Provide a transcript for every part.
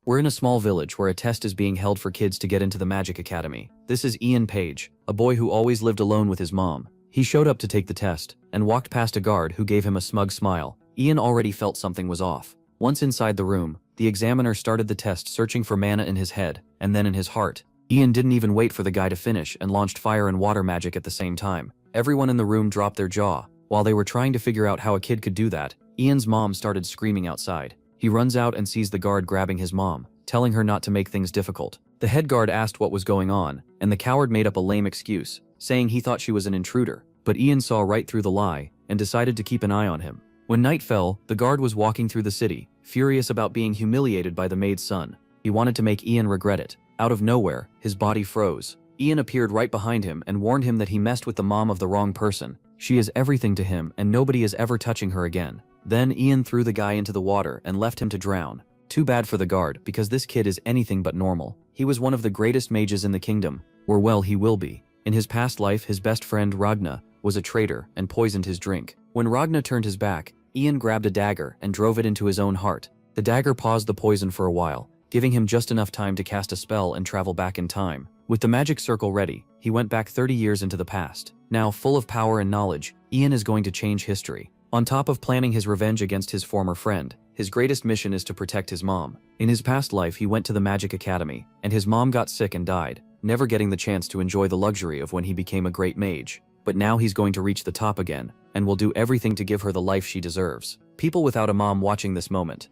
We're in a small village where a test is being held for kids to get into the Magic Academy. This is Ian Page, a boy who always lived alone with his mom. He showed up to take the test and walked past a guard who gave him a smug smile. Ian already felt something was off. Once inside the room, the examiner started the test, searching for mana in his head and then in his heart. Ian didn't even wait for the guy to finish and launched fire and water magic at the same time. Everyone in the room dropped their jaw. While they were trying to figure out how a kid could do that, Ian's mom started screaming outside. He runs out and sees the guard grabbing his mom, telling her not to make things difficult. The head guard asked what was going on, and the coward made up a lame excuse, saying he thought she was an intruder. But Ian saw right through the lie and decided to keep an eye on him. When night fell, the guard was walking through the city, furious about being humiliated by the maid's son. He wanted to make Ian regret it. Out of nowhere, his body froze. Ian appeared right behind him and warned him that he messed with the mom of the wrong person. She is everything to him and nobody is ever touching her again. Then Ian threw the guy into the water and left him to drown. Too bad for the guard, because this kid is anything but normal. He was one of the greatest mages in the kingdom, or well, he will be. In his past life, his best friend Ragna was a traitor and poisoned his drink. When Ragna turned his back, Ian grabbed a dagger and drove it into his own heart. The dagger paused the poison for a while, giving him just enough time to cast a spell and travel back in time. With the magic circle ready, he went back 30 years into the past. Now, full of power and knowledge, Ian is going to change history. On top of planning his revenge against his former friend, his greatest mission is to protect his mom. In his past life, he went to the Magic Academy, and his mom got sick and died, never getting the chance to enjoy the luxury of when he became a great mage. But now he's going to reach the top again, and will do everything to give her the life she deserves. People without a mom watching this moment.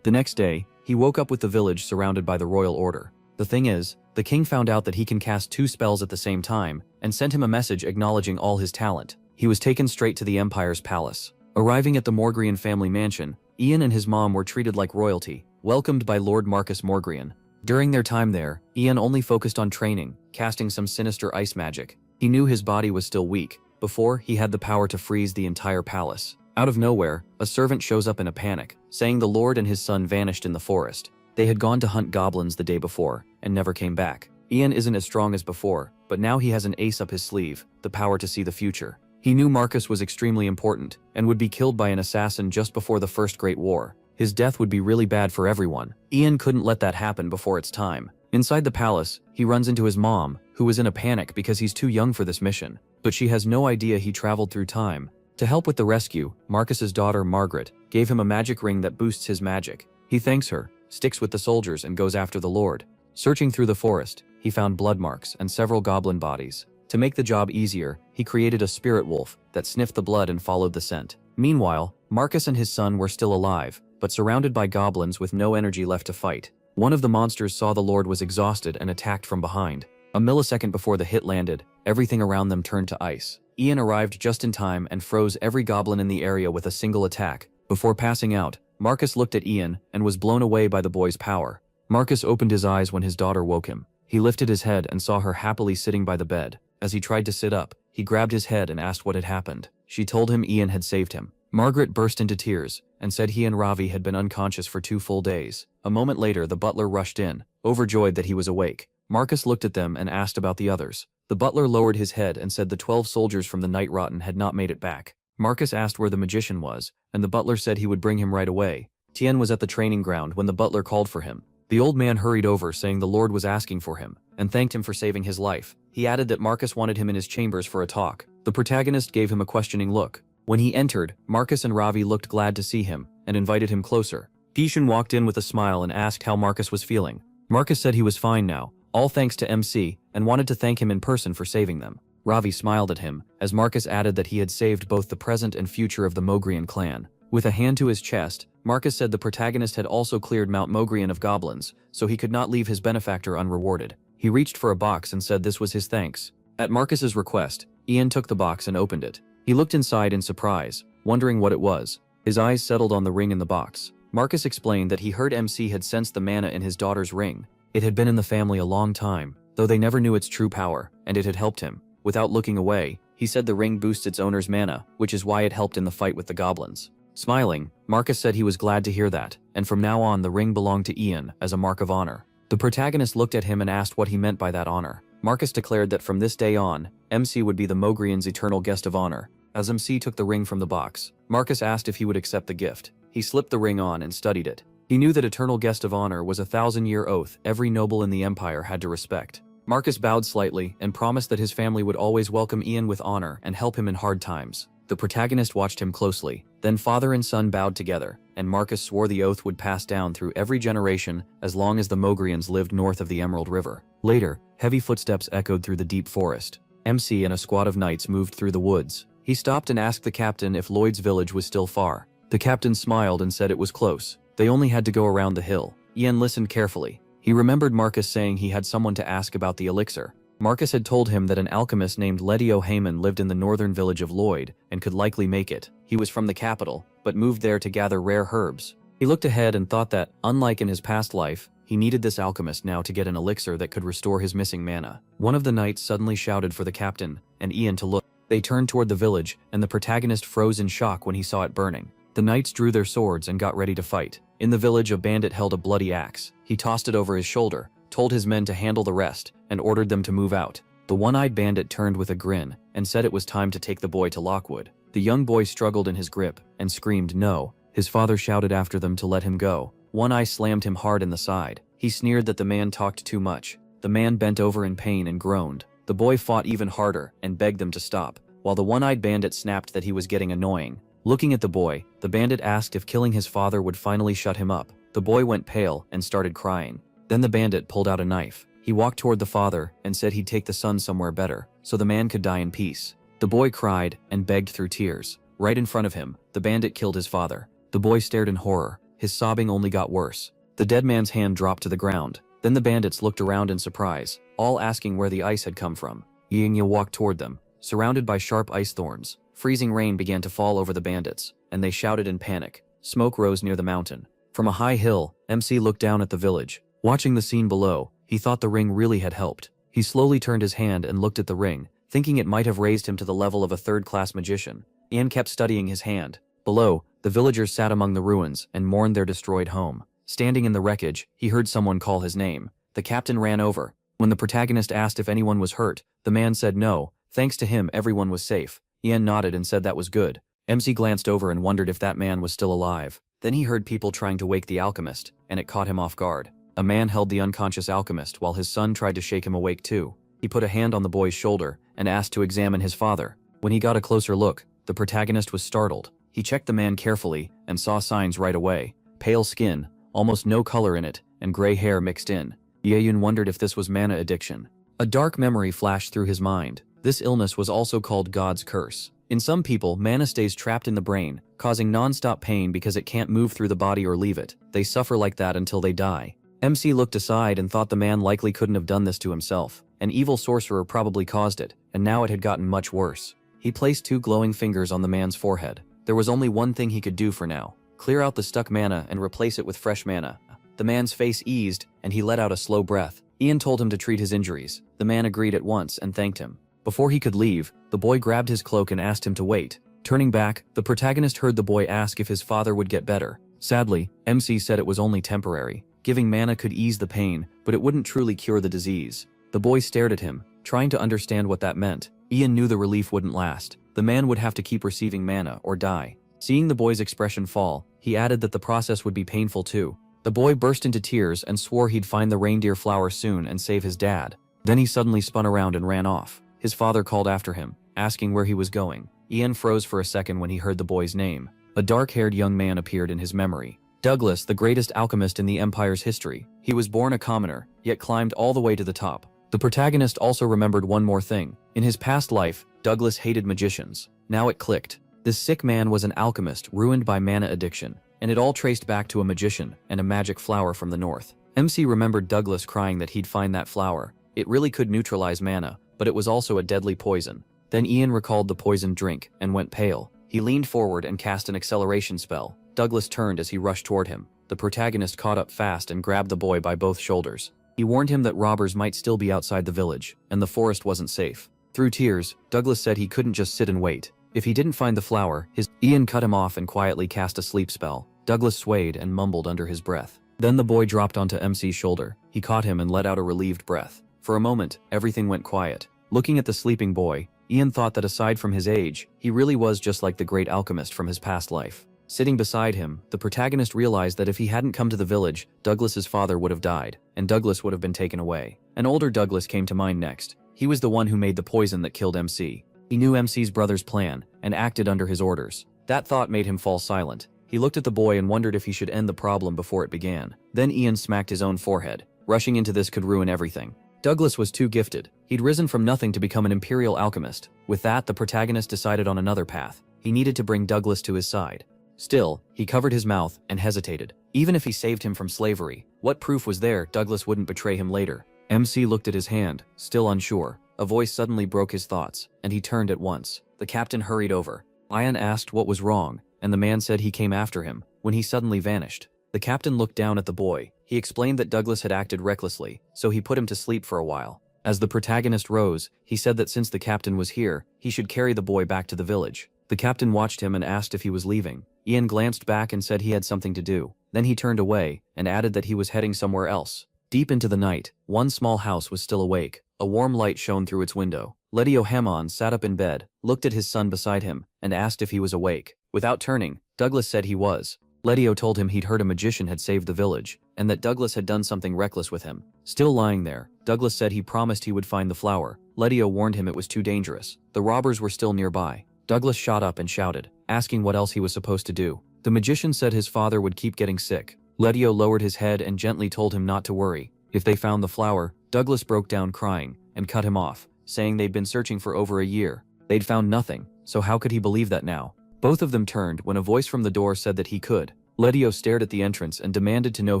The next day, he woke up with the village surrounded by the royal order. The thing is, the king found out that he can cast 2 spells at the same time, and sent him a message acknowledging all his talent. He was taken straight to the Empire's palace. Arriving at the Morgrian family mansion, Ian and his mom were treated like royalty, welcomed by Lord Marcus Morgrian. During their time there, Ian only focused on training, casting some sinister ice magic. He knew his body was still weak. Before, he had the power to freeze the entire palace. Out of nowhere, a servant shows up in a panic, saying the lord and his son vanished in the forest. They had gone to hunt goblins the day before, and never came back. Ian isn't as strong as before, but now he has an ace up his sleeve, the power to see the future. He knew Marcus was extremely important, and would be killed by an assassin just before the First Great War. His death would be really bad for everyone. Ian couldn't let that happen before its time. Inside the palace, he runs into his mom, who is in a panic because he's too young for this mission. But she has no idea he traveled through time. To help with the rescue, Marcus's daughter, Margaret, gave him a magic ring that boosts his magic. He thanks her, sticks with the soldiers, and goes after the lord. Searching through the forest, he found blood marks and several goblin bodies. To make the job easier, he created a spirit wolf that sniffed the blood and followed the scent. Meanwhile, Marcus and his son were still alive, but surrounded by goblins with no energy left to fight. One of the monsters saw the lord was exhausted and attacked from behind. A millisecond before the hit landed, everything around them turned to ice. Ian arrived just in time and froze every goblin in the area with a single attack. Before passing out, Marcus looked at Ian and was blown away by the boy's power. Marcus opened his eyes when his daughter woke him. He lifted his head and saw her happily sitting by the bed. As he tried to sit up, he grabbed his head and asked what had happened. She told him Ian had saved him. Margaret burst into tears and said he and Ravi had been unconscious for 2 full days. A moment later, the butler rushed in, overjoyed that he was awake. Marcus looked at them and asked about the others. The butler lowered his head and said the 12 soldiers from the Night Rotten had not made it back. Marcus asked where the magician was, and the butler said he would bring him right away. Tien was at the training ground when the butler called for him. The old man hurried over, saying the lord was asking for him, and thanked him for saving his life. He added that Marcus wanted him in his chambers for a talk. The protagonist gave him a questioning look. When he entered, Marcus and Ravi looked glad to see him, and invited him closer. Kishan walked in with a smile and asked how Marcus was feeling. Marcus said he was fine now, all thanks to MC, and wanted to thank him in person for saving them. Ravi smiled at him, as Marcus added that he had saved both the present and future of the Mogrian clan. With a hand to his chest, Marcus said the protagonist had also cleared Mount Mogrian of goblins, so he could not leave his benefactor unrewarded. He reached for a box and said this was his thanks. At Marcus's request, Ian took the box and opened it. He looked inside in surprise, wondering what it was. His eyes settled on the ring in the box. Marcus explained that he heard MC had sensed the mana in his daughter's ring. It had been in the family a long time, though they never knew its true power, and it had helped him. Without looking away, he said the ring boosts its owner's mana, which is why it helped in the fight with the goblins. Smiling, Marcus said he was glad to hear that, and from now on the ring belonged to Ian as a mark of honor. The protagonist looked at him and asked what he meant by that honor. Marcus declared that from this day on, MC would be the Mogrian's eternal guest of honor. As MC took the ring from the box, Marcus asked if he would accept the gift. He slipped the ring on and studied it. He knew that eternal guest of honor was a 1,000-year oath every noble in the empire had to respect. Marcus bowed slightly and promised that his family would always welcome Ian with honor and help him in hard times. The protagonist watched him closely. Then father and son bowed together, and Marcus swore the oath would pass down through every generation as long as the Mogrians lived north of the Emerald River. Later, heavy footsteps echoed through the deep forest. MC and a squad of knights moved through the woods. He stopped and asked the captain if Lloyd's village was still far. The captain smiled and said it was close. They only had to go around the hill. Ian listened carefully. He remembered Marcus saying he had someone to ask about the elixir. Marcus had told him that an alchemist named Letio Heyman lived in the northern village of Lloyd and could likely make it. He was from the capital, but moved there to gather rare herbs. He looked ahead and thought that, unlike in his past life, he needed this alchemist now to get an elixir that could restore his missing mana. One of the knights suddenly shouted for the captain and Ian to look. They turned toward the village, and the protagonist froze in shock when he saw it burning. The knights drew their swords and got ready to fight. In the village, a bandit held a bloody axe. He tossed it over his shoulder, told his men to handle the rest, and ordered them to move out. The one-eyed bandit turned with a grin and said it was time to take the boy to Lockwood. The young boy struggled in his grip and screamed no. His father shouted after them to let him go. One Eye slammed him hard in the side. He sneered that the man talked too much. The man bent over in pain and groaned. The boy fought even harder and begged them to stop, while the one-eyed bandit snapped that he was getting annoying. Looking at the boy, the bandit asked if killing his father would finally shut him up. The boy went pale and started crying. Then the bandit pulled out a knife. He walked toward the father and said he'd take the son somewhere better, so the man could die in peace. The boy cried and begged through tears. Right in front of him, the bandit killed his father. The boy stared in horror. His sobbing only got worse. The dead man's hand dropped to the ground. Then the bandits looked around in surprise, all asking where the ice had come from. Yingya walked toward them, surrounded by sharp ice thorns. Freezing rain began to fall over the bandits, and they shouted in panic. Smoke rose near the mountain. From a high hill, MC looked down at the village. Watching the scene below, he thought the ring really had helped. He slowly turned his hand and looked at the ring, thinking it might have raised him to the level of a third-class magician. Ian kept studying his hand. Below, the villagers sat among the ruins and mourned their destroyed home. Standing in the wreckage, he heard someone call his name. The captain ran over. When the protagonist asked if anyone was hurt, the man said no. Thanks to him, everyone was safe. Ian nodded and said that was good. MC glanced over and wondered if that man was still alive. Then he heard people trying to wake the alchemist, and it caught him off guard. A man held the unconscious alchemist while his son tried to shake him awake too. He put a hand on the boy's shoulder and asked to examine his father. When he got a closer look, the protagonist was startled. He checked the man carefully and saw signs right away. Pale skin, almost no color in it, and gray hair mixed in. Yeyun wondered if this was mana addiction. A dark memory flashed through his mind. This illness was also called God's curse. In some people, mana stays trapped in the brain, causing non-stop pain because it can't move through the body or leave it. They suffer like that until they die. MC looked aside and thought the man likely couldn't have done this to himself. An evil sorcerer probably caused it, and now it had gotten much worse. He placed 2 glowing fingers on the man's forehead. There was only one thing he could do for now. Clear out the stuck mana and replace it with fresh mana. The man's face eased, and he let out a slow breath. Ian told him to treat his injuries. The man agreed at once and thanked him. Before he could leave, the boy grabbed his cloak and asked him to wait. Turning back, the protagonist heard the boy ask if his father would get better. Sadly, MC said it was only temporary. Giving mana could ease the pain, but it wouldn't truly cure the disease. The boy stared at him, trying to understand what that meant. Ian knew the relief wouldn't last. The man would have to keep receiving mana or die. Seeing the boy's expression fall, he added that the process would be painful too. The boy burst into tears and swore he'd find the reindeer flower soon and save his dad. Then he suddenly spun around and ran off. His father called after him, asking where he was going. Ian froze for a second when he heard the boy's name. A dark-haired young man appeared in his memory. Douglas, the greatest alchemist in the Empire's history. He was born a commoner, yet climbed all the way to the top. The protagonist also remembered one more thing. In his past life, Douglas hated magicians. Now it clicked. This sick man was an alchemist ruined by mana addiction, and it all traced back to a magician and a magic flower from the north. MC remembered Douglas crying that he'd find that flower. It really could neutralize mana, but it was also a deadly poison. Then Ian recalled the poisoned drink and went pale. He leaned forward and cast an acceleration spell. Douglas turned as he rushed toward him. The protagonist caught up fast and grabbed the boy by both shoulders. He warned him that robbers might still be outside the village, and the forest wasn't safe. Through tears, Douglas said he couldn't just sit and wait. If he didn't find the flower, Ian cut him off and quietly cast a sleep spell. Douglas swayed and mumbled under his breath. Then the boy dropped onto MC's shoulder. He caught him and let out a relieved breath. For a moment, everything went quiet. Looking at the sleeping boy, Ian thought that aside from his age, he really was just like the great alchemist from his past life. Sitting beside him, the protagonist realized that if he hadn't come to the village, Douglas's father would have died, and Douglas would have been taken away. An older Douglas came to mind next. He was the one who made the poison that killed MC. He knew MC's brother's plan, and acted under his orders. That thought made him fall silent. He looked at the boy and wondered if he should end the problem before it began. Then Ian smacked his own forehead. Rushing into this could ruin everything. Douglas was too gifted. He'd risen from nothing to become an imperial alchemist. With that, the protagonist decided on another path. He needed to bring Douglas to his side. Still, he covered his mouth and hesitated. Even if he saved him from slavery, what proof was there Douglas wouldn't betray him later? MC looked at his hand, still unsure. A voice suddenly broke his thoughts, and he turned at once. The captain hurried over. Ian asked what was wrong, and the man said he came after him, when he suddenly vanished. The captain looked down at the boy. He explained that Douglas had acted recklessly, so he put him to sleep for a while. As the protagonist rose, he said that since the captain was here, he should carry the boy back to the village. The captain watched him and asked if he was leaving. Ian glanced back and said he had something to do. Then he turned away, and added that he was heading somewhere else. Deep into the night, one small house was still awake. A warm light shone through its window. Letio Hamon sat up in bed, looked at his son beside him, and asked if he was awake. Without turning, Douglas said he was. Letio told him he'd heard a magician had saved the village, and that Douglas had done something reckless with him. Still lying there, Douglas said he promised he would find the flower. Letio warned him it was too dangerous. The robbers were still nearby. Douglas shot up and shouted, asking what else he was supposed to do. The magician said his father would keep getting sick. Letio lowered his head and gently told him not to worry. If they found the flower, Douglas broke down crying, and cut him off, saying they'd been searching for over a year. They'd found nothing, so how could he believe that now? Both of them turned when a voice from the door said that he could. Letio stared at the entrance and demanded to know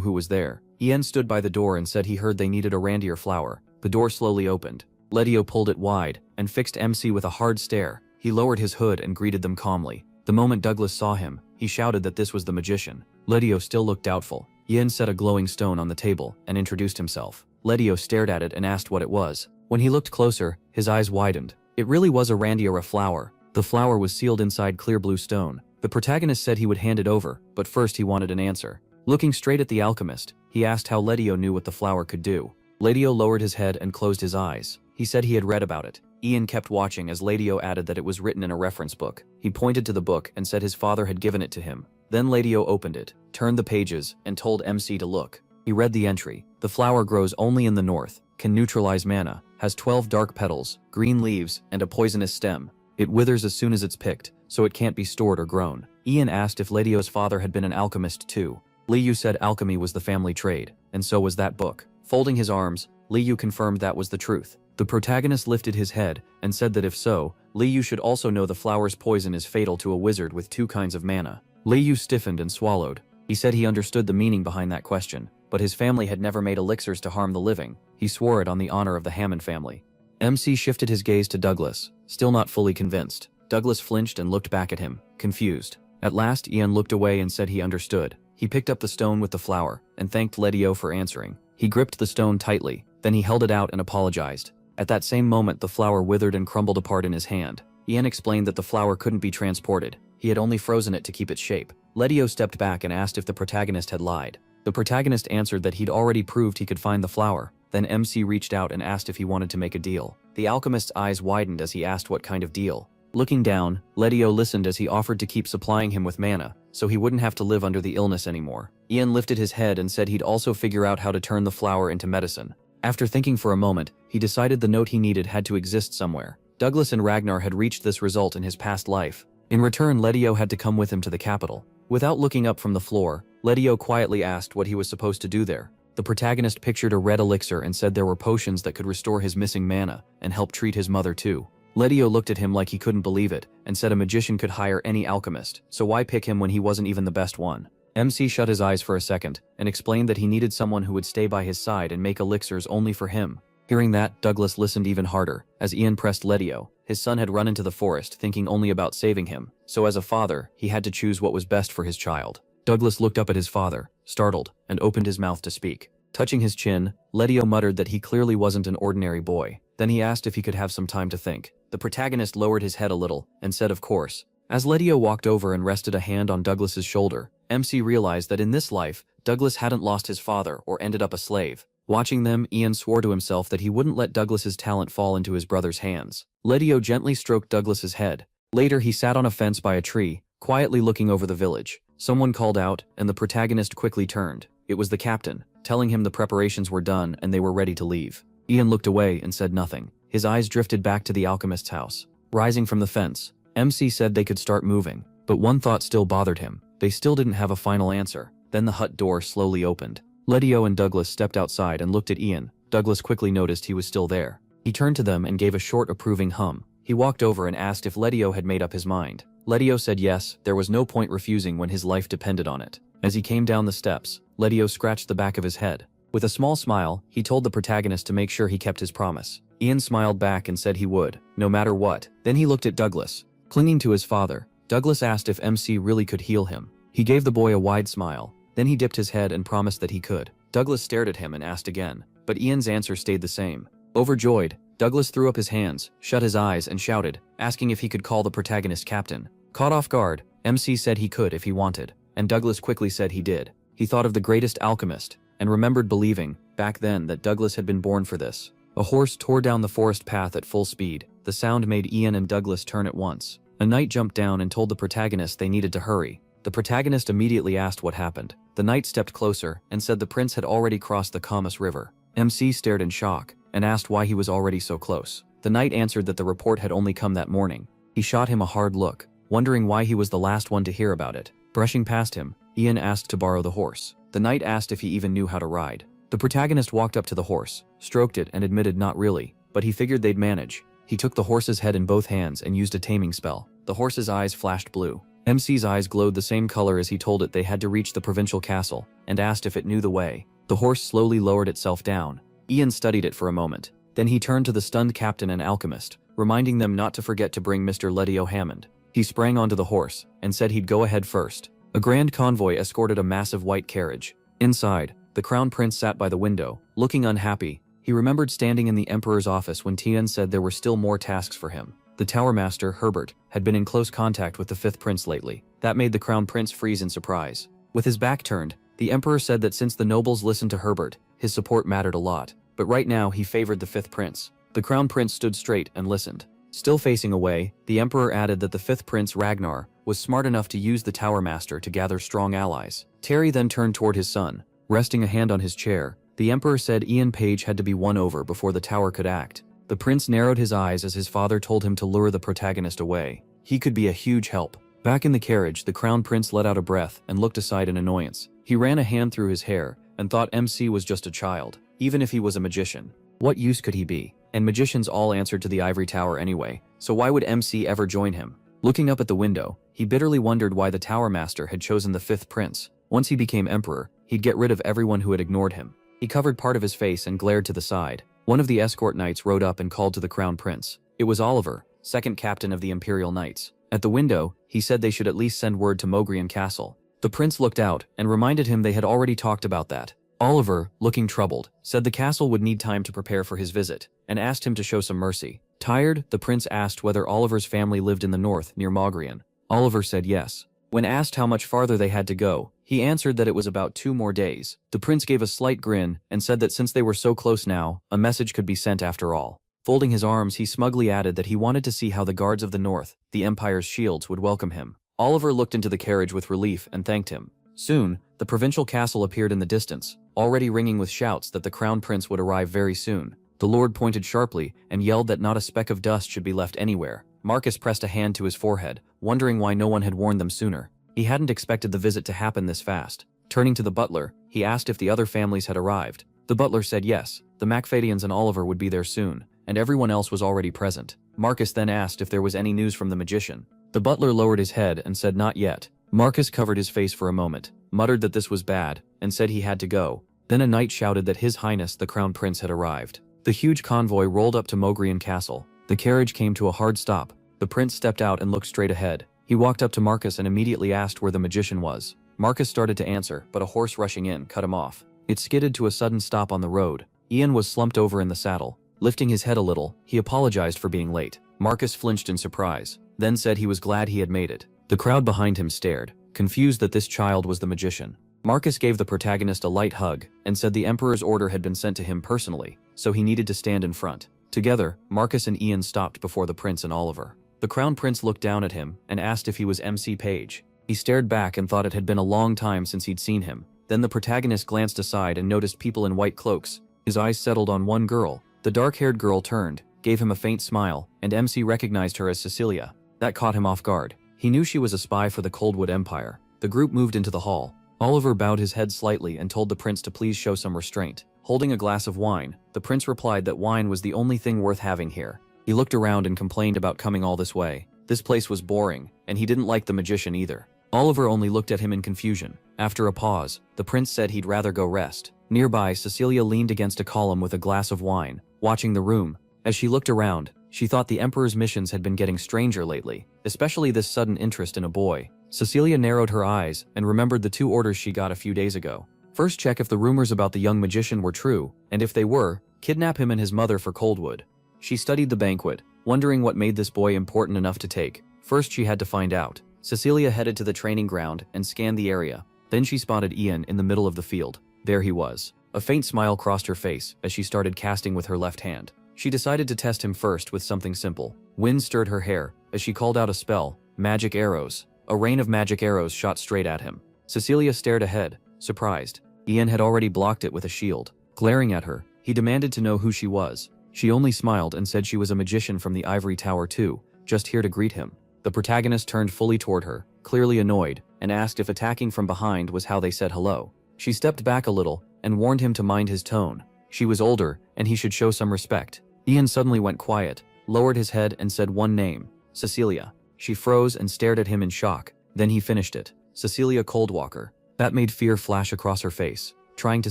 who was there. Ian stood by the door and said he heard they needed a randier flower. The door slowly opened. Letio pulled it wide, and fixed MC with a hard stare. He lowered his hood and greeted them calmly. The moment Douglas saw him, he shouted that this was the magician. Letio still looked doubtful. Ian set a glowing stone on the table and introduced himself. Letio stared at it and asked what it was. When he looked closer, his eyes widened. It really was a randiera flower. The flower was sealed inside clear blue stone. The protagonist said he would hand it over, but first he wanted an answer. Looking straight at the alchemist, he asked how Letio knew what the flower could do. Letio lowered his head and closed his eyes. He said he had read about it. Ian kept watching as Letio added that it was written in a reference book. He pointed to the book and said his father had given it to him. Then Letio opened it, turned the pages, and told MC to look. He read the entry. The flower grows only in the north, can neutralize mana, has 12 dark petals, green leaves, and a poisonous stem. It withers as soon as it's picked, so it can't be stored or grown. Ian asked if Letio's father had been an alchemist too. Liu said alchemy was the family trade, and so was that book. Folding his arms, Liu confirmed that was the truth. The protagonist lifted his head and said that if so, Liu should also know the flower's poison is fatal to a wizard with 2 kinds of mana. Liu stiffened and swallowed. He said he understood the meaning behind that question, but his family had never made elixirs to harm the living. He swore it on the honor of the Hammond family. MC shifted his gaze to Douglas, still not fully convinced. Douglas flinched and looked back at him, confused. At last, Ian looked away and said he understood. He picked up the stone with the flower, and thanked Letio for answering. He gripped the stone tightly, then he held it out and apologized. At that same moment, the flower withered and crumbled apart in his hand. Ian explained that the flower couldn't be transported. He had only frozen it to keep its shape. Letio stepped back and asked if the protagonist had lied. The protagonist answered that he'd already proved he could find the flower. Then MC reached out and asked if he wanted to make a deal. The alchemist's eyes widened as he asked what kind of deal. Looking down, Letio listened as he offered to keep supplying him with mana, so he wouldn't have to live under the illness anymore. Ian lifted his head and said he'd also figure out how to turn the flower into medicine. After thinking for a moment, he decided the note he needed had to exist somewhere. Douglas and Ragnar had reached this result in his past life. In return, Letio had to come with him to the capital. Without looking up from the floor, Letio quietly asked what he was supposed to do there. The protagonist pictured a red elixir and said there were potions that could restore his missing mana and help treat his mother too. Letio looked at him like he couldn't believe it and said a magician could hire any alchemist, so why pick him when he wasn't even the best one? MC shut his eyes for a second and explained that he needed someone who would stay by his side and make elixirs only for him. Hearing that, Douglas listened even harder. As Ian pressed Letio, his son had run into the forest thinking only about saving him, so as a father, he had to choose what was best for his child. Douglas looked up at his father, startled, and opened his mouth to speak. Touching his chin, Letio muttered that he clearly wasn't an ordinary boy. Then he asked if he could have some time to think. The protagonist lowered his head a little and said of course. As Letio walked over and rested a hand on Douglas's shoulder, MC realized that in this life, Douglas hadn't lost his father or ended up a slave. Watching them, Ian swore to himself that he wouldn't let Douglas's talent fall into his brother's hands. Letio gently stroked Douglas's head. Later he sat on a fence by a tree, quietly looking over the village. Someone called out, and the protagonist quickly turned. It was the captain, telling him the preparations were done and they were ready to leave. Ian looked away and said nothing. His eyes drifted back to the alchemist's house. Rising from the fence, MC said they could start moving. But one thought still bothered him. They still didn't have a final answer. Then the hut door slowly opened. Letio and Douglas stepped outside and looked at Ian. Douglas quickly noticed he was still there. He turned to them and gave a short approving hum. He walked over and asked if Letio had made up his mind. Letio said yes, there was no point refusing when his life depended on it. As he came down the steps, Letio scratched the back of his head. With a small smile, he told the protagonist to make sure he kept his promise. Ian smiled back and said he would, no matter what. Then he looked at Douglas. Clinging to his father, Douglas asked if MC really could heal him. He gave the boy a wide smile. Then he dipped his head and promised that he could. Douglas stared at him and asked again, but Ian's answer stayed the same. Overjoyed, Douglas threw up his hands, shut his eyes and shouted, asking if he could call the protagonist captain. Caught off guard, MC said he could if he wanted, and Douglas quickly said he did. He thought of the greatest alchemist, and remembered believing, back then, that Douglas had been born for this. A horse tore down the forest path at full speed. The sound made Ian and Douglas turn at once. A knight jumped down and told the protagonist they needed to hurry. The protagonist immediately asked what happened. The knight stepped closer and said the prince had already crossed the Kamas River. MC stared in shock and asked why he was already so close. The knight answered that the report had only come that morning. He shot him a hard look, wondering why he was the last one to hear about it. Brushing past him, Ian asked to borrow the horse. The knight asked if he even knew how to ride. The protagonist walked up to the horse, stroked it and admitted not really, but he figured they'd manage. He took the horse's head in both hands and used a taming spell. The horse's eyes flashed blue. MC's eyes glowed the same color as he told it they had to reach the provincial castle, and asked if it knew the way. The horse slowly lowered itself down. Ian studied it for a moment. Then he turned to the stunned captain and alchemist, reminding them not to forget to bring Mr. Letio Hammond. He sprang onto the horse, and said he'd go ahead first. A grand convoy escorted a massive white carriage. Inside, the crown prince sat by the window, looking unhappy. He remembered standing in the emperor's office when Tian said there were still more tasks for him. The tower master, Herbert, had been in close contact with the fifth prince lately. That made the crown prince freeze in surprise. With his back turned, the emperor said that since the nobles listened to Herbert, his support mattered a lot. But right now he favored the fifth prince. The crown prince stood straight and listened. Still facing away, the emperor added that the fifth prince, Ragnar, was smart enough to use the tower master to gather strong allies. Terry then turned toward his son. Resting a hand on his chair, the emperor said Ian Page had to be won over before the tower could act. The prince narrowed his eyes as his father told him to lure the protagonist away. He could be a huge help. Back in the carriage, the crown prince let out a breath and looked aside in annoyance. He ran a hand through his hair and thought MC was just a child, even if he was a magician. What use could he be? And magicians all answered to the ivory tower anyway, so why would MC ever join him? Looking up at the window, he bitterly wondered why the tower master had chosen the fifth prince. Once he became emperor, he'd get rid of everyone who had ignored him. He covered part of his face and glared to the side. One of the escort knights rode up and called to the crown prince. It was Oliver, second captain of the Imperial Knights. At the window, he said they should at least send word to Mogrian Castle. The prince looked out and reminded him they had already talked about that. Oliver, looking troubled, said the castle would need time to prepare for his visit, and asked him to show some mercy. Tired, the prince asked whether Oliver's family lived in the north, near Mogrian. Oliver said yes. When asked how much farther they had to go, he answered that it was about 2 more days. The prince gave a slight grin and said that since they were so close now, a message could be sent after all. Folding his arms, he smugly added that he wanted to see how the guards of the north, the Empire's shields, would welcome him. Oliver looked into the carriage with relief and thanked him. Soon, the provincial castle appeared in the distance, already ringing with shouts that the crown prince would arrive very soon. The lord pointed sharply and yelled that not a speck of dust should be left anywhere. Marcus pressed a hand to his forehead, wondering why no one had warned them sooner. He hadn't expected the visit to happen this fast. Turning to the butler, he asked if the other families had arrived. The butler said yes, the Macfadians and Oliver would be there soon, and everyone else was already present. Marcus then asked if there was any news from the magician. The butler lowered his head and said not yet. Marcus covered his face for a moment, muttered that this was bad, and said he had to go. Then a knight shouted that His Highness the Crown Prince had arrived. The huge convoy rolled up to Mogrian Castle. The carriage came to a hard stop. The prince stepped out and looked straight ahead. He walked up to Marcus and immediately asked where the magician was. Marcus started to answer, but a horse rushing in cut him off. It skidded to a sudden stop on the road. Ian was slumped over in the saddle. Lifting his head a little, he apologized for being late. Marcus flinched in surprise, then said he was glad he had made it. The crowd behind him stared, confused that this child was the magician. Marcus gave the protagonist a light hug and said the Emperor's order had been sent to him personally, so he needed to stand in front. Together, Marcus and Ian stopped before the prince and Oliver. The Crown Prince looked down at him and asked if he was MC Page. He stared back and thought it had been a long time since he'd seen him. Then the protagonist glanced aside and noticed people in white cloaks. His eyes settled on one girl. The dark-haired girl turned, gave him a faint smile, and MC recognized her as Cecilia. That caught him off guard. He knew she was a spy for the Coldwood Empire. The group moved into the hall. Oliver bowed his head slightly and told the prince to please show some restraint. Holding a glass of wine, the prince replied that wine was the only thing worth having here. He looked around and complained about coming all this way. This place was boring, and he didn't like the magician either. Oliver only looked at him in confusion. After a pause, the prince said he'd rather go rest. Nearby, Cecilia leaned against a column with a glass of wine, watching the room. As she looked around, she thought the Emperor's missions had been getting stranger lately, especially this sudden interest in a boy. Cecilia narrowed her eyes and remembered the 2 orders she got a few days ago. First, check if the rumors about the young magician were true, and if they were, kidnap him and his mother for Coldwood. She studied the banquet, wondering what made this boy important enough to take. First, she had to find out. Cecilia headed to the training ground and scanned the area. Then she spotted Ian in the middle of the field. There he was. A faint smile crossed her face as she started casting with her left hand. She decided to test him first with something simple. Wind stirred her hair as she called out a spell, magic arrows. A rain of magic arrows shot straight at him. Cecilia stared ahead, surprised. Ian had already blocked it with a shield. Glaring at her, he demanded to know who she was. She only smiled and said she was a magician from the Ivory Tower too, just here to greet him. The protagonist turned fully toward her, clearly annoyed, and asked if attacking from behind was how they said hello. She stepped back a little and warned him to mind his tone. She was older, and he should show some respect. Ian suddenly went quiet, lowered his head and said one name, Cecilia. She froze and stared at him in shock. Then he finished it. Cecilia Coldwalker. That made fear flash across her face. Trying to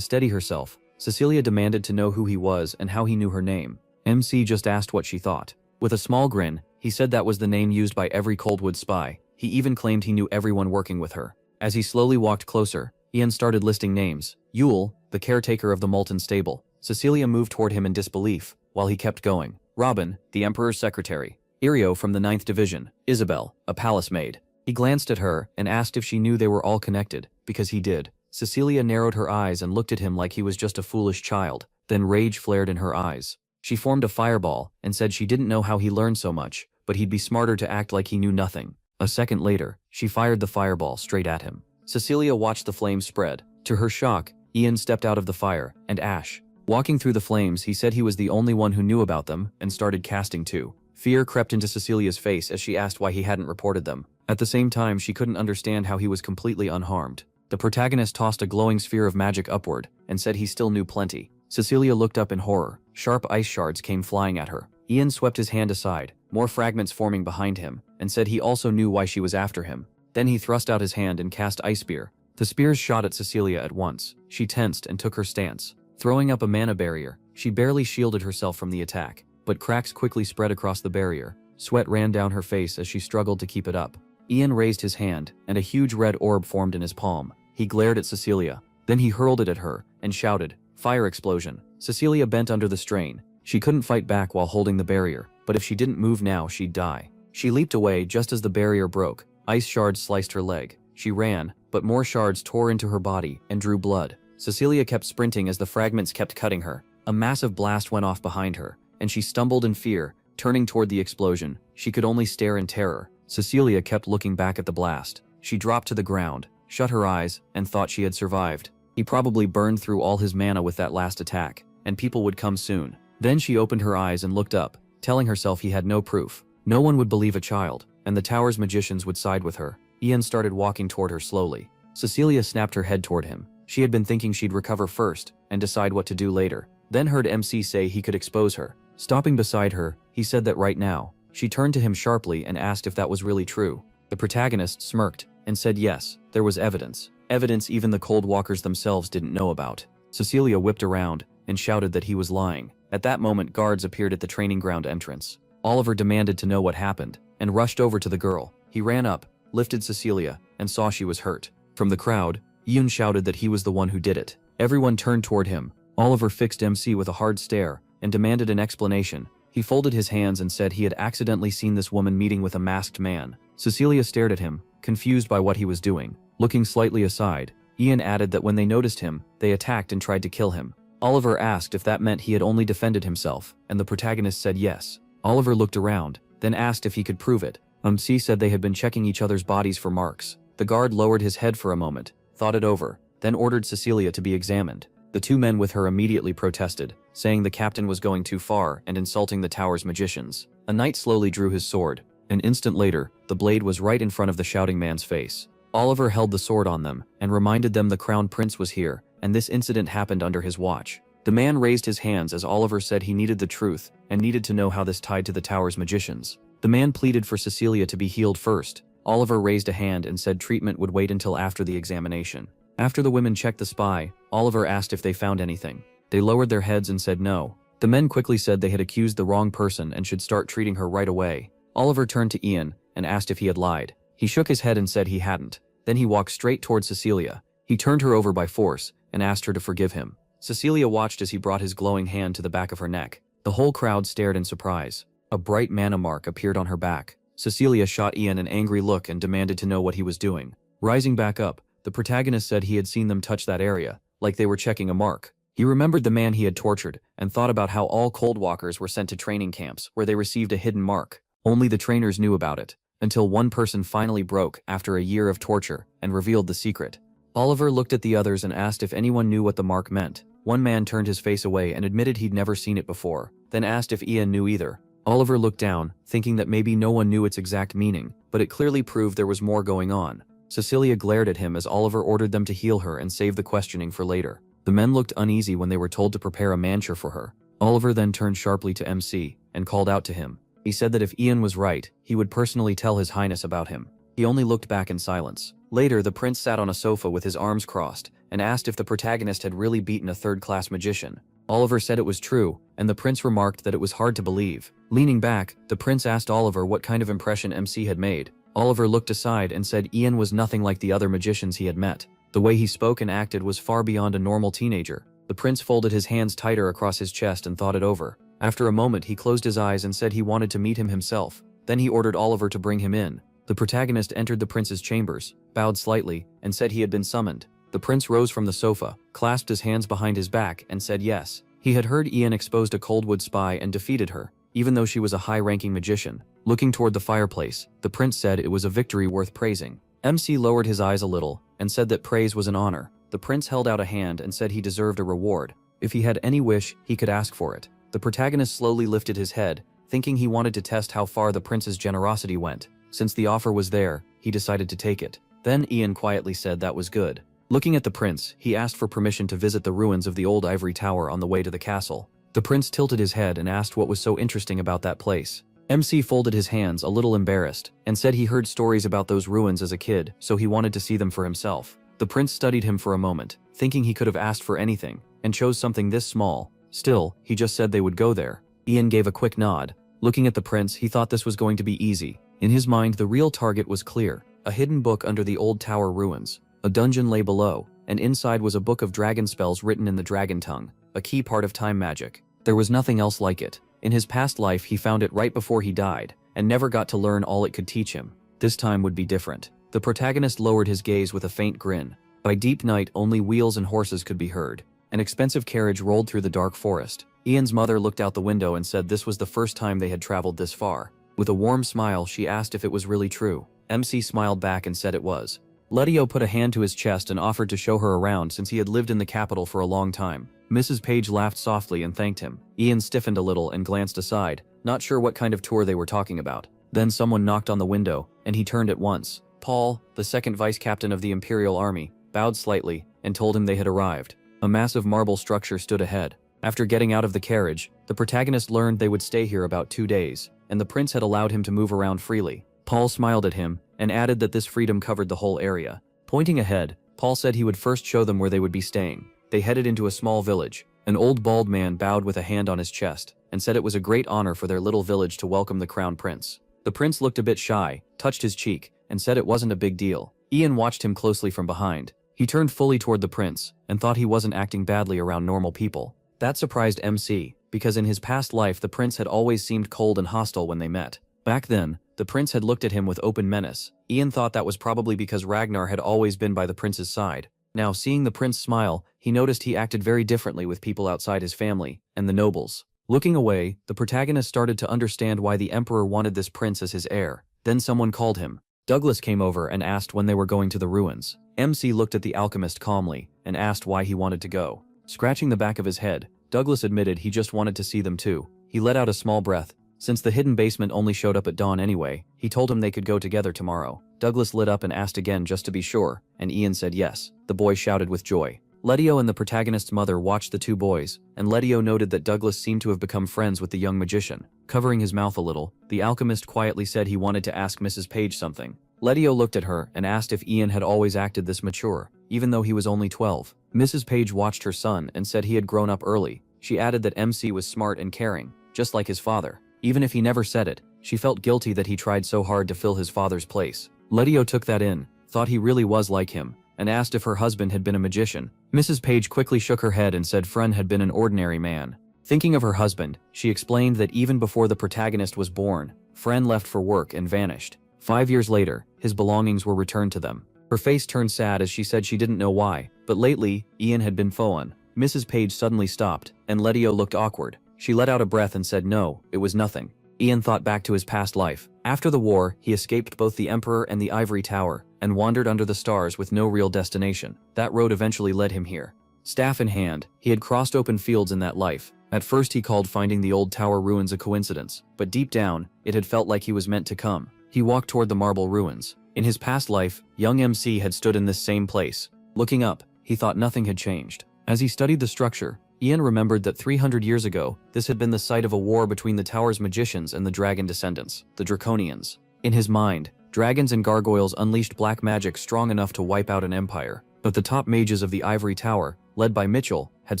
steady herself, Cecilia demanded to know who he was and how he knew her name. MC just asked what she thought. With a small grin, he said that was the name used by every Coldwood spy. He even claimed he knew everyone working with her. As he slowly walked closer, Ian started listing names. Yule, the caretaker of the Molten Stable. Cecilia moved toward him in disbelief, while he kept going. Robin, the Emperor's secretary. Irio from the 9th Division. Isabel, a palace maid. He glanced at her and asked if she knew they were all connected, because he did. Cecilia narrowed her eyes and looked at him like he was just a foolish child. Then rage flared in her eyes. She formed a fireball and said she didn't know how he learned so much, but he'd be smarter to act like he knew nothing. A second later, she fired the fireball straight at him. Cecilia watched the flames spread. To her shock, Ian stepped out of the fire, and ash. Walking through the flames, he said he was the only one who knew about them, and started casting too. Fear crept into Cecilia's face as she asked why he hadn't reported them. At the same time, she couldn't understand how he was completely unharmed. The protagonist tossed a glowing sphere of magic upward, and said he still knew plenty. Cecilia looked up in horror. Sharp ice shards came flying at her. Ian swept his hand aside, more fragments forming behind him, and said he also knew why she was after him. Then he thrust out his hand and cast Ice Spear. The spears shot at Cecilia at once. She tensed and took her stance. Throwing up a mana barrier, she barely shielded herself from the attack, but cracks quickly spread across the barrier. Sweat ran down her face as she struggled to keep it up. Ian raised his hand, and a huge red orb formed in his palm. He glared at Cecilia. Then he hurled it at her, and shouted, "Fire explosion." Cecilia bent under the strain. She couldn't fight back while holding the barrier, but if she didn't move now, she'd die. She leaped away just as the barrier broke. Ice shards sliced her leg. She ran, but more shards tore into her body and drew blood. Cecilia kept sprinting as the fragments kept cutting her. A massive blast went off behind her, and she stumbled in fear, turning toward the explosion. She could only stare in terror. Cecilia kept looking back at the blast. She dropped to the ground, shut her eyes, and thought she had survived. He probably burned through all his mana with that last attack, and people would come soon. Then she opened her eyes and looked up, telling herself he had no proof. No one would believe a child, and the tower's magicians would side with her. Ian started walking toward her slowly. Cecilia snapped her head toward him. She had been thinking she'd recover first and decide what to do later. Then heard MC say he could expose her. Stopping beside her, he said that right now. She turned to him sharply and asked if that was really true. The protagonist smirked and said yes, there was evidence. Evidence even the Cold Walkers themselves didn't know about. Cecilia whipped around and shouted that he was lying. At that moment, guards appeared at the training ground entrance. Oliver demanded to know what happened and rushed over to the girl. He ran up, lifted Cecilia, and saw she was hurt. From the crowd, Ian shouted that he was the one who did it. Everyone turned toward him. Oliver fixed MC with a hard stare and demanded an explanation. He folded his hands and said he had accidentally seen this woman meeting with a masked man. Cecilia stared at him, confused by what he was doing. Looking slightly aside, Ian added that when they noticed him, they attacked and tried to kill him. Oliver asked if that meant he had only defended himself, and the protagonist said yes. Oliver looked around, then asked if he could prove it. C said they had been checking each other's bodies for marks. The guard lowered his head for a moment, thought it over, then ordered Cecilia to be examined. The two men with her immediately protested, saying the captain was going too far and insulting the tower's magicians. A knight slowly drew his sword. An instant later, the blade was right in front of the shouting man's face. Oliver held the sword on them and reminded them the crown prince was here, and this incident happened under his watch. The man raised his hands as Oliver said he needed the truth and needed to know how this tied to the tower's magicians. The man pleaded for Cecilia to be healed first. Oliver raised a hand and said treatment would wait until after the examination. After the women checked the spy, Oliver asked if they found anything. They lowered their heads and said no. The men quickly said they had accused the wrong person and should start treating her right away. Oliver turned to Ian and asked if he had lied. He shook his head and said he hadn't. Then he walked straight towards Cecilia. He turned her over by force and asked her to forgive him. Cecilia watched as he brought his glowing hand to the back of her neck. The whole crowd stared in surprise. A bright mana mark appeared on her back. Cecilia shot Ian an angry look and demanded to know what he was doing. Rising back up, the protagonist said he had seen them touch that area, like they were checking a mark. He remembered the man he had tortured and thought about how all cold walkers were sent to training camps where they received a hidden mark. Only the trainers knew about it, until one person finally broke after a year of torture and revealed the secret. Oliver looked at the others and asked if anyone knew what the mark meant. One man turned his face away and admitted he'd never seen it before, then asked if Ian knew either. Oliver looked down, thinking that maybe no one knew its exact meaning, but it clearly proved there was more going on. Cecilia glared at him as Oliver ordered them to heal her and save the questioning for later. The men looked uneasy when they were told to prepare a mancure for her. Oliver then turned sharply to MC and called out to him. He said that if Ian was right, he would personally tell His Highness about him. He only looked back in silence. Later, the prince sat on a sofa with his arms crossed and asked if the protagonist had really beaten a third-class magician. Oliver said it was true, and the prince remarked that it was hard to believe. Leaning back, the prince asked Oliver what kind of impression MC had made. Oliver looked aside and said Ian was nothing like the other magicians he had met. The way he spoke and acted was far beyond a normal teenager. The prince folded his hands tighter across his chest and thought it over. After a moment, he closed his eyes and said he wanted to meet him himself. Then he ordered Oliver to bring him in. The protagonist entered the prince's chambers, bowed slightly, and said he had been summoned. The prince rose from the sofa, clasped his hands behind his back, and said yes. He had heard Ian exposed a Coldwood spy and defeated her, even though she was a high-ranking magician. Looking toward the fireplace, the prince said it was a victory worth praising. MC lowered his eyes a little and said that praise was an honor. The prince held out a hand and said he deserved a reward. If he had any wish, he could ask for it. The protagonist slowly lifted his head, thinking he wanted to test how far the prince's generosity went. Since the offer was there, he decided to take it. Then Ian quietly said that was good. Looking at the prince, he asked for permission to visit the ruins of the old ivory tower on the way to the castle. The prince tilted his head and asked what was so interesting about that place. MC folded his hands, a little embarrassed, and said he heard stories about those ruins as a kid, so he wanted to see them for himself. The prince studied him for a moment, thinking he could have asked for anything, and chose something this small. Still, he just said they would go there. Ian gave a quick nod. Looking at the prince, he thought this was going to be easy. In his mind, the real target was clear. A hidden book under the old tower ruins. A dungeon lay below, and inside was a book of dragon spells written in the dragon tongue, a key part of time magic. There was nothing else like it. In his past life, he found it right before he died, and never got to learn all it could teach him. This time would be different. The protagonist lowered his gaze with a faint grin. By deep night, only wheels and horses could be heard. An expensive carriage rolled through the dark forest. Ian's mother looked out the window and said this was the first time they had traveled this far. With a warm smile, she asked if it was really true. MC smiled back and said it was. Letio put a hand to his chest and offered to show her around since he had lived in the capital for a long time. Mrs. Page laughed softly and thanked him. Ian stiffened a little and glanced aside, not sure what kind of tour they were talking about. Then someone knocked on the window, and he turned at once. Paul, the second vice captain of the Imperial Army, bowed slightly and told him they had arrived. A massive marble structure stood ahead. After getting out of the carriage, the protagonist learned they would stay here about 2 days, and the prince had allowed him to move around freely. Paul smiled at him and added that this freedom covered the whole area. Pointing ahead, Paul said he would first show them where they would be staying. They headed into a small village. An old bald man bowed with a hand on his chest and said it was a great honor for their little village to welcome the crown prince. The prince looked a bit shy, touched his cheek, and said it wasn't a big deal. Ian watched him closely from behind. He turned fully toward the prince and thought he wasn't acting badly around normal people. That surprised MC, because in his past life the prince had always seemed cold and hostile when they met. Back then, the prince had looked at him with open menace. Ian thought that was probably because Ragnar had always been by the prince's side. Now, seeing the prince smile, he noticed he acted very differently with people outside his family and the nobles. Looking away, the protagonist started to understand why the emperor wanted this prince as his heir. Then someone called him. Douglas came over and asked when they were going to the ruins. MC looked at the alchemist calmly and asked why he wanted to go. Scratching the back of his head, Douglas admitted he just wanted to see them too. He let out a small breath. Since the hidden basement only showed up at dawn anyway, he told him they could go together tomorrow. Douglas lit up and asked again just to be sure, and Ian said yes. The boy shouted with joy. Letio and the protagonist's mother watched the two boys, and Letio noted that Douglas seemed to have become friends with the young magician. Covering his mouth a little, the alchemist quietly said he wanted to ask Mrs. Page something. Letio looked at her and asked if Ian had always acted this mature, even though he was only 12. Mrs. Page watched her son and said he had grown up early. She added that MC was smart and caring, just like his father. Even if he never said it, she felt guilty that he tried so hard to fill his father's place. Letio took that in, thought he really was like him, and asked if her husband had been a magician. Mrs. Page quickly shook her head and said Fren had been an ordinary man. Thinking of her husband, she explained that even before the protagonist was born, Fren left for work and vanished. 5 years later, his belongings were returned to them. Her face turned sad as she said she didn't know why, but lately, Ian had been Foan. Mrs. Page suddenly stopped, and Letio looked awkward. She let out a breath and said no, it was nothing. Ian thought back to his past life. After the war, he escaped both the Emperor and the Ivory Tower, and wandered under the stars with no real destination. That road eventually led him here. Staff in hand, he had crossed open fields in that life. At first he called finding the old tower ruins a coincidence, but deep down, it had felt like he was meant to come. He walked toward the marble ruins. In his past life, young MC had stood in this same place. Looking up, he thought nothing had changed. As he studied the structure, Ian remembered that 300 years ago, this had been the site of a war between the tower's magicians and the dragon descendants, the Draconians. In his mind, dragons and gargoyles unleashed black magic strong enough to wipe out an empire, but the top mages of the Ivory Tower, led by Mitchell, had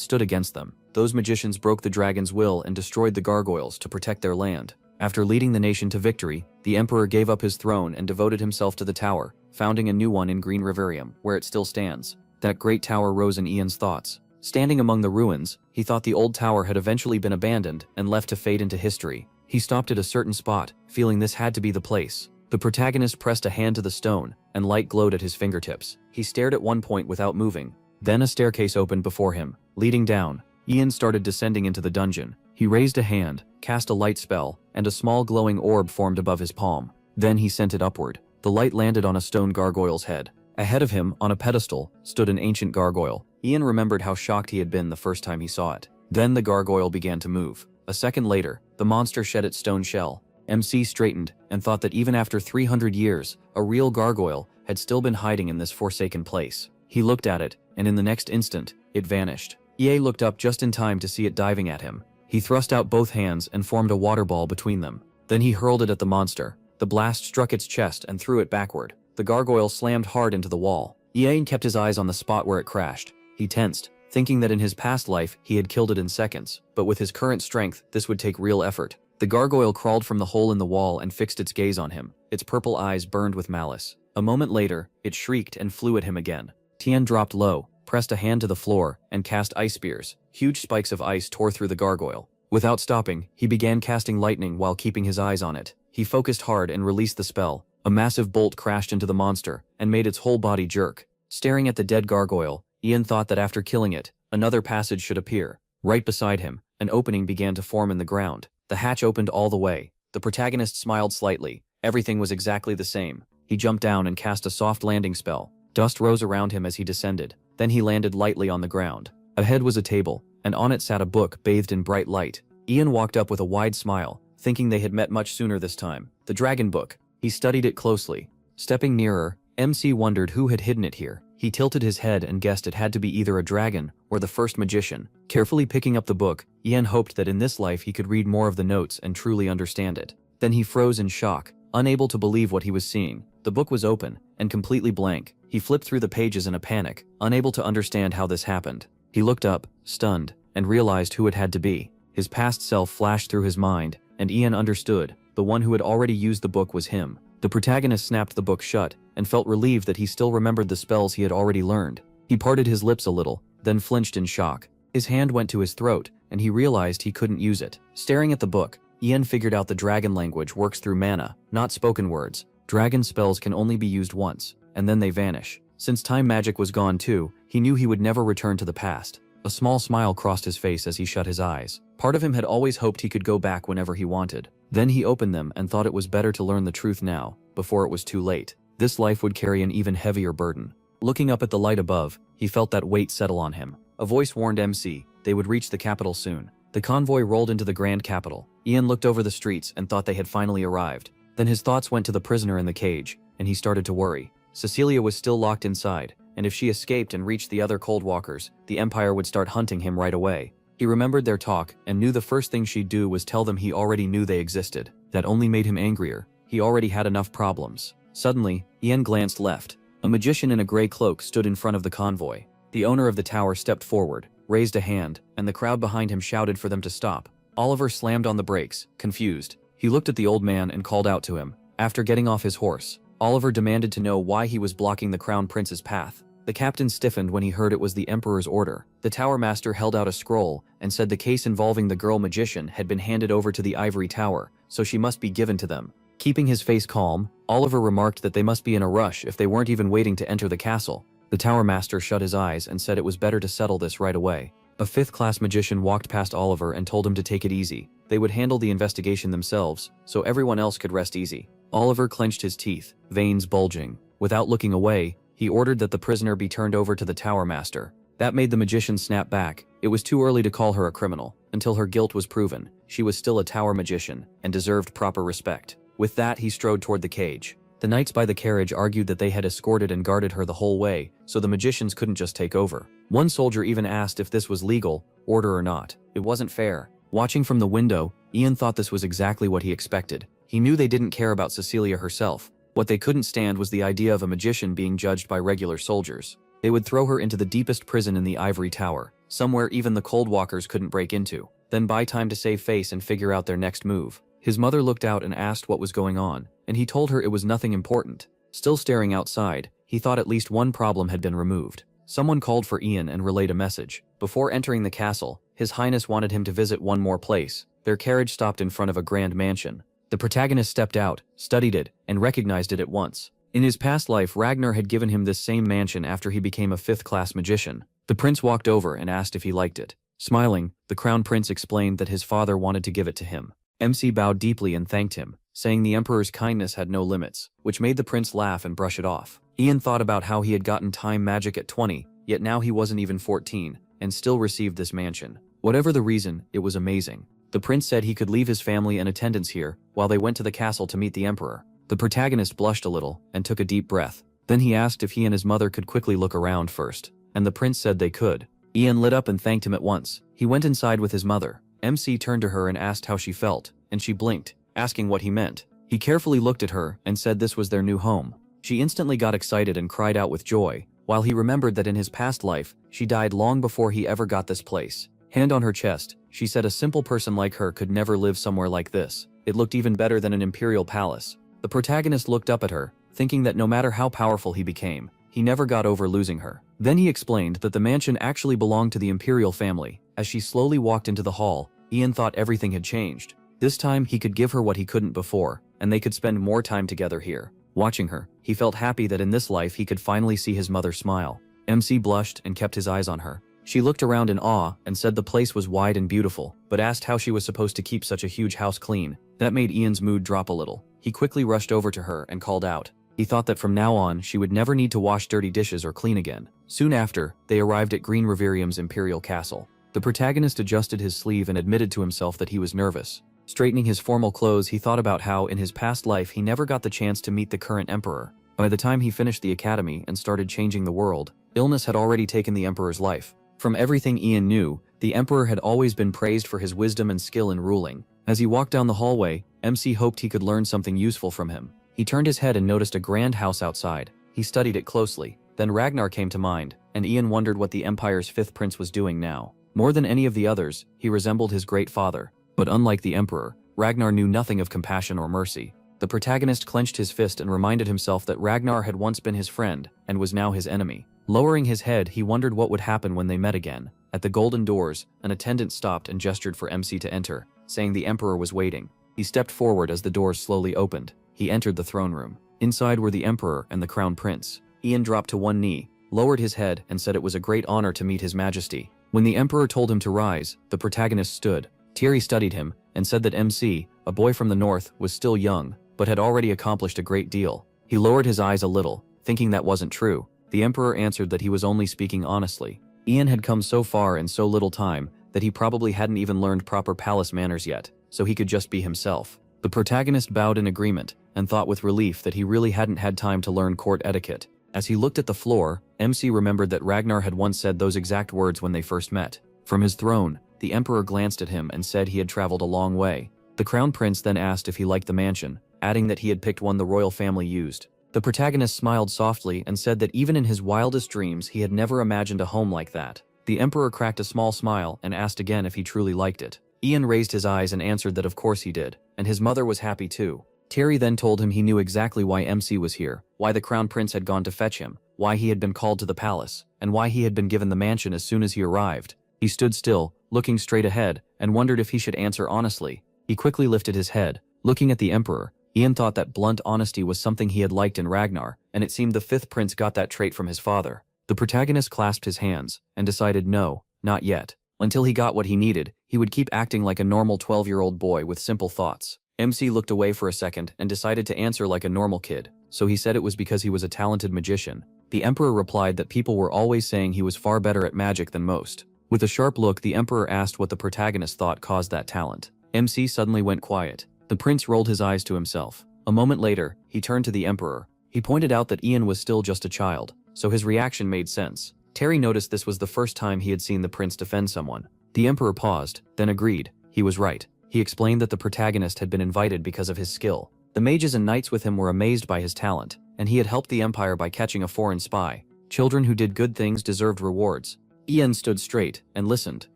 stood against them. Those magicians broke the dragon's will and destroyed the gargoyles to protect their land. After leading the nation to victory, the emperor gave up his throne and devoted himself to the tower, founding a new one in Green Riverium, where it still stands. That great tower rose in Ian's thoughts. Standing among the ruins, he thought the old tower had eventually been abandoned and left to fade into history. He stopped at a certain spot, feeling this had to be the place. The protagonist pressed a hand to the stone, and light glowed at his fingertips. He stared at one point without moving. Then a staircase opened before him, leading down. Ian started descending into the dungeon. He raised a hand, cast a light spell, and a small glowing orb formed above his palm. Then he sent it upward. The light landed on a stone gargoyle's head. Ahead of him, on a pedestal, stood an ancient gargoyle. Ian remembered how shocked he had been the first time he saw it. Then the gargoyle began to move. A second later, the monster shed its stone shell. MC straightened and thought that even after 300 years, a real gargoyle had still been hiding in this forsaken place. He looked at it, and in the next instant, it vanished. EA looked up just in time to see it diving at him. He thrust out both hands and formed a water ball between them. Then he hurled it at the monster. The blast struck its chest and threw it backward. The gargoyle slammed hard into the wall. Ian kept his eyes on the spot where it crashed. He tensed, thinking that in his past life he had killed it in seconds, but with his current strength, this would take real effort. The gargoyle crawled from the hole in the wall and fixed its gaze on him. Its purple eyes burned with malice. A moment later, it shrieked and flew at him again. Tian dropped low, pressed a hand to the floor, and cast ice spears. Huge spikes of ice tore through the gargoyle. Without stopping, he began casting lightning while keeping his eyes on it. He focused hard and released the spell. A massive bolt crashed into the monster and made its whole body jerk. Staring at the dead gargoyle, Ian thought that after killing it, another passage should appear. Right beside him, an opening began to form in the ground. The hatch opened all the way. The protagonist smiled slightly. Everything was exactly the same. He jumped down and cast a soft landing spell. Dust rose around him as he descended. Then he landed lightly on the ground. Ahead was a table, and on it sat a book bathed in bright light. Ian walked up with a wide smile, thinking they had met much sooner this time. The dragon book. He studied it closely. Stepping nearer, MC wondered who had hidden it here. He tilted his head and guessed it had to be either a dragon or the first magician. Carefully picking up the book, Ian hoped that in this life he could read more of the notes and truly understand it. Then he froze in shock, unable to believe what he was seeing. The book was open and completely blank. He flipped through the pages in a panic, unable to understand how this happened. He looked up, stunned, and realized who it had to be. His past self flashed through his mind, and Ian understood. The one who had already used the book was him. The protagonist snapped the book shut and felt relieved that he still remembered the spells he had already learned. He parted his lips a little, then flinched in shock. His hand went to his throat, and he realized he couldn't use it. Staring at the book, Ian figured out the dragon language works through mana, not spoken words. Dragon spells can only be used once, and then they vanish. Since time magic was gone too, He knew he would never return to the past. A small smile crossed his face as he shut his eyes. Part of him had always hoped he could go back whenever he wanted. Then he opened them and thought it was better to learn the truth now, before it was too late. This life would carry an even heavier burden. Looking up at the light above, he felt that weight settle on him. A voice warned MC they would reach the capital soon. The convoy rolled into the grand capital. Ian looked over the streets and thought they had finally arrived. Then his thoughts went to the prisoner in the cage, and he started to worry. Cecilia was still locked inside, and if she escaped and reached the other cold walkers, the Empire would start hunting him right away. He remembered their talk and knew the first thing she'd do was tell them he already knew they existed. That only made him angrier. He already had enough problems. Suddenly, Ian glanced left. A magician in a gray cloak stood in front of the convoy. The owner of the tower stepped forward, raised a hand, and the crowd behind him shouted for them to stop. Oliver slammed on the brakes, confused. He looked at the old man and called out to him. After getting off his horse, Oliver demanded to know why he was blocking the crown prince's path. The captain stiffened when he heard it was the emperor's order. The tower master held out a scroll and said the case involving the girl magician had been handed over to the ivory tower, so she must be given to them. Keeping his face calm, Oliver remarked that they must be in a rush if they weren't even waiting to enter the castle. The tower master shut his eyes and said it was better to settle this right away. A fifth-class magician walked past Oliver and told him to take it easy. They would handle the investigation themselves, so everyone else could rest easy. Oliver clenched his teeth, veins bulging. Without looking away, he ordered that the prisoner be turned over to the tower master. That made the magician snap back. It was too early to call her a criminal. Until her guilt was proven, she was still a tower magician and deserved proper respect. With that, he strode toward the cage. The knights by the carriage argued that they had escorted and guarded her the whole way, so the magicians couldn't just take over. One soldier even asked if this was legal, order or not. It wasn't fair. Watching from the window, Ian thought this was exactly what he expected. He knew they didn't care about Cecilia herself. What they couldn't stand was the idea of a magician being judged by regular soldiers. They would throw her into the deepest prison in the ivory tower, somewhere even the cold walkers couldn't break into, then buy time to save face and figure out their next move. His mother looked out and asked what was going on, and he told her it was nothing important. Still staring outside, he thought at least one problem had been removed. Someone called for Ian and relayed a message. Before entering the castle, His Highness wanted him to visit one more place. Their carriage stopped in front of a grand mansion. The protagonist stepped out, studied it, and recognized it at once. In his past life, Ragnar had given him this same mansion after he became a fifth-class magician. The prince walked over and asked if he liked it. Smiling, the crown prince explained that his father wanted to give it to him. MC bowed deeply and thanked him, saying the emperor's kindness had no limits, which made the prince laugh and brush it off. Ian thought about how he had gotten time magic at 20, yet now he wasn't even 14, and still received this mansion. Whatever the reason, it was amazing. The prince said he could leave his family and attendants here, while they went to the castle to meet the emperor. The protagonist blushed a little, and took a deep breath. Then he asked if he and his mother could quickly look around first, and the prince said they could. Ian lit up and thanked him at once. He went inside with his mother. MC turned to her and asked how she felt, and she blinked, asking what he meant. He carefully looked at her and said this was their new home. She instantly got excited and cried out with joy, while he remembered that in his past life, she died long before he ever got this place. Hand on her chest, she said a simple person like her could never live somewhere like this. It looked even better than an imperial palace. The protagonist looked up at her, thinking that no matter how powerful he became, he never got over losing her. Then he explained that the mansion actually belonged to the imperial family. As she slowly walked into the hall, Ian thought everything had changed. This time he could give her what he couldn't before, and they could spend more time together here. Watching her, he felt happy that in this life he could finally see his mother smile. MC blushed and kept his eyes on her. She looked around in awe and said the place was wide and beautiful, but asked how she was supposed to keep such a huge house clean. That made Ian's mood drop a little. He quickly rushed over to her and called out. He thought that from now on she would never need to wash dirty dishes or clean again. Soon after, they arrived at Green Reverium's imperial castle. The protagonist adjusted his sleeve and admitted to himself that he was nervous. Straightening his formal clothes, he thought about how in his past life he never got the chance to meet the current emperor. By the time he finished the academy and started changing the world, illness had already taken the emperor's life. From everything Ian knew, the emperor had always been praised for his wisdom and skill in ruling. As he walked down the hallway, MC hoped he could learn something useful from him. He turned his head and noticed a grand house outside. He studied it closely. Then Ragnar came to mind, and Ian wondered what the empire's fifth prince was doing now. More than any of the others, he resembled his great father. But unlike the emperor, Ragnar knew nothing of compassion or mercy. The protagonist clenched his fist and reminded himself that Ragnar had once been his friend and was now his enemy. Lowering his head, he wondered what would happen when they met again. At the golden doors, an attendant stopped and gestured for MC to enter, saying the emperor was waiting. He stepped forward as the doors slowly opened. He entered the throne room. Inside were the emperor and the crown prince. Ian dropped to one knee, lowered his head and said it was a great honor to meet His Majesty. When the Emperor told him to rise, the protagonist stood. Thierry studied him and said that MC, a boy from the north, was still young, but had already accomplished a great deal. He lowered his eyes a little, thinking that wasn't true. The Emperor answered that he was only speaking honestly. Ian had come so far in so little time that he probably hadn't even learned proper palace manners yet, so he could just be himself. The protagonist bowed in agreement and thought with relief that he really hadn't had time to learn court etiquette. As he looked at the floor, MC remembered that Ragnar had once said those exact words when they first met. From his throne, the Emperor glanced at him and said he had traveled a long way. The Crown Prince then asked if he liked the mansion, adding that he had picked one the royal family used. The protagonist smiled softly and said that even in his wildest dreams he had never imagined a home like that. The Emperor cracked a small smile and asked again if he truly liked it. Ian raised his eyes and answered that of course he did, and his mother was happy too. Thierry then told him he knew exactly why MC was here, why the Crown Prince had gone to fetch him, why he had been called to the palace, and why he had been given the mansion as soon as he arrived. He stood still, looking straight ahead, and wondered if he should answer honestly. He quickly lifted his head. Looking at the Emperor, Ian thought that blunt honesty was something he had liked in Ragnar, and it seemed the fifth prince got that trait from his father. The protagonist clasped his hands and decided no, not yet. Until he got what he needed, he would keep acting like a normal 12-year-old boy with simple thoughts. MC looked away for a second and decided to answer like a normal kid, so he said it was because he was a talented magician. The Emperor replied that people were always saying he was far better at magic than most. With a sharp look, the Emperor asked what the protagonist thought caused that talent. MC suddenly went quiet. The prince rolled his eyes to himself. A moment later, he turned to the Emperor. He pointed out that Ian was still just a child, so his reaction made sense. Thierry noticed this was the first time he had seen the prince defend someone. The Emperor paused, then agreed. He was right. He explained that the protagonist had been invited because of his skill. The mages and knights with him were amazed by his talent, and he had helped the Empire by catching a foreign spy. Children who did good things deserved rewards. Ian stood straight and listened.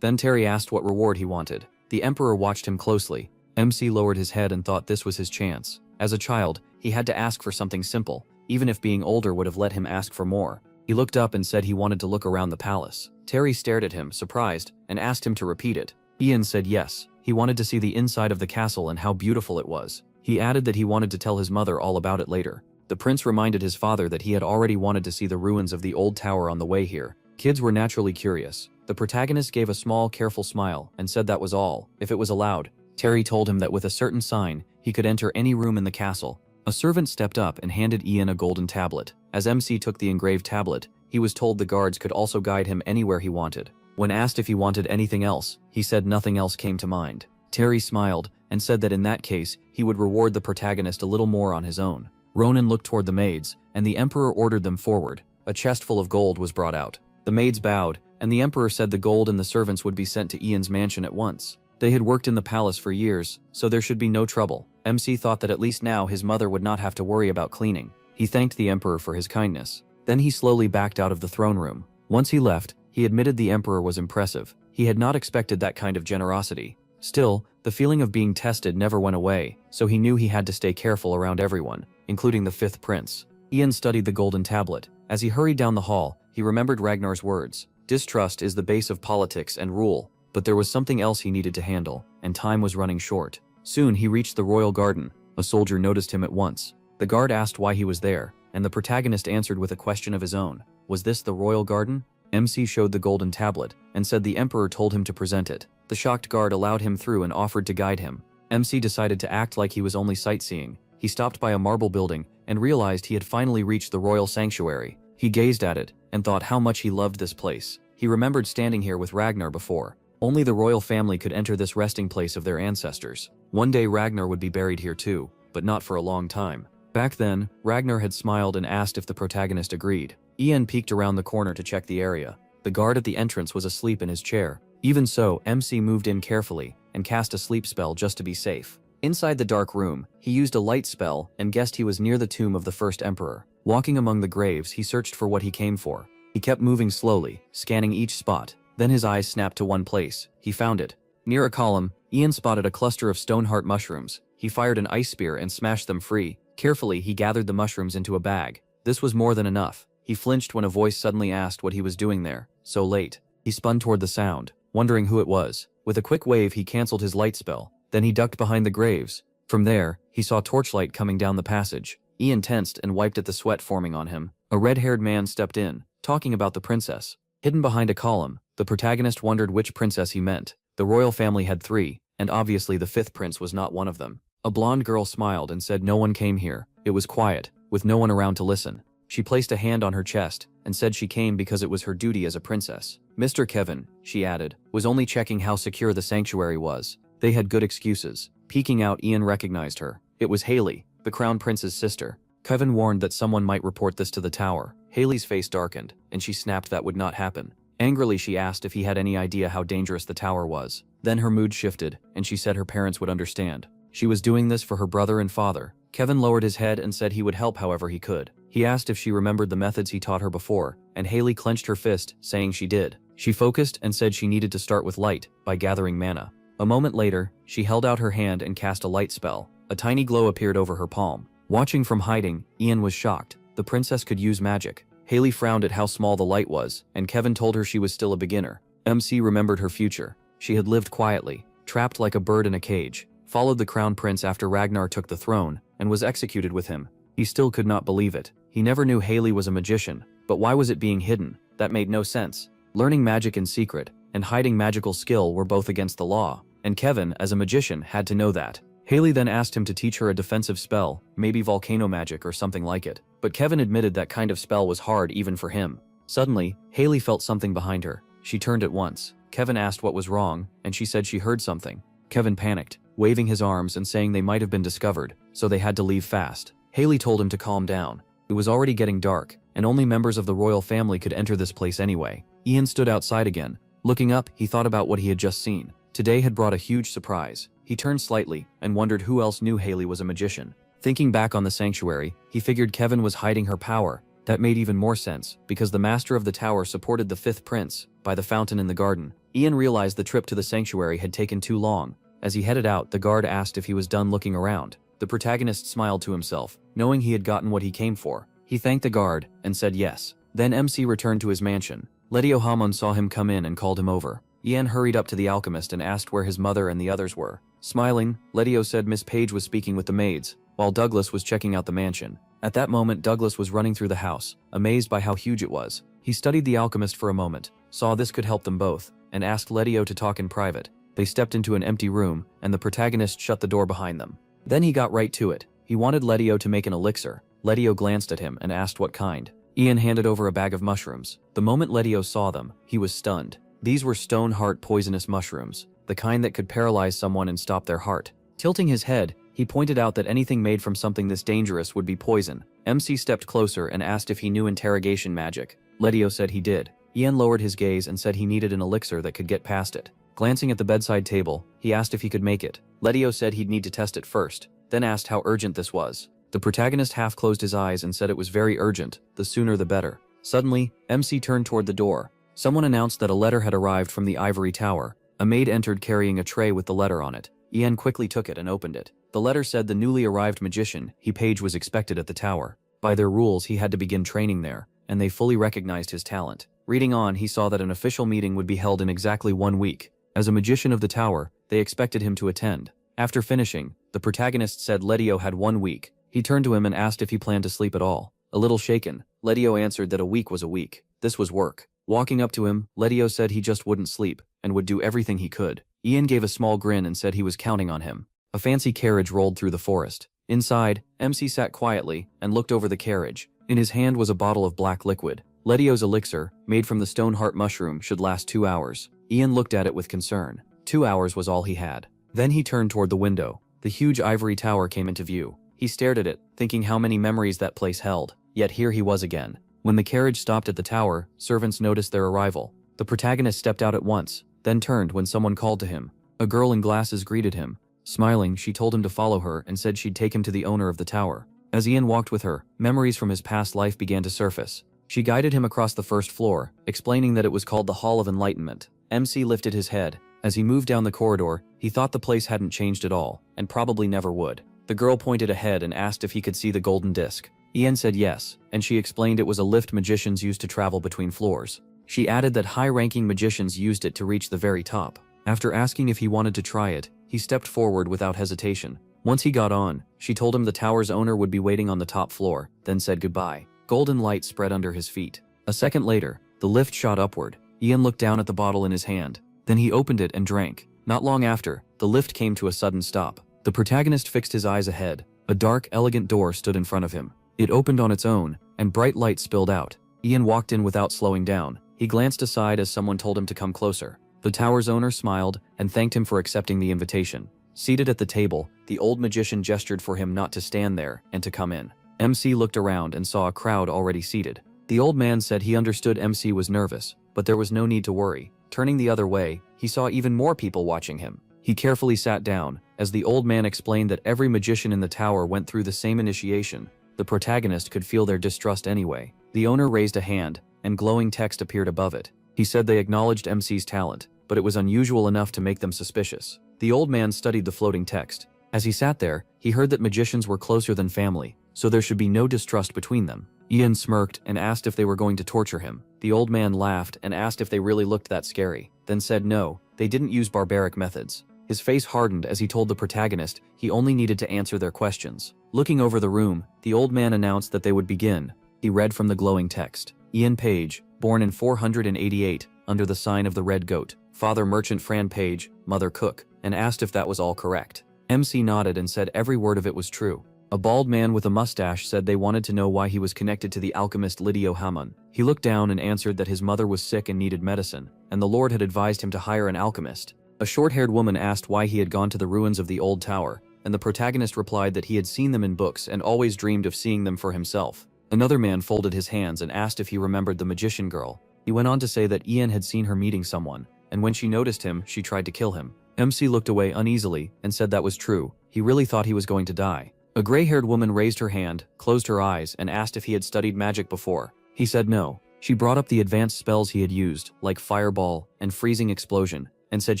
Then Thierry asked what reward he wanted. The Emperor watched him closely. MC lowered his head and thought this was his chance. As a child, he had to ask for something simple, even if being older would have let him ask for more. He looked up and said he wanted to look around the palace. Thierry stared at him, surprised, and asked him to repeat it. Ian said yes. He wanted to see the inside of the castle and how beautiful it was. He added that he wanted to tell his mother all about it later. The prince reminded his father that he had already wanted to see the ruins of the old tower on the way here. Kids were naturally curious. The protagonist gave a small, careful smile and said that was all, if it was allowed. Thierry told him that with a certain sign, he could enter any room in the castle. A servant stepped up and handed Ian a golden tablet. As MC took the engraved tablet, he was told the guards could also guide him anywhere he wanted. When asked if he wanted anything else, he said nothing else came to mind. Thierry smiled and said that in that case, he would reward the protagonist a little more on his own. Ronan looked toward the maids, and the Emperor ordered them forward. A chest full of gold was brought out. The maids bowed, and the Emperor said the gold and the servants would be sent to Ian's mansion at once. They had worked in the palace for years, so there should be no trouble. MC thought that at least now his mother would not have to worry about cleaning. He thanked the Emperor for his kindness. Then he slowly backed out of the throne room. Once he left, he admitted the Emperor was impressive. He had not expected that kind of generosity. Still, the feeling of being tested never went away, so he knew he had to stay careful around everyone, including the fifth prince. Ian studied the golden tablet. As he hurried down the hall, he remembered Ragnar's words. Distrust is the base of politics and rule, but there was something else he needed to handle, and time was running short. Soon he reached the royal garden. A soldier noticed him at once. The guard asked why he was there, and the protagonist answered with a question of his own. Was this the royal garden? MC showed the golden tablet, and said the Emperor told him to present it. The shocked guard allowed him through and offered to guide him. MC decided to act like he was only sightseeing. He stopped by a marble building, and realized he had finally reached the royal sanctuary. He gazed at it, and thought how much he loved this place. He remembered standing here with Ragnar before. Only the royal family could enter this resting place of their ancestors. One day Ragnar would be buried here too, but not for a long time. Back then, Ragnar had smiled and asked if the protagonist agreed. Ian peeked around the corner to check the area. The guard at the entrance was asleep in his chair. Even so, MC moved in carefully and cast a sleep spell just to be safe. Inside the dark room, he used a light spell and guessed he was near the tomb of the first emperor. Walking among the graves, he searched for what he came for. He kept moving slowly, scanning each spot. Then his eyes snapped to one place. He found it. Near a column, Ian spotted a cluster of stoneheart mushrooms. He fired an ice spear and smashed them free. Carefully, he gathered the mushrooms into a bag. This was more than enough. He flinched when a voice suddenly asked what he was doing there, so late. He spun toward the sound, wondering who it was. With a quick wave, he canceled his light spell. Then he ducked behind the graves. From there, he saw torchlight coming down the passage. Ian tensed and wiped at the sweat forming on him. A red-haired man stepped in, talking about the princess. Hidden behind a column, the protagonist wondered which princess he meant. The royal family had 3, and obviously the 5th prince was not one of them. A blonde girl smiled and said no one came here. It was quiet, with no one around to listen. She placed a hand on her chest and said she came because it was her duty as a princess. Mr. Kevin, she added, was only checking how secure the sanctuary was. They had good excuses. Peeking out, Ian recognized her. It was Haley, the crown prince's sister. Kevin warned that someone might report this to the tower. Haley's face darkened, and she snapped that would not happen. Angrily, she asked if he had any idea how dangerous the tower was. Then her mood shifted, and she said her parents would understand. She was doing this for her brother and father. Kevin lowered his head and said he would help however he could. He asked if she remembered the methods he taught her before, and Haley clenched her fist, saying she did. She focused and said she needed to start with light, by gathering mana. A moment later, she held out her hand and cast a light spell. A tiny glow appeared over her palm. Watching from hiding, Ian was shocked. The princess could use magic. Haley frowned at how small the light was, and Kevin told her she was still a beginner. MC remembered her future. She had lived quietly, trapped like a bird in a cage, followed the crown prince after Ragnar took the throne, and was executed with him. He still could not believe it. He never knew Haley was a magician, but why was it being hidden? That made no sense. Learning magic in secret and hiding magical skill were both against the law, and Kevin, as a magician, had to know that. Haley then asked him to teach her a defensive spell, maybe volcano magic or something like it, but Kevin admitted that kind of spell was hard even for him. Suddenly, Haley felt something behind her. She turned at once. Kevin asked what was wrong, and she said she heard something. Kevin panicked, waving his arms and saying they might have been discovered, so they had to leave fast. Haley told him to calm down. It was already getting dark, and only members of the royal family could enter this place anyway. Ian stood outside again. Looking up, he thought about what he had just seen. Today had brought a huge surprise. He turned slightly and wondered who else knew Haley was a magician. Thinking back on the sanctuary, he figured Kevin was hiding her power. That made even more sense, because the master of the tower supported the 5th prince by the fountain in the garden. Ian realized the trip to the sanctuary had taken too long. As he headed out, the guard asked if he was done looking around. The protagonist smiled to himself, knowing he had gotten what he came for. He thanked the guard and said yes. Then MC returned to his mansion. Letio Hamon saw him come in and called him over. Ian hurried up to the alchemist and asked where his mother and the others were. Smiling, Letio said Miss Page was speaking with the maids, while Douglas was checking out the mansion. At that moment, Douglas was running through the house, amazed by how huge it was. He studied the alchemist for a moment, saw this could help them both, and asked Letio to talk in private. They stepped into an empty room, and the protagonist shut the door behind them. Then he got right to it. He wanted Letio to make an elixir. Letio glanced at him and asked what kind. Ian handed over a bag of mushrooms. The moment Letio saw them, he was stunned. These were stone heart poisonous mushrooms, the kind that could paralyze someone and stop their heart. Tilting his head, he pointed out that anything made from something this dangerous would be poison. MC stepped closer and asked if he knew interrogation magic. Letio said he did. Ian lowered his gaze and said he needed an elixir that could get past it. Glancing at the bedside table, he asked if he could make it. Letio said he'd need to test it first, then asked how urgent this was. The protagonist half closed his eyes and said it was very urgent, the sooner the better. Suddenly, MC turned toward the door. Someone announced that a letter had arrived from the ivory tower. A maid entered carrying a tray with the letter on it. Ian quickly took it and opened it. The letter said the newly arrived magician, Page, was expected at the tower. By their rules, he had to begin training there, and they fully recognized his talent. Reading on, he saw that an official meeting would be held in exactly 1 week. As a magician of the tower, they expected him to attend. After finishing, the protagonist said Letio had 1 week. He turned to him and asked if he planned to sleep at all. A little shaken, Letio answered that a week was a week. This was work. Walking up to him, Letio said he just wouldn't sleep, and would do everything he could. Ian gave a small grin and said he was counting on him. A fancy carriage rolled through the forest. Inside, MC sat quietly and looked over the carriage. In his hand was a bottle of black liquid. Letio's elixir, made from the stone heart mushroom, should last 2 hours. Ian looked at it with concern. 2 hours was all he had. Then he turned toward the window. The huge ivory tower came into view. He stared at it, thinking how many memories that place held. Yet here he was again. When the carriage stopped at the tower, servants noticed their arrival. The protagonist stepped out at once, then turned when someone called to him. A girl in glasses greeted him. Smiling, she told him to follow her and said she'd take him to the owner of the tower. As Ian walked with her, memories from his past life began to surface. She guided him across the first floor, explaining that it was called the Hall of Enlightenment. MC lifted his head. As he moved down the corridor, he thought the place hadn't changed at all, and probably never would. The girl pointed ahead and asked if he could see the golden disc. Ian said yes, and she explained it was a lift magicians used to travel between floors. She added that high-ranking magicians used it to reach the very top. After asking if he wanted to try it, he stepped forward without hesitation. Once he got on, she told him the tower's owner would be waiting on the top floor, then said goodbye. Golden light spread under his feet. A second later, the lift shot upward. Ian looked down at the bottle in his hand. Then he opened it and drank. Not long after, the lift came to a sudden stop. The protagonist fixed his eyes ahead. A dark, elegant door stood in front of him. It opened on its own, and bright light spilled out. Ian walked in without slowing down. He glanced aside as someone told him to come closer. The tower's owner smiled and thanked him for accepting the invitation. Seated at the table, the old magician gestured for him not to stand there and to come in. MC looked around and saw a crowd already seated. The old man said he understood MC was nervous, but there was no need to worry. Turning the other way, he saw even more people watching him. He carefully sat down, as the old man explained that every magician in the tower went through the same initiation. The protagonist could feel their distrust anyway. The owner raised a hand, and glowing text appeared above it. He said they acknowledged MC's talent, but it was unusual enough to make them suspicious. The old man studied the floating text. As he sat there, he heard that magicians were closer than family, so there should be no distrust between them. Ian smirked and asked if they were going to torture him. The old man laughed and asked if they really looked that scary, then said no, they didn't use barbaric methods. His face hardened as he told the protagonist he only needed to answer their questions. Looking over the room, the old man announced that they would begin. He read from the glowing text. Ian Page, born in 488, under the sign of the Red Goat, father merchant Fran Page, mother cook, and asked if that was all correct. MC nodded and said every word of it was true. A bald man with a mustache said they wanted to know why he was connected to the alchemist Lydio Hammon. He looked down and answered that his mother was sick and needed medicine, and the Lord had advised him to hire an alchemist. A short-haired woman asked why he had gone to the ruins of the old tower, and the protagonist replied that he had seen them in books and always dreamed of seeing them for himself. Another man folded his hands and asked if he remembered the magician girl. He went on to say that Ian had seen her meeting someone, and when she noticed him, she tried to kill him. MC looked away uneasily and said that was true. He really thought he was going to die. A gray-haired woman raised her hand, closed her eyes, and asked if he had studied magic before. He said no. She brought up the advanced spells he had used, like Fireball and Freezing Explosion, and said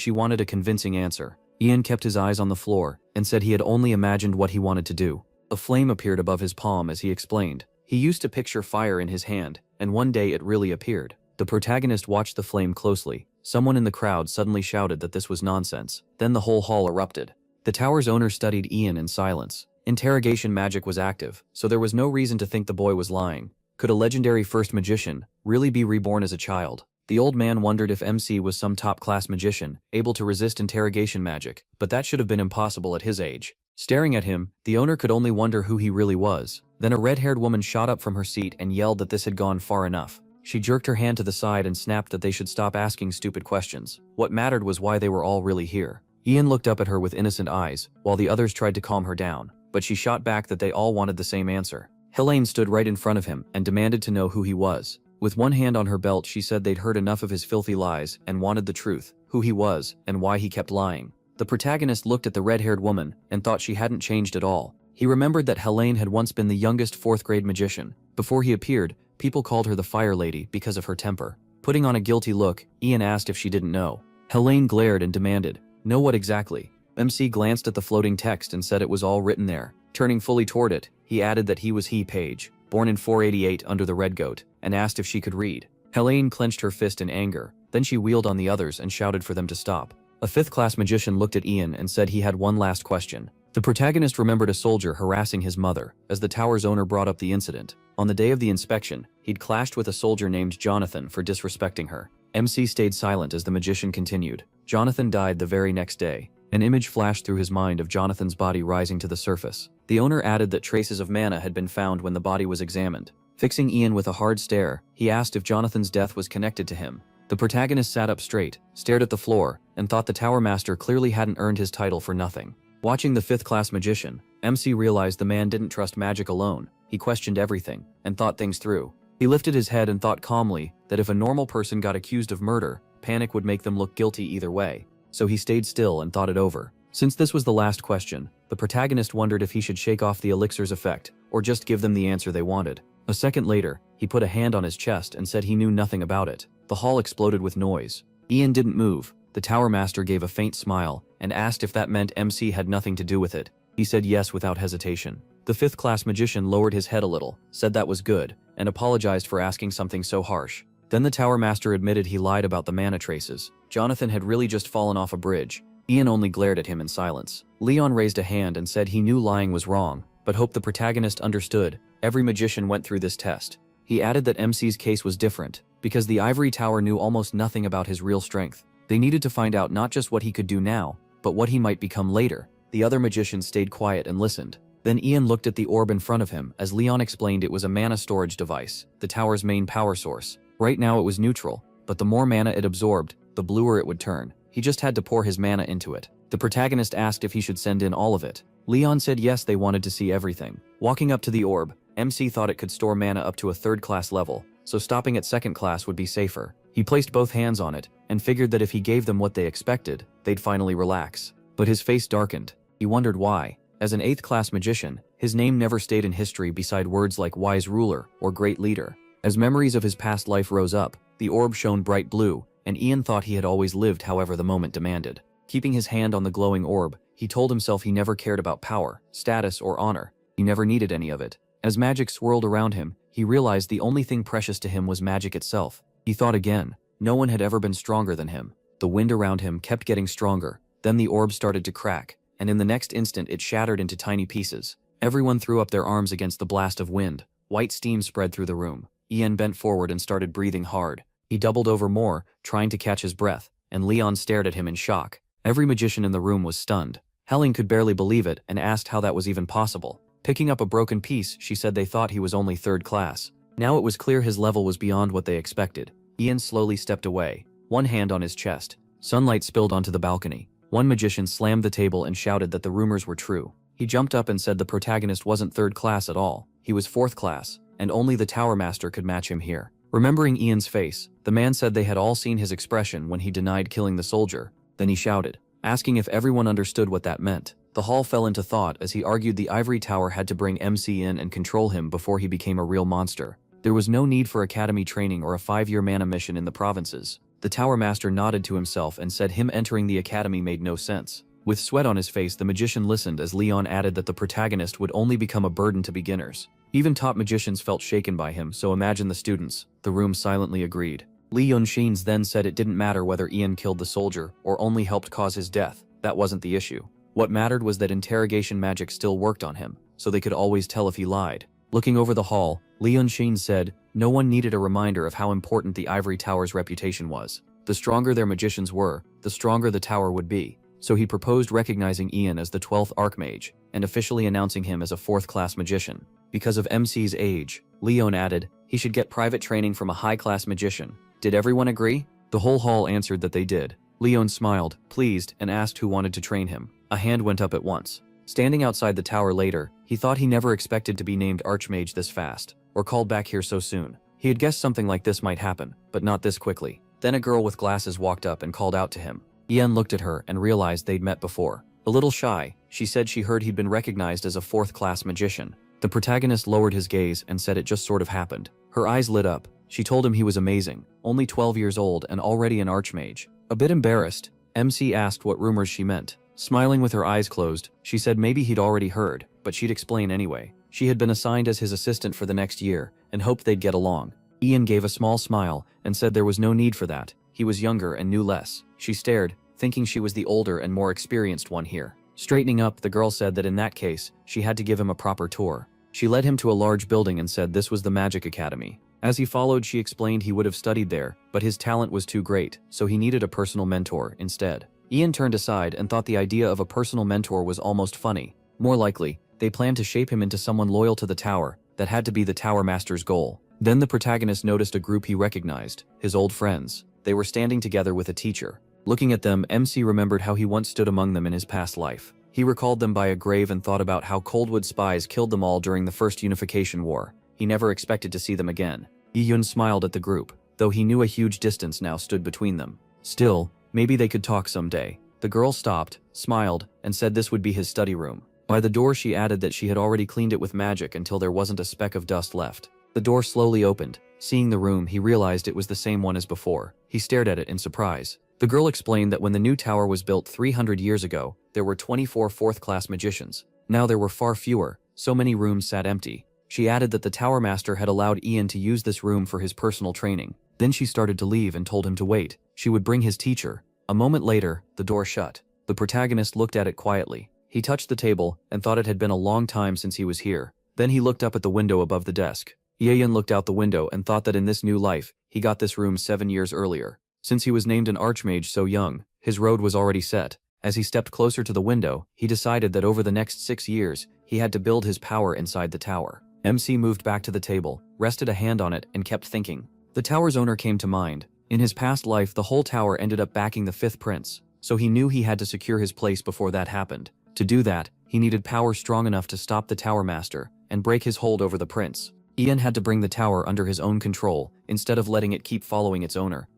she wanted a convincing answer. Ian kept his eyes on the floor and said he had only imagined what he wanted to do. A flame appeared above his palm as he explained. He used to picture fire in his hand, and one day it really appeared. The protagonist watched the flame closely. Someone in the crowd suddenly shouted that this was nonsense. Then the whole hall erupted. The tower's owner studied Ian in silence. Interrogation magic was active, so there was no reason to think the boy was lying. Could a legendary first magician really be reborn as a child? The old man wondered if MC was some top-class magician, able to resist interrogation magic, but that should have been impossible at his age. Staring at him, the owner could only wonder who he really was. Then a red-haired woman shot up from her seat and yelled that this had gone far enough. She jerked her hand to the side and snapped that they should stop asking stupid questions. What mattered was why they were all really here. Ian looked up at her with innocent eyes, while the others tried to calm her down, but she shot back that they all wanted the same answer. Helene stood right in front of him and demanded to know who he was. With one hand on her belt, she said they'd heard enough of his filthy lies and wanted the truth, who he was, and why he kept lying. The protagonist looked at the red-haired woman and thought she hadn't changed at all. He remembered that Helene had once been the youngest fourth-grade magician. Before he appeared, people called her the Fire Lady because of her temper. Putting on a guilty look, Ian asked if she didn't know. Helene glared and demanded, "Know what exactly?" MC glanced at the floating text and said it was all written there. Turning fully toward it, he added that he was Page, born in 488 under the Red Goat, and asked if she could read. Helene clenched her fist in anger. Then she wheeled on the others and shouted for them to stop. A fifth-class magician looked at Ian and said he had one last question. The protagonist remembered a soldier harassing his mother, as the tower's owner brought up the incident. On the day of the inspection, he'd clashed with a soldier named Jonathan for disrespecting her. MC stayed silent as the magician continued. Jonathan died the very next day. An image flashed through his mind of Jonathan's body rising to the surface. The owner added that traces of mana had been found when the body was examined. Fixing Ian with a hard stare, he asked if Jonathan's death was connected to him. The protagonist sat up straight, stared at the floor, and thought the Tower Master clearly hadn't earned his title for nothing. Watching the fifth-class magician, MC realized the man didn't trust magic alone. He questioned everything, and thought things through. He lifted his head and thought calmly that if a normal person got accused of murder, panic would make them look guilty either way. So he stayed still and thought it over. Since this was the last question, the protagonist wondered if he should shake off the elixir's effect, or just give them the answer they wanted. A second later, he put a hand on his chest and said he knew nothing about it. The hall exploded with noise. Ian didn't move. The Tower Master gave a faint smile and asked if that meant MC had nothing to do with it. He said yes without hesitation. The fifth-class magician lowered his head a little, said that was good, and apologized for asking something so harsh. Then the Tower Master admitted he lied about the mana traces. Jonathan had really just fallen off a bridge. Ian only glared at him in silence. Leon raised a hand and said he knew lying was wrong, but hoped the protagonist understood. Every magician went through this test. He added that MC's case was different, because the ivory tower knew almost nothing about his real strength. They needed to find out not just what he could do now, but what he might become later. The other magicians stayed quiet and listened. Then Ian looked at the orb in front of him as Leon explained it was a mana storage device, the tower's main power source. Right now it was neutral, but the more mana it absorbed, the bluer it would turn. He just had to pour his mana into it. The protagonist asked if he should send in all of it. Leon said yes, they wanted to see everything. Walking up to the orb, MC thought it could store mana up to a 3rd class level, so stopping at 2nd class would be safer. He placed both hands on it, and figured that if he gave them what they expected, they'd finally relax. But his face darkened. He wondered why. As an 8th class magician, his name never stayed in history beside words like wise ruler or great leader. As memories of his past life rose up, the orb shone bright blue, and Ian thought he had always lived however the moment demanded. Keeping his hand on the glowing orb, he told himself he never cared about power, status, or honor. He never needed any of it. As magic swirled around him, he realized the only thing precious to him was magic itself. He thought again. No one had ever been stronger than him. The wind around him kept getting stronger. Then the orb started to crack, and in the next instant it shattered into tiny pieces. Everyone threw up their arms against the blast of wind. White steam spread through the room. Ian bent forward and started breathing hard. He doubled over more, trying to catch his breath, and Leon stared at him in shock. Every magician in the room was stunned. Helen could barely believe it and asked how that was even possible. Picking up a broken piece, she said they thought he was only 3rd class. Now it was clear his level was beyond what they expected. Ian slowly stepped away, one hand on his chest. Sunlight spilled onto the balcony. One magician slammed the table and shouted that the rumors were true. He jumped up and said the protagonist wasn't 3rd class at all. He was 4th class, and only the Tower Master could match him here. Remembering Ian's face, the man said they had all seen his expression when he denied killing the soldier. Then he shouted, asking if everyone understood what that meant. The hall fell into thought as he argued the ivory tower had to bring MC in and control him before he became a real monster. There was no need for academy training or a 5-year mana mission in the provinces. The Tower Master nodded to himself and said him entering the academy made no sense. With sweat on his face, the magician listened as Leon added that the protagonist would only become a burden to beginners. Even top magicians felt shaken by him, so imagine the students. The room silently agreed. Lee Yunxins then said it didn't matter whether Ian killed the soldier or only helped cause his death. That wasn't the issue. What mattered was that interrogation magic still worked on him, so they could always tell if he lied. Looking over the hall, Lee Yunxin said no one needed a reminder of how important the ivory tower's reputation was. The stronger their magicians were, the stronger the tower would be. So he proposed recognizing Ian as the 12th Archmage, and officially announcing him as a 4th class magician. Because of MC's age, Leon added, he should get private training from a high-class magician. Did everyone agree? The whole hall answered that they did. Leon smiled, pleased, and asked who wanted to train him. A hand went up at once. Standing outside the tower later, he thought he never expected to be named Archmage this fast, or called back here so soon. He had guessed something like this might happen, but not this quickly. Then a girl with glasses walked up and called out to him. Ian looked at her and realized they'd met before. A little shy, she said she heard he'd been recognized as a 4th class magician. The protagonist lowered his gaze and said it just sort of happened. Her eyes lit up. She told him he was amazing, only 12 years old and already an Archmage. A bit embarrassed, MC asked what rumors she meant. Smiling with her eyes closed, she said maybe he'd already heard, but she'd explain anyway. She had been assigned as his assistant for the next year and hoped they'd get along. Ian gave a small smile and said there was no need for that. He was younger and knew less. She stared, thinking she was the older and more experienced one here. Straightening up, the girl said that in that case, she had to give him a proper tour. She led him to a large building and said this was the Magic Academy. As he followed, she explained he would have studied there, but his talent was too great, so he needed a personal mentor instead. Ian turned aside and thought the idea of a personal mentor was almost funny. More likely, they planned to shape him into someone loyal to the tower. That had to be the Tower Master's goal. Then the protagonist noticed a group he recognized, his old friends. They were standing together with a teacher. Looking at them, MC remembered how he once stood among them in his past life. He recalled them by a grave and thought about how Coldwood spies killed them all during the First Unification War. He never expected to see them again. Yi-Yun smiled at the group, though he knew a huge distance now stood between them. Still, maybe they could talk someday. The girl stopped, smiled, and said this would be his study room. By the door she added that she had already cleaned it with magic until there wasn't a speck of dust left. The door slowly opened. Seeing the room, he realized it was the same one as before. He stared at it in surprise. The girl explained that when the new tower was built 300 years ago, there were 24 4th-class magicians. Now there were far fewer, so many rooms sat empty. She added that the Tower Master had allowed Ian to use this room for his personal training. Then she started to leave and told him to wait. She would bring his teacher. A moment later, the door shut. The protagonist looked at it quietly. He touched the table and thought it had been a long time since he was here. Then he looked up at the window above the desk. Ian looked out the window and thought that in this new life, he got this room 7 years earlier. Since he was named an archmage so young, his road was already set. As he stepped closer to the window, he decided that over the next 6 years, he had to build his power inside the tower. MC moved back to the table, rested a hand on it, and kept thinking. The tower's owner came to mind. In his past life, the whole tower ended up backing the 5th prince, so he knew he had to secure his place before that happened. To do that, he needed power strong enough to stop the tower master and break his hold over the prince. Ian had to bring the tower under his own control, instead of letting it keep following its owner.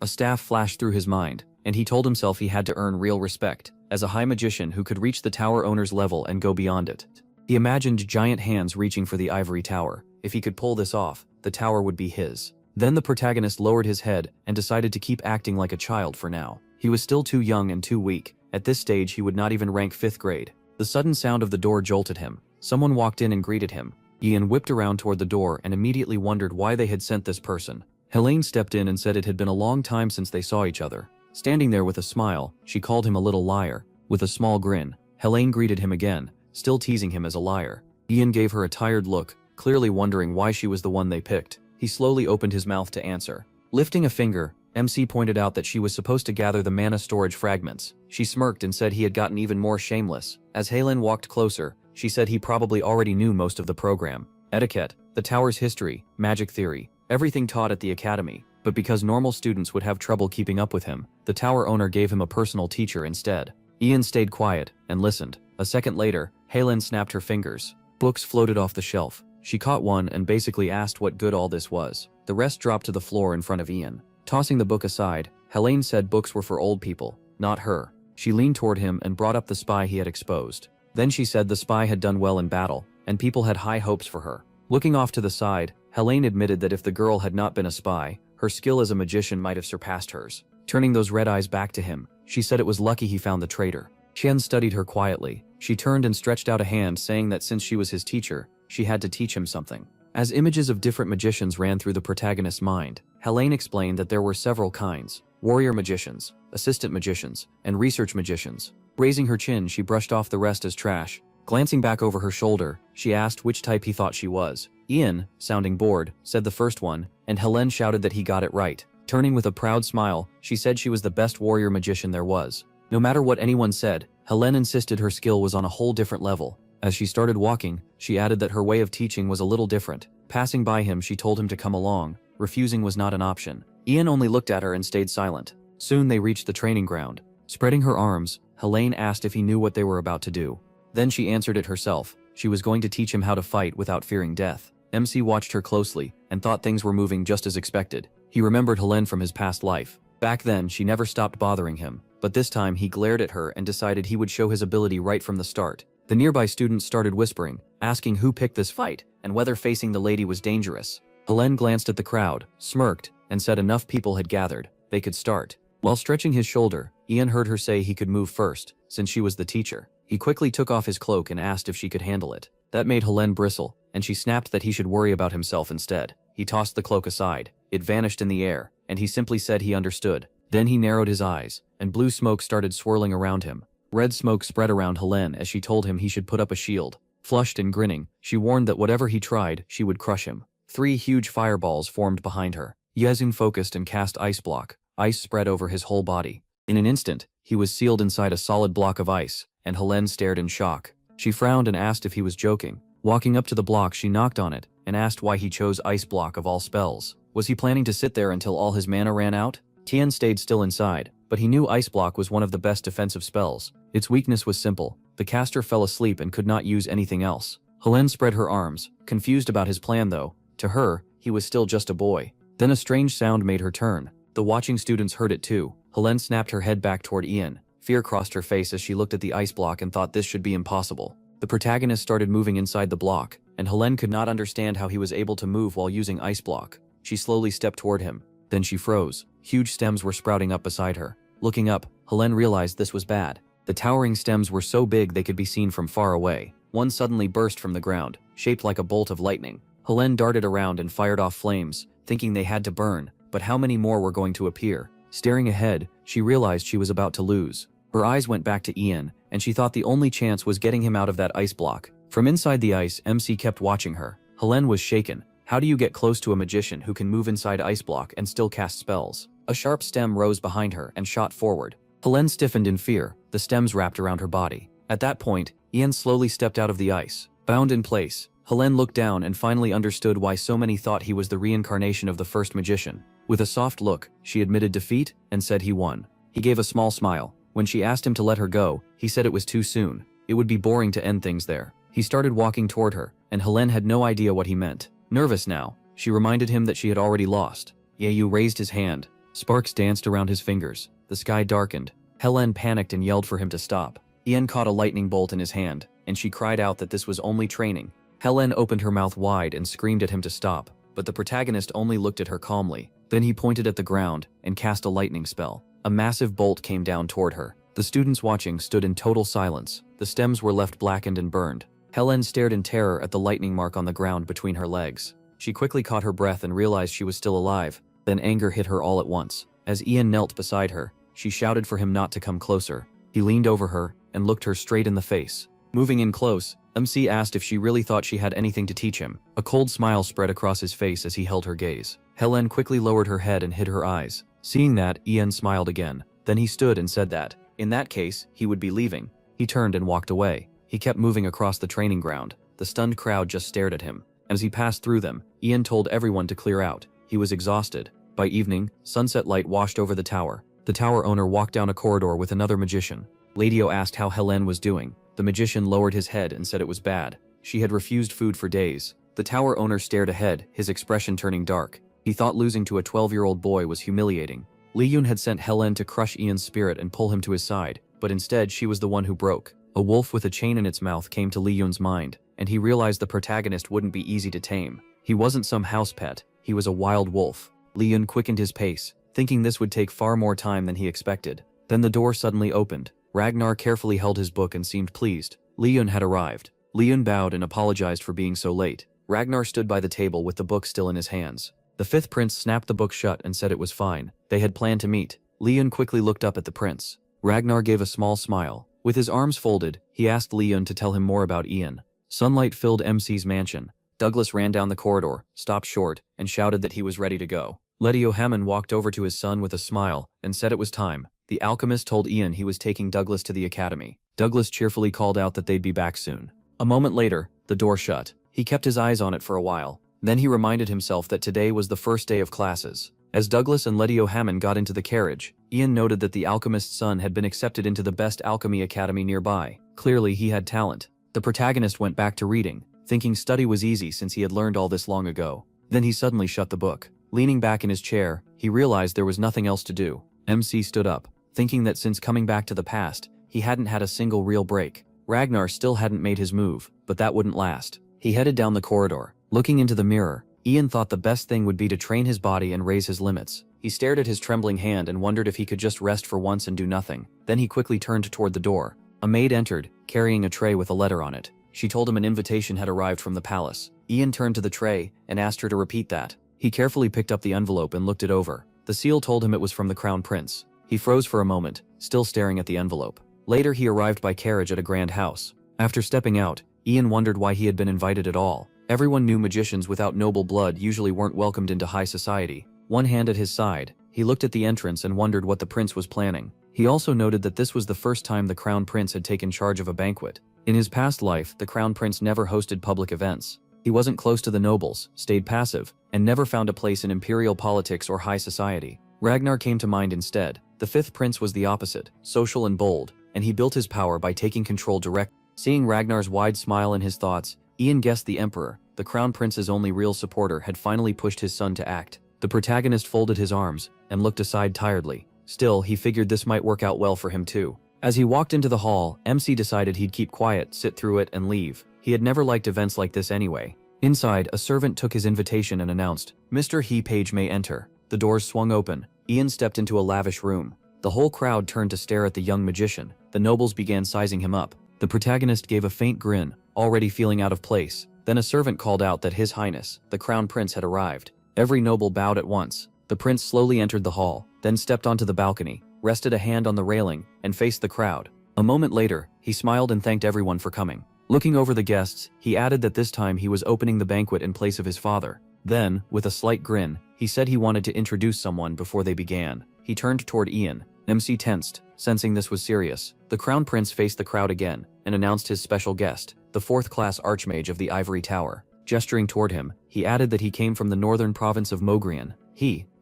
A staff flashed through his mind, and he told himself he had to earn real respect, as a high magician who could reach the tower owner's level and go beyond it. He imagined giant hands reaching for the ivory tower. If he could pull this off, the tower would be his. Then the protagonist lowered his head and decided to keep acting like a child for now. He was still too young and too weak. At this stage, he would not even rank 5th grade. The sudden sound of the door jolted him. Someone walked in and greeted him. Ian whipped around toward the door and immediately wondered why they had sent this person. Helene stepped in and said it had been a long time since they saw each other. Standing there with a smile, she called him a little liar. With a small grin, Helene greeted him again, still teasing him as a liar. Ian gave her a tired look, clearly wondering why she was the one they picked. He slowly opened his mouth to answer. Lifting a finger, MC pointed out that she was supposed to gather the mana storage fragments. She smirked and said he had gotten even more shameless. As Helene walked closer, she said he probably already knew most of the program. Etiquette, the tower's history, magic theory, everything taught at the academy. But because normal students would have trouble keeping up with him, the tower owner gave him a personal teacher instead. Ian stayed quiet and listened. A second later, Helene snapped her fingers. Books floated off the shelf. She caught one and basically asked what good all this was. The rest dropped to the floor in front of Ian. Tossing the book aside, Helene said books were for old people, not her. She leaned toward him and brought up the spy he had exposed. Then she said the spy had done well in battle, and people had high hopes for her. Looking off to the side, Helene admitted that if the girl had not been a spy, her skill as a magician might have surpassed hers. Turning those red eyes back to him, she said it was lucky he found the traitor. Qian studied her quietly. She turned and stretched out a hand, saying that since she was his teacher, she had to teach him something. As images of different magicians ran through the protagonist's mind, Helene explained that there were several kinds: warrior magicians, assistant magicians, and research magicians. Raising her chin, she brushed off the rest as trash. Glancing back over her shoulder, she asked which type he thought she was. Ian, sounding bored, said the first one, and Helene shouted that he got it right. Turning with a proud smile, she said she was the best warrior magician there was. No matter what anyone said, Helene insisted her skill was on a whole different level. As she started walking, she added that her way of teaching was a little different. Passing by him, she told him to come along. Refusing was not an option. Ian only looked at her and stayed silent. Soon they reached the training ground. Spreading her arms, Helene asked if he knew what they were about to do. Then she answered it herself. She was going to teach him how to fight without fearing death. MC watched her closely and thought things were moving just as expected. He remembered Helene from his past life. Back then, she never stopped bothering him, but this time he glared at her and decided he would show his ability right from the start. The nearby students started whispering, asking who picked this fight and whether facing the lady was dangerous. Helene glanced at the crowd, smirked, and said enough people had gathered. They could start. While stretching his shoulder, Ian heard her say he could move first, since she was the teacher. He quickly took off his cloak and asked if she could handle it. That made Helene bristle, and she snapped that he should worry about himself instead. He tossed the cloak aside. It vanished in the air, and he simply said he understood. Then he narrowed his eyes, and blue smoke started swirling around him. Red smoke spread around Helene as she told him he should put up a shield. Flushed and grinning, she warned that whatever he tried, she would crush him. 3 huge fireballs formed behind her. Yezun focused and cast Ice Block. Ice spread over his whole body. In an instant, he was sealed inside a solid block of ice, and Helene stared in shock. She frowned and asked if he was joking. Walking up to the block, she knocked on it and asked why he chose Ice Block of all spells. Was he planning to sit there until all his mana ran out? Tian stayed still inside, but he knew Ice Block was one of the best defensive spells. Its weakness was simple. The caster fell asleep and could not use anything else. Helene spread her arms, confused about his plan though. To her, he was still just a boy. Then a strange sound made her turn. The watching students heard it too. Helene snapped her head back toward Ian. Fear crossed her face as she looked at the ice block and thought this should be impossible. The protagonist started moving inside the block, and Helene could not understand how he was able to move while using ice block. She slowly stepped toward him. Then she froze. Huge stems were sprouting up beside her. Looking up, Helene realized this was bad. The towering stems were so big they could be seen from far away. One suddenly burst from the ground, shaped like a bolt of lightning. Helene darted around and fired off flames, thinking they had to burn, but how many more were going to appear? Staring ahead, she realized she was about to lose. Her eyes went back to Ian, and she thought the only chance was getting him out of that ice block. From inside the ice, MC kept watching her. Helene was shaken. How do you get close to a magician who can move inside ice block and still cast spells? A sharp stem rose behind her and shot forward. Helene stiffened in fear, the stems wrapped around her body. At that point, Ian slowly stepped out of the ice. Bound in place, Helene looked down and finally understood why so many thought he was the reincarnation of the first magician. With a soft look, she admitted defeat and said he won. He gave a small smile. When she asked him to let her go, he said it was too soon. It would be boring to end things there. He started walking toward her, and Helene had no idea what he meant. Nervous now, she reminded him that she had already lost. Yahello raised his hand. Sparks danced around his fingers. The sky darkened. Helene panicked and yelled for him to stop. Ian caught a lightning bolt in his hand, and she cried out that this was only training. Helene opened her mouth wide and screamed at him to stop, but the protagonist only looked at her calmly. Then he pointed at the ground and cast a lightning spell. A massive bolt came down toward her. The students watching stood in total silence. The stems were left blackened and burned. Helene stared in terror at the lightning mark on the ground between her legs. She quickly caught her breath and realized she was still alive. Then anger hit her all at once. As Ian knelt beside her, she shouted for him not to come closer. He leaned over her and looked her straight in the face. Moving in close, MC asked if she really thought she had anything to teach him. A cold smile spread across his face as he held her gaze. Helene quickly lowered her head and hid her eyes. Seeing that, Ian smiled again. Then he stood and said that, in that case, he would be leaving. He turned and walked away. He kept moving across the training ground. The stunned crowd just stared at him. As he passed through them, Ian told everyone to clear out. He was exhausted. By evening, sunset light washed over the tower. The tower owner walked down a corridor with another magician. Ladio asked how Helene was doing. The magician lowered his head and said it was bad. She had refused food for days. The tower owner stared ahead, his expression turning dark. He thought losing to a 12-year-old boy was humiliating. Li Yun had sent Helene to crush Ian's spirit and pull him to his side, but instead she was the one who broke. A wolf with a chain in its mouth came to Li Yun's mind, and he realized the protagonist wouldn't be easy to tame. He wasn't some house pet, he was a wild wolf. Li Yun quickened his pace, thinking this would take far more time than he expected. Then the door suddenly opened. Ragnar carefully held his book and seemed pleased. Li Yun had arrived. Li Yun bowed and apologized for being so late. Ragnar stood by the table with the book still in his hands. The fifth prince snapped the book shut and said it was fine. They had planned to meet. Li Yun quickly looked up at the prince. Ragnar gave a small smile. With his arms folded, he asked Li Yun to tell him more about Ian. Sunlight filled MC's mansion. Douglas ran down the corridor, stopped short, and shouted that he was ready to go. Letio Hammond walked over to his son with a smile and said it was time. The alchemist told Ian he was taking Douglas to the academy. Douglas cheerfully called out that they'd be back soon. A moment later, the door shut. He kept his eyes on it for a while. Then he reminded himself that today was the first day of classes. As Douglas and Letio Hammond got into the carriage, Ian noted that the alchemist's son had been accepted into the best alchemy academy nearby. Clearly he had talent. The protagonist went back to reading, thinking study was easy since he had learned all this long ago. Then he suddenly shut the book. Leaning back in his chair, he realized there was nothing else to do. MC stood up, thinking that since coming back to the past, he hadn't had a single real break. Ragnar still hadn't made his move, but that wouldn't last. He headed down the corridor. Looking into the mirror, Ian thought the best thing would be to train his body and raise his limits. He stared at his trembling hand and wondered if he could just rest for once and do nothing. Then he quickly turned toward the door. A maid entered, carrying a tray with a letter on it. She told him an invitation had arrived from the palace. Ian turned to the tray and asked her to repeat that. He carefully picked up the envelope and looked it over. The seal told him it was from the Crown Prince. He froze for a moment, still staring at the envelope. Later he arrived by carriage at a grand house. After stepping out, Ian wondered why he had been invited at all. Everyone knew magicians without noble blood usually weren't welcomed into high society. One hand at his side, he looked at the entrance and wondered what the prince was planning. He also noted that this was the first time the Crown Prince had taken charge of a banquet. In his past life, the Crown Prince never hosted public events. He wasn't close to the nobles, stayed passive, and never found a place in imperial politics or high society. Ragnar came to mind instead. The fifth prince was the opposite, social and bold, and he built his power by taking control direct. Seeing Ragnar's wide smile in his thoughts, Ian guessed the emperor, the Crown Prince's only real supporter, had finally pushed his son to act. The protagonist folded his arms and looked aside tiredly. Still, he figured this might work out well for him too. As he walked into the hall, MC decided he'd keep quiet, sit through it, and leave. He had never liked events like this anyway. Inside, a servant took his invitation and announced, "Mr. He Page may enter." The doors swung open. Ian stepped into a lavish room. The whole crowd turned to stare at the young magician. The nobles began sizing him up. The protagonist gave a faint grin, already feeling out of place. Then a servant called out that His Highness, the Crown Prince, had arrived. Every noble bowed at once. The prince slowly entered the hall, then stepped onto the balcony, rested a hand on the railing, and faced the crowd. A moment later, he smiled and thanked everyone for coming. Looking over the guests, he added that this time he was opening the banquet in place of his father. Then, with a slight grin, he said he wanted to introduce someone before they began. He turned toward Ian. MC tensed, sensing this was serious. The Crown Prince faced the crowd again and announced his special guest, the 4th-class Archmage of the Ivory Tower. Gesturing toward him, he added that he came from the northern province of Mogrian.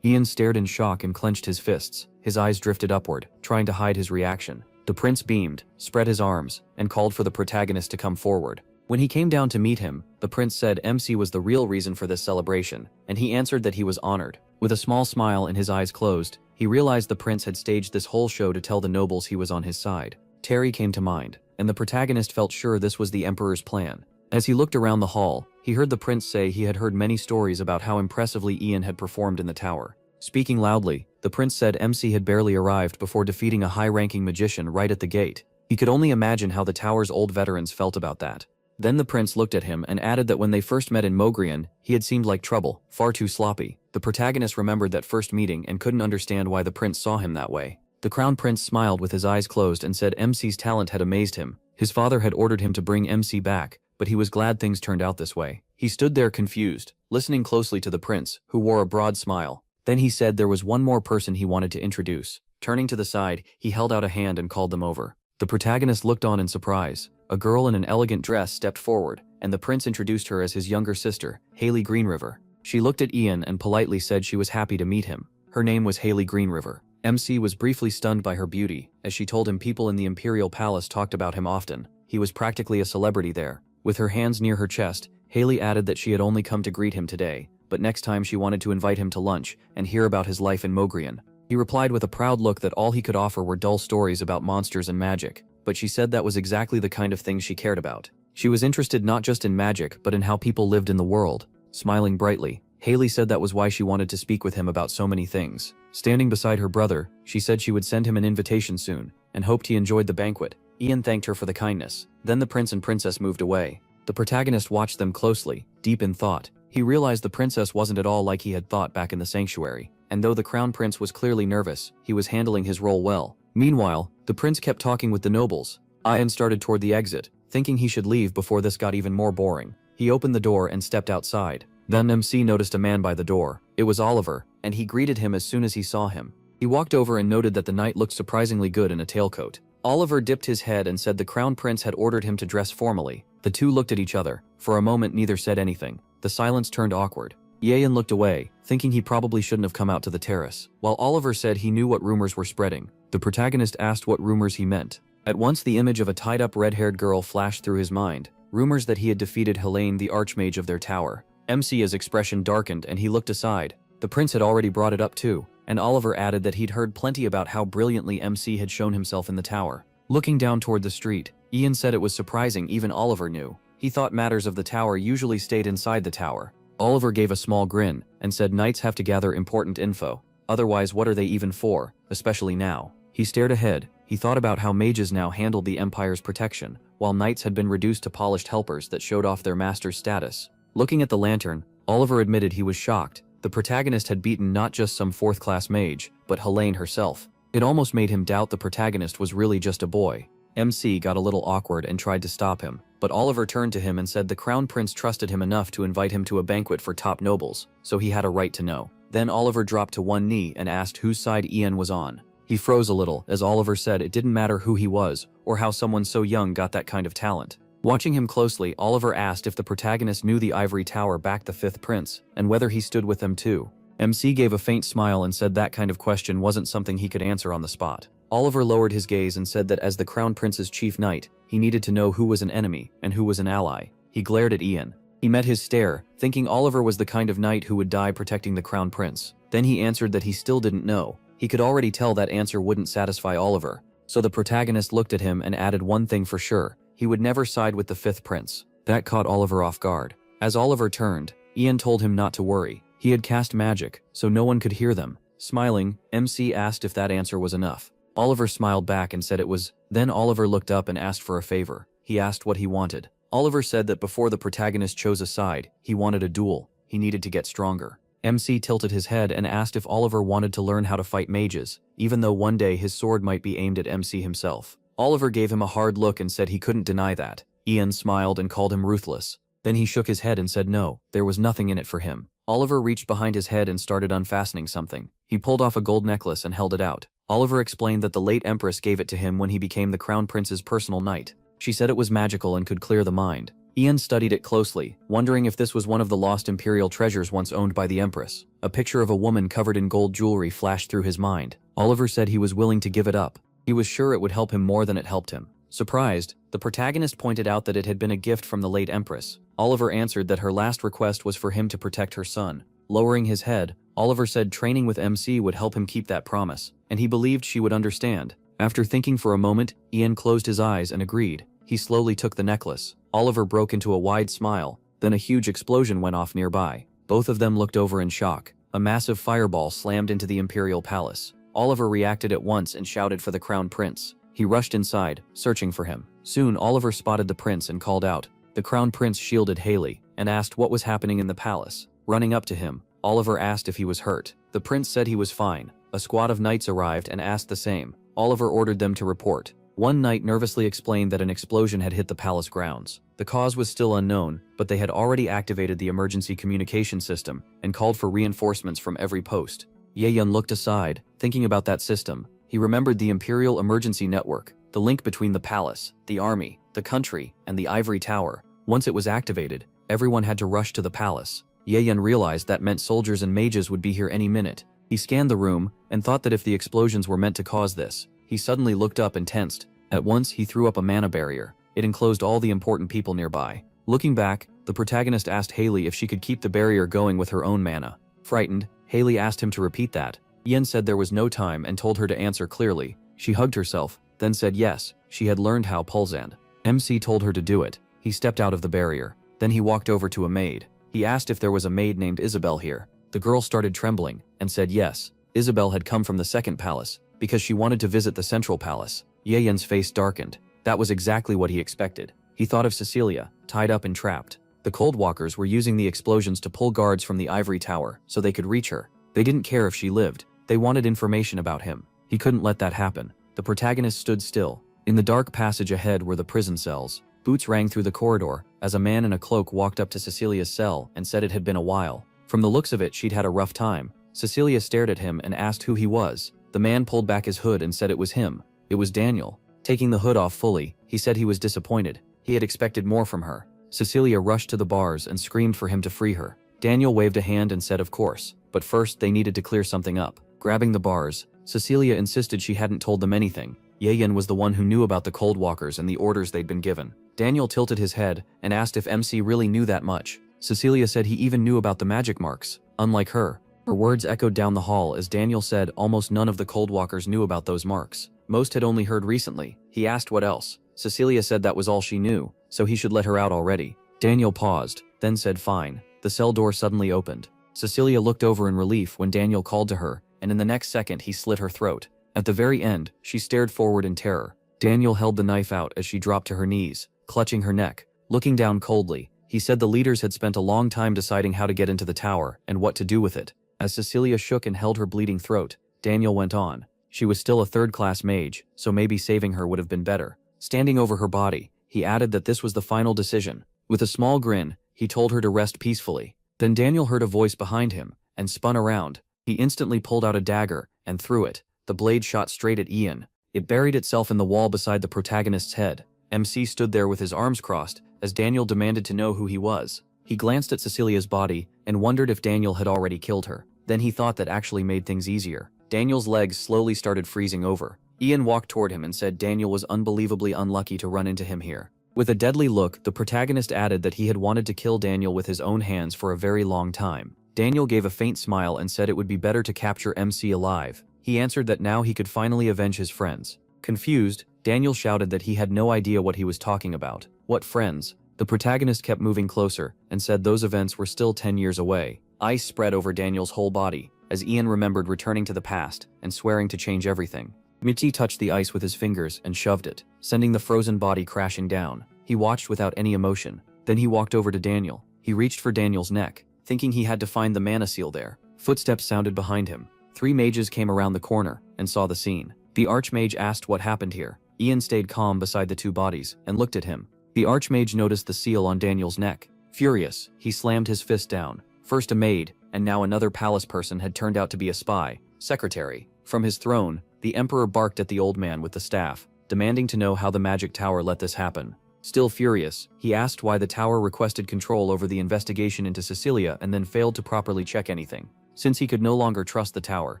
Ian stared in shock and clenched his fists. His eyes drifted upward, trying to hide his reaction. The prince beamed, spread his arms, and called for the protagonist to come forward. When he came down to meet him, the prince said MC was the real reason for this celebration, and he answered that he was honored. With a small smile and his eyes closed, he realized the prince had staged this whole show to tell the nobles he was on his side. Terry came to mind, and the protagonist felt sure this was the emperor's plan. As he looked around the hall, he heard the prince say he had heard many stories about how impressively Ian had performed in the tower. Speaking loudly, the prince said MC had barely arrived before defeating a high-ranking magician right at the gate. He could only imagine how the tower's old veterans felt about that. Then the prince looked at him and added that when they first met in Mogrian, he had seemed like trouble, far too sloppy. The protagonist remembered that first meeting and couldn't understand why the prince saw him that way. The crown prince smiled with his eyes closed and said MC's talent had amazed him. His father had ordered him to bring MC back, but he was glad things turned out this way. He stood there confused, listening closely to the prince, who wore a broad smile. Then he said there was one more person he wanted to introduce. Turning to the side, he held out a hand and called them over. The protagonist looked on in surprise. A girl in an elegant dress stepped forward, and the prince introduced her as his younger sister, Haley Greenriver. She looked at Ian and politely said she was happy to meet him. Her name was Haley Greenriver. MC was briefly stunned by her beauty, as she told him people in the Imperial Palace talked about him often. He was practically a celebrity there. With her hands near her chest, Haley added that she had only come to greet him today, but next time she wanted to invite him to lunch and hear about his life in Mogrian. He replied with a proud look that all he could offer were dull stories about monsters and magic, but she said that was exactly the kind of things she cared about. She was interested not just in magic but in how people lived in the world. Smiling brightly, Haley said that was why she wanted to speak with him about so many things. Standing beside her brother, she said she would send him an invitation soon, and hoped he enjoyed the banquet. Ian thanked her for the kindness. Then the prince and princess moved away. The protagonist watched them closely, deep in thought. He realized the princess wasn't at all like he had thought back in the sanctuary, and though the crown prince was clearly nervous, he was handling his role well. Meanwhile, the prince kept talking with the nobles. Ian started toward the exit, thinking he should leave before this got even more boring. He opened the door and stepped outside. Then MC noticed a man by the door. It was Oliver, and he greeted him as soon as he saw him. He walked over and noted that the knight looked surprisingly good in a tailcoat. Oliver dipped his head and said the crown prince had ordered him to dress formally. The two looked at each other. For a moment neither said anything. The silence turned awkward. Ian looked away, thinking he probably shouldn't have come out to the terrace. While Oliver said he knew what rumors were spreading, the protagonist asked what rumors he meant. At once the image of a tied-up red-haired girl flashed through his mind. Rumors that he had defeated Helene, the Archmage of their tower. MC's expression darkened and he looked aside. The prince had already brought it up too, and Oliver added that he'd heard plenty about how brilliantly MC had shown himself in the tower. Looking down toward the street, Ian said it was surprising even Oliver knew. He thought matters of the tower usually stayed inside the tower. Oliver gave a small grin and said knights have to gather important info. Otherwise, what are they even for, especially now? He stared ahead. He thought about how mages now handled the Empire's protection, while knights had been reduced to polished helpers that showed off their master's status. Looking at the lantern, Oliver admitted he was shocked. The protagonist had beaten not just some 4th-class mage, but Helene herself. It almost made him doubt the protagonist was really just a boy. MC got a little awkward and tried to stop him, but Oliver turned to him and said the crown prince trusted him enough to invite him to a banquet for top nobles, so he had a right to know. Then Oliver dropped to one knee and asked whose side Ian was on. He froze a little as Oliver said it didn't matter who he was or how someone so young got that kind of talent. Watching him closely, Oliver asked if the protagonist knew the Ivory Tower backed the 5th Prince, and whether he stood with them too. MC gave a faint smile and said that kind of question wasn't something he could answer on the spot. Oliver lowered his gaze and said that as the Crown Prince's chief knight, he needed to know who was an enemy and who was an ally. He glared at Ian. He met his stare, thinking Oliver was the kind of knight who would die protecting the Crown Prince. Then he answered that he still didn't know. He could already tell that answer wouldn't satisfy Oliver. So the protagonist looked at him and added one thing for sure. He would never side with the 5th Prince. That caught Oliver off guard. As Oliver turned, Ian told him not to worry. He had cast magic, so no one could hear them. Smiling, MC asked if that answer was enough. Oliver smiled back and said it was. Then Oliver looked up and asked for a favor. He asked what he wanted. Oliver said that before the protagonist chose a side, he wanted a duel. He needed to get stronger. MC tilted his head and asked if Oliver wanted to learn how to fight mages, even though one day his sword might be aimed at MC himself. Oliver gave him a hard look and said he couldn't deny that. Ian smiled and called him ruthless. Then he shook his head and said no, there was nothing in it for him. Oliver reached behind his head and started unfastening something. He pulled off a gold necklace and held it out. Oliver explained that the late Empress gave it to him when he became the Crown Prince's personal knight. She said it was magical and could clear the mind. Ian studied it closely, wondering if this was one of the lost imperial treasures once owned by the Empress. A picture of a woman covered in gold jewelry flashed through his mind. Oliver said he was willing to give it up. He was sure it would help him more than it helped him. Surprised, the protagonist pointed out that it had been a gift from the late Empress. Oliver answered that her last request was for him to protect her son. Lowering his head, Oliver said training with MC would help him keep that promise, and he believed she would understand. After thinking for a moment, Ian closed his eyes and agreed. He slowly took the necklace. Oliver broke into a wide smile, then a huge explosion went off nearby. Both of them looked over in shock. A massive fireball slammed into the Imperial Palace. Oliver reacted at once and shouted for the Crown Prince. He rushed inside, searching for him. Soon Oliver spotted the prince and called out. The Crown Prince shielded Haley and asked what was happening in the palace. Running up to him, Oliver asked if he was hurt. The prince said he was fine. A squad of knights arrived and asked the same. Oliver ordered them to report. One knight nervously explained that an explosion had hit the palace grounds. The cause was still unknown, but they had already activated the emergency communication system and called for reinforcements from every post. Ye-Yun looked aside, thinking about that system. He remembered the Imperial Emergency Network, the link between the palace, the army, the country, and the ivory tower. Once it was activated, everyone had to rush to the palace. Ye-Yun realized that meant soldiers and mages would be here any minute. He scanned the room and thought that if the explosions were meant to cause this, he suddenly looked up and tensed. At once, he threw up a mana barrier. It enclosed all the important people nearby. Looking back, the protagonist asked Haley if she could keep the barrier going with her own mana. Frightened, Haley asked him to repeat that. Ian said there was no time and told her to answer clearly. She hugged herself, then said yes, she had learned how Pulsand. MC told her to do it. He stepped out of the barrier. Then he walked over to a maid. He asked if there was a maid named Isabel here. The girl started trembling and said yes. Isabel had come from the second palace because she wanted to visit the central palace. Ye-Yun's face darkened. That was exactly what he expected. He thought of Cecilia, tied up and trapped. The Cold Walkers were using the explosions to pull guards from the ivory tower so they could reach her. They didn't care if she lived. They wanted information about him. He couldn't let that happen. The protagonist stood still. In the dark passage ahead were the prison cells. Boots rang through the corridor as a man in a cloak walked up to Cecilia's cell and said it had been a while. From the looks of it, she'd had a rough time. Cecilia stared at him and asked who he was. The man pulled back his hood and said it was him. It was Daniel. Taking the hood off fully, he said he was disappointed. He had expected more from her. Cecilia rushed to the bars and screamed for him to free her. Daniel waved a hand and said of course, but first they needed to clear something up. Grabbing the bars, Cecilia insisted she hadn't told them anything. Ye-Yun was the one who knew about the Cold Walkers and the orders they'd been given. Daniel tilted his head and asked if MC really knew that much. Cecilia said he even knew about the magic marks, unlike her. Her words echoed down the hall as Daniel said almost none of the Cold Walkers knew about those marks. Most had only heard recently. He asked what else. Cecilia said that was all she knew, so he should let her out already. Daniel paused, then said fine. The cell door suddenly opened. Cecilia looked over in relief when Daniel called to her, and in the next second he slit her throat. At the very end, she stared forward in terror. Daniel held the knife out as she dropped to her knees, clutching her neck. Looking down coldly, he said the leaders had spent a long time deciding how to get into the tower and what to do with it. As Cecilia shook and held her bleeding throat, Daniel went on. She was still a third-class mage, so maybe saving her would have been better. Standing over her body, he added that this was the final decision. With a small grin, he told her to rest peacefully. Then Daniel heard a voice behind him and spun around. He instantly pulled out a dagger and threw it. The blade shot straight at Ian. It buried itself in the wall beside the protagonist's head. MC stood there with his arms crossed as Daniel demanded to know who he was. He glanced at Cecilia's body and wondered if Daniel had already killed her. Then he thought that actually made things easier. Daniel's legs slowly started freezing over. Ian walked toward him and said Daniel was unbelievably unlucky to run into him here. With a deadly look, the protagonist added that he had wanted to kill Daniel with his own hands for a very long time. Daniel gave a faint smile and said it would be better to capture MC alive. He answered that now he could finally avenge his friends. Confused, Daniel shouted that he had no idea what he was talking about. What friends? The protagonist kept moving closer and said those events were still 10 years away. Ice spread over Daniel's whole body as Ian remembered returning to the past and swearing to change everything. Michi touched the ice with his fingers and shoved it, sending the frozen body crashing down. He watched without any emotion. Then he walked over to Daniel. He reached for Daniel's neck, thinking he had to find the mana seal there. Footsteps sounded behind him. 3 mages came around the corner and saw the scene. The archmage asked what happened here. Ian stayed calm beside the 2 bodies and looked at him. The archmage noticed the seal on Daniel's neck. Furious, he slammed his fist down. First a maid, and now another palace person had turned out to be a spy, secretary. From his throne, the emperor barked at the old man with the staff, demanding to know how the magic tower let this happen. Still furious, he asked why the tower requested control over the investigation into Sicilia and then failed to properly check anything. Since he could no longer trust the tower,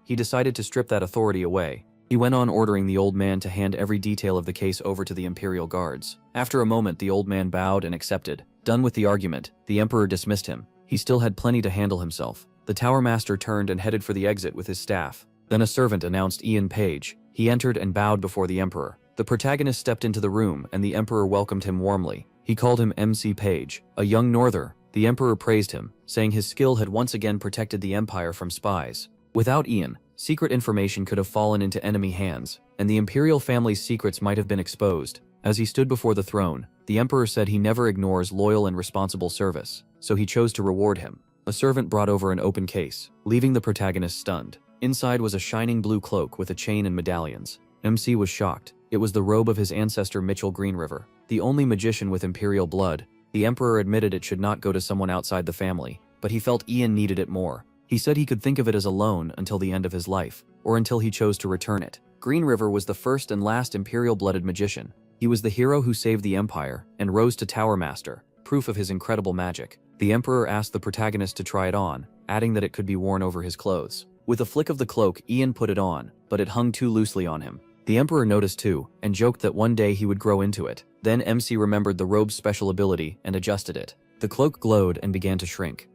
he decided to strip that authority away. He went on ordering the old man to hand every detail of the case over to the imperial guards. After a moment, the old man bowed and accepted. Done with the argument, the emperor dismissed him. He still had plenty to handle himself. The tower master turned and headed for the exit with his staff. Then a servant announced Ian Page. He entered and bowed before the emperor. The protagonist stepped into the room and the emperor welcomed him warmly. He called him MC Page, a young norther. The emperor praised him, saying his skill had once again protected the empire from spies. Without Ian, secret information could have fallen into enemy hands, and the imperial family's secrets might have been exposed. As he stood before the throne, the emperor said he never ignores loyal and responsible service, so he chose to reward him. A servant brought over an open case, leaving the protagonist stunned. Inside was a shining blue cloak with a chain and medallions. MC was shocked. It was the robe of his ancestor Mitchell Greenriver, the only magician with imperial blood. The emperor admitted it should not go to someone outside the family, but he felt Ian needed it more. He said he could think of it as a loan until the end of his life, or until he chose to return it. Greenriver was the first and last imperial-blooded magician. He was the hero who saved the empire and rose to Tower Master, proof of his incredible magic. The emperor asked the protagonist to try it on, adding that it could be worn over his clothes. With a flick of the cloak, Ian put it on, but it hung too loosely on him. The emperor noticed too, and joked that one day he would grow into it. Then MC remembered the robe's special ability and adjusted it. The cloak glowed and began to shrink.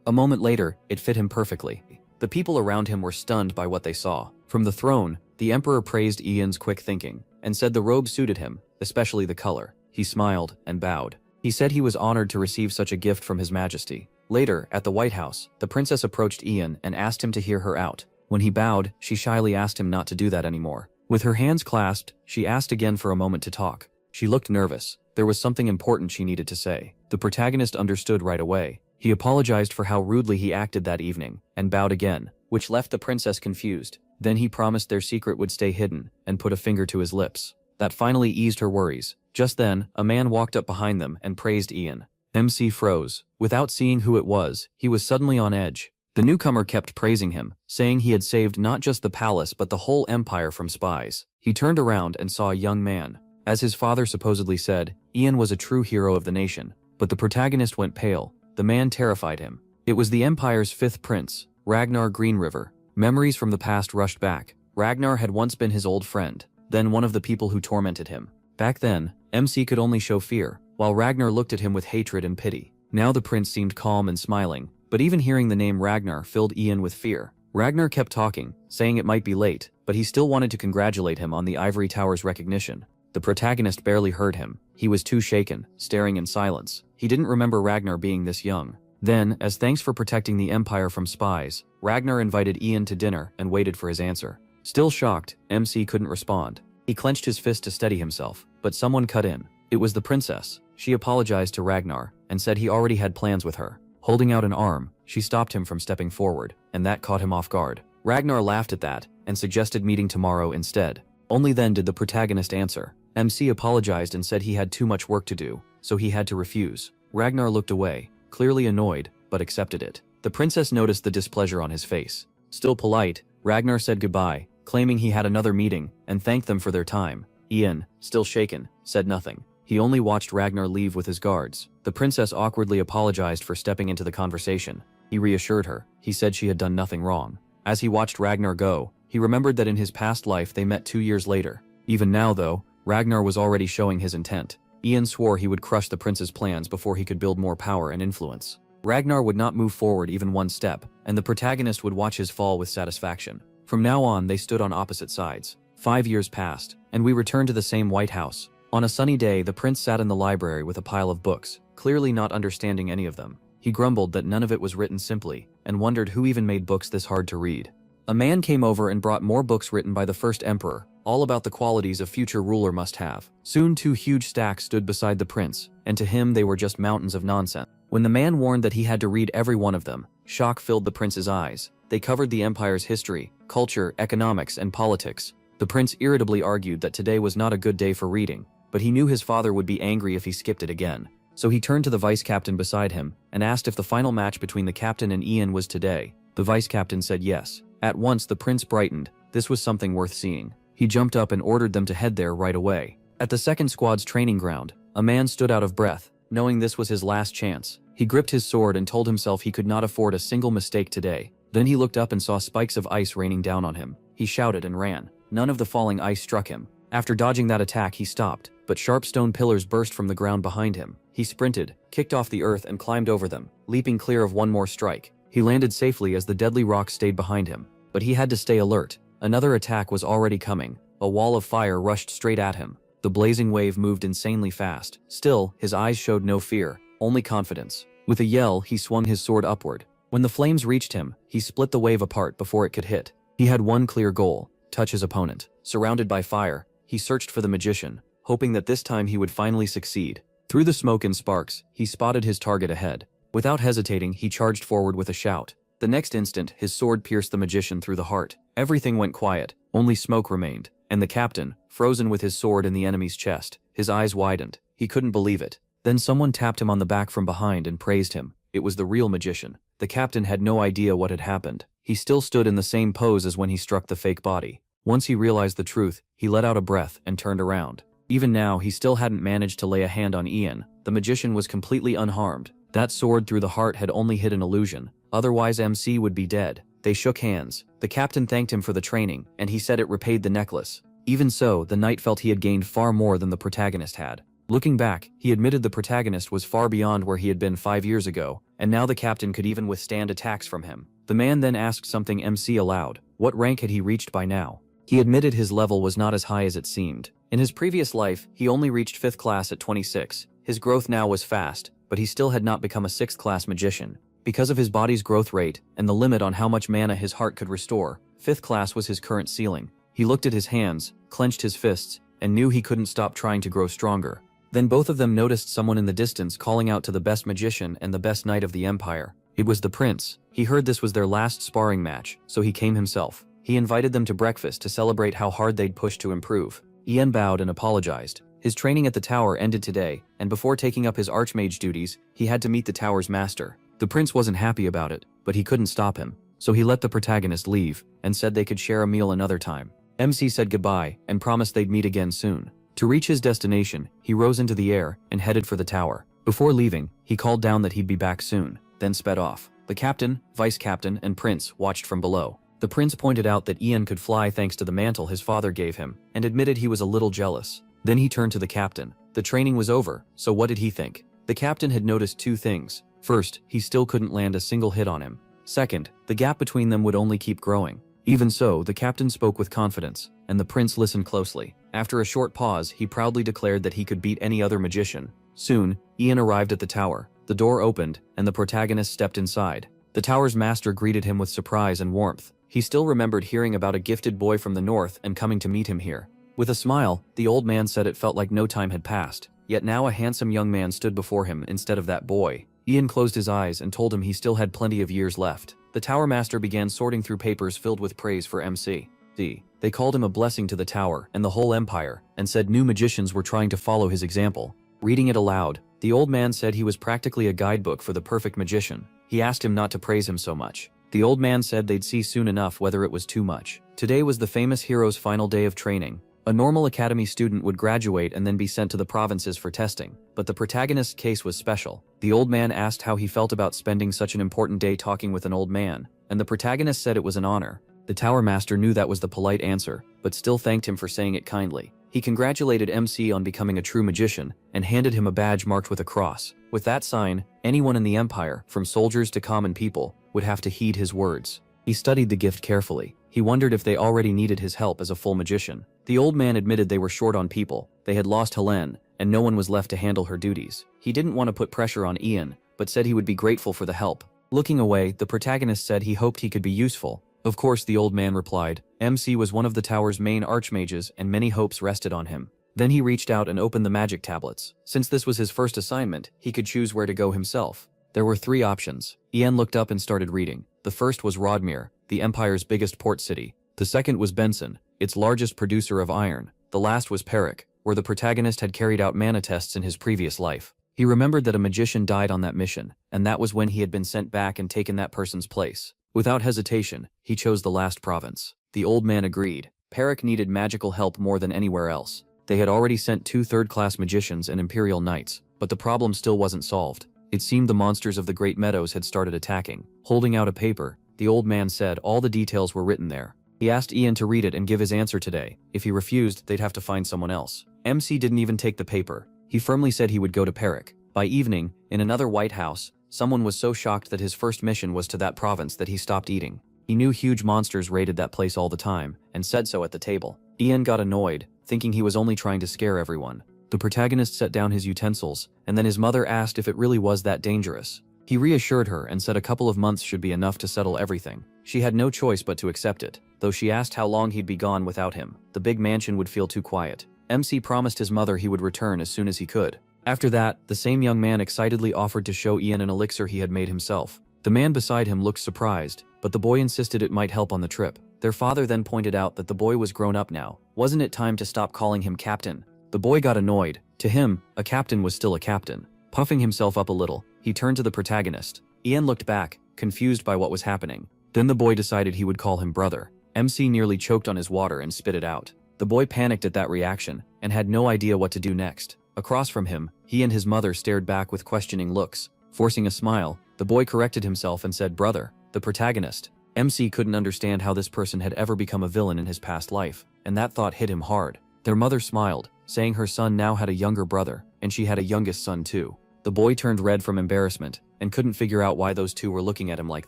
A moment later, it fit him perfectly. The people around him were stunned by what they saw. From the throne, the emperor praised Ian's quick thinking, and said the robe suited him, especially the color. He smiled and bowed. He said he was honored to receive such a gift from His Majesty. Later, at the White House, the princess approached Ian and asked him to hear her out. When he bowed, she shyly asked him not to do that anymore. With her hands clasped, she asked again for a moment to talk. She looked nervous. There was something important she needed to say. The protagonist understood right away. He apologized for how rudely he acted that evening, and bowed again, which left the princess confused. Then he promised their secret would stay hidden, and put a finger to his lips. That finally eased her worries. Just then, a man walked up behind them and praised Ian. MC froze. Without seeing who it was, he was suddenly on edge. The newcomer kept praising him, saying he had saved not just the palace but the whole empire from spies. He turned around and saw a young man. As his father supposedly said, Ian was a true hero of the nation. But the protagonist went pale. The man terrified him. It was the empire's fifth prince, Ragnar Greenriver. Memories from the past rushed back. Ragnar had once been his old friend, then one of the people who tormented him. Back then, MC could only show fear, while Ragnar looked at him with hatred and pity. Now the prince seemed calm and smiling, but even hearing the name Ragnar filled Ian with fear. Ragnar kept talking, saying it might be late, but he still wanted to congratulate him on the Ivory Tower's recognition. The protagonist barely heard him. He was too shaken, staring in silence. He didn't remember Ragnar being this young. Then, as thanks for protecting the empire from spies, Ragnar invited Ian to dinner and waited for his answer. Still shocked, MC couldn't respond. He clenched his fist to steady himself, but someone cut in. It was the princess. She apologized to Ragnar and said he already had plans with her. Holding out an arm, she stopped him from stepping forward, and that caught him off guard. Ragnar laughed at that and suggested meeting tomorrow instead. Only then did the protagonist answer. MC apologized and said he had too much work to do, so he had to refuse. Ragnar looked away, clearly annoyed, but accepted it. The princess noticed the displeasure on his face. Still polite, Ragnar said goodbye, claiming he had another meeting, and thanked them for their time. Ian, still shaken, said nothing. He only watched Ragnar leave with his guards. The princess awkwardly apologized for stepping into the conversation. He reassured her. He said she had done nothing wrong. As he watched Ragnar go, he remembered that in his past life they met 2 years later. Even now, though, Ragnar was already showing his intent. Ian swore he would crush the prince's plans before he could build more power and influence. Ragnar would not move forward even one step, and the protagonist would watch his fall with satisfaction. From now on, they stood on opposite sides. 5 years passed, and we returned to the same White House. On a sunny day, the prince sat in the library with a pile of books, clearly not understanding any of them. He grumbled that none of it was written simply, and wondered who even made books this hard to read. A man came over and brought more books written by the first emperor, all about the qualities a future ruler must have. Soon 2 huge stacks stood beside the prince, and to him they were just mountains of nonsense. When the man warned that he had to read every one of them, shock filled the prince's eyes. They covered the empire's history, culture, economics, and politics. The prince irritably argued that today was not a good day for reading, but he knew his father would be angry if he skipped it again. so he turned to the vice captain beside him and asked if the final match between the captain and Ian was today. The vice captain said yes. At once the prince brightened. This was something worth seeing. He jumped up and ordered them to head there right away. At the second squad's training ground, a man stood out of breath, knowing this was his last chance. He gripped his sword and told himself he could not afford a single mistake today. Then he looked up and saw spikes of ice raining down on him. He shouted and ran. None of the falling ice struck him. After dodging that attack, he stopped, but sharp stone pillars burst from the ground behind him. He sprinted, kicked off the earth and climbed over them, leaping clear of one more strike. He landed safely as the deadly rocks stayed behind him, but he had to stay alert. Another attack was already coming. A wall of fire rushed straight at him. The blazing wave moved insanely fast. Still, his eyes showed no fear, only confidence. With a yell, he swung his sword upward. When the flames reached him, he split the wave apart before it could hit. He had one clear goal: touch his opponent. Surrounded by fire, he searched for the magician, hoping that this time he would finally succeed. Through the smoke and sparks, he spotted his target ahead. Without hesitating, he charged forward with a shout. The next instant, his sword pierced the magician through the heart. Everything went quiet, only smoke remained, and the captain, frozen with his sword in the enemy's chest, his eyes widened. He couldn't believe it. Then someone tapped him on the back from behind and praised him. It was the real magician. The captain had no idea what had happened. He still stood in the same pose as when he struck the fake body. Once he realized the truth, he let out a breath and turned around. Even now, he still hadn't managed to lay a hand on Ian. The magician was completely unharmed. That sword through the heart had only hit an illusion. Otherwise, MC would be dead. They shook hands. The captain thanked him for the training, and he said it repaid the necklace. Even so, the knight felt he had gained far more than the protagonist had. Looking back, he admitted the protagonist was far beyond where he had been 5 years ago, and now the captain could even withstand attacks from him. The man then asked something MC aloud. What rank had he reached by now? He admitted his level was not as high as it seemed. In his previous life, he only reached 5th class at 26. His growth now was fast, but he still had not become a 6th class magician. Because of his body's growth rate and the limit on how much mana his heart could restore, 5th class was his current ceiling. He looked at his hands, clenched his fists, and knew he couldn't stop trying to grow stronger. Then both of them noticed someone in the distance calling out to the best magician and the best knight of the empire. It was the prince. He heard this was their last sparring match, so he came himself. He invited them to breakfast to celebrate how hard they'd pushed to improve. Ian bowed and apologized. His training at the tower ended today, and before taking up his archmage duties, he had to meet the tower's master. The prince wasn't happy about it, but he couldn't stop him, so he let the protagonist leave and said they could share a meal another time. MC said goodbye and promised they'd meet again soon. To reach his destination, he rose into the air and headed for the tower. Before leaving, he called down that he'd be back soon, then sped off. The captain, vice captain, and prince watched from below. The prince pointed out that Ian could fly thanks to the mantle his father gave him, and admitted he was a little jealous. Then he turned to the captain. The training was over, so what did he think? The captain had noticed two things. First, he still couldn't land a single hit on him. Second, the gap between them would only keep growing. Even so, the captain spoke with confidence, and the prince listened closely. After a short pause, he proudly declared that he could beat any other magician. Soon, Ian arrived at the tower. The door opened, and the protagonist stepped inside. The tower's master greeted him with surprise and warmth. He still remembered hearing about a gifted boy from the north and coming to meet him here. With a smile, the old man said it felt like no time had passed, yet now a handsome young man stood before him instead of that boy. Ian closed his eyes and told him he still had plenty of years left. The tower master began sorting through papers filled with praise for MC. They called him a blessing to the tower and the whole empire, and said new magicians were trying to follow his example. Reading it aloud, the old man said he was practically a guidebook for the perfect magician. He asked him not to praise him so much. The old man said they'd see soon enough whether it was too much. Today was the famous hero's final day of training. A normal academy student would graduate and then be sent to the provinces for testing, but the protagonist's case was special. The old man asked how he felt about spending such an important day talking with an old man, and the protagonist said it was an honor. The tower master knew that was the polite answer, but still thanked him for saying it kindly. He congratulated MC on becoming a true magician, and handed him a badge marked with a cross. With that sign, anyone in the empire, from soldiers to common people, would have to heed his words. He studied the gift carefully. He wondered if they already needed his help as a full magician. The old man admitted they were short on people. They had lost Helene, and no one was left to handle her duties. He didn't want to put pressure on Ian, but said he would be grateful for the help. Looking away, the protagonist said he hoped he could be useful. Of course, the old man replied. MC was one of the tower's main archmages, and many hopes rested on him. Then he reached out and opened the magic tablets. Since this was his first assignment, he could choose where to go himself. There were 3 options. Ian looked up and started reading. The first was Rodmere, the empire's biggest port city. The second was Benson, its largest producer of iron. The last was Perik, where the protagonist had carried out mana tests in his previous life. He remembered that a magician died on that mission, and that was when he had been sent back and taken that person's place. Without hesitation, he chose the last province. The old man agreed. Perik needed magical help more than anywhere else. They had already sent 2 third-class magicians and Imperial Knights, but the problem still wasn't solved. It seemed the monsters of the Great Meadows had started attacking. Holding out a paper, the old man said all the details were written there. He asked Ian to read it and give his answer today. If he refused, they'd have to find someone else. MC didn't even take the paper. He firmly said he would go to Perik. By evening, in another White House, someone was so shocked that his first mission was to that province that he stopped eating. He knew huge monsters raided that place all the time, and said so at the table. Ian got annoyed, thinking he was only trying to scare everyone. The protagonist set down his utensils, and then his mother asked if it really was that dangerous. He reassured her and said a couple of months should be enough to settle everything. She had no choice but to accept it, though she asked how long he'd be gone without him. The big mansion would feel too quiet. MC promised his mother he would return as soon as he could. After that, the same young man excitedly offered to show Ian an elixir he had made himself. The man beside him looked surprised, but the boy insisted it might help on the trip. Their father then pointed out that the boy was grown up now. Wasn't it time to stop calling him captain? The boy got annoyed. To him, a captain was still a captain. Puffing himself up a little, he turned to the protagonist. Ian looked back, confused by what was happening. Then the boy decided he would call him brother. MC nearly choked on his water and spit it out. The boy panicked at that reaction, and had no idea what to do next. Across from him, he and his mother stared back with questioning looks. Forcing a smile, the boy corrected himself and said brother. The protagonist. MC couldn't understand how this person had ever become a villain in his past life, and that thought hit him hard. Their mother smiled, saying her son now had a younger brother, and she had a youngest son too. The boy turned red from embarrassment, and couldn't figure out why those two were looking at him like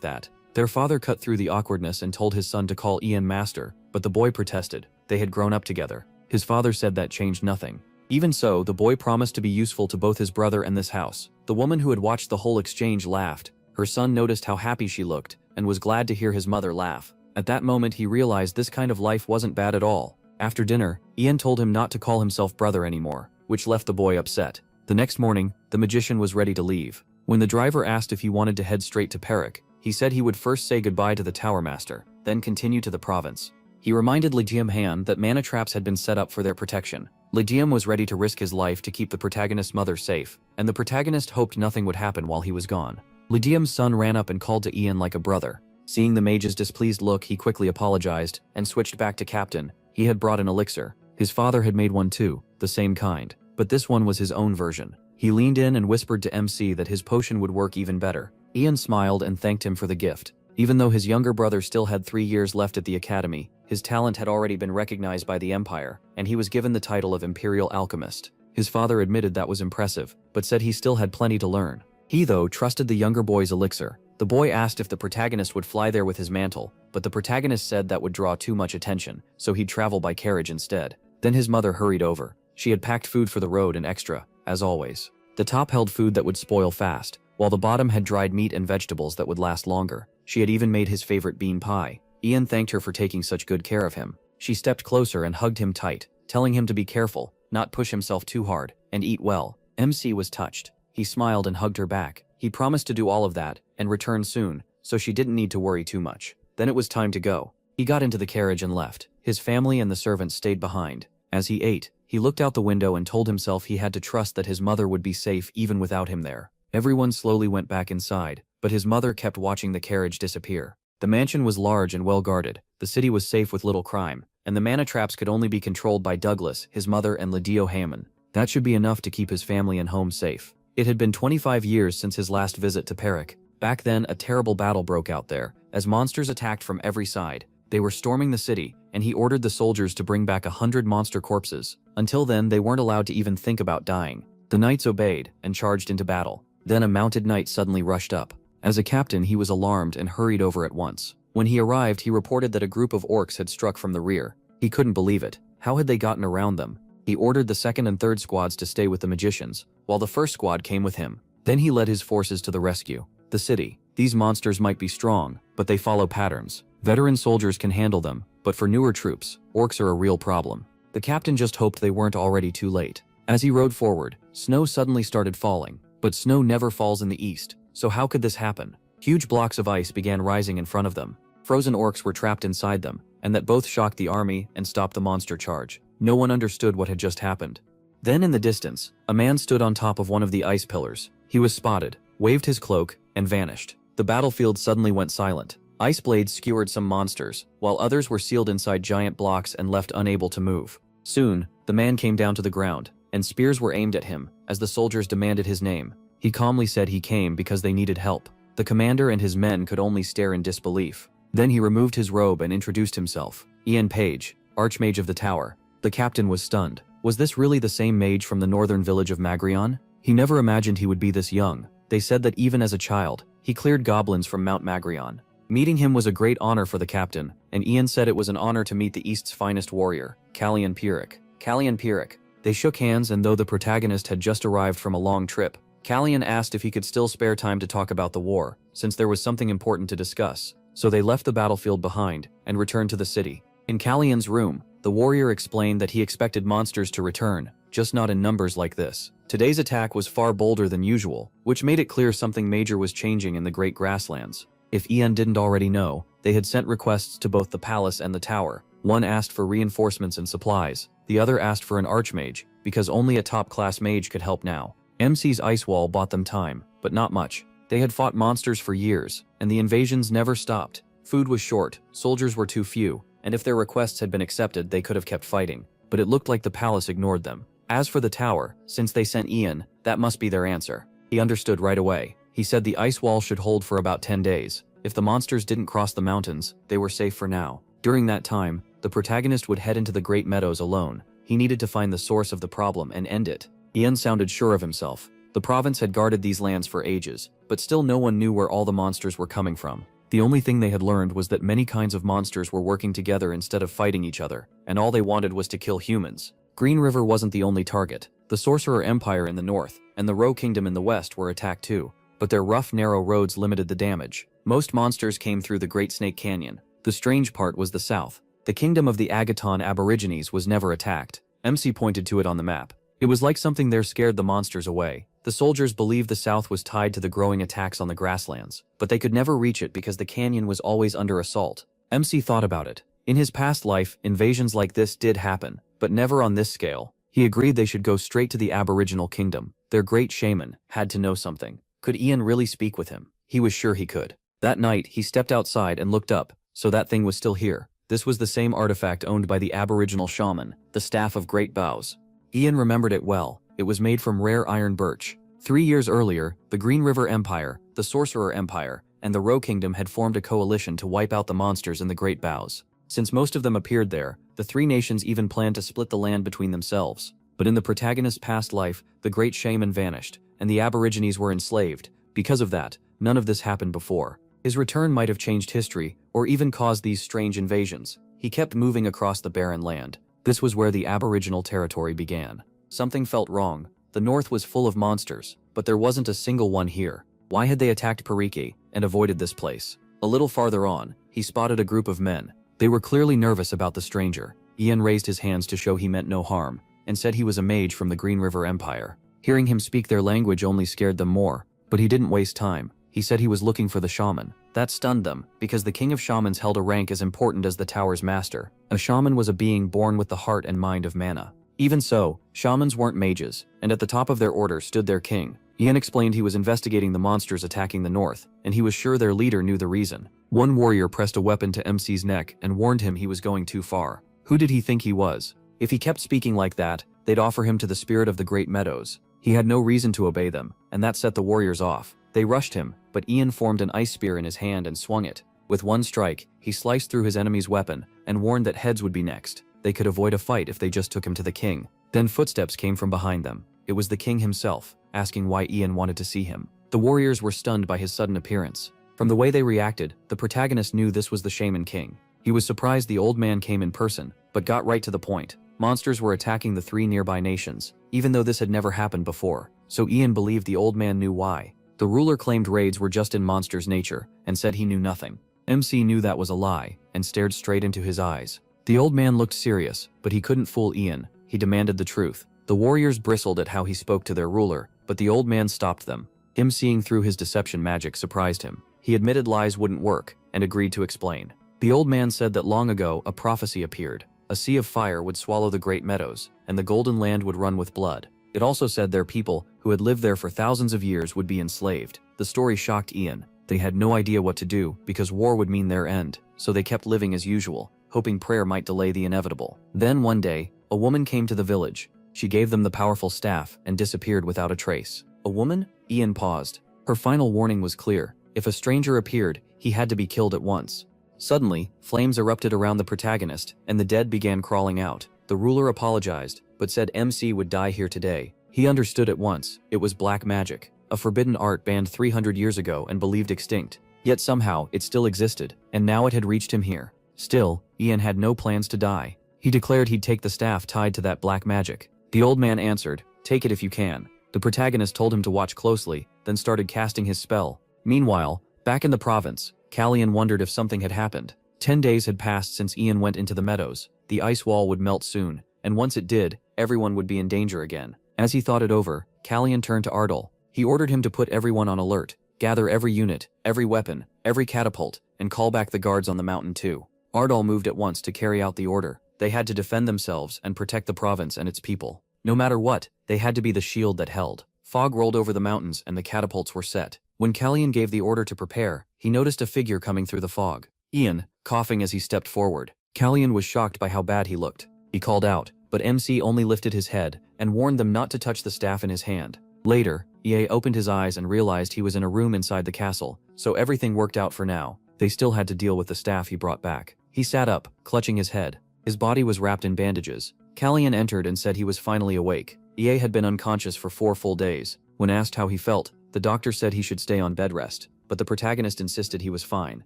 that. Their father cut through the awkwardness and told his son to call Ian master, but the boy protested. They had grown up together. His father said that changed nothing. Even so, the boy promised to be useful to both his brother and this house. The woman who had watched the whole exchange laughed. Her son noticed how happy she looked, and was glad to hear his mother laugh. At that moment he realized this kind of life wasn't bad at all. After dinner, Ian told him not to call himself brother anymore, which left the boy upset. The next morning, the magician was ready to leave. When the driver asked if he wanted to head straight to Perik, he said he would first say goodbye to the Tower Master, then continue to the province. He reminded Legium Han that mana traps had been set up for their protection. Legium was ready to risk his life to keep the protagonist's mother safe, and the protagonist hoped nothing would happen while he was gone. Legium's son ran up and called to Ian like a brother. Seeing the mage's displeased look, he quickly apologized, and switched back to captain. He had brought an elixir. His father had made one too, the same kind, but this one was his own version. He leaned in and whispered to MC that his potion would work even better. Ian smiled and thanked him for the gift. Even though his younger brother still had 3 years left at the academy, his talent had already been recognized by the Empire, and he was given the title of Imperial Alchemist. His father admitted that was impressive, but said he still had plenty to learn. He, though, trusted the younger boy's elixir. The boy asked if the protagonist would fly there with his mantle, but the protagonist said that would draw too much attention, so he'd travel by carriage instead. Then his mother hurried over. She had packed food for the road and extra, as always. The top held food that would spoil fast, while the bottom had dried meat and vegetables that would last longer. She had even made his favorite bean pie. Ian thanked her for taking such good care of him. She stepped closer and hugged him tight, telling him to be careful, not push himself too hard, and eat well. MC was touched. He smiled and hugged her back. He promised to do all of that, and return soon, so she didn't need to worry too much. Then it was time to go. He got into the carriage and left. His family and the servants stayed behind. As he ate, he looked out the window and told himself he had to trust that his mother would be safe even without him there. Everyone slowly went back inside, but his mother kept watching the carriage disappear. The mansion was large and well guarded. The city was safe with little crime, and the mana traps could only be controlled by Douglas, his mother, and Lidio Hammond. That should be enough to keep his family and home safe. It had been 25 years since his last visit to Perik. Back then, a terrible battle broke out there, as monsters attacked from every side. They were storming the city, and he ordered the soldiers to bring back 100 monster corpses. Until then, they weren't allowed to even think about dying. The knights obeyed, and charged into battle. Then a mounted knight suddenly rushed up. As a captain, he was alarmed and hurried over at once. When he arrived, he reported that a group of orcs had struck from the rear. He couldn't believe it. How had they gotten around them? He ordered the second and third squads to stay with the magicians, while the first squad came with him. Then he led his forces to the rescue. The city. These monsters might be strong, but they follow patterns. Veteran soldiers can handle them, but for newer troops, orcs are a real problem. The captain just hoped they weren't already too late. As he rode forward, snow suddenly started falling. But snow never falls in the east, so how could this happen? Huge blocks of ice began rising in front of them. Frozen orcs were trapped inside them, and that both shocked the army and stopped the monster charge. No one understood what had just happened. Then in the distance, a man stood on top of one of the ice pillars. He was spotted, waved his cloak, and vanished. The battlefield suddenly went silent. Ice blades skewered some monsters, while others were sealed inside giant blocks and left unable to move. Soon, the man came down to the ground, and spears were aimed at him as the soldiers demanded his name. He calmly said he came because they needed help. The commander and his men could only stare in disbelief. Then he removed his robe and introduced himself. Ian Page, Archmage of the Tower. The captain was stunned. Was this really the same mage from the northern village of Magrion? He never imagined he would be this young. They said that even as a child, he cleared goblins from Mount Magrion. Meeting him was a great honor for the captain, and Ian said it was an honor to meet the East's finest warrior, Callian Pyrrhic. Callian Pyrrhic. They shook hands, and though the protagonist had just arrived from a long trip, Callian asked if he could still spare time to talk about the war, since there was something important to discuss. So they left the battlefield behind and returned to the city. In Callian's room, the warrior explained that he expected monsters to return, just not in numbers like this. Today's attack was far bolder than usual, which made it clear something major was changing in the Great Grasslands. If Ian didn't already know, they had sent requests to both the palace and the tower. One asked for reinforcements and supplies, the other asked for an archmage, because only a top-class mage could help now. MC's ice wall bought them time, but not much. They had fought monsters for years, and the invasions never stopped. Food was short, soldiers were too few, and if their requests had been accepted they could have kept fighting, but it looked like the palace ignored them. As for the tower, since they sent Ian, that must be their answer. He understood right away. He said the ice wall should hold for about 10 days. If the monsters didn't cross the mountains, they were safe for now. During that time, the protagonist would head into the Great Meadows alone. He needed to find the source of the problem and end it. Ian sounded sure of himself. The province had guarded these lands for ages, but still no one knew where all the monsters were coming from. The only thing they had learned was that many kinds of monsters were working together instead of fighting each other, and all they wanted was to kill humans. Green River wasn't the only target. The Sorcerer Empire in the north and the Roe Kingdom in the west were attacked too, but their rough, narrow roads limited the damage. Most monsters came through the Great Snake Canyon. The strange part was the south. The kingdom of the Agaton Aborigines was never attacked. MC pointed to it on the map. It was like something there scared the monsters away. The soldiers believed the south was tied to the growing attacks on the grasslands, but they could never reach it because the canyon was always under assault. MC thought about it. In his past life, invasions like this did happen, but never on this scale. He agreed they should go straight to the Aboriginal kingdom. Their great shaman had to know something. Could Ian really speak with him? He was sure he could. That night, he stepped outside and looked up, so that thing was still here. This was the same artifact owned by the Aboriginal shaman, the Staff of Great Boughs. Ian remembered it well. It was made from rare iron birch. 3 years earlier, the Green River Empire, the Sorcerer Empire, and the Roe Kingdom had formed a coalition to wipe out the monsters in the Great Boughs. Since most of them appeared there, the three nations even planned to split the land between themselves. But in the protagonist's past life, the great shaman vanished, and the Aborigines were enslaved. Because of that, none of this happened before. His return might have changed history, or even caused these strange invasions. He kept moving across the barren land. This was where the Aboriginal territory began. Something felt wrong. The north was full of monsters, but there wasn't a single one here. Why had they attacked Pariki and avoided this place? A little farther on, he spotted a group of men. They were clearly nervous about the stranger. Ian raised his hands to show he meant no harm, and said he was a mage from the Green River Empire. Hearing him speak their language only scared them more, but he didn't waste time. He said he was looking for the shaman. That stunned them, because the king of shamans held a rank as important as the tower's master. A shaman was a being born with the heart and mind of mana. Even so, shamans weren't mages, and at the top of their order stood their king. Ian explained he was investigating the monsters attacking the north, and he was sure their leader knew the reason. One warrior pressed a weapon to MC's neck and warned him he was going too far. Who did he think he was? If he kept speaking like that, they'd offer him to the spirit of the Great Meadows. He had no reason to obey them, and that set the warriors off. They rushed him, but Ian formed an ice spear in his hand and swung it. With one strike, he sliced through his enemy's weapon and warned that heads would be next. They could avoid a fight if they just took him to the king. Then footsteps came from behind them. It was the king himself, asking why Ian wanted to see him. The warriors were stunned by his sudden appearance. From the way they reacted, the protagonist knew this was the Shaman King. He was surprised the old man came in person, but got right to the point. Monsters were attacking the three nearby nations, even though this had never happened before, so Ian believed the old man knew why. The ruler claimed raids were just in monsters' nature, and said he knew nothing. MC knew that was a lie, and stared straight into his eyes. The old man looked serious, but he couldn't fool Ian. He demanded the truth. The warriors bristled at how he spoke to their ruler, but the old man stopped them. Him seeing through his deception magic surprised him. He admitted lies wouldn't work, and agreed to explain. The old man said that long ago a prophecy appeared. a sea of fire would swallow the great meadows, and the golden land would run with blood. It also said their people, who had lived there for thousands of years, would be enslaved. The story shocked Ian. They had no idea what to do, because war would mean their end, so they kept living as usual, hoping prayer might delay the inevitable. Then one day, a woman came to the village. She gave them the powerful staff and disappeared without a trace. A woman? Ian paused. Her final warning was clear. If a stranger appeared, he had to be killed at once. Suddenly, flames erupted around the protagonist, and the dead began crawling out. The ruler apologized, but said MC would die here today. He understood at once. It was black magic, a forbidden art banned 300 years ago and believed extinct. Yet somehow, it still existed, and now it had reached him here. Still, Ian had no plans to die. He declared he'd take the staff tied to that black magic. The old man answered, "Take it if you can." The protagonist told him to watch closely, then started casting his spell. Meanwhile, back in the province, Callian wondered if something had happened. 10 days had passed since Ian went into the meadows. The ice wall would melt soon, and once it did, everyone would be in danger again. As he thought it over, Callian turned to Ardal. He ordered him to put everyone on alert, gather every unit, every weapon, every catapult, and call back the guards on the mountain too. Ardal moved at once to carry out the order. They had to defend themselves and protect the province and its people. No matter what, they had to be the shield that held. Fog rolled over the mountains and the catapults were set. When Callian gave the order to prepare, he noticed a figure coming through the fog. Ian, coughing as he stepped forward. Callian was shocked by how bad he looked. He called out, but MC only lifted his head and warned them not to touch the staff in his hand. Later, EA opened his eyes and realized he was in a room inside the castle, so everything worked out for now. They still had to deal with the staff he brought back. He sat up, clutching his head. His body was wrapped in bandages. Callian entered and said he was finally awake. EA had been unconscious for 4 full days. When asked how he felt, the doctor said he should stay on bed rest, but the protagonist insisted he was fine,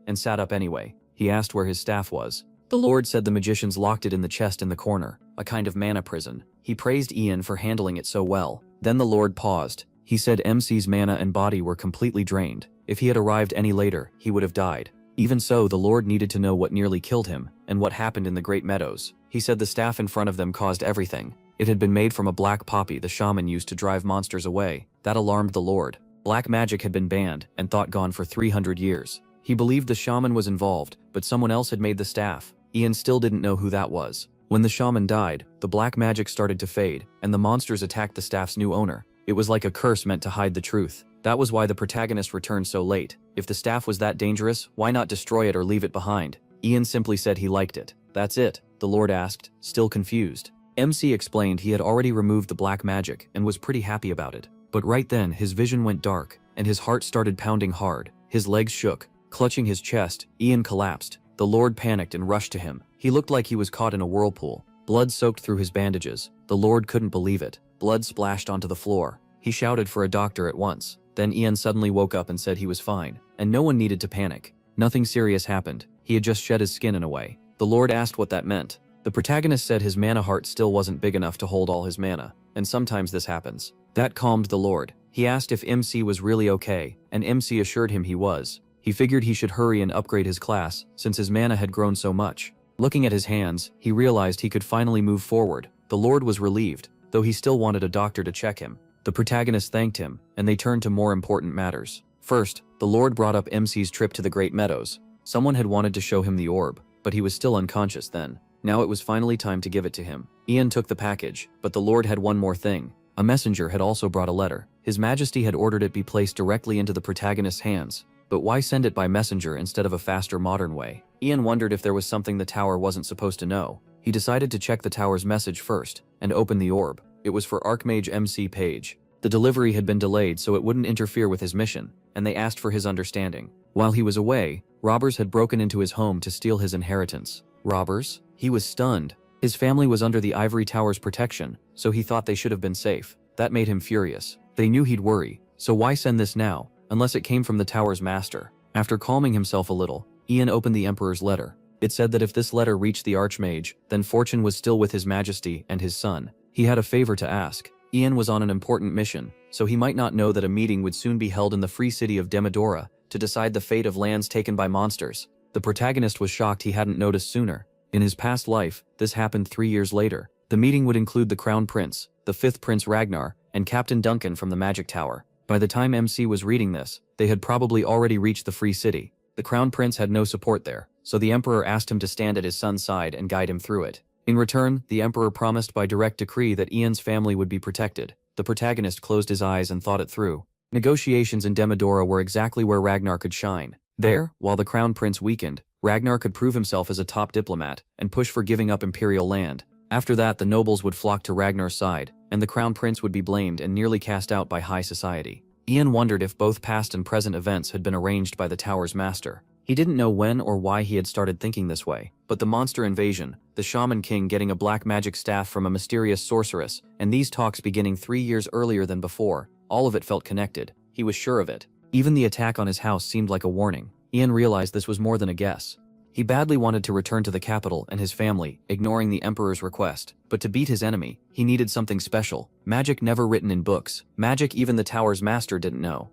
and sat up anyway. He asked where his staff was. The Lord said the magicians locked it in the chest in the corner, a kind of mana prison. He praised Ian for handling it so well. Then the Lord paused. He said MC's mana and body were completely drained. If he had arrived any later, he would have died. Even so, the Lord needed to know what nearly killed him, and what happened in the Great Meadows. He said the staff in front of them caused everything. It had been made from a black poppy the shaman used to drive monsters away. That alarmed the Lord. Black magic had been banned, and thought gone for 300 years. He believed the shaman was involved, but someone else had made the staff. Ian still didn't know who that was. When the shaman died, the black magic started to fade, and the monsters attacked the staff's new owner. It was like a curse meant to hide the truth. That was why the protagonist returned so late. If the staff was that dangerous, why not destroy it or leave it behind? Ian simply said he liked it. That's it, the Lord asked, still confused. MC explained he had already removed the black magic and was pretty happy about it. But right then, his vision went dark, and his heart started pounding hard. His legs shook. Clutching his chest, Ian collapsed. The Lord panicked and rushed to him. He looked like he was caught in a whirlpool. Blood soaked through his bandages. The Lord couldn't believe it. Blood splashed onto the floor. He shouted for a doctor at once. Then Ian suddenly woke up and said he was fine, and no one needed to panic. Nothing serious happened. He had just shed his skin in a way. The Lord asked what that meant. The protagonist said his mana heart still wasn't big enough to hold all his mana, and sometimes this happens. That calmed the Lord. He asked if MC was really okay, and MC assured him he was. He figured he should hurry and upgrade his class, since his mana had grown so much. Looking at his hands, he realized he could finally move forward. The Lord was relieved, though he still wanted a doctor to check him. The protagonist thanked him, and they turned to more important matters. First, the Lord brought up MC's trip to the Great Meadows. Someone had wanted to show him the orb, but he was still unconscious then. Now it was finally time to give it to him. Ian took the package, but the Lord had one more thing. A messenger had also brought a letter. His Majesty had ordered it be placed directly into the protagonist's hands. But why send it by messenger instead of a faster modern way? Ian wondered if there was something the tower wasn't supposed to know. He decided to check the tower's message first, and open the orb. It was for Archmage MC Page. The delivery had been delayed so it wouldn't interfere with his mission, and they asked for his understanding. While he was away, robbers had broken into his home to steal his inheritance. Robbers? He was stunned. His family was under the Ivory Tower's protection, so he thought they should have been safe. That made him furious. They knew he'd worry, so why send this now, unless it came from the tower's master? After calming himself a little, Ian opened the Emperor's letter. It said that if this letter reached the Archmage, then fortune was still with His Majesty and his son. He had a favor to ask. Ian was on an important mission, so he might not know that a meeting would soon be held in the free city of Demodora to decide the fate of lands taken by monsters. The protagonist was shocked he hadn't noticed sooner. In his past life, this happened 3 years later. The meeting would include the Crown Prince, the 5th Prince Ragnar, and Captain Duncan from the Magic Tower. By the time MC was reading this, they had probably already reached the free city. The Crown Prince had no support there, so the Emperor asked him to stand at his son's side and guide him through it. In return, the emperor promised by direct decree that Ian's family would be protected. The protagonist closed his eyes and thought it through. Negotiations in Demodora were exactly where Ragnar could shine. There, while the crown prince weakened, Ragnar could prove himself as a top diplomat and push for giving up imperial land. After that, the nobles would flock to Ragnar's side, and the crown prince would be blamed and nearly cast out by high society. Ian wondered if both past and present events had been arranged by the tower's master. He didn't know when or why he had started thinking this way, but the monster invasion, the shaman king getting a black magic staff from a mysterious sorceress, and these talks beginning 3 years earlier than before, all of it felt connected. He was sure of it. Even the attack on his house seemed like a warning. Ian realized this was more than a guess. He badly wanted to return to the capital and his family, ignoring the emperor's request. But to beat his enemy, he needed something special. Magic never written in books. Magic even the tower's master didn't know.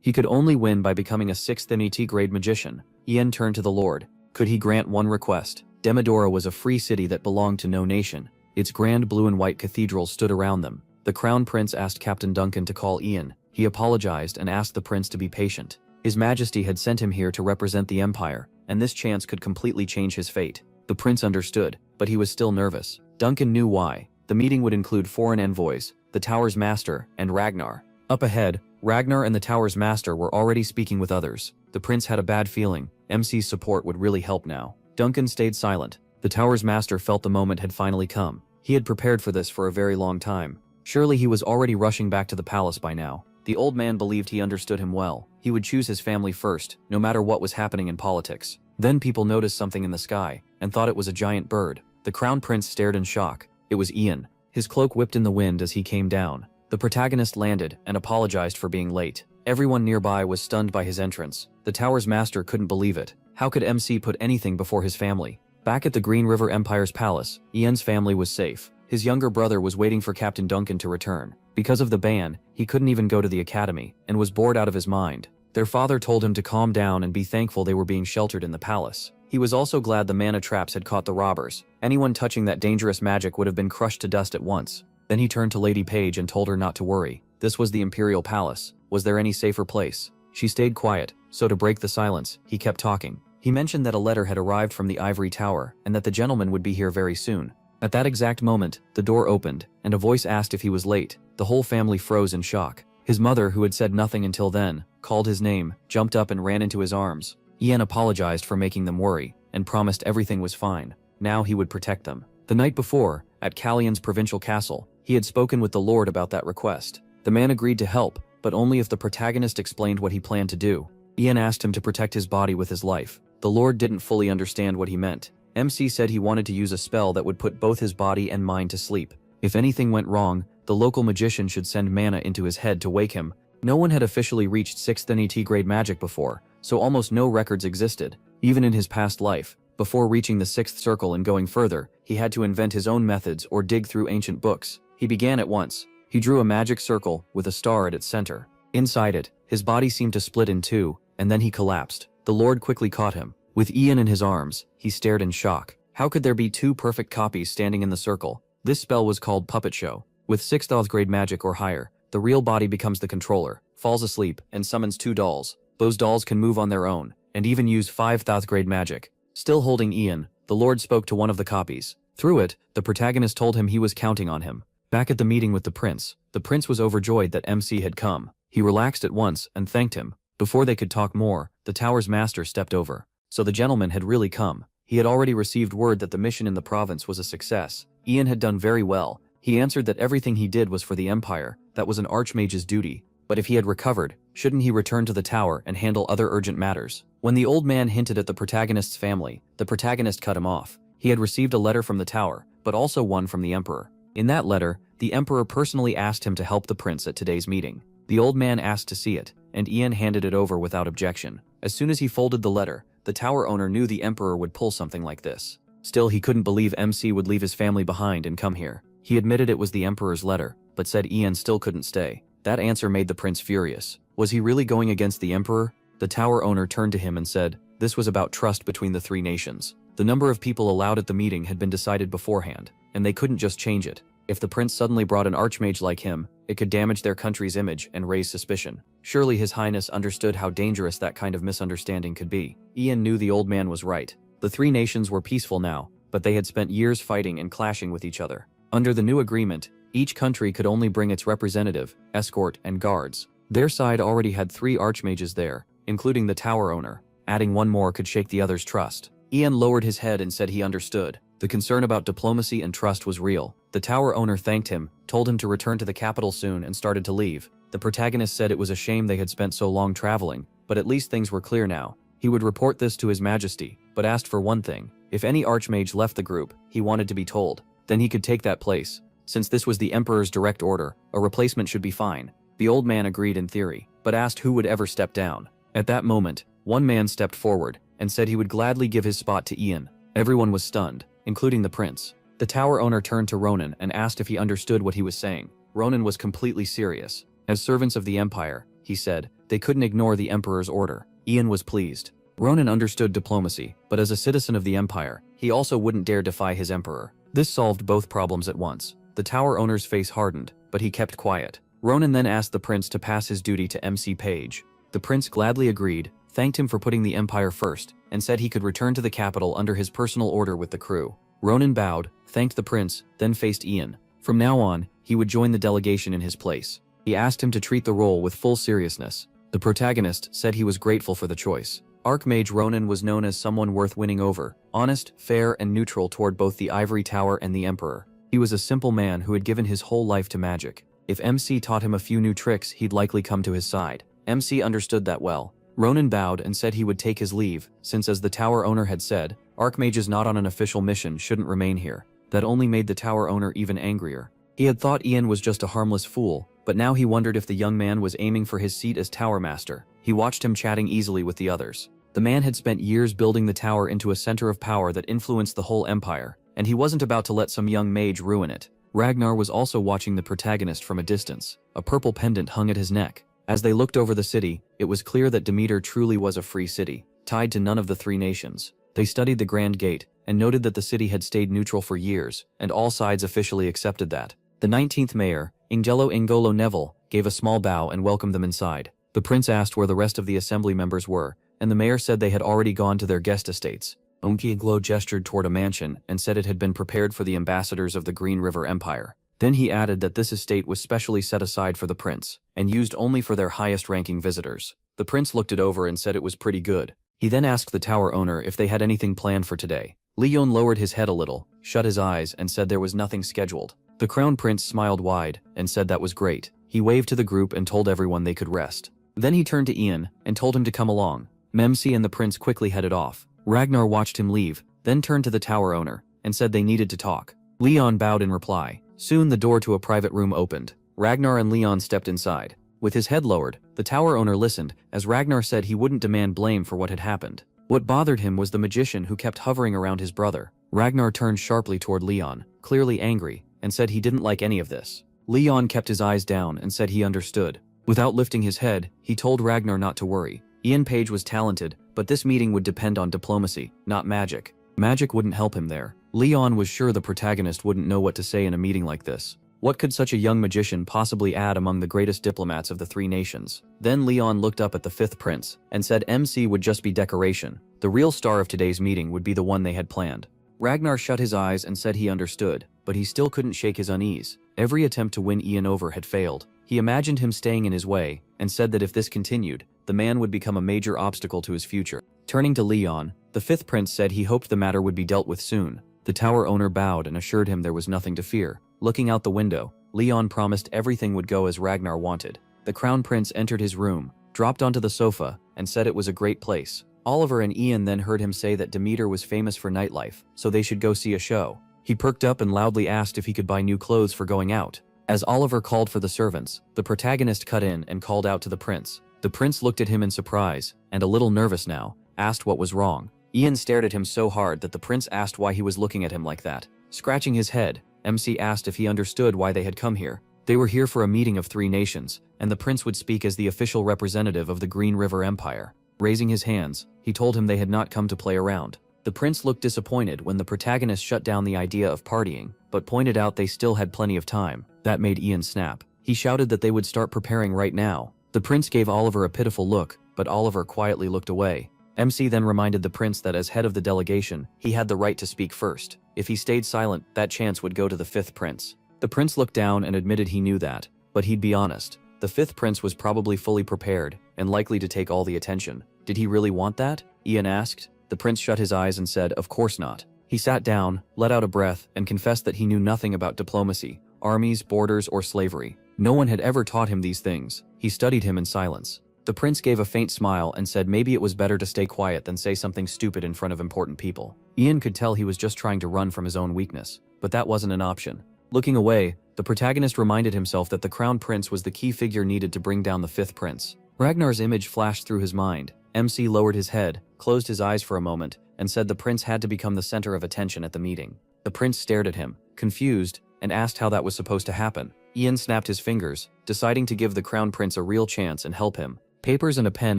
He could only win by becoming a 6th NET grade magician. Ian turned to the Lord. Could he grant one request? Demodora was a free city that belonged to no nation. Its grand blue and white cathedrals stood around them. The crown prince asked Captain Duncan to call Ian. He apologized and asked the prince to be patient. His Majesty had sent him here to represent the empire, and this chance could completely change his fate. The prince understood, but he was still nervous. Duncan knew why. The meeting would include foreign envoys, the tower's master, and Ragnar. Up ahead, Ragnar and the tower's master were already speaking with others. The prince had a bad feeling. MC's support would really help now. Duncan stayed silent. The tower's master felt the moment had finally come. He had prepared for this for a very long time. Surely he was already rushing back to the palace by now. The old man believed he understood him well. He would choose his family first, no matter what was happening in politics. Then people noticed something in the sky, and thought it was a giant bird. The crown prince stared in shock. It was Ian. His cloak whipped in the wind as he came down. The protagonist landed and apologized for being late. Everyone nearby was stunned by his entrance. The tower's master couldn't believe it. How could MC put anything before his family? Back at the Green River Empire's palace, Ian's family was safe. His younger brother was waiting for Captain Duncan to return. Because of the ban, he couldn't even go to the academy, and was bored out of his mind. Their father told him to calm down and be thankful they were being sheltered in the palace. He was also glad the mana traps had caught the robbers. Anyone touching that dangerous magic would have been crushed to dust at once. Then he turned to Lady Page and told her not to worry. This was the Imperial Palace. Was there any safer place? She stayed quiet, so to break the silence, he kept talking. He mentioned that a letter had arrived from the Ivory Tower, and that the gentleman would be here very soon. At that exact moment, the door opened, and a voice asked if he was late. The whole family froze in shock. His mother, who had said nothing until then, called his name, jumped up and ran into his arms. Ian apologized for making them worry, and promised everything was fine. Now he would protect them. The night before, at Callion's provincial castle, he had spoken with the Lord about that request. The man agreed to help, but only if the protagonist explained what he planned to do. Ian asked him to protect his body with his life. The Lord didn't fully understand what he meant. MC said he wanted to use a spell that would put both his body and mind to sleep. If anything went wrong, the local magician should send mana into his head to wake him. No one had officially reached 6th NET grade magic before, so almost no records existed. Even in his past life, before reaching the 6th circle and going further, he had to invent his own methods or dig through ancient books. He began at once. He drew a magic circle with a star at its center. Inside it, his body seemed to split in two, and then he collapsed. The Lord quickly caught him. With Ian in his arms, he stared in shock. How could there be two perfect copies standing in the circle? This spell was called Puppet Show. With 6th grade magic or higher, the real body becomes the controller, falls asleep, and summons two dolls. Those dolls can move on their own, and even use 5th grade magic. Still holding Ian, the Lord spoke to one of the copies. Through it, the protagonist told him he was counting on him. Back at the meeting with the prince was overjoyed that MC had come. He relaxed at once and thanked him. Before they could talk more, the tower's master stepped over. So the gentleman had really come. He had already received word that the mission in the province was a success. Ian had done very well. He answered that everything he did was for the empire. That was an archmage's duty. But if he had recovered, shouldn't he return to the tower and handle other urgent matters? When the old man hinted at the protagonist's family, the protagonist cut him off. He had received a letter from the tower, but also one from the emperor. In that letter, the emperor personally asked him to help the prince at today's meeting. The old man asked to see it, and Ian handed it over without objection. As soon as he folded the letter, the tower owner knew the emperor would pull something like this. Still, he couldn't believe MC would leave his family behind and come here. He admitted it was the emperor's letter, but said Ian still couldn't stay. That answer made the prince furious. Was he really going against the emperor? The tower owner turned to him and said, this was about trust between the three nations. The number of people allowed at the meeting had been decided beforehand, and they couldn't just change it. If the prince suddenly brought an archmage like him, it could damage their country's image and raise suspicion. Surely His Highness understood how dangerous that kind of misunderstanding could be. Ian knew the old man was right. The three nations were peaceful now. but they had spent years fighting and clashing with each other. Under the new agreement, each country could only bring its representative, escort, and guards. Their side already had 3 archmages there, including the tower owner. Adding one more could shake the others' trust. Ian lowered his head and said he understood. The concern about diplomacy and trust was real. The tower owner thanked him, told him to return to the capital soon, and started to leave. The protagonist said it was a shame they had spent so long traveling, but at least things were clear now. He would report this to His Majesty, but asked for one thing. If any archmage left the group, he wanted to be told. Then he could take that place. Since this was the Emperor's direct order, a replacement should be fine. The old man agreed in theory, but asked who would ever step down. At that moment, one man stepped forward and said he would gladly give his spot to Ian. Everyone was stunned, including the prince. The tower owner turned to Ronan and asked if he understood what he was saying. Ronan was completely serious. As servants of the Empire, he said, they couldn't ignore the Emperor's order. Ian was pleased. Ronan understood diplomacy, but as a citizen of the Empire, he also wouldn't dare defy his Emperor. This solved both problems at once. The tower owner's face hardened, but he kept quiet. Ronan then asked the prince to pass his duty to MC Page. The prince gladly agreed, thanked him for putting the Empire first, and said he could return to the capital under his personal order with the crew. Ronan bowed, thanked the prince, then faced Ian. From now on, he would join the delegation in his place. He asked him to treat the role with full seriousness. The protagonist said he was grateful for the choice. Archmage Ronan was known as someone worth winning over, honest, fair, and neutral toward both the Ivory Tower and the Emperor. He was a simple man who had given his whole life to magic. If MC taught him a few new tricks, he'd likely come to his side. MC understood that well. Ronan bowed and said he would take his leave, since as the tower owner had said, archmages not on an official mission shouldn't remain here. That only made the tower owner even angrier. He had thought Ian was just a harmless fool, but now he wondered if the young man was aiming for his seat as tower master. He watched him chatting easily with the others. The man had spent years building the tower into a center of power that influenced the whole empire, and he wasn't about to let some young mage ruin it. Ragnar was also watching the protagonist from a distance. A purple pendant hung at his neck. As they looked over the city, it was clear that Demeter truly was a free city, tied to none of the 3 nations. They studied the Grand Gate, and noted that the city had stayed neutral for years, and all sides officially accepted that. The 19th mayor, Ingelo Ingolo Neville, gave a small bow and welcomed them inside. The prince asked where the rest of the assembly members were, and the mayor said they had already gone to their guest estates. Ingelo gestured toward a mansion and said it had been prepared for the ambassadors of the Green River Empire. Then he added that this estate was specially set aside for the prince, and used only for their highest-ranking visitors. The prince looked it over and said it was pretty good. He then asked the tower owner if they had anything planned for today. Leon lowered his head a little, shut his eyes, and said there was nothing scheduled. The crown prince smiled wide, and said that was great. He waved to the group and told everyone they could rest. Then he turned to Ian, and told him to come along. Memsi and the prince quickly headed off. Ragnar watched him leave, then turned to the tower owner, and said they needed to talk. Leon bowed in reply. Soon the door to a private room opened. Ragnar and Leon stepped inside. With his head lowered, the tower owner listened, as Ragnar said he wouldn't demand blame for what had happened. What bothered him was the magician who kept hovering around his brother. Ragnar turned sharply toward Leon, clearly angry, and said he didn't like any of this. Leon kept his eyes down and said he understood. Without lifting his head, he told Ragnar not to worry. Ian Page was talented, but this meeting would depend on diplomacy, not magic. Magic wouldn't help him there. Leon was sure the protagonist wouldn't know what to say in a meeting like this. What could such a young magician possibly add among the greatest diplomats of the 3 nations? Then Leon looked up at the 5th prince, and said MC would just be decoration. The real star of today's meeting would be the one they had planned. Ragnar shut his eyes and said he understood, but he still couldn't shake his unease. Every attempt to win Ian over had failed. He imagined him staying in his way, and said that if this continued, the man would become a major obstacle to his future. Turning to Leon, the 5th prince said he hoped the matter would be dealt with soon. The tower owner bowed and assured him there was nothing to fear. Looking out the window, Leon promised everything would go as Ragnar wanted. The crown prince entered his room, dropped onto the sofa, and said it was a great place. Oliver and Ian then heard him say that Demeter was famous for nightlife, so they should go see a show. He perked up and loudly asked if he could buy new clothes for going out. As Oliver called for the servants, the protagonist cut in and called out to the prince. The prince looked at him in surprise, and a little nervous now, asked what was wrong. Ian stared at him so hard that the prince asked why he was looking at him like that. Scratching his head, MC asked if he understood why they had come here. They were here for a meeting of 3 nations, and the prince would speak as the official representative of the Green River Empire. Raising his hands, he told him they had not come to play around. The prince looked disappointed when the protagonist shut down the idea of partying, but pointed out they still had plenty of time. That made Ian snap. He shouted that they would start preparing right now. The prince gave Oliver a pitiful look, but Oliver quietly looked away. MC then reminded the prince that as head of the delegation, he had the right to speak first. If he stayed silent, that chance would go to the fifth prince. The prince looked down and admitted he knew that, but he'd be honest. The fifth prince was probably fully prepared and likely to take all the attention. Did he really want that? Ian asked. The prince shut his eyes and said, of course not. He sat down, let out a breath, and confessed that he knew nothing about diplomacy, armies, borders, or slavery. No one had ever taught him these things. He studied him in silence. The prince gave a faint smile and said maybe it was better to stay quiet than say something stupid in front of important people. Ian could tell he was just trying to run from his own weakness, but that wasn't an option. Looking away, the protagonist reminded himself that the crown prince was the key figure needed to bring down the fifth prince. Ragnar's image flashed through his mind. MC lowered his head, closed his eyes for a moment, and said the prince had to become the center of attention at the meeting. The prince stared at him, confused, and asked how that was supposed to happen. Ian snapped his fingers, deciding to give the crown prince a real chance and help him. Papers and a pen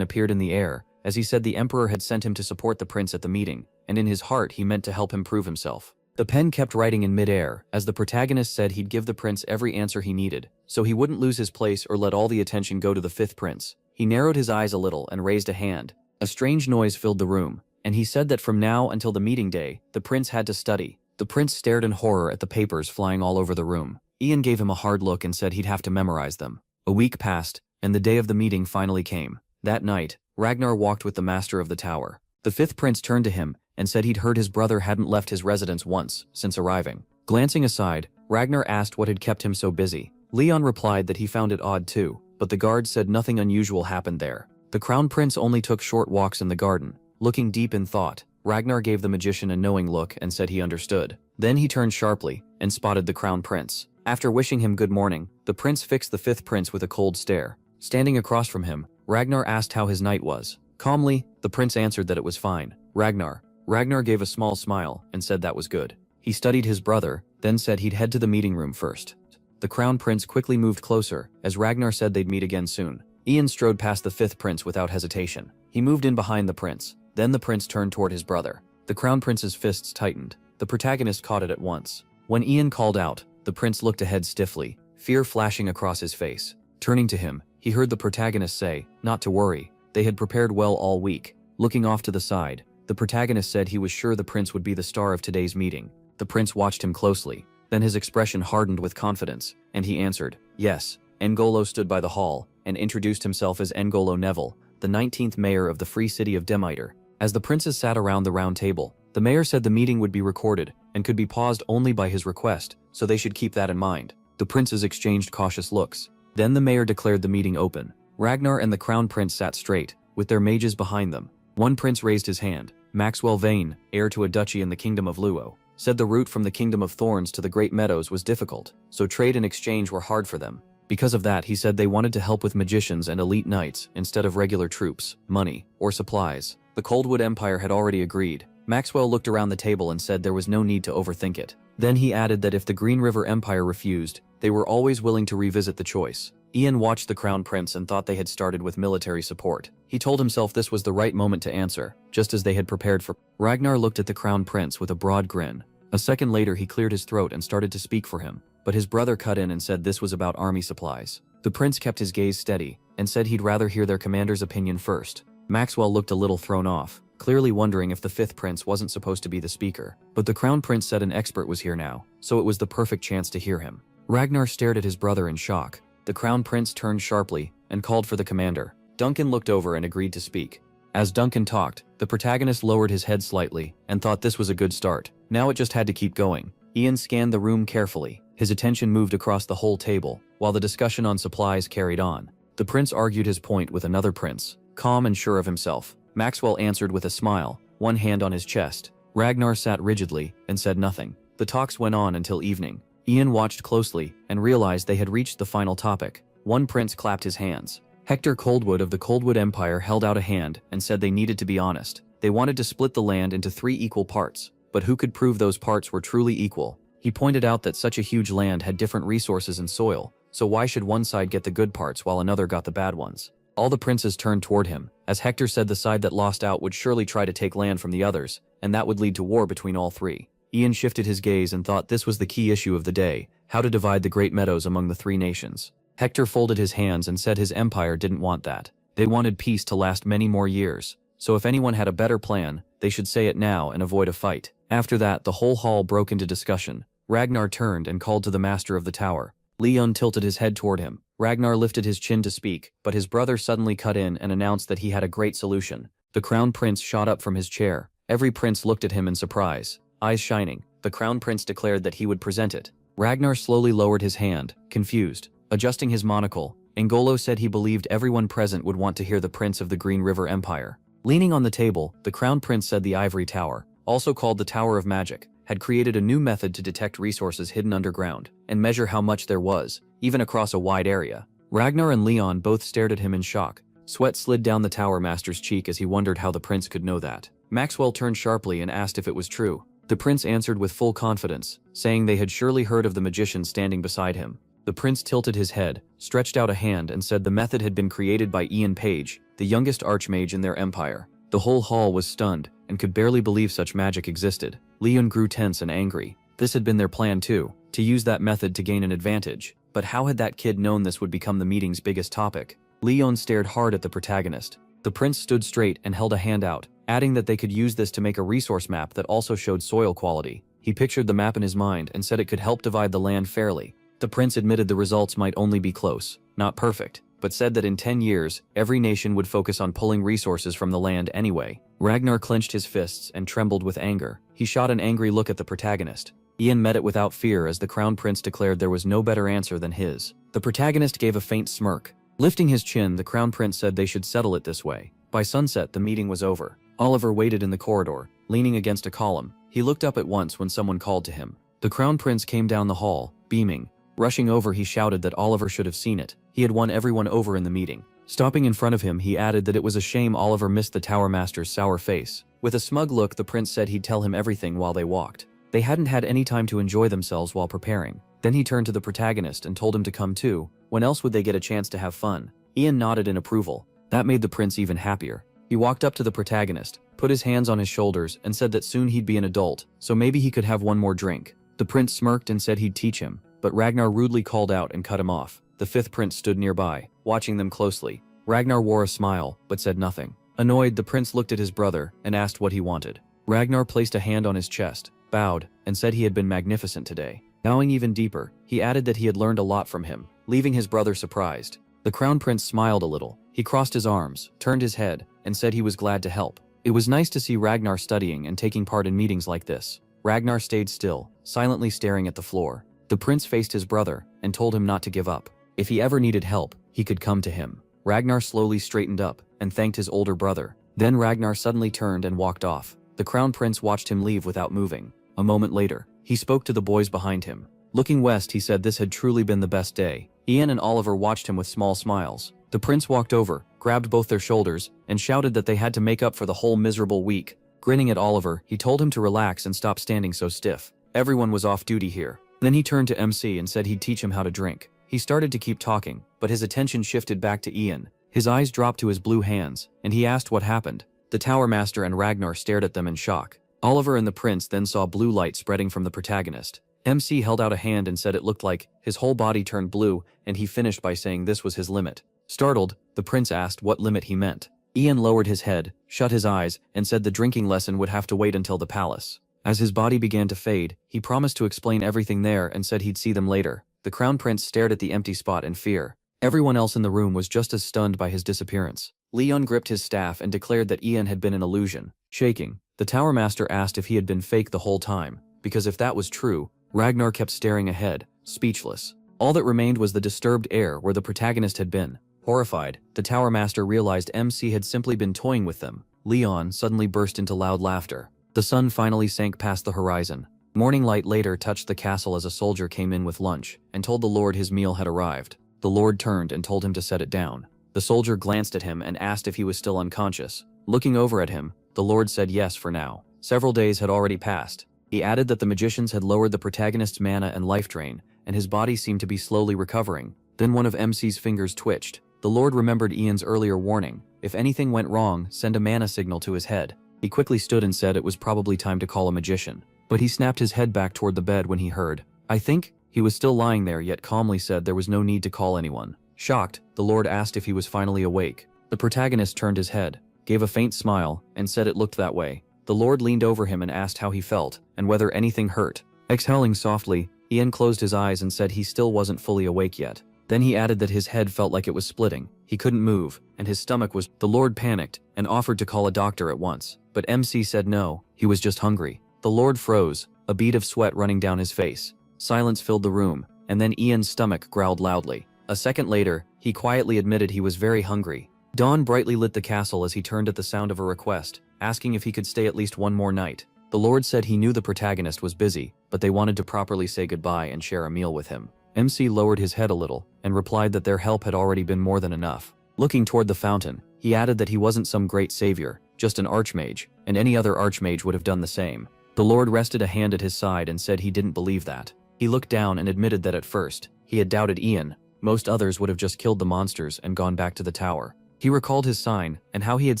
appeared in the air, as he said the emperor had sent him to support the prince at the meeting, and in his heart he meant to help him prove himself. The pen kept writing in midair, as the protagonist said he'd give the prince every answer he needed, so he wouldn't lose his place or let all the attention go to the fifth prince. He narrowed his eyes a little and raised a hand. A strange noise filled the room, and he said that from now until the meeting day, the prince had to study. The prince stared in horror at the papers flying all over the room. Ian gave him a hard look and said he'd have to memorize them. A week passed, and the day of the meeting finally came. That night, Ragnar walked with the master of the tower. The fifth prince turned to him and said he'd heard his brother hadn't left his residence once since arriving. Glancing aside, Ragnar asked what had kept him so busy. Leon replied that he found it odd too, but the guard said nothing unusual happened there. The crown prince only took short walks in the garden. Looking deep in thought, Ragnar gave the magician a knowing look and said he understood. Then he turned sharply and spotted the crown prince. After wishing him good morning, the prince fixed the fifth prince with a cold stare. Standing across from him, Ragnar asked how his night was. Calmly, the prince answered that it was fine. Ragnar gave a small smile and said that was good. He studied his brother, then said he'd head to the meeting room first. The crown prince quickly moved closer, as Ragnar said they'd meet again soon. Ian strode past the fifth prince without hesitation. He moved in behind the prince. Then the prince turned toward his brother. The crown prince's fists tightened. The protagonist caught it at once. When Ian called out, the prince looked ahead stiffly, fear flashing across his face. Turning to him, he heard the protagonist say, not to worry. They had prepared well all week. Looking off to the side, the protagonist said he was sure the prince would be the star of today's meeting. The prince watched him closely. Then his expression hardened with confidence, and he answered, yes. N'Golo stood by the hall and introduced himself as N'Golo Neville, the 19th mayor of the free city of Demeter. As the princes sat around the round table, the mayor said the meeting would be recorded and could be paused only by his request, so they should keep that in mind. The princes exchanged cautious looks. Then the mayor declared the meeting open. Ragnar and the crown prince sat straight, with their mages behind them. One prince raised his hand. Maxwell Vane, heir to a duchy in the kingdom of Luo, said the route from the kingdom of Thorns to the Great Meadows was difficult, so trade and exchange were hard for them. Because of that, he said they wanted to help with magicians and elite knights instead of regular troops, money, or supplies. The Coldwood Empire had already agreed. Maxwell looked around the table and said there was no need to overthink it. Then he added that if the Green River Empire refused, they were always willing to revisit the choice. Ian watched the crown prince and thought they had started with military support. He told himself this was the right moment to answer, just as they had prepared for. Ragnar looked at the crown prince with a broad grin. A second later he cleared his throat and started to speak for him, but his brother cut in and said this was about army supplies. The prince kept his gaze steady and said he'd rather hear their commander's opinion first. Maxwell looked a little thrown off, clearly wondering if the fifth prince wasn't supposed to be the speaker. But the crown prince said an expert was here now, so it was the perfect chance to hear him. Ragnar stared at his brother in shock. The crown prince turned sharply and called for the commander. Duncan looked over and agreed to speak. As Duncan talked, the protagonist lowered his head slightly and thought this was a good start. Now it just had to keep going. Ian scanned the room carefully. His attention moved across the whole table, while the discussion on supplies carried on. The prince argued his point with another prince, calm and sure of himself. Maxwell answered with a smile, one hand on his chest. Ragnar sat rigidly and said nothing. The talks went on until evening. Ian watched closely and realized they had reached the final topic. One prince clapped his hands. Hector Coldwood of the Coldwood Empire held out a hand and said they needed to be honest. They wanted to split the land into 3 equal parts, but who could prove those parts were truly equal? He pointed out that such a huge land had different resources and soil, so why should one side get the good parts while another got the bad ones? All the princes turned toward him, as Hector said the side that lost out would surely try to take land from the others, and that would lead to war between all 3. Ian shifted his gaze and thought this was the key issue of the day, how to divide the Great Meadows among the 3 nations. Hector folded his hands and said his empire didn't want that. They wanted peace to last many more years, so if anyone had a better plan, they should say it now and avoid a fight. After that, the whole hall broke into discussion. Ragnar turned and called to the master of the tower. Leon tilted his head toward him. Ragnar lifted his chin to speak, but his brother suddenly cut in and announced that he had a great solution. The crown prince shot up from his chair. Every prince looked at him in surprise. Eyes shining, the crown prince declared that he would present it. Ragnar slowly lowered his hand, confused. Adjusting his monocle, Ngolo said he believed everyone present would want to hear the Prince of the Green River Empire. Leaning on the table, the crown prince said the Ivory Tower, also called the Tower of Magic, had created a new method to detect resources hidden underground and measure how much there was, even across a wide area. Ragnar and Leon both stared at him in shock. Sweat slid down the tower master's cheek as he wondered how the prince could know that. Maxwell turned sharply and asked if it was true. The prince answered with full confidence, saying they had surely heard of the magician standing beside him. The prince tilted his head, stretched out a hand and said the method had been created by Ian Page, the youngest archmage in their empire. The whole hall was stunned and could barely believe such magic existed. Leon grew tense and angry. This had been their plan too, to use that method to gain an advantage. But how had that kid known this would become the meeting's biggest topic? Leon stared hard at the protagonist. The prince stood straight and held a hand out, adding that they could use this to make a resource map that also showed soil quality. He pictured the map in his mind and said it could help divide the land fairly. The prince admitted the results might only be close, not perfect, but said that in 10 years, every nation would focus on pulling resources from the land anyway. Ragnar clenched his fists and trembled with anger. He shot an angry look at the protagonist. Ian met it without fear as the crown prince declared there was no better answer than his. The protagonist gave a faint smirk. Lifting his chin, the crown prince said they should settle it this way. By sunset, the meeting was over. Oliver waited in the corridor, leaning against a column. He looked up at once when someone called to him. The crown prince came down the hall, beaming. Rushing over, he shouted that Oliver should have seen it. He had won everyone over in the meeting. Stopping in front of him, he added that it was a shame Oliver missed the Tower Master's sour face. With a smug look, the prince said he'd tell him everything while they walked. They hadn't had any time to enjoy themselves while preparing. Then he turned to the protagonist and told him to come too. When else would they get a chance to have fun? Ian nodded in approval. That made the prince even happier. He walked up to the protagonist, put his hands on his shoulders, and said that soon he'd be an adult, so maybe he could have one more drink. The prince smirked and said he'd teach him, but Ragnar rudely called out and cut him off. The fifth prince stood nearby, watching them closely. Ragnar wore a smile, but said nothing. Annoyed, the prince looked at his brother and asked what he wanted. Ragnar placed a hand on his chest, bowed, and said he had been magnificent today. Bowing even deeper, he added that he had learned a lot from him, leaving his brother surprised. The crown prince smiled a little. He crossed his arms, turned his head, and said he was glad to help. It was nice to see Ragnar studying and taking part in meetings like this. Ragnar stayed still, silently staring at the floor. The prince faced his brother and told him not to give up. If he ever needed help, he could come to him. Ragnar slowly straightened up and thanked his older brother. Then Ragnar suddenly turned and walked off. The crown prince watched him leave without moving. A moment later, he spoke to the boys behind him. Looking west, he said this had truly been the best day. Ian and Oliver watched him with small smiles. The prince walked over, grabbed both their shoulders, and shouted that they had to make up for the whole miserable week. Grinning at Oliver, he told him to relax and stop standing so stiff. Everyone was off duty here. Then he turned to MC and said he'd teach him how to drink. He started to keep talking, but his attention shifted back to Ian. His eyes dropped to his blue hands, and he asked what happened. The Tower Master and Ragnar stared at them in shock. Oliver and the prince then saw blue light spreading from the protagonist. MC held out a hand and said it looked like his whole body turned blue, and he finished by saying this was his limit. Startled, the prince asked what limit he meant. Ian lowered his head, shut his eyes, and said the drinking lesson would have to wait until the palace. As his body began to fade, he promised to explain everything there and said he'd see them later. The crown prince stared at the empty spot in fear. Everyone else in the room was just as stunned by his disappearance. Leon gripped his staff and declared that Ian had been an illusion. Shaking, the Tower Master asked if he had been fake the whole time, because if that was true, Ragnar kept staring ahead, speechless. All that remained was the disturbed air where the protagonist had been. Horrified, the Tower Master realized MC had simply been toying with them. Leon suddenly burst into loud laughter. The sun finally sank past the horizon. Morning light later touched the castle as a soldier came in with lunch and told the lord his meal had arrived. The lord turned and told him to set it down. The soldier glanced at him and asked if he was still unconscious. Looking over at him, the lord said yes for now. Several days had already passed. He added that the magicians had lowered the protagonist's mana and life drain, and his body seemed to be slowly recovering. Then one of MC's fingers twitched. The lord remembered Ian's earlier warning. If anything went wrong, send a mana signal to his head. He quickly stood and said it was probably time to call a magician. But he snapped his head back toward the bed when he heard, "I think." He was still lying there, yet calmly said there was no need to call anyone. Shocked, the lord asked if he was finally awake. The protagonist turned his head, gave a faint smile, and said it looked that way. The Lord leaned over him and asked how he felt, and whether anything hurt. Exhaling softly, Ian closed his eyes and said he still wasn't fully awake yet. Then he added that his head felt like it was splitting, he couldn't move, and his stomach was. The Lord panicked, and offered to call a doctor at once. But MC said no, he was just hungry. The Lord froze, a bead of sweat running down his face. Silence filled the room, and then Ian's stomach growled loudly. A second later, he quietly admitted he was very hungry. Dawn brightly lit the castle as he turned at the sound of a request, asking if he could stay at least one more night. The Lord said he knew the protagonist was busy, but they wanted to properly say goodbye and share a meal with him. MC lowered his head a little, and replied that their help had already been more than enough. Looking toward the fountain, he added that he wasn't some great savior, just an archmage, and any other archmage would have done the same. The Lord rested a hand at his side and said he didn't believe that. He looked down and admitted that at first, he had doubted Ian. Most others would have just killed the monsters and gone back to the tower. He recalled his sign, and how he had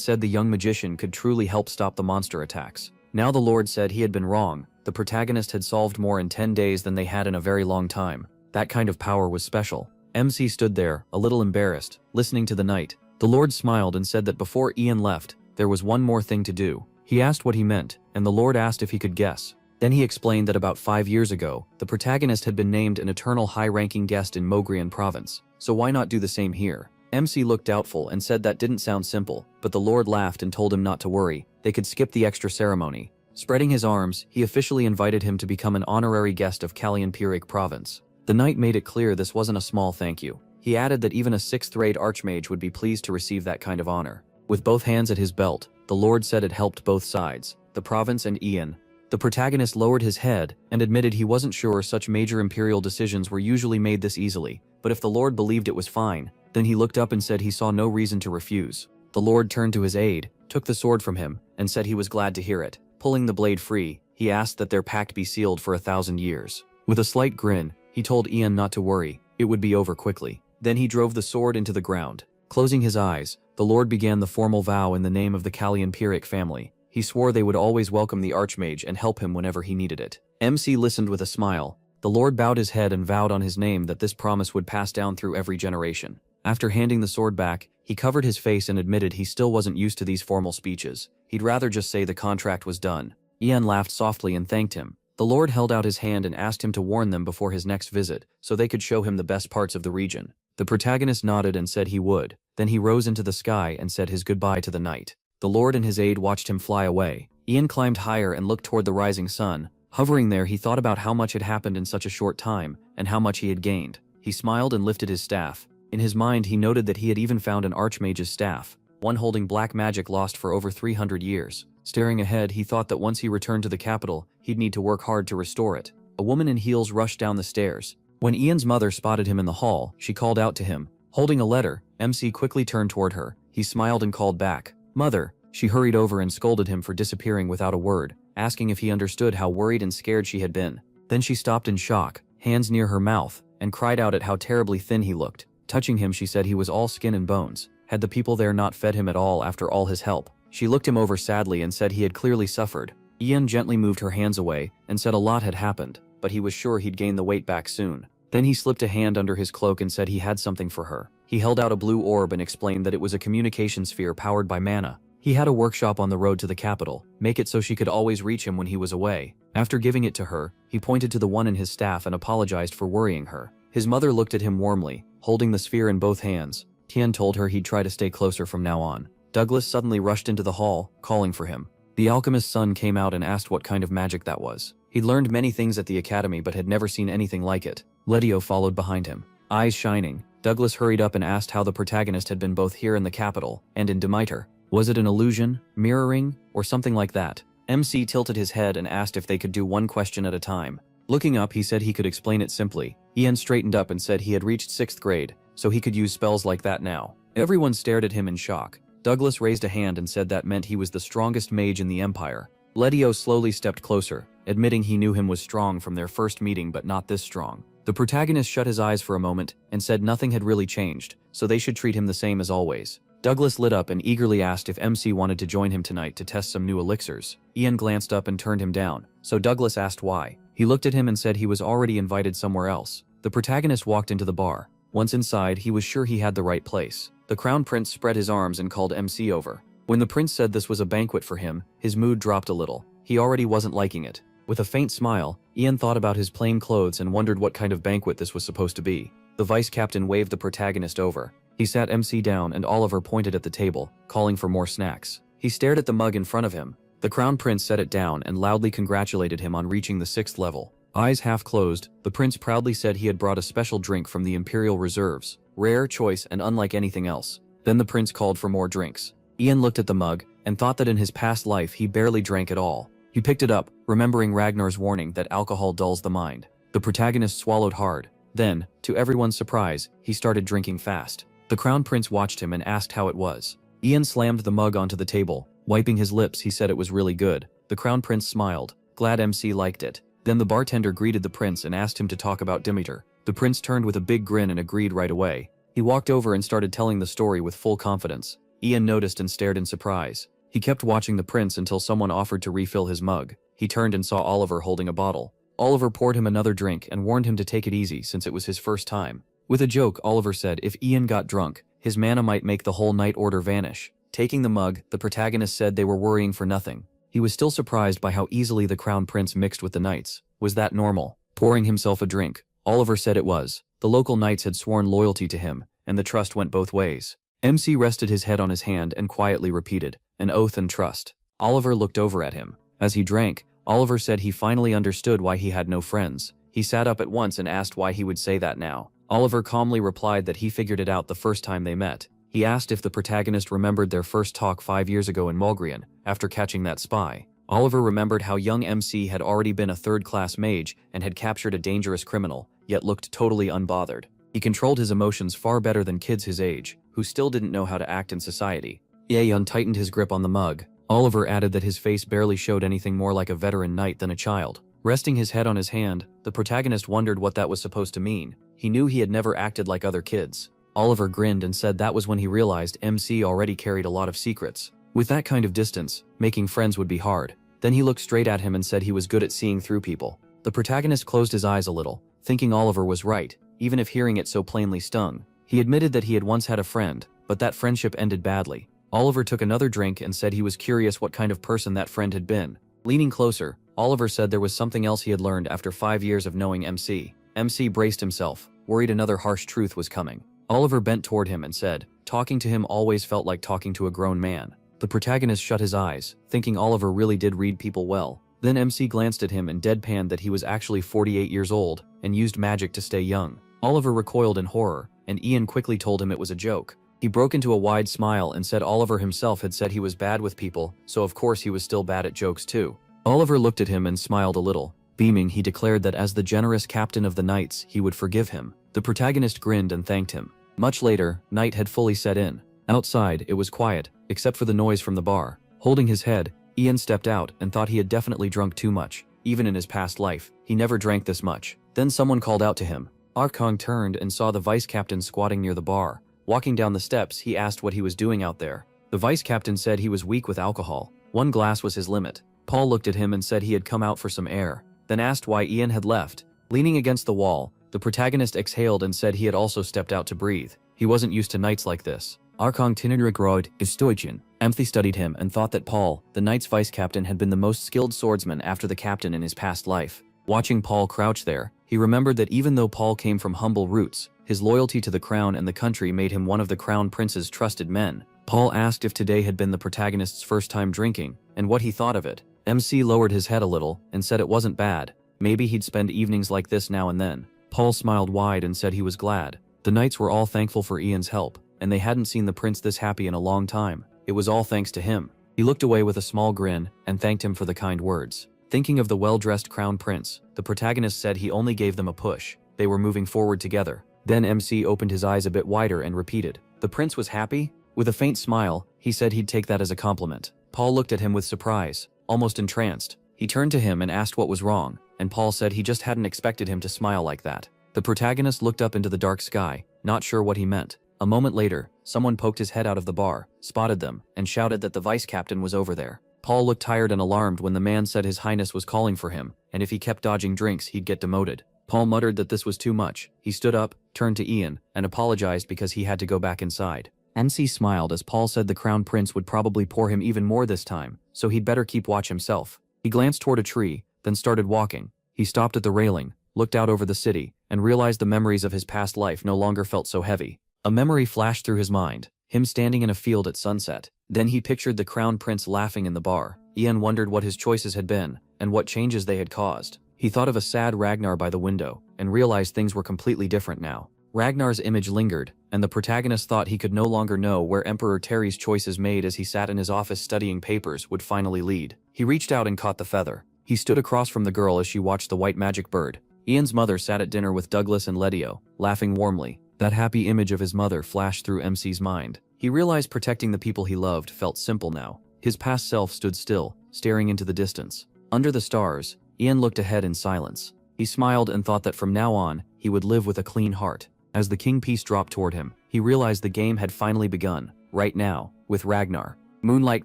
said the young magician could truly help stop the monster attacks. Now the Lord said he had been wrong. The protagonist had solved more in 10 days than they had in a very long time. That kind of power was special. MC stood there, a little embarrassed, listening to the night. The Lord smiled and said that before Ian left, there was one more thing to do. He asked what he meant, and the Lord asked if he could guess. Then he explained that about 5 years ago, the protagonist had been named an eternal high-ranking guest in Mogrian province. So why not do the same here? MC looked doubtful and said that didn't sound simple, but the Lord laughed and told him not to worry. They could skip the extra ceremony. Spreading his arms, he officially invited him to become an honorary guest of Kalyan province. The knight made it clear this wasn't a small thank you. He added that even a 6th-grade archmage would be pleased to receive that kind of honor. With both hands at his belt, the Lord said it helped both sides, the province and Ian. The protagonist lowered his head and admitted he wasn't sure such major imperial decisions were usually made this easily, but if the Lord believed it was fine, then he looked up and said he saw no reason to refuse. The Lord turned to his aide, took the sword from him, and said he was glad to hear it. Pulling the blade free, he asked that their pact be sealed for 1,000 years. With a slight grin, he told Ian not to worry, it would be over quickly. Then he drove the sword into the ground. Closing his eyes, the Lord began the formal vow in the name of the Kalyan family. He swore they would always welcome the archmage and help him whenever he needed it. MC listened with a smile. The Lord bowed his head and vowed on his name that this promise would pass down through every generation. After handing the sword back, he covered his face and admitted he still wasn't used to these formal speeches. He'd rather just say the contract was done. Ian laughed softly and thanked him. The Lord held out his hand and asked him to warn them before his next visit, so they could show him the best parts of the region. The protagonist nodded and said he would. Then he rose into the sky and said his goodbye to the night. The Lord and his aide watched him fly away. Ian climbed higher and looked toward the rising sun. Hovering there, he thought about how much had happened in such a short time, and how much he had gained. He smiled and lifted his staff. In his mind, he noted that he had even found an archmage's staff, one holding black magic lost for over 300 years. Staring ahead, he thought that once he returned to the capital, he'd need to work hard to restore it. A woman in heels rushed down the stairs. When Ian's mother spotted him in the hall, she called out to him. Holding a letter, MC quickly turned toward her. He smiled and called back. "Mother." She hurried over and scolded him for disappearing without a word, asking if he understood how worried and scared she had been. Then she stopped in shock, hands near her mouth, and cried out at how terribly thin he looked. Touching him, she said he was all skin and bones. Had the people there not fed him at all after all his help? She looked him over sadly and said he had clearly suffered. Ian gently moved her hands away and said a lot had happened, but he was sure he'd gain the weight back soon. Then he slipped a hand under his cloak and said he had something for her. He held out a blue orb and explained that it was a communication sphere powered by mana. He had a workshop on the road to the capital, make it so she could always reach him when he was away. After giving it to her, he pointed to the one in his staff and apologized for worrying her. His mother looked at him warmly, holding the sphere in both hands. Tian told her he'd try to stay closer from now on. Douglas suddenly rushed into the hall, calling for him. The alchemist's son came out and asked what kind of magic that was. He'd learned many things at the academy but had never seen anything like it. Letio followed behind him. Eyes shining, Douglas hurried up and asked how the protagonist had been both here in the capital and in Demeter. Was it an illusion, mirroring, or something like that? MC tilted his head and asked if they could do one question at a time. Looking up, he said he could explain it simply. Ian straightened up and said he had reached 6th grade, so he could use spells like that now. Everyone stared at him in shock. Douglas raised a hand and said that meant he was the strongest mage in the Empire. Letio slowly stepped closer, admitting he knew him was strong from their first meeting but not this strong. The protagonist shut his eyes for a moment and said nothing had really changed, so they should treat him the same as always. Douglas lit up and eagerly asked if MC wanted to join him tonight to test some new elixirs. Ian glanced up and turned him down, so Douglas asked why. He looked at him and said he was already invited somewhere else. The protagonist walked into the bar. Once inside, he was sure he had the right place. The Crown Prince spread his arms and called MC over. When the prince said this was a banquet for him, his mood dropped a little. He already wasn't liking it. With a faint smile, Ian thought about his plain clothes and wondered what kind of banquet this was supposed to be. The vice captain waved the protagonist over. He sat MC down and Oliver pointed at the table, calling for more snacks. He stared at the mug in front of him. The crown prince set it down and loudly congratulated him on reaching the 6th level. Eyes half closed, the prince proudly said he had brought a special drink from the Imperial Reserves, rare, choice, and unlike anything else. Then the prince called for more drinks. Ian looked at the mug and thought that in his past life he barely drank at all. He picked it up, remembering Ragnar's warning that alcohol dulls the mind. The protagonist swallowed hard. Then, to everyone's surprise, he started drinking fast. The crown prince watched him and asked how it was. Ian slammed the mug onto the table. Wiping his lips, he said it was really good. The crown prince smiled, glad MC liked it. Then the bartender greeted the prince and asked him to talk about Demeter. The prince turned with a big grin and agreed right away. He walked over and started telling the story with full confidence. Ian noticed and stared in surprise. He kept watching the prince until someone offered to refill his mug. He turned and saw Oliver holding a bottle. Oliver poured him another drink and warned him to take it easy since it was his first time. With a joke, Oliver said if Ian got drunk, his mana might make the whole night order vanish. Taking the mug, the protagonist said they were worrying for nothing. He was still surprised by how easily the crown prince mixed with the knights. Was that normal? Pouring himself a drink. Oliver said it was. The local knights had sworn loyalty to him, and the trust went both ways. MC rested his head on his hand and quietly repeated, an oath and trust. Oliver looked over at him. As he drank, Oliver said he finally understood why he had no friends. He sat up at once and asked why he would say that now. Oliver calmly replied that he figured it out the first time they met. He asked if the protagonist remembered their first talk 5 years ago in Malgrian, after catching that spy. Oliver remembered how young MC had already been a third-class mage and had captured a dangerous criminal, yet looked totally unbothered. He controlled his emotions far better than kids his age, who still didn't know how to act in society. Ian tightened his grip on the mug. Oliver added that his face barely showed anything more like a veteran knight than a child. Resting his head on his hand, the protagonist wondered what that was supposed to mean. He knew he had never acted like other kids. Oliver grinned and said that was when he realized MC already carried a lot of secrets. With that kind of distance, making friends would be hard. Then he looked straight at him and said he was good at seeing through people. The protagonist closed his eyes a little, thinking Oliver was right, even if hearing it so plainly stung. He admitted that he had once had a friend, but that friendship ended badly. Oliver took another drink and said he was curious what kind of person that friend had been. Leaning closer, Oliver said there was something else he had learned after 5 years of knowing MC. MC braced himself, worried another harsh truth was coming. Oliver bent toward him and said, talking to him always felt like talking to a grown man. The protagonist shut his eyes, thinking Oliver really did read people well. Then MC glanced at him and deadpanned that he was actually 48 years old and used magic to stay young. Oliver recoiled in horror, and Ian quickly told him it was a joke. He broke into a wide smile and said Oliver himself had said he was bad with people, so of course he was still bad at jokes too. Oliver looked at him and smiled a little. Beaming, he declared that as the generous captain of the knights, he would forgive him. The protagonist grinned and thanked him. Much later, night had fully set in. Outside, it was quiet, except for the noise from the bar. Holding his head, Ian stepped out and thought he had definitely drunk too much. Even in his past life, he never drank this much. Then someone called out to him. Arkong turned and saw the vice captain squatting near the bar. Walking down the steps, he asked what he was doing out there. The vice captain said he was weak with alcohol. 1 glass was his limit. Paul looked at him and said he had come out for some air, then asked why Ian had left. Leaning against the wall, the protagonist exhaled and said he had also stepped out to breathe. He wasn't used to nights like this. Arkong Tinerigroid Istoichin. Empathy studied him and thought that Paul, the knight's vice captain, had been the most skilled swordsman after the captain in his past life. Watching Paul crouch there, he remembered that even though Paul came from humble roots, his loyalty to the crown and the country made him one of the crown prince's trusted men. Paul asked if today had been the protagonist's first time drinking, and what he thought of it. MC lowered his head a little and said it wasn't bad. Maybe he'd spend evenings like this now and then. Paul smiled wide and said he was glad. The knights were all thankful for Ian's help, and they hadn't seen the prince this happy in a long time. It was all thanks to him. He looked away with a small grin and thanked him for the kind words. Thinking of the well-dressed crown prince, the protagonist said he only gave them a push. They were moving forward together. Then MC opened his eyes a bit wider and repeated, "The prince was happy?" With a faint smile, he said he'd take that as a compliment. Paul looked at him with surprise, almost entranced. He turned to him and asked what was wrong, and Paul said he just hadn't expected him to smile like that. The protagonist looked up into the dark sky, not sure what he meant. A moment later, someone poked his head out of the bar, spotted them, and shouted that the vice captain was over there. Paul looked tired and alarmed when the man said His Highness was calling for him, and if he kept dodging drinks, he'd get demoted. Paul muttered that this was too much. He stood up, turned to Ian, and apologized because he had to go back inside. MC smiled as Paul said the crown prince would probably pour him even more this time, so he'd better keep watch himself. He glanced toward a tree, then started walking. He stopped at the railing, looked out over the city, and realized the memories of his past life no longer felt so heavy. A memory flashed through his mind, him standing in a field at sunset. Then he pictured the crown prince laughing in the bar. Ian wondered what his choices had been, and what changes they had caused. He thought of a sad Ragnar by the window, and realized things were completely different now. Ragnar's image lingered, and the protagonist thought he could no longer know where Emperor Terry's choices made as he sat in his office studying papers would finally lead. He reached out and caught the feather. He stood across from the girl as she watched the white magic bird. Ian's mother sat at dinner with Douglas and Letio, laughing warmly. That happy image of his mother flashed through MC's mind. He realized protecting the people he loved felt simple now. His past self stood still, staring into the distance. Under the stars, Ian looked ahead in silence. He smiled and thought that from now on, he would live with a clean heart. As the king piece dropped toward him, he realized the game had finally begun, right now, with Ragnar. Moonlight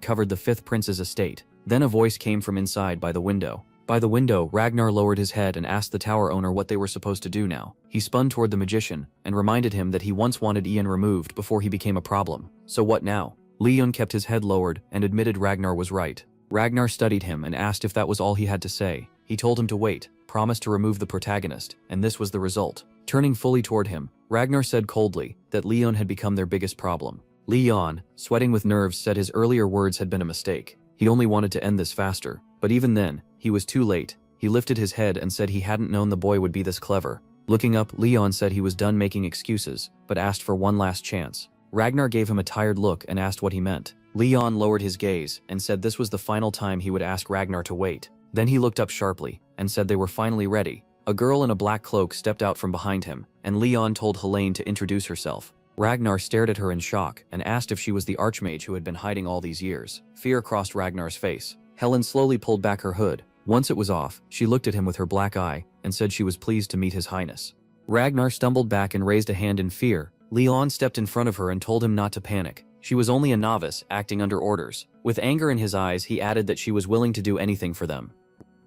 covered the fifth prince's estate. Then a voice came from inside by the window. By the window, Ragnar lowered his head and asked the tower owner what they were supposed to do now. He spun toward the magician, and reminded him that he once wanted Ian removed before he became a problem. So what now? Leon kept his head lowered and admitted Ragnar was right. Ragnar studied him and asked if that was all he had to say. He told him to wait, promised to remove the protagonist, and this was the result. Turning fully toward him, Ragnar said coldly that Leon had become their biggest problem. Leon, sweating with nerves, said his earlier words had been a mistake. He only wanted to end this faster, but even then, he was too late. He lifted his head and said he hadn't known the boy would be this clever. Looking up, Leon said he was done making excuses, but asked for one last chance. Ragnar gave him a tired look and asked what he meant. Leon lowered his gaze and said this was the final time he would ask Ragnar to wait. Then he looked up sharply and said they were finally ready. A girl in a black cloak stepped out from behind him, and Leon told Helene to introduce herself. Ragnar stared at her in shock and asked if she was the archmage who had been hiding all these years. Fear crossed Ragnar's face. Helen slowly pulled back her hood. Once it was off, she looked at him with her black eye and said she was pleased to meet his highness. Ragnar stumbled back and raised a hand in fear. Leon stepped in front of her and told him not to panic. She was only a novice, acting under orders. With anger in his eyes, he added that she was willing to do anything for them.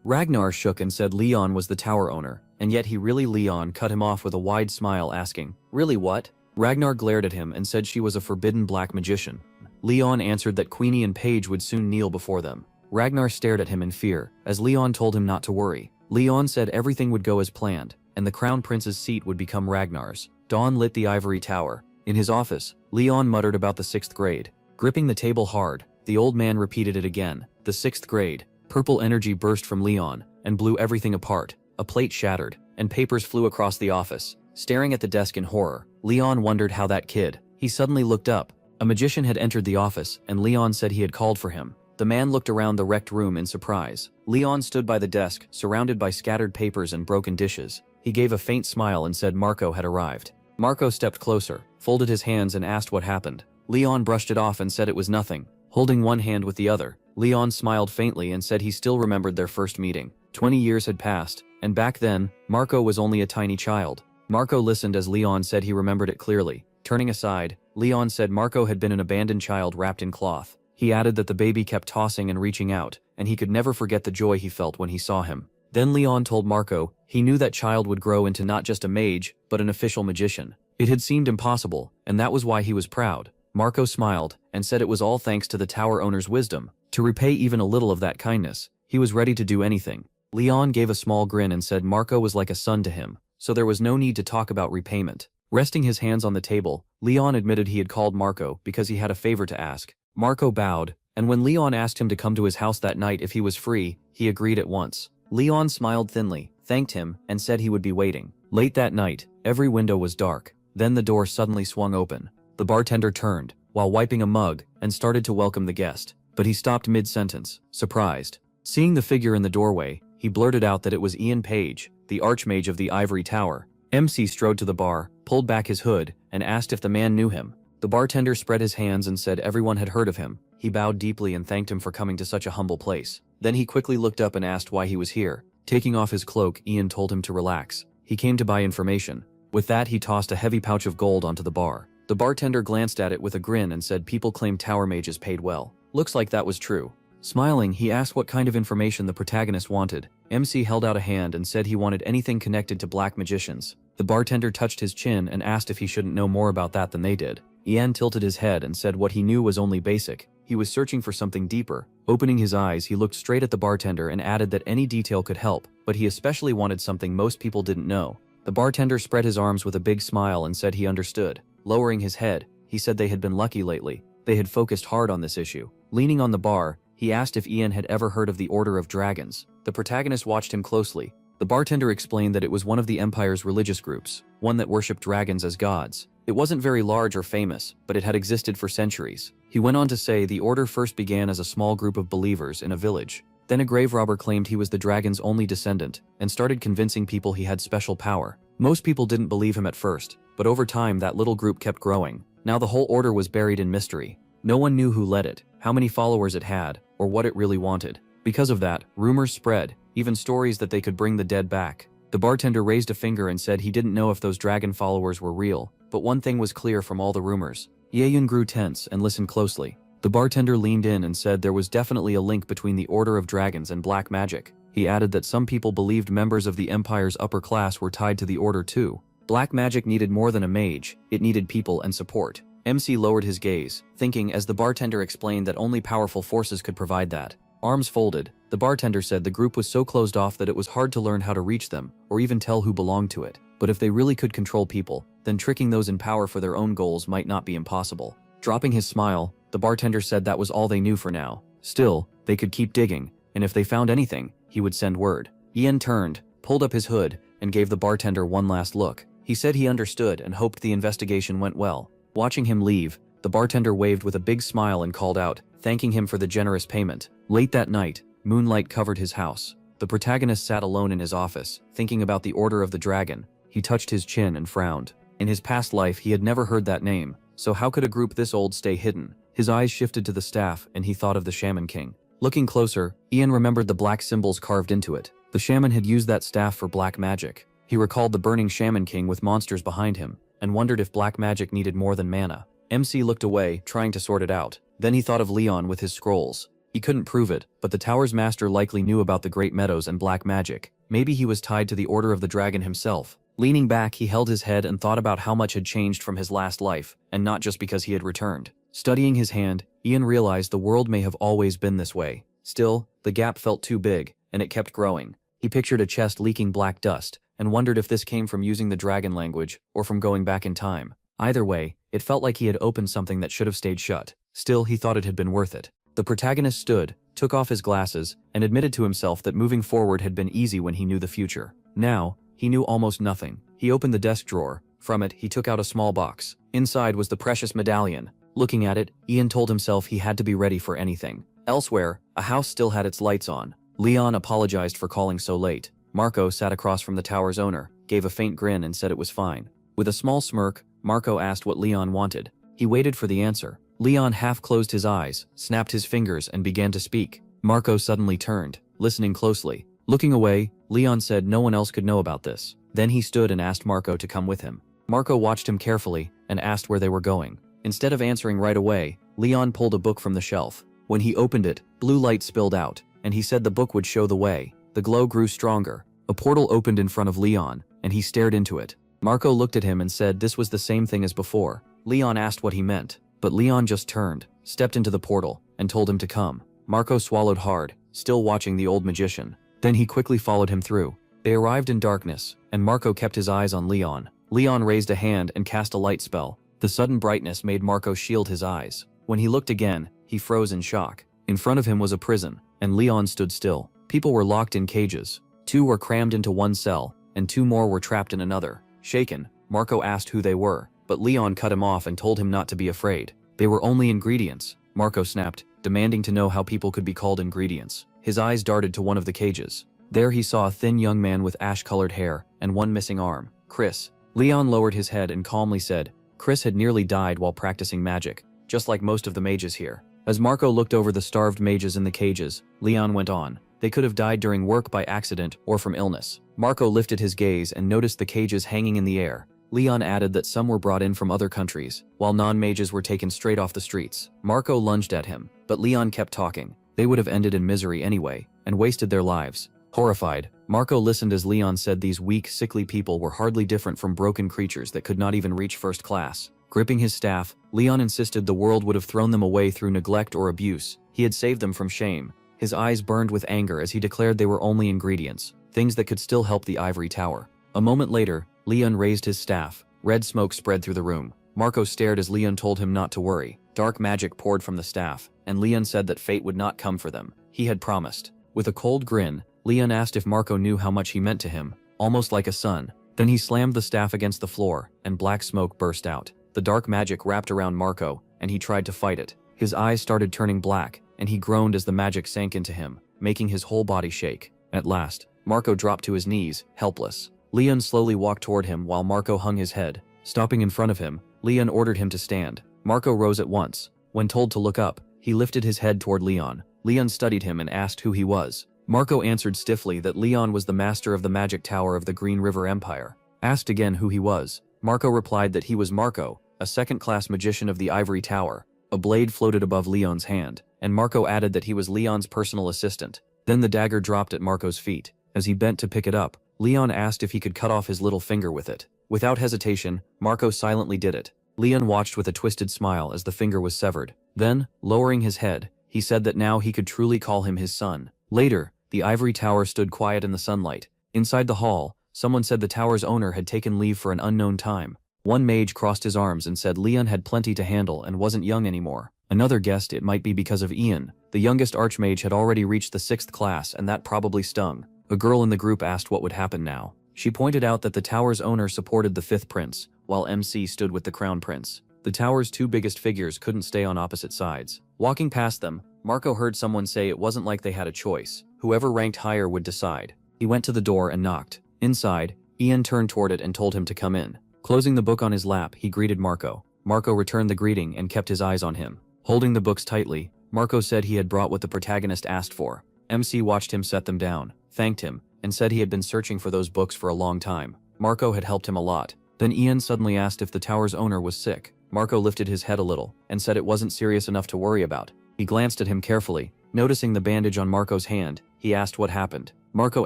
Ragnar shook and said Leon was the tower owner, and yet Leon cut him off with a wide smile, asking, "Really what?" Ragnar glared at him and said she was a forbidden black magician. Leon answered that Queenie and Paige would soon kneel before them. Ragnar stared at him in fear, as Leon told him not to worry. Leon said everything would go as planned, and the crown prince's seat would become Ragnar's. Dawn lit the ivory tower. In his office, Leon muttered about the 6th grade. Gripping the table hard, the old man repeated it again. The 6th grade. Purple energy burst from Leon, and blew everything apart. A plate shattered, and papers flew across the office. Staring at the desk in horror, Leon wondered how that kid. He suddenly looked up. A magician had entered the office, and Leon said he had called for him. The man looked around the wrecked room in surprise. Leon stood by the desk, surrounded by scattered papers and broken dishes. He gave a faint smile and said Marco had arrived. Marco stepped closer, folded his hands and asked what happened. Leon brushed it off and said it was nothing. Holding one hand with the other, Leon smiled faintly and said he still remembered their first meeting. 20 years had passed, and back then, Marco was only a tiny child. Marco listened as Leon said he remembered it clearly. Turning aside, Leon said Marco had been an abandoned child wrapped in cloth. He added that the baby kept tossing and reaching out, and he could never forget the joy he felt when he saw him. Then Leon told Marco he knew that child would grow into not just a mage, but an official magician. It had seemed impossible, and that was why he was proud. Marco smiled and said it was all thanks to the tower owner's wisdom. To repay even a little of that kindness, he was ready to do anything. Leon gave a small grin and said Marco was like a son to him, so there was no need to talk about repayment. Resting his hands on the table, Leon admitted he had called Marco because he had a favor to ask. Marco bowed, and when Leon asked him to come to his house that night if he was free, he agreed at once. Leon smiled thinly, thanked him, and said he would be waiting. Late that night, every window was dark. Then the door suddenly swung open. The bartender turned, while wiping a mug, and started to welcome the guest. But he stopped mid-sentence, surprised. Seeing the figure in the doorway, he blurted out that it was Ian Page, the archmage of the Ivory Tower. MC strode to the bar, pulled back his hood, and asked if the man knew him. The bartender spread his hands and said everyone had heard of him. He bowed deeply and thanked him for coming to such a humble place. Then he quickly looked up and asked why he was here. Taking off his cloak, Ian told him to relax. He came to buy information. With that, he tossed a heavy pouch of gold onto the bar. The bartender glanced at it with a grin and said people claim tower mages paid well. Looks like that was true. Smiling, he asked what kind of information the protagonist wanted. MC held out a hand and said he wanted anything connected to black magicians. The bartender touched his chin and asked if he shouldn't know more about that than they did. Ian tilted his head and said what he knew was only basic. He was searching for something deeper. Opening his eyes, he looked straight at the bartender and added that any detail could help, but he especially wanted something most people didn't know. The bartender spread his arms with a big smile and said he understood. Lowering his head, he said they had been lucky lately. They had focused hard on this issue. Leaning on the bar, he asked if Ian had ever heard of the Order of Dragons. The protagonist watched him closely. The bartender explained that it was one of the Empire's religious groups, one that worshipped dragons as gods. It wasn't very large or famous, but it had existed for centuries. He went on to say the order first began as a small group of believers in a village. Then a grave robber claimed he was the dragon's only descendant, and started convincing people he had special power. Most people didn't believe him at first, but over time that little group kept growing. Now the whole order was buried in mystery. No one knew who led it, how many followers it had, or what it really wanted. Because of that, rumors spread, even stories that they could bring the dead back. The bartender raised a finger and said he didn't know if those dragon followers were real, but one thing was clear from all the rumors. Yeyun grew tense and listened closely. The bartender leaned in and said there was definitely a link between the Order of Dragons and black magic. He added that some people believed members of the Empire's upper class were tied to the order too. Black magic needed more than a mage, it needed people and support. MC lowered his gaze, thinking as the bartender explained that only powerful forces could provide that. Arms folded, the bartender said the group was so closed off that it was hard to learn how to reach them, or even tell who belonged to it. But if they really could control people, then tricking those in power for their own goals might not be impossible. Dropping his smile, the bartender said that was all they knew for now. Still, they could keep digging, and if they found anything, he would send word. Ian turned, pulled up his hood, and gave the bartender one last look. He said he understood and hoped the investigation went well. Watching him leave, the bartender waved with a big smile and called out, thanking him for the generous payment. Late that night, moonlight covered his house. The protagonist sat alone in his office, thinking about the Order of the Dragon. He touched his chin and frowned. In his past life, he had never heard that name, so how could a group this old stay hidden? His eyes shifted to the staff, and he thought of the Shaman King. Looking closer, Ian remembered the black symbols carved into it. The shaman had used that staff for black magic. He recalled the burning Shaman King with monsters behind him, and wondered if black magic needed more than mana. MC looked away, trying to sort it out. Then he thought of Leon with his scrolls. He couldn't prove it, but the tower's master likely knew about the Great Meadows and black magic. Maybe he was tied to the Order of the Dragon himself. Leaning back, he held his head and thought about how much had changed from his last life, and not just because he had returned. Studying his hand, Ian realized the world may have always been this way. Still, the gap felt too big, and it kept growing. He pictured a chest leaking black dust, and wondered if this came from using the dragon language, or from going back in time. Either way, it felt like he had opened something that should have stayed shut. Still, he thought it had been worth it. The protagonist stood, took off his glasses, and admitted to himself that moving forward had been easy when he knew the future. Now, he knew almost nothing. He opened the desk drawer. From it, he took out a small box. Inside was the precious medallion. Looking at it, Ian told himself he had to be ready for anything. Elsewhere, a house still had its lights on. Leon apologized for calling so late. Marco sat across from the tower's owner, gave a faint grin and said it was fine. With a small smirk, Marco asked what Leon wanted. He waited for the answer. Leon half closed his eyes, snapped his fingers, and began to speak. Marco suddenly turned, listening closely. Looking away, Leon said no one else could know about this. Then he stood and asked Marco to come with him. Marco watched him carefully and asked where they were going. Instead of answering right away, Leon pulled a book from the shelf. When he opened it, blue light spilled out, and he said the book would show the way. The glow grew stronger. A portal opened in front of Leon, and he stared into it. Marco looked at him and said this was the same thing as before. Leon asked what he meant, but Leon just turned, stepped into the portal, and told him to come. Marco swallowed hard, still watching the old magician. Then he quickly followed him through. They arrived in darkness, and Marco kept his eyes on Leon. Leon raised a hand and cast a light spell. The sudden brightness made Marco shield his eyes. When he looked again, he froze in shock. In front of him was a prison, and Leon stood still. People were locked in cages. 2 were crammed into one cell, and 2 more were trapped in another. Shaken, Marco asked who they were, but Leon cut him off and told him not to be afraid. They were only ingredients, Marco snapped, demanding to know how people could be called ingredients. His eyes darted to one of the cages. There he saw a thin young man with ash-colored hair and one missing arm. Chris. Leon lowered his head and calmly said, Chris had nearly died while practicing magic, just like most of the mages here. As Marco looked over the starved mages in the cages, Leon went on. They could have died during work by accident or from illness. Marco lifted his gaze and noticed the cages hanging in the air. Leon added that some were brought in from other countries, while non-mages were taken straight off the streets. Marco lunged at him, but Leon kept talking. They would have ended in misery anyway, and wasted their lives. Horrified, Marco listened as Leon said these weak, sickly people were hardly different from broken creatures that could not even reach first class. Gripping his staff, Leon insisted the world would have thrown them away through neglect or abuse. He had saved them from shame. His eyes burned with anger as he declared they were only ingredients, things that could still help the ivory tower. A moment later, Leon raised his staff. Red smoke spread through the room. Marco stared as Leon told him not to worry. Dark magic poured from the staff, and Leon said that fate would not come for them. He had promised. With a cold grin, Leon asked if Marco knew how much he meant to him, almost like a son. Then he slammed the staff against the floor, and black smoke burst out. The dark magic wrapped around Marco, and he tried to fight it. His eyes started turning black, and he groaned as the magic sank into him, making his whole body shake. At last, Marco dropped to his knees, helpless. Leon slowly walked toward him while Marco hung his head. Stopping in front of him, Leon ordered him to stand. Marco rose at once. When told to look up, he lifted his head toward Leon. Leon studied him and asked who he was. Marco answered stiffly that Leon was the master of the magic tower of the Green River Empire. Asked again who he was, Marco replied that he was Marco, a second-class magician of the Ivory Tower. A blade floated above Leon's hand, and Marco added that he was Leon's personal assistant. Then the dagger dropped at Marco's feet. As he bent to pick it up, Leon asked if he could cut off his little finger with it. Without hesitation, Marco silently did it. Leon watched with a twisted smile as the finger was severed. Then, lowering his head, he said that now he could truly call him his son. Later, the Ivory Tower stood quiet in the sunlight. Inside the hall, someone said the tower's owner had taken leave for an unknown time. One mage crossed his arms and said Leon had plenty to handle and wasn't young anymore. Another guessed it might be because of Ian. The youngest archmage had already reached the 6th class, and that probably stung. A girl in the group asked what would happen now. She pointed out that the tower's owner supported the 5th prince, while MC stood with the crown prince. The tower's two biggest figures couldn't stay on opposite sides. Walking past them, Marco heard someone say it wasn't like they had a choice. Whoever ranked higher would decide. He went to the door and knocked. Inside, Ian turned toward it and told him to come in. Closing the book on his lap, he greeted Marco. Marco returned the greeting and kept his eyes on him. Holding the books tightly, Marco said he had brought what the protagonist asked for. MC watched him set them down, thanked him, and said he had been searching for those books for a long time. Marco had helped him a lot. Then Ian suddenly asked if the tower's owner was sick. Marco lifted his head a little and said it wasn't serious enough to worry about. He glanced at him carefully. Noticing the bandage on Marco's hand, he asked what happened. Marco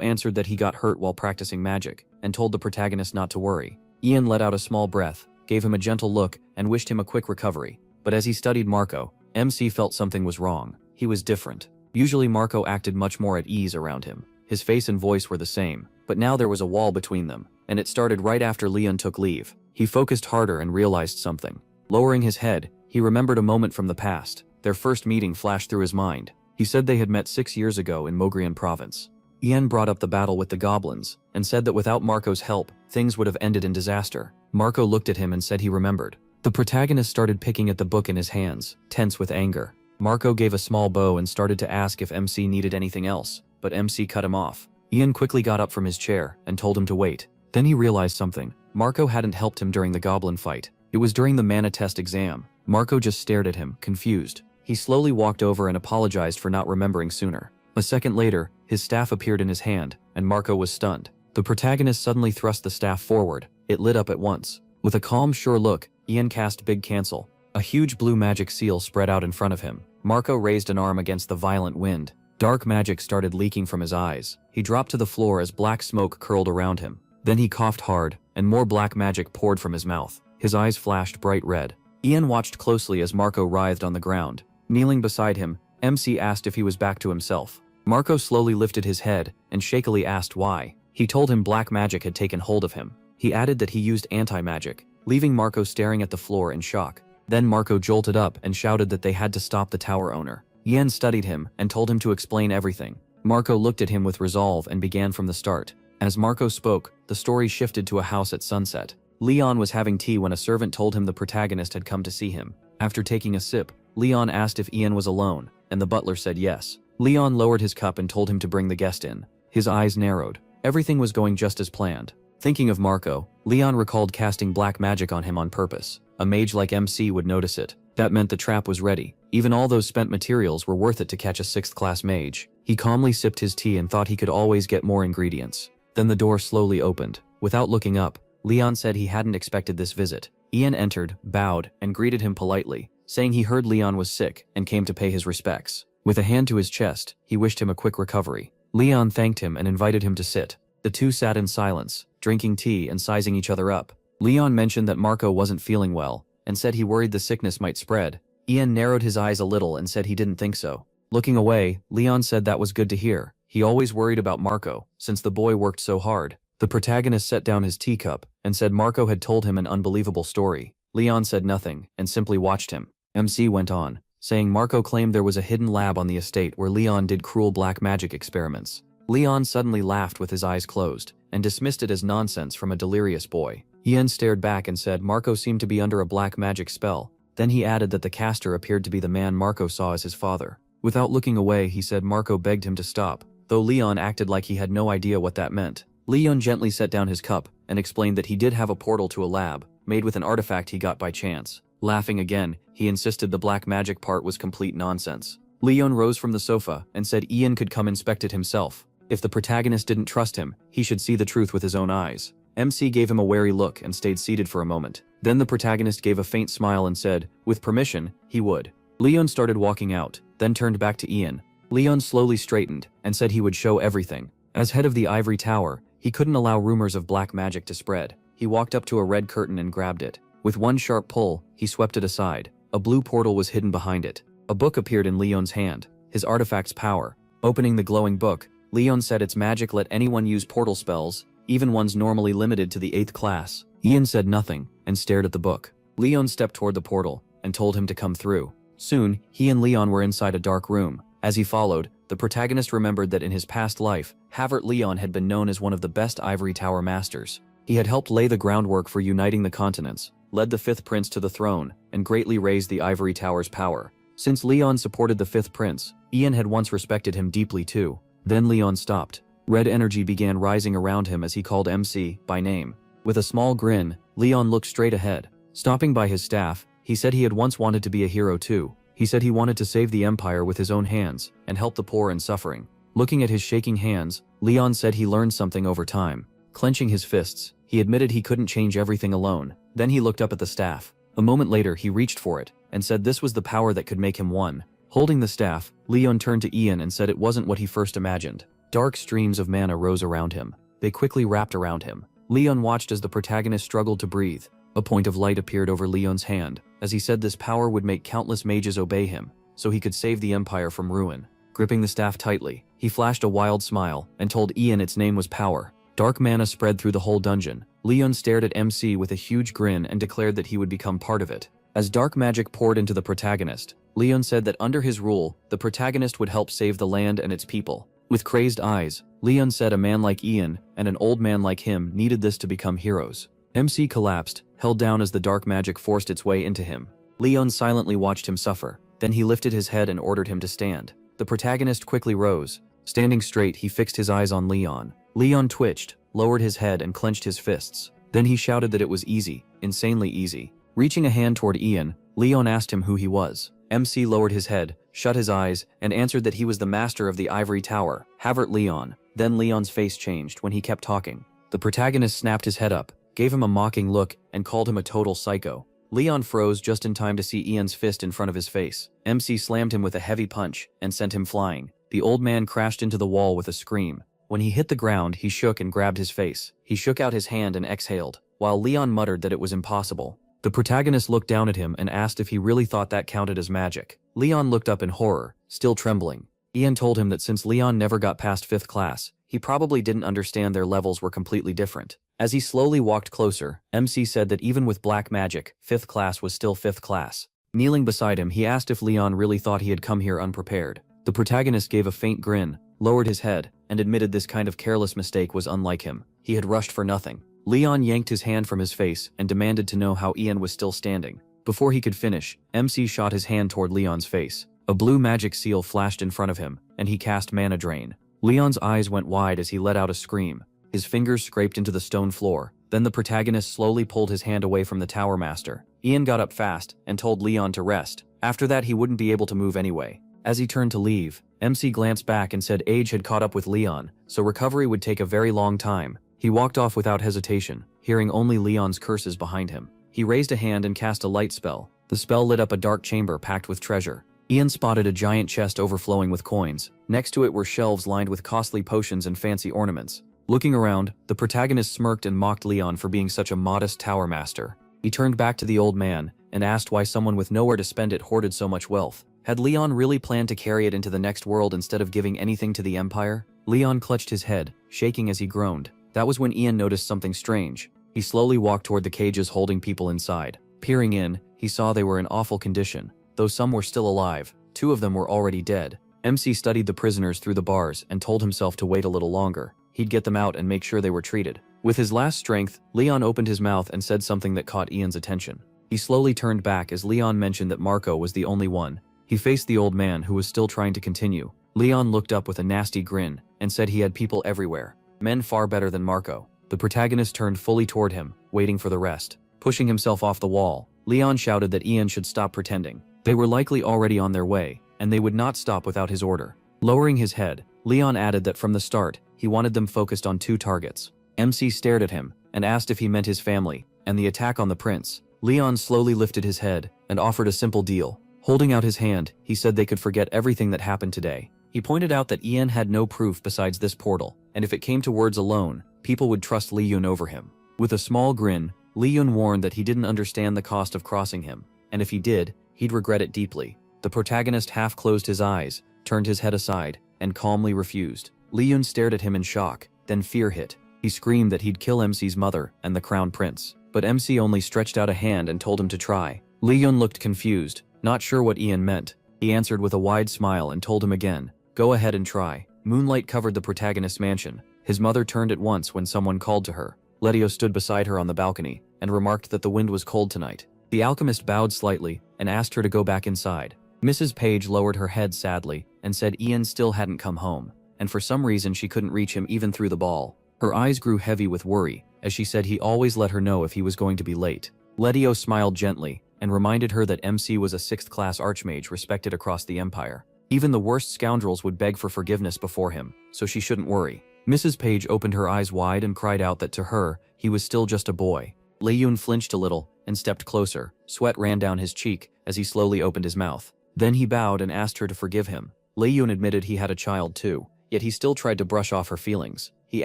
answered that he got hurt while practicing magic, and told the protagonist not to worry. Ian let out a small breath, gave him a gentle look, and wished him a quick recovery. But as he studied Marco, MC felt something was wrong. He was different. Usually Marco acted much more at ease around him. His face and voice were the same, but now there was a wall between them, and it started right after Leon took leave. He focused harder and realized something. Lowering his head, he remembered a moment from the past. Their first meeting flashed through his mind. He said they had met 6 years ago in Mogrian province. Ian brought up the battle with the goblins, and said that without Marco's help, things would have ended in disaster. Marco looked at him and said he remembered. The protagonist started picking at the book in his hands, tense with anger. Marco gave a small bow and started to ask if MC needed anything else, but MC cut him off. Ian quickly got up from his chair and told him to wait. Then he realized something. Marco hadn't helped him during the goblin fight. It was during the mana test exam. Marco just stared at him, confused. He slowly walked over and apologized for not remembering sooner. A second later, his staff appeared in his hand, and Marco was stunned. The protagonist suddenly thrust the staff forward. It lit up at once. With a calm, sure look, Ian cast Big Cancel. A huge blue magic seal spread out in front of him. Marco raised an arm against the violent wind. Dark magic started leaking from his eyes. He dropped to the floor as black smoke curled around him. Then he coughed hard, and more black magic poured from his mouth. His eyes flashed bright red. Ian watched closely as Marco writhed on the ground. Kneeling beside him, MC asked if he was back to himself. Marco slowly lifted his head and shakily asked why. He told him black magic had taken hold of him. He added that he used anti-magic, leaving Marco staring at the floor in shock. Then Marco jolted up and shouted that they had to stop the tower owner. Ian studied him and told him to explain everything. Marco looked at him with resolve and began from the start. As Marco spoke, the story shifted to a house at sunset. Leon was having tea when a servant told him the protagonist had come to see him. After taking a sip, Leon asked if Ian was alone, and the butler said yes. Leon lowered his cup and told him to bring the guest in. His eyes narrowed. Everything was going just as planned. Thinking of Marco, Leon recalled casting black magic on him on purpose. A mage like MC would notice it. That meant the trap was ready. Even all those spent materials were worth it to catch a 6th-class mage. He calmly sipped his tea and thought he could always get more ingredients. Then the door slowly opened. Without looking up, Leon said he hadn't expected this visit. Ian entered, bowed, and greeted him politely, saying he heard Leon was sick and came to pay his respects. With a hand to his chest, he wished him a quick recovery. Leon thanked him and invited him to sit. The two sat in silence, drinking tea and sizing each other up. Leon mentioned that Marco wasn't feeling well, and said he worried the sickness might spread. Ian narrowed his eyes a little and said he didn't think so. Looking away, Leon said that was good to hear. He always worried about Marco, since the boy worked so hard. The protagonist set down his teacup and said Marco had told him an unbelievable story. Leon said nothing and simply watched him. MC went on, saying Marco claimed there was a hidden lab on the estate where Leon did cruel black magic experiments. Leon suddenly laughed with his eyes closed and dismissed it as nonsense from a delirious boy. Ian stared back and said Marco seemed to be under a black magic spell. Then he added that the caster appeared to be the man Marco saw as his father. Without looking away, he said Marco begged him to stop, though Leon acted like he had no idea what that meant. Leon gently set down his cup and explained that he did have a portal to a lab, made with an artifact he got by chance. Laughing again, he insisted the black magic part was complete nonsense. Leon rose from the sofa and said Ian could come inspect it himself. If the protagonist didn't trust him, he should see the truth with his own eyes. MC gave him a wary look and stayed seated for a moment. Then the protagonist gave a faint smile and said, with permission, he would. Leon started walking out, then turned back to Ian. Leon slowly straightened and said he would show everything. As head of the ivory tower, he couldn't allow rumors of black magic to spread. He walked up to a red curtain and grabbed it. With one sharp pull, he swept it aside. A blue portal was hidden behind it. A book appeared in Leon's hand, his artifact's power. Opening the glowing book, Leon said its magic let anyone use portal spells, even ones normally limited to the 8th class. Ian said nothing and stared at the book. Leon stepped toward the portal and told him to come through. Soon, he and Leon were inside a dark room. As he followed, the protagonist remembered that in his past life, Havert Leon had been known as one of the best ivory tower masters. He had helped lay the groundwork for uniting the continents, led the 5th prince to the throne, and greatly raised the ivory tower's power. Since Leon supported the 5th prince, Ian had once respected him deeply too. Then Leon stopped. Red energy began rising around him as he called MC by name. With a small grin, Leon looked straight ahead. Stopping by his staff, he said he had once wanted to be a hero too. He said he wanted to save the empire with his own hands and help the poor and suffering. Looking at his shaking hands, Leon said he learned something over time. Clenching his fists, he admitted he couldn't change everything alone. Then he looked up at the staff. A moment later, he reached for it and said this was the power that could make him one. Holding the staff, Leon turned to Ian and said it wasn't what he first imagined. Dark streams of mana rose around him. They quickly wrapped around him. Leon watched as the protagonist struggled to breathe. A point of light appeared over Leon's hand, as he said this power would make countless mages obey him, so he could save the empire from ruin. Gripping the staff tightly, he flashed a wild smile and told Ian its name was Power. Dark mana spread through the whole dungeon. Leon stared at MC with a huge grin and declared that he would become part of it. As dark magic poured into the protagonist, Leon said that under his rule, the protagonist would help save the land and its people. With crazed eyes, Leon said a man like Ian and an old man like him needed this to become heroes. MC collapsed, held down as the dark magic forced its way into him. Leon silently watched him suffer. Then he lifted his head and ordered him to stand. The protagonist quickly rose. Standing straight, he fixed his eyes on Leon. Leon twitched, lowered his head and clenched his fists. Then he shouted that it was easy, insanely easy. Reaching a hand toward Ian, Leon asked him who he was. MC lowered his head, shut his eyes, and answered that he was the master of the ivory tower, Havert Leon. Then Leon's face changed when he kept talking. The protagonist snapped his head up, gave him a mocking look, and called him a total psycho. Leon froze just in time to see Ian's fist in front of his face. MC slammed him with a heavy punch and sent him flying. The old man crashed into the wall with a scream. When he hit the ground, he shook and grabbed his face. He shook out his hand and exhaled, while Leon muttered that it was impossible. The protagonist looked down at him and asked if he really thought that counted as magic. Leon looked up in horror, still trembling. Ian told him that since Leon never got past 5th class, he probably didn't understand their levels were completely different. As he slowly walked closer, MC said that even with black magic, 5th class was still 5th class. Kneeling beside him, he asked if Leon really thought he had come here unprepared. The protagonist gave a faint grin, lowered his head, and admitted this kind of careless mistake was unlike him. He had rushed for nothing. Leon yanked his hand from his face and demanded to know how Ian was still standing. Before he could finish, MC shot his hand toward Leon's face. A blue magic seal flashed in front of him, and he cast Mana Drain. Leon's eyes went wide as he let out a scream. His fingers scraped into the stone floor. Then the protagonist slowly pulled his hand away from the Tower Master. Ian got up fast and told Leon to rest. After that, he wouldn't be able to move anyway. As he turned to leave, MC glanced back and said age had caught up with Leon, so recovery would take a very long time. He walked off without hesitation, hearing only Leon's curses behind him. He raised a hand and cast a light spell. The spell lit up a dark chamber packed with treasure. Ian spotted a giant chest overflowing with coins. Next to it were shelves lined with costly potions and fancy ornaments. Looking around, the protagonist smirked and mocked Leon for being such a modest tower master. He turned back to the old man and asked why someone with nowhere to spend it hoarded so much wealth. Had Leon really planned to carry it into the next world instead of giving anything to the Empire? Leon clutched his head, shaking as he groaned. That was when Ian noticed something strange. He slowly walked toward the cages holding people inside. Peering in, he saw they were in awful condition. Though some were still alive, 2 of them were already dead. MC studied the prisoners through the bars and told himself to wait a little longer. He'd get them out and make sure they were treated. With his last strength, Leon opened his mouth and said something that caught Ian's attention. He slowly turned back as Leon mentioned that Marco was the only one. He faced the old man who was still trying to continue. Leon looked up with a nasty grin and said he had people everywhere. Men far better than Marco. The protagonist turned fully toward him, waiting for the rest. Pushing himself off the wall, Leon shouted that Ian should stop pretending. They were likely already on their way, and they would not stop without his order. Lowering his head, Leon added that from the start, he wanted them focused on 2 targets. MC stared at him and asked if he meant his family and the attack on the prince. Leon slowly lifted his head and offered a simple deal. Holding out his hand, he said they could forget everything that happened today. He pointed out that Ian had no proof besides this portal, and if it came to words alone, people would trust Li Yun over him. With a small grin, Li Yun warned that he didn't understand the cost of crossing him, and if he did, he'd regret it deeply. The protagonist half closed his eyes, turned his head aside, and calmly refused. Li Yun stared at him in shock, then fear hit. He screamed that he'd kill MC's mother and the crown prince, but MC only stretched out a hand and told him to try. Li Yun looked confused, not sure what Ian meant. He answered with a wide smile and told him again, "Go ahead and try." Moonlight covered the protagonist's mansion. His mother turned at once when someone called to her. Letio stood beside her on the balcony and remarked that the wind was cold tonight. The alchemist bowed slightly and asked her to go back inside. Mrs. Page lowered her head sadly and said Ian still hadn't come home, and for some reason she couldn't reach him even through the ball. Her eyes grew heavy with worry as she said he always let her know if he was going to be late. Letio smiled gently and reminded her that MC was a 6th-class archmage respected across the empire. Even the worst scoundrels would beg for forgiveness before him, so she shouldn't worry. Mrs. Page opened her eyes wide and cried out that to her, he was still just a boy. Li Yun flinched a little and stepped closer. Sweat ran down his cheek as he slowly opened his mouth. Then he bowed and asked her to forgive him. Li Yun admitted he had a child too, yet he still tried to brush off her feelings. He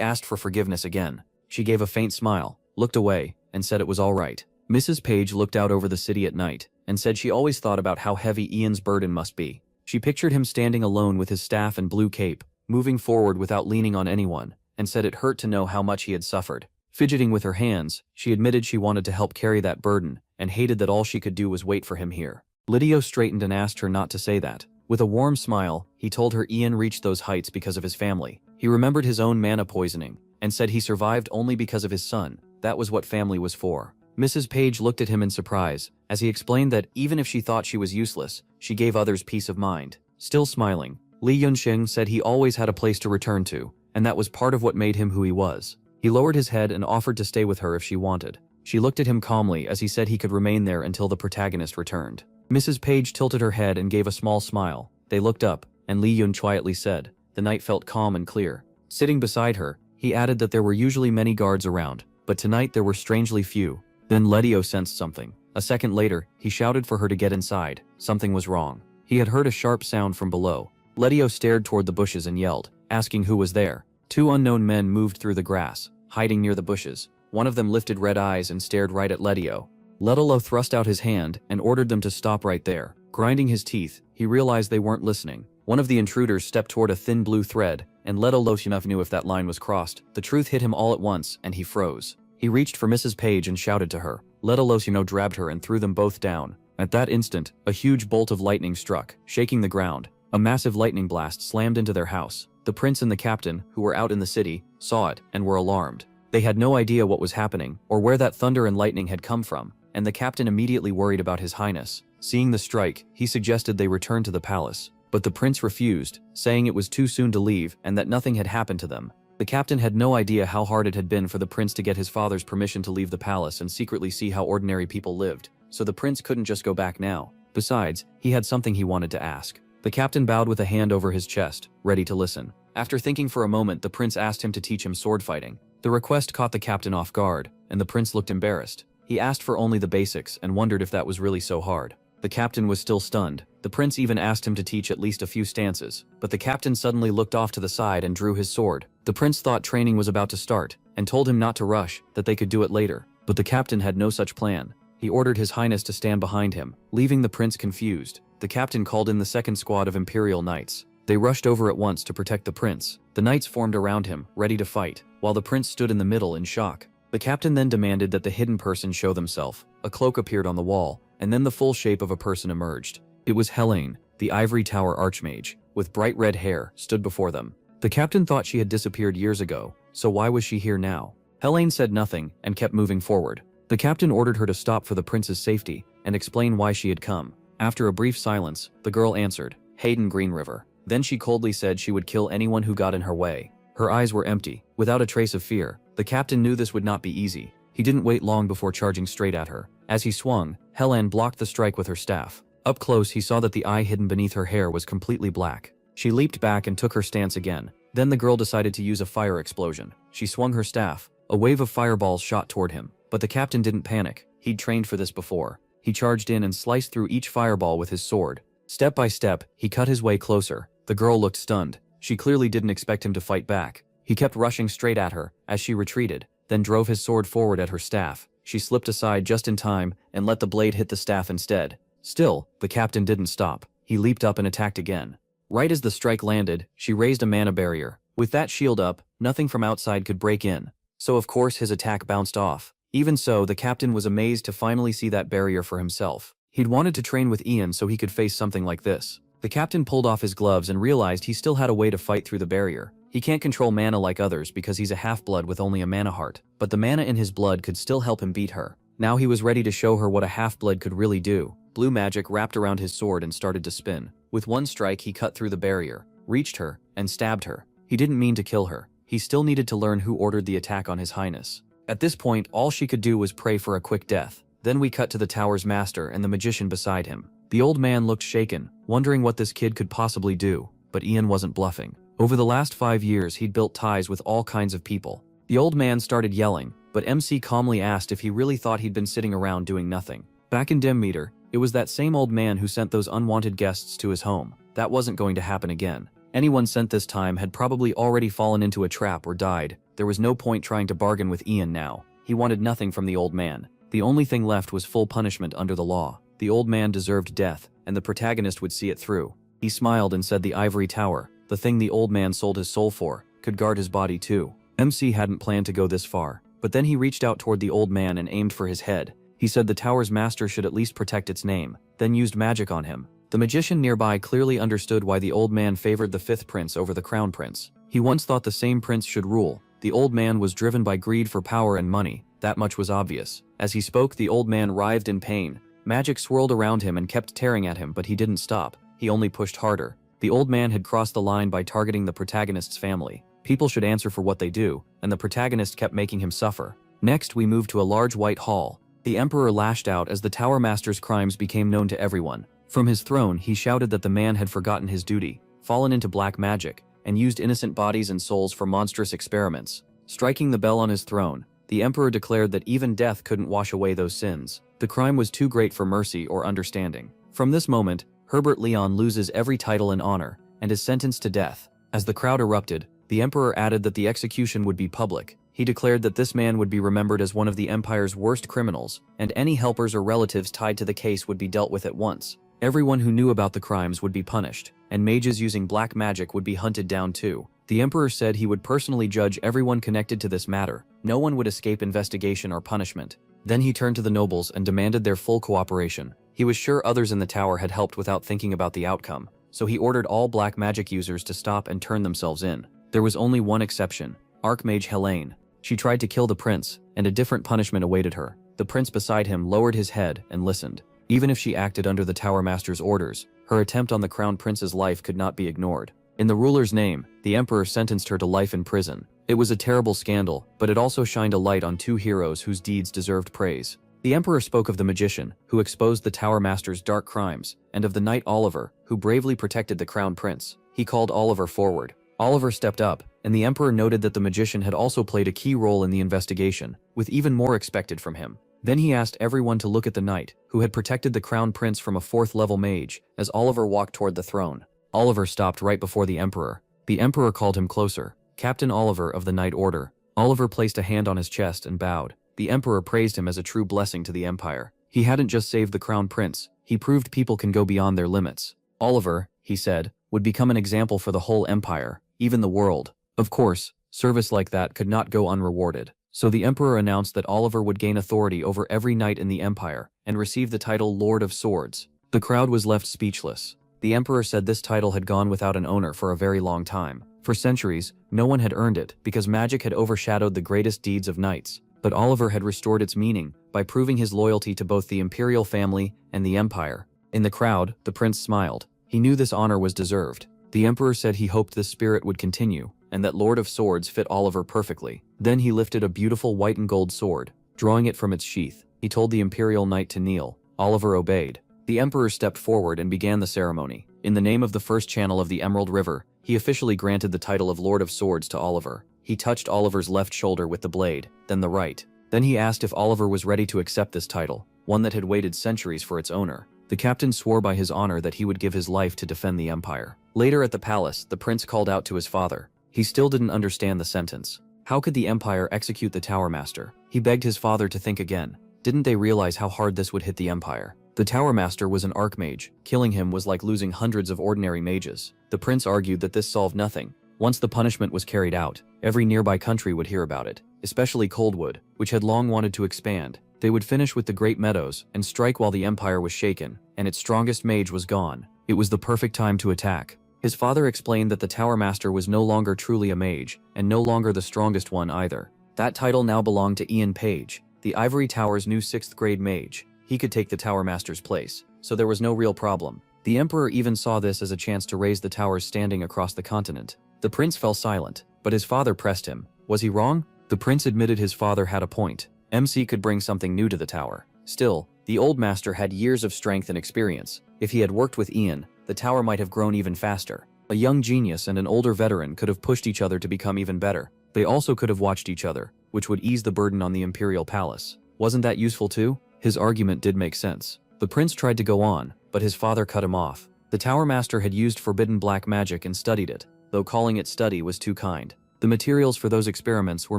asked for forgiveness again. She gave a faint smile, looked away, and said it was all right. Mrs. Page looked out over the city at night and said she always thought about how heavy Ian's burden must be. She pictured him standing alone with his staff and blue cape, moving forward without leaning on anyone, and said it hurt to know how much he had suffered. Fidgeting with her hands, she admitted she wanted to help carry that burden and hated that all she could do was wait for him here. Lydio straightened and asked her not to say that. With a warm smile, he told her Ian reached those heights because of his family. He remembered his own mana poisoning and said he survived only because of his son. That was what family was for. Mrs. Page looked at him in surprise as he explained that even if she thought she was useless, she gave others peace of mind. Still smiling, Li Yunxing said he always had a place to return to, and that was part of what made him who he was. He lowered his head and offered to stay with her if she wanted. She looked at him calmly as he said he could remain there until the protagonist returned. Mrs. Page tilted her head and gave a small smile. They looked up, and Li Yun quietly said, "The night felt calm and clear." Sitting beside her, he added that there were usually many guards around, but tonight there were strangely few. Then Letio sensed something. A second later, he shouted for her to get inside. Something was wrong. He had heard a sharp sound from below. Letio stared toward the bushes and yelled, asking who was there. 2 unknown men moved through the grass, hiding near the bushes. One of them lifted red eyes and stared right at Letio. Letio thrust out his hand and ordered them to stop right there. Grinding his teeth, he realized they weren't listening. One of the intruders stepped toward a thin blue thread, and Letio knew if that line was crossed. The truth hit him all at once, and he froze. He reached for Mrs. Page and shouted to her. Letio grabbed her and threw them both down. At that instant, a huge bolt of lightning struck, shaking the ground. A massive lightning blast slammed into their house. The prince and the captain, who were out in the city, saw it and were alarmed. They had no idea what was happening or where that thunder and lightning had come from, and the captain immediately worried about his highness. Seeing the strike, he suggested they return to the palace, but the prince refused, saying it was too soon to leave and that nothing had happened to them. The captain had no idea how hard it had been for the prince to get his father's permission to leave the palace and secretly see how ordinary people lived, so the prince couldn't just go back now. Besides, he had something he wanted to ask. The captain bowed with a hand over his chest, ready to listen. After thinking for a moment, the prince asked him to teach him sword fighting. The request caught the captain off guard, and the prince looked embarrassed. He asked for only the basics and wondered if that was really so hard. The captain was still stunned. The prince even asked him to teach at least a few stances, but the captain suddenly looked off to the side and drew his sword. The prince thought training was about to start, and told him not to rush, that they could do it later. But the captain had no such plan. He ordered His Highness to stand behind him, leaving the prince confused. The captain called in the second squad of Imperial Knights. They rushed over at once to protect the prince. The knights formed around him, ready to fight, while the prince stood in the middle in shock. The captain then demanded that the hidden person show themselves. A cloak appeared on the wall, and then the full shape of a person emerged. It was Helene, the Ivory Tower Archmage, with bright red hair, stood before them. The captain thought she had disappeared years ago, so why was she here now? Helene said nothing and kept moving forward. The captain ordered her to stop for the prince's safety and explain why she had come. After a brief silence, the girl answered, Hayden Green River. Then she coldly said she would kill anyone who got in her way. Her eyes were empty, without a trace of fear. The captain knew this would not be easy. He didn't wait long before charging straight at her. As he swung, Helene blocked the strike with her staff. Up close, he saw that the eye hidden beneath her hair was completely black. She leaped back and took her stance again. Then the girl decided to use a fire explosion. She swung her staff. A wave of fireballs shot toward him, but the captain didn't panic. He'd trained for this before. He charged in and sliced through each fireball with his sword. Step by step, he cut his way closer. The girl looked stunned. She clearly didn't expect him to fight back. He kept rushing straight at her as she retreated, then drove his sword forward at her staff. She slipped aside just in time and let the blade hit the staff instead. Still, the captain didn't stop. He leaped up and attacked again. Right as the strike landed, she raised a mana barrier. With that shield up, nothing from outside could break in. So of course his attack bounced off. Even so, the captain was amazed to finally see that barrier for himself. He'd wanted to train with Ian so he could face something like this. The captain pulled off his gloves and realized he still had a way to fight through the barrier. He can't control mana like others because he's a half-blood with only a mana heart, but the mana in his blood could still help him beat her. Now he was ready to show her what a half-blood could really do. Blue magic wrapped around his sword and started to spin. With one strike he cut through the barrier, reached her, and stabbed her. He didn't mean to kill her. He still needed to learn who ordered the attack on His Highness. At this point, all she could do was pray for a quick death. Then we cut to the tower's master and the magician beside him. The old man looked shaken, wondering what this kid could possibly do, but Ian wasn't bluffing. Over the last 5 years, he'd built ties with all kinds of people. The old man started yelling, but MC calmly asked if he really thought he'd been sitting around doing nothing. Back in Dim Meter, it was that same old man who sent those unwanted guests to his home. That wasn't going to happen again. Anyone sent this time had probably already fallen into a trap or died. There was no point trying to bargain with Ian now. He wanted nothing from the old man. The only thing left was full punishment under the law. The old man deserved death, and the protagonist would see it through. He smiled and said the ivory tower, the thing the old man sold his soul for, could guard his body too. MC hadn't planned to go this far, but then he reached out toward the old man and aimed for his head. He said the tower's master should at least protect its name, then used magic on him. The magician nearby clearly understood why the old man favored the fifth prince over the crown prince. He once thought the same prince should rule. The old man was driven by greed for power and money. That much was obvious. As he spoke, the old man writhed in pain. Magic swirled around him and kept tearing at him, but he didn't stop. He only pushed harder. The old man had crossed the line by targeting the protagonist's family. People should answer for what they do, and the protagonist kept making him suffer. Next, we moved to a large white hall. The emperor lashed out as the Tower Master's crimes became known to everyone. From his throne, he shouted that the man had forgotten his duty, fallen into black magic, and used innocent bodies and souls for monstrous experiments. Striking the bell on his throne, the emperor declared that even death couldn't wash away those sins. The crime was too great for mercy or understanding. From this moment, Herbert Leon loses every title and honor, and is sentenced to death. As the crowd erupted, the emperor added that the execution would be public. He declared that this man would be remembered as one of the empire's worst criminals, and any helpers or relatives tied to the case would be dealt with at once. Everyone who knew about the crimes would be punished, and mages using black magic would be hunted down too. The emperor said he would personally judge everyone connected to this matter. No one would escape investigation or punishment. Then he turned to the nobles and demanded their full cooperation. He was sure others in the tower had helped without thinking about the outcome, so he ordered all black magic users to stop and turn themselves in. There was only one exception, Archmage Helene. She tried to kill the prince, and a different punishment awaited her. The prince beside him lowered his head and listened. Even if she acted under the Tower Master's orders, her attempt on the crown prince's life could not be ignored. In the ruler's name, the emperor sentenced her to life in prison. It was a terrible scandal, but it also shined a light on two heroes whose deeds deserved praise. The emperor spoke of the magician, who exposed the Tower Master's dark crimes, and of the knight Oliver, who bravely protected the crown prince. He called Oliver forward. Oliver stepped up, and the emperor noted that the magician had also played a key role in the investigation, with even more expected from him. Then he asked everyone to look at the knight, who had protected the crown prince from a 4th-level mage, as Oliver walked toward the throne. Oliver stopped right before the emperor. The emperor called him closer. Captain Oliver of the Knight Order. Oliver placed a hand on his chest and bowed. The emperor praised him as a true blessing to the empire. He hadn't just saved the crown prince, he proved people can go beyond their limits. Oliver, he said, would become an example for the whole empire, even the world. Of course, service like that could not go unrewarded. So the emperor announced that Oliver would gain authority over every knight in the empire and receive the title Lord of Swords. The crowd was left speechless. The emperor said this title had gone without an owner for a very long time. For centuries, no one had earned it because magic had overshadowed the greatest deeds of knights. But Oliver had restored its meaning by proving his loyalty to both the imperial family and the empire. In the crowd, the prince smiled. He knew this honor was deserved. The emperor said he hoped this spirit would continue, and that Lord of Swords fit Oliver perfectly. Then he lifted a beautiful white and gold sword. Drawing it from its sheath, he told the imperial knight to kneel. Oliver obeyed. The emperor stepped forward and began the ceremony. In the name of the first channel of the Emerald River, he officially granted the title of Lord of Swords to Oliver. He touched Oliver's left shoulder with the blade, then the right. Then he asked if Oliver was ready to accept this title, one that had waited centuries for its owner. The captain swore by his honor that he would give his life to defend the empire. Later at the palace, the prince called out to his father. He still didn't understand the sentence. How could the empire execute the Tower Master? He begged his father to think again. Didn't they realize how hard this would hit the empire? The Tower Master was an archmage. Killing him was like losing hundreds of ordinary mages. The prince argued that this solved nothing. Once the punishment was carried out, every nearby country would hear about it, especially Coldwood, which had long wanted to expand. They would finish with the Great Meadows and strike while the empire was shaken, and its strongest mage was gone. It was the perfect time to attack. His father explained that the Tower Master was no longer truly a mage, and no longer the strongest one either. That title now belonged to Ian Page, the Ivory Tower's new 6th grade mage. He could take the Tower Master's place, so there was no real problem. The emperor even saw this as a chance to raise the tower's standing across the continent. The prince fell silent, but his father pressed him. Was he wrong? The prince admitted his father had a point. MC could bring something new to the tower. Still, the old master had years of strength and experience. If he had worked with Ian, the tower might have grown even faster. A young genius and an older veteran could have pushed each other to become even better. They also could have watched each other, which would ease the burden on the imperial palace. Wasn't that useful too? His argument did make sense. The prince tried to go on, but his father cut him off. The Tower Master had used forbidden black magic and studied it, though calling it study was too kind. The materials for those experiments were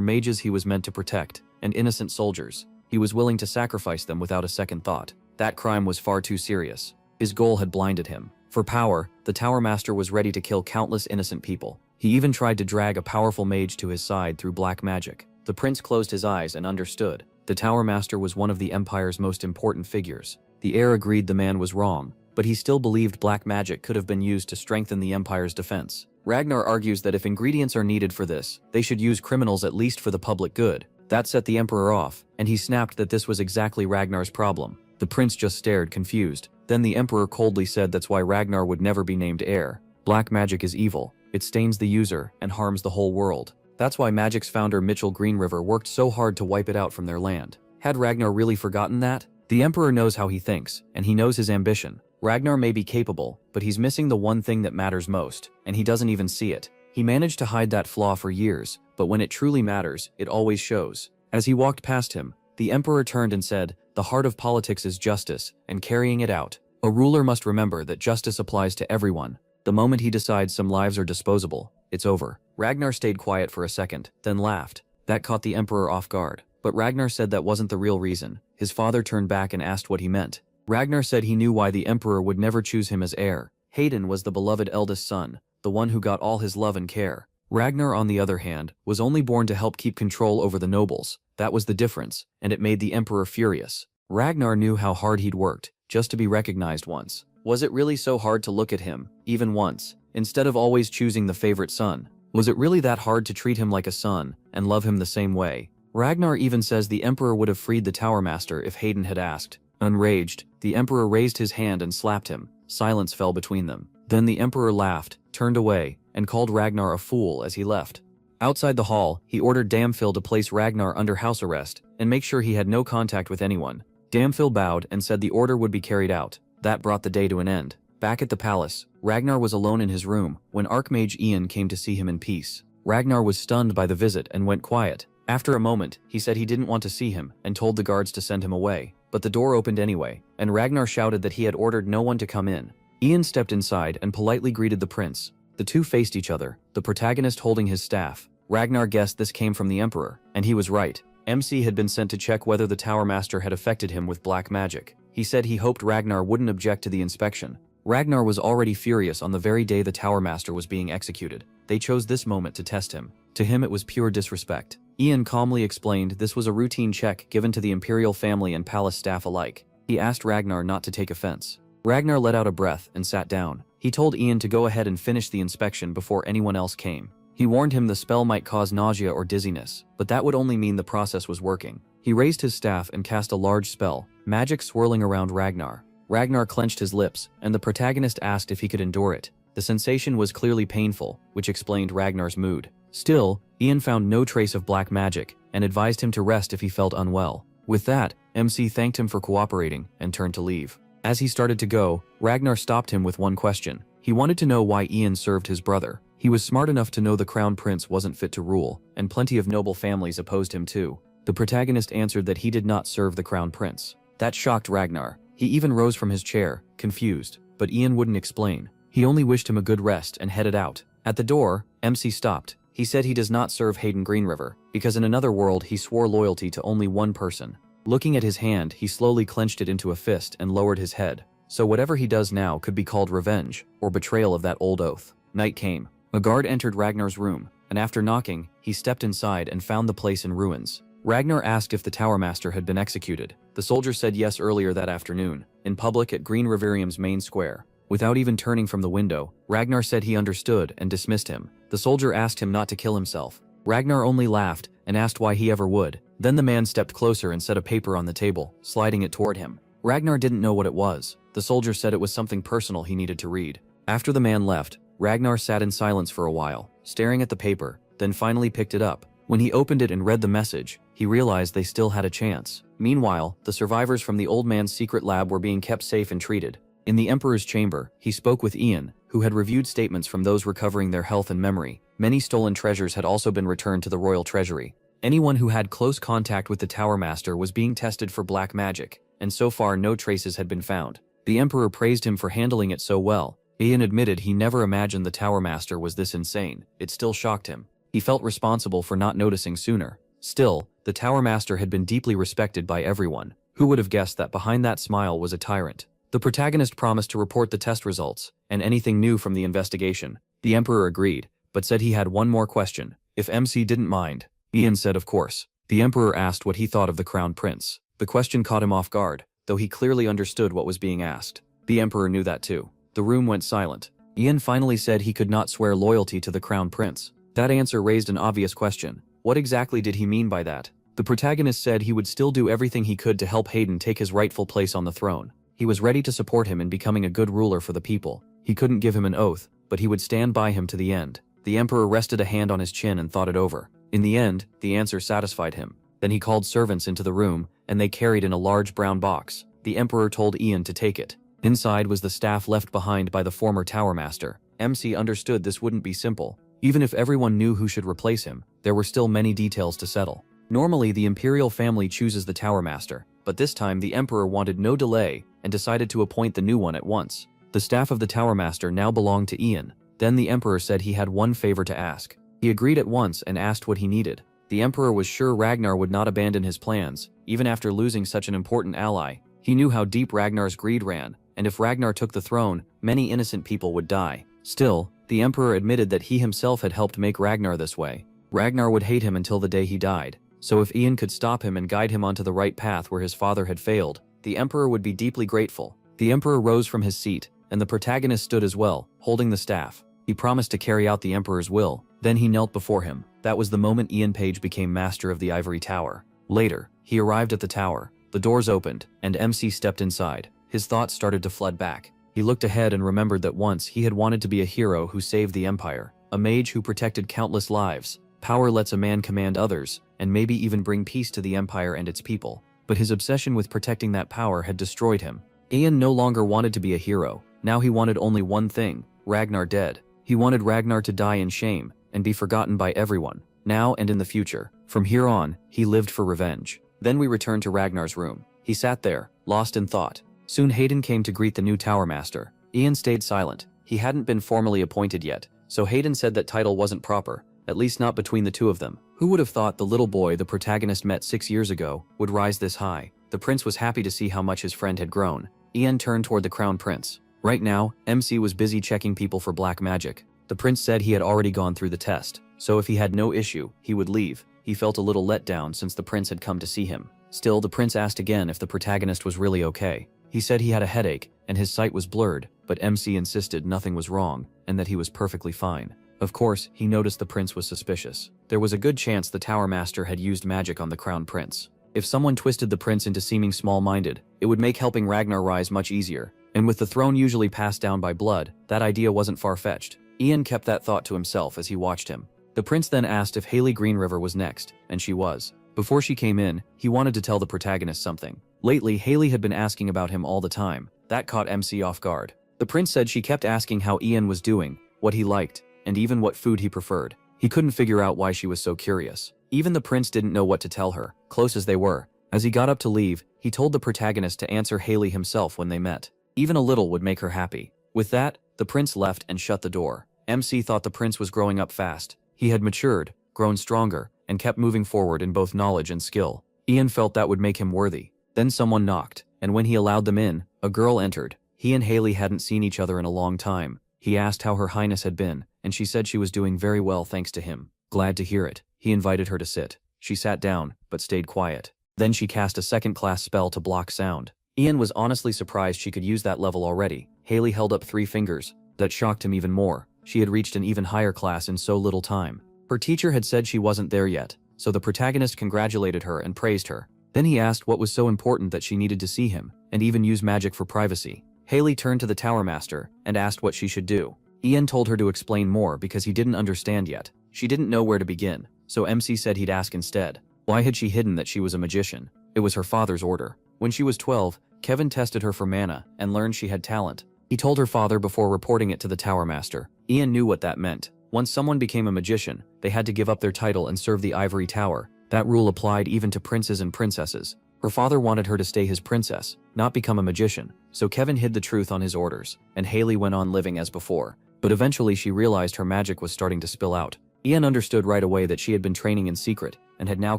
mages he was meant to protect, and innocent soldiers. He was willing to sacrifice them without a second thought. That crime was far too serious. His goal had blinded him. For power, the Tower Master was ready to kill countless innocent people. He even tried to drag a powerful mage to his side through black magic. The prince closed his eyes and understood. The Tower Master was one of the Empire's most important figures. The heir agreed the man was wrong, but he still believed black magic could have been used to strengthen the Empire's defense. Ragnar argues that if ingredients are needed for this, they should use criminals at least for the public good. That set the Emperor off, and he snapped that this was exactly Ragnar's problem. The prince just stared, confused. Then the Emperor coldly said that's why Ragnar would never be named heir. Black magic is evil. It stains the user and harms the whole world. That's why Magic's founder Mitchell Greenriver worked so hard to wipe it out from their land. Had Ragnar really forgotten that? The Emperor knows how he thinks, and he knows his ambition. Ragnar may be capable, but he's missing the one thing that matters most, and he doesn't even see it. He managed to hide that flaw for years, but when it truly matters, it always shows. As he walked past him, the Emperor turned and said, "The heart of politics is justice, and carrying it out. A ruler must remember that justice applies to everyone. The moment he decides some lives are disposable, it's over." Ragnar stayed quiet for a second, then laughed. That caught the Emperor off guard. But Ragnar said that wasn't the real reason. His father turned back and asked what he meant. Ragnar said he knew why the Emperor would never choose him as heir. Hayden was the beloved eldest son, the one who got all his love and care. Ragnar, on the other hand, was only born to help keep control over the nobles. That was the difference, and it made the Emperor furious. Ragnar knew how hard he'd worked, just to be recognized once. Was it really so hard to look at him, even once, instead of always choosing the favorite son? Was it really that hard to treat him like a son, and love him the same way? Ragnar even says the Emperor would have freed the Tower Master if Hayden had asked. Enraged, the Emperor raised his hand and slapped him. Silence fell between them. Then the Emperor laughed, turned away, and called Ragnar a fool as he left. Outside the hall, he ordered Damphil to place Ragnar under house arrest and make sure he had no contact with anyone. Damphil bowed and said the order would be carried out. That brought the day to an end. Back at the palace, Ragnar was alone in his room when Archmage Ian came to see him in peace. Ragnar was stunned by the visit and went quiet. After a moment, he said he didn't want to see him and told the guards to send him away. But the door opened anyway, and Ragnar shouted that he had ordered no one to come in. Ian stepped inside and politely greeted the prince. The two faced each other, the protagonist holding his staff. Ragnar guessed this came from the Emperor, and he was right. MC had been sent to check whether the Tower Master had affected him with black magic. He said he hoped Ragnar wouldn't object to the inspection. Ragnar was already furious on the very day the Tower Master was being executed. They chose this moment to test him. To him it was pure disrespect. Ian calmly explained this was a routine check given to the Imperial family and palace staff alike. He asked Ragnar not to take offense. Ragnar let out a breath and sat down. He told Ian to go ahead and finish the inspection before anyone else came. He warned him the spell might cause nausea or dizziness, but that would only mean the process was working. He raised his staff and cast a large spell, magic swirling around Ragnar. Ragnar clenched his lips, and the protagonist asked if he could endure it. The sensation was clearly painful, which explained Ragnar's mood. Still, Ian found no trace of black magic, and advised him to rest if he felt unwell. With that, MC thanked him for cooperating, and turned to leave. As he started to go, Ragnar stopped him with one question. He wanted to know why Ian served his brother. He was smart enough to know the crown prince wasn't fit to rule, and plenty of noble families opposed him too. The protagonist answered that he did not serve the crown prince. That shocked Ragnar. He even rose from his chair, confused, but Ian wouldn't explain. He only wished him a good rest and headed out. At the door, MC stopped. He said he does not serve Hayden Greenriver, because in another world he swore loyalty to only one person. Looking at his hand, he slowly clenched it into a fist and lowered his head. So whatever he does now could be called revenge, or betrayal of that old oath. Night came. A guard entered Ragnar's room, and after knocking, he stepped inside and found the place in ruins. Ragnar asked if the Tower Master had been executed. The soldier said yes earlier that afternoon, in public at Green Riverium's main square. Without even turning from the window, Ragnar said he understood and dismissed him. The soldier asked him not to kill himself. Ragnar only laughed and asked why he ever would. Then the man stepped closer and set a paper on the table, sliding it toward him. Ragnar didn't know what it was. The soldier said it was something personal he needed to read. After the man left, Ragnar sat in silence for a while, staring at the paper, then finally picked it up. When he opened it and read the message, he realized they still had a chance. Meanwhile, the survivors from the old man's secret lab were being kept safe and treated. In the Emperor's chamber, he spoke with Ian, who had reviewed statements from those recovering their health and memory. Many stolen treasures had also been returned to the royal treasury. Anyone who had close contact with the Tower Master was being tested for black magic, and so far no traces had been found. The Emperor praised him for handling it so well. Ian admitted he never imagined the Tower Master was this insane. It still shocked him. He felt responsible for not noticing sooner. Still, the Tower Master had been deeply respected by everyone. Who would have guessed that behind that smile was a tyrant? The protagonist promised to report the test results, and anything new from the investigation. The Emperor agreed, but said he had one more question. If MC didn't mind. Ian said of course. The Emperor asked what he thought of the Crown Prince. The question caught him off guard, though he clearly understood what was being asked. The Emperor knew that too. The room went silent. Ian finally said he could not swear loyalty to the Crown Prince. That answer raised an obvious question. What exactly did he mean by that? The protagonist said he would still do everything he could to help Hayden take his rightful place on the throne. He was ready to support him in becoming a good ruler for the people. He couldn't give him an oath, but he would stand by him to the end. The Emperor rested a hand on his chin and thought it over. In the end, the answer satisfied him. Then he called servants into the room, and they carried in a large brown box. The Emperor told Ian to take it. Inside was the staff left behind by the former Tower Master. MC understood this wouldn't be simple. Even if everyone knew who should replace him, there were still many details to settle. Normally, the Imperial family chooses the Tower Master, but this time the Emperor wanted no delay and decided to appoint the new one at once. The staff of the Tower Master now belonged to Ian. Then the Emperor said he had one favor to ask. He agreed at once and asked what he needed. The Emperor was sure Ragnar would not abandon his plans, even after losing such an important ally. He knew how deep Ragnar's greed ran, and if Ragnar took the throne, many innocent people would die. Still, the Emperor admitted that he himself had helped make Ragnar this way. Ragnar would hate him until the day he died. So if Ian could stop him and guide him onto the right path where his father had failed, the Emperor would be deeply grateful. The Emperor rose from his seat, and the protagonist stood as well, holding the staff. He promised to carry out the Emperor's will. Then he knelt before him. That was the moment Ian Page became master of the Ivory Tower. Later, he arrived at the tower. The doors opened, and MC stepped inside. His thoughts started to flood back. He looked ahead and remembered that once he had wanted to be a hero who saved the Empire, a mage who protected countless lives. Power lets a man command others, and maybe even bring peace to the Empire and its people. But his obsession with protecting that power had destroyed him. Ian no longer wanted to be a hero. Now he wanted only one thing: Ragnar dead. He wanted Ragnar to die in shame and be forgotten by everyone, now and in the future. From here on, he lived for revenge. Then we returned to Ragnar's room. He sat there, lost in thought. Soon Hayden came to greet the new Tower Master. Ian stayed silent. He hadn't been formally appointed yet, so Hayden said that title wasn't proper, at least not between the two of them. Who would have thought the little boy the protagonist met 6 years ago would rise this high? The prince was happy to see how much his friend had grown. Ian turned toward the crown prince. Right now, MC was busy checking people for black magic. The prince said he had already gone through the test, so if he had no issue, he would leave. He felt a little let down since the prince had come to see him. Still, the prince asked again if the protagonist was really okay. He said he had a headache, and his sight was blurred, but MC insisted nothing was wrong, and that he was perfectly fine. Of course, he noticed the prince was suspicious. There was a good chance the Tower Master had used magic on the crown prince. If someone twisted the prince into seeming small-minded, it would make helping Ragnar rise much easier. And with the throne usually passed down by blood, that idea wasn't far-fetched. Ian kept that thought to himself as he watched him. The prince then asked if Haley Greenriver was next, and she was. Before she came in, he wanted to tell the protagonist something. Lately, Haley had been asking about him all the time. That caught MC off guard. The prince said she kept asking how Ian was doing, what he liked, and even what food he preferred. He couldn't figure out why she was so curious. Even the prince didn't know what to tell her, close as they were. As he got up to leave, he told the protagonist to answer Haley himself when they met. Even a little would make her happy. With that, the prince left and shut the door. MC thought the prince was growing up fast. He had matured, grown stronger, and kept moving forward in both knowledge and skill. Ian felt that would make him worthy. Then someone knocked, and when he allowed them in, a girl entered. He and Haley hadn't seen each other in a long time. He asked how her highness had been, and she said she was doing very well thanks to him. Glad to hear it. He invited her to sit. She sat down, but stayed quiet. Then she cast a second-class spell to block sound. Ian was honestly surprised she could use that level already. Haley held up 3 fingers. That shocked him even more. She had reached an even higher class in so little time. Her teacher had said she wasn't there yet, so the protagonist congratulated her and praised her. Then he asked what was so important that she needed to see him, and even use magic for privacy. Haley turned to the Tower Master and asked what she should do. Ian told her to explain more because he didn't understand yet. She didn't know where to begin, so MC said he'd ask instead. Why had she hidden that she was a magician? It was her father's order. When she was 12, Kevin tested her for mana and learned she had talent. He told her father before reporting it to the Tower Master. Ian knew what that meant. Once someone became a magician, they had to give up their title and serve the ivory tower. That rule applied even to princes and princesses. Her father wanted her to stay his princess, not become a magician, so Kevin hid the truth on his orders, and Haley went on living as before. But eventually she realized her magic was starting to spill out. Ian understood right away that she had been training in secret, and had now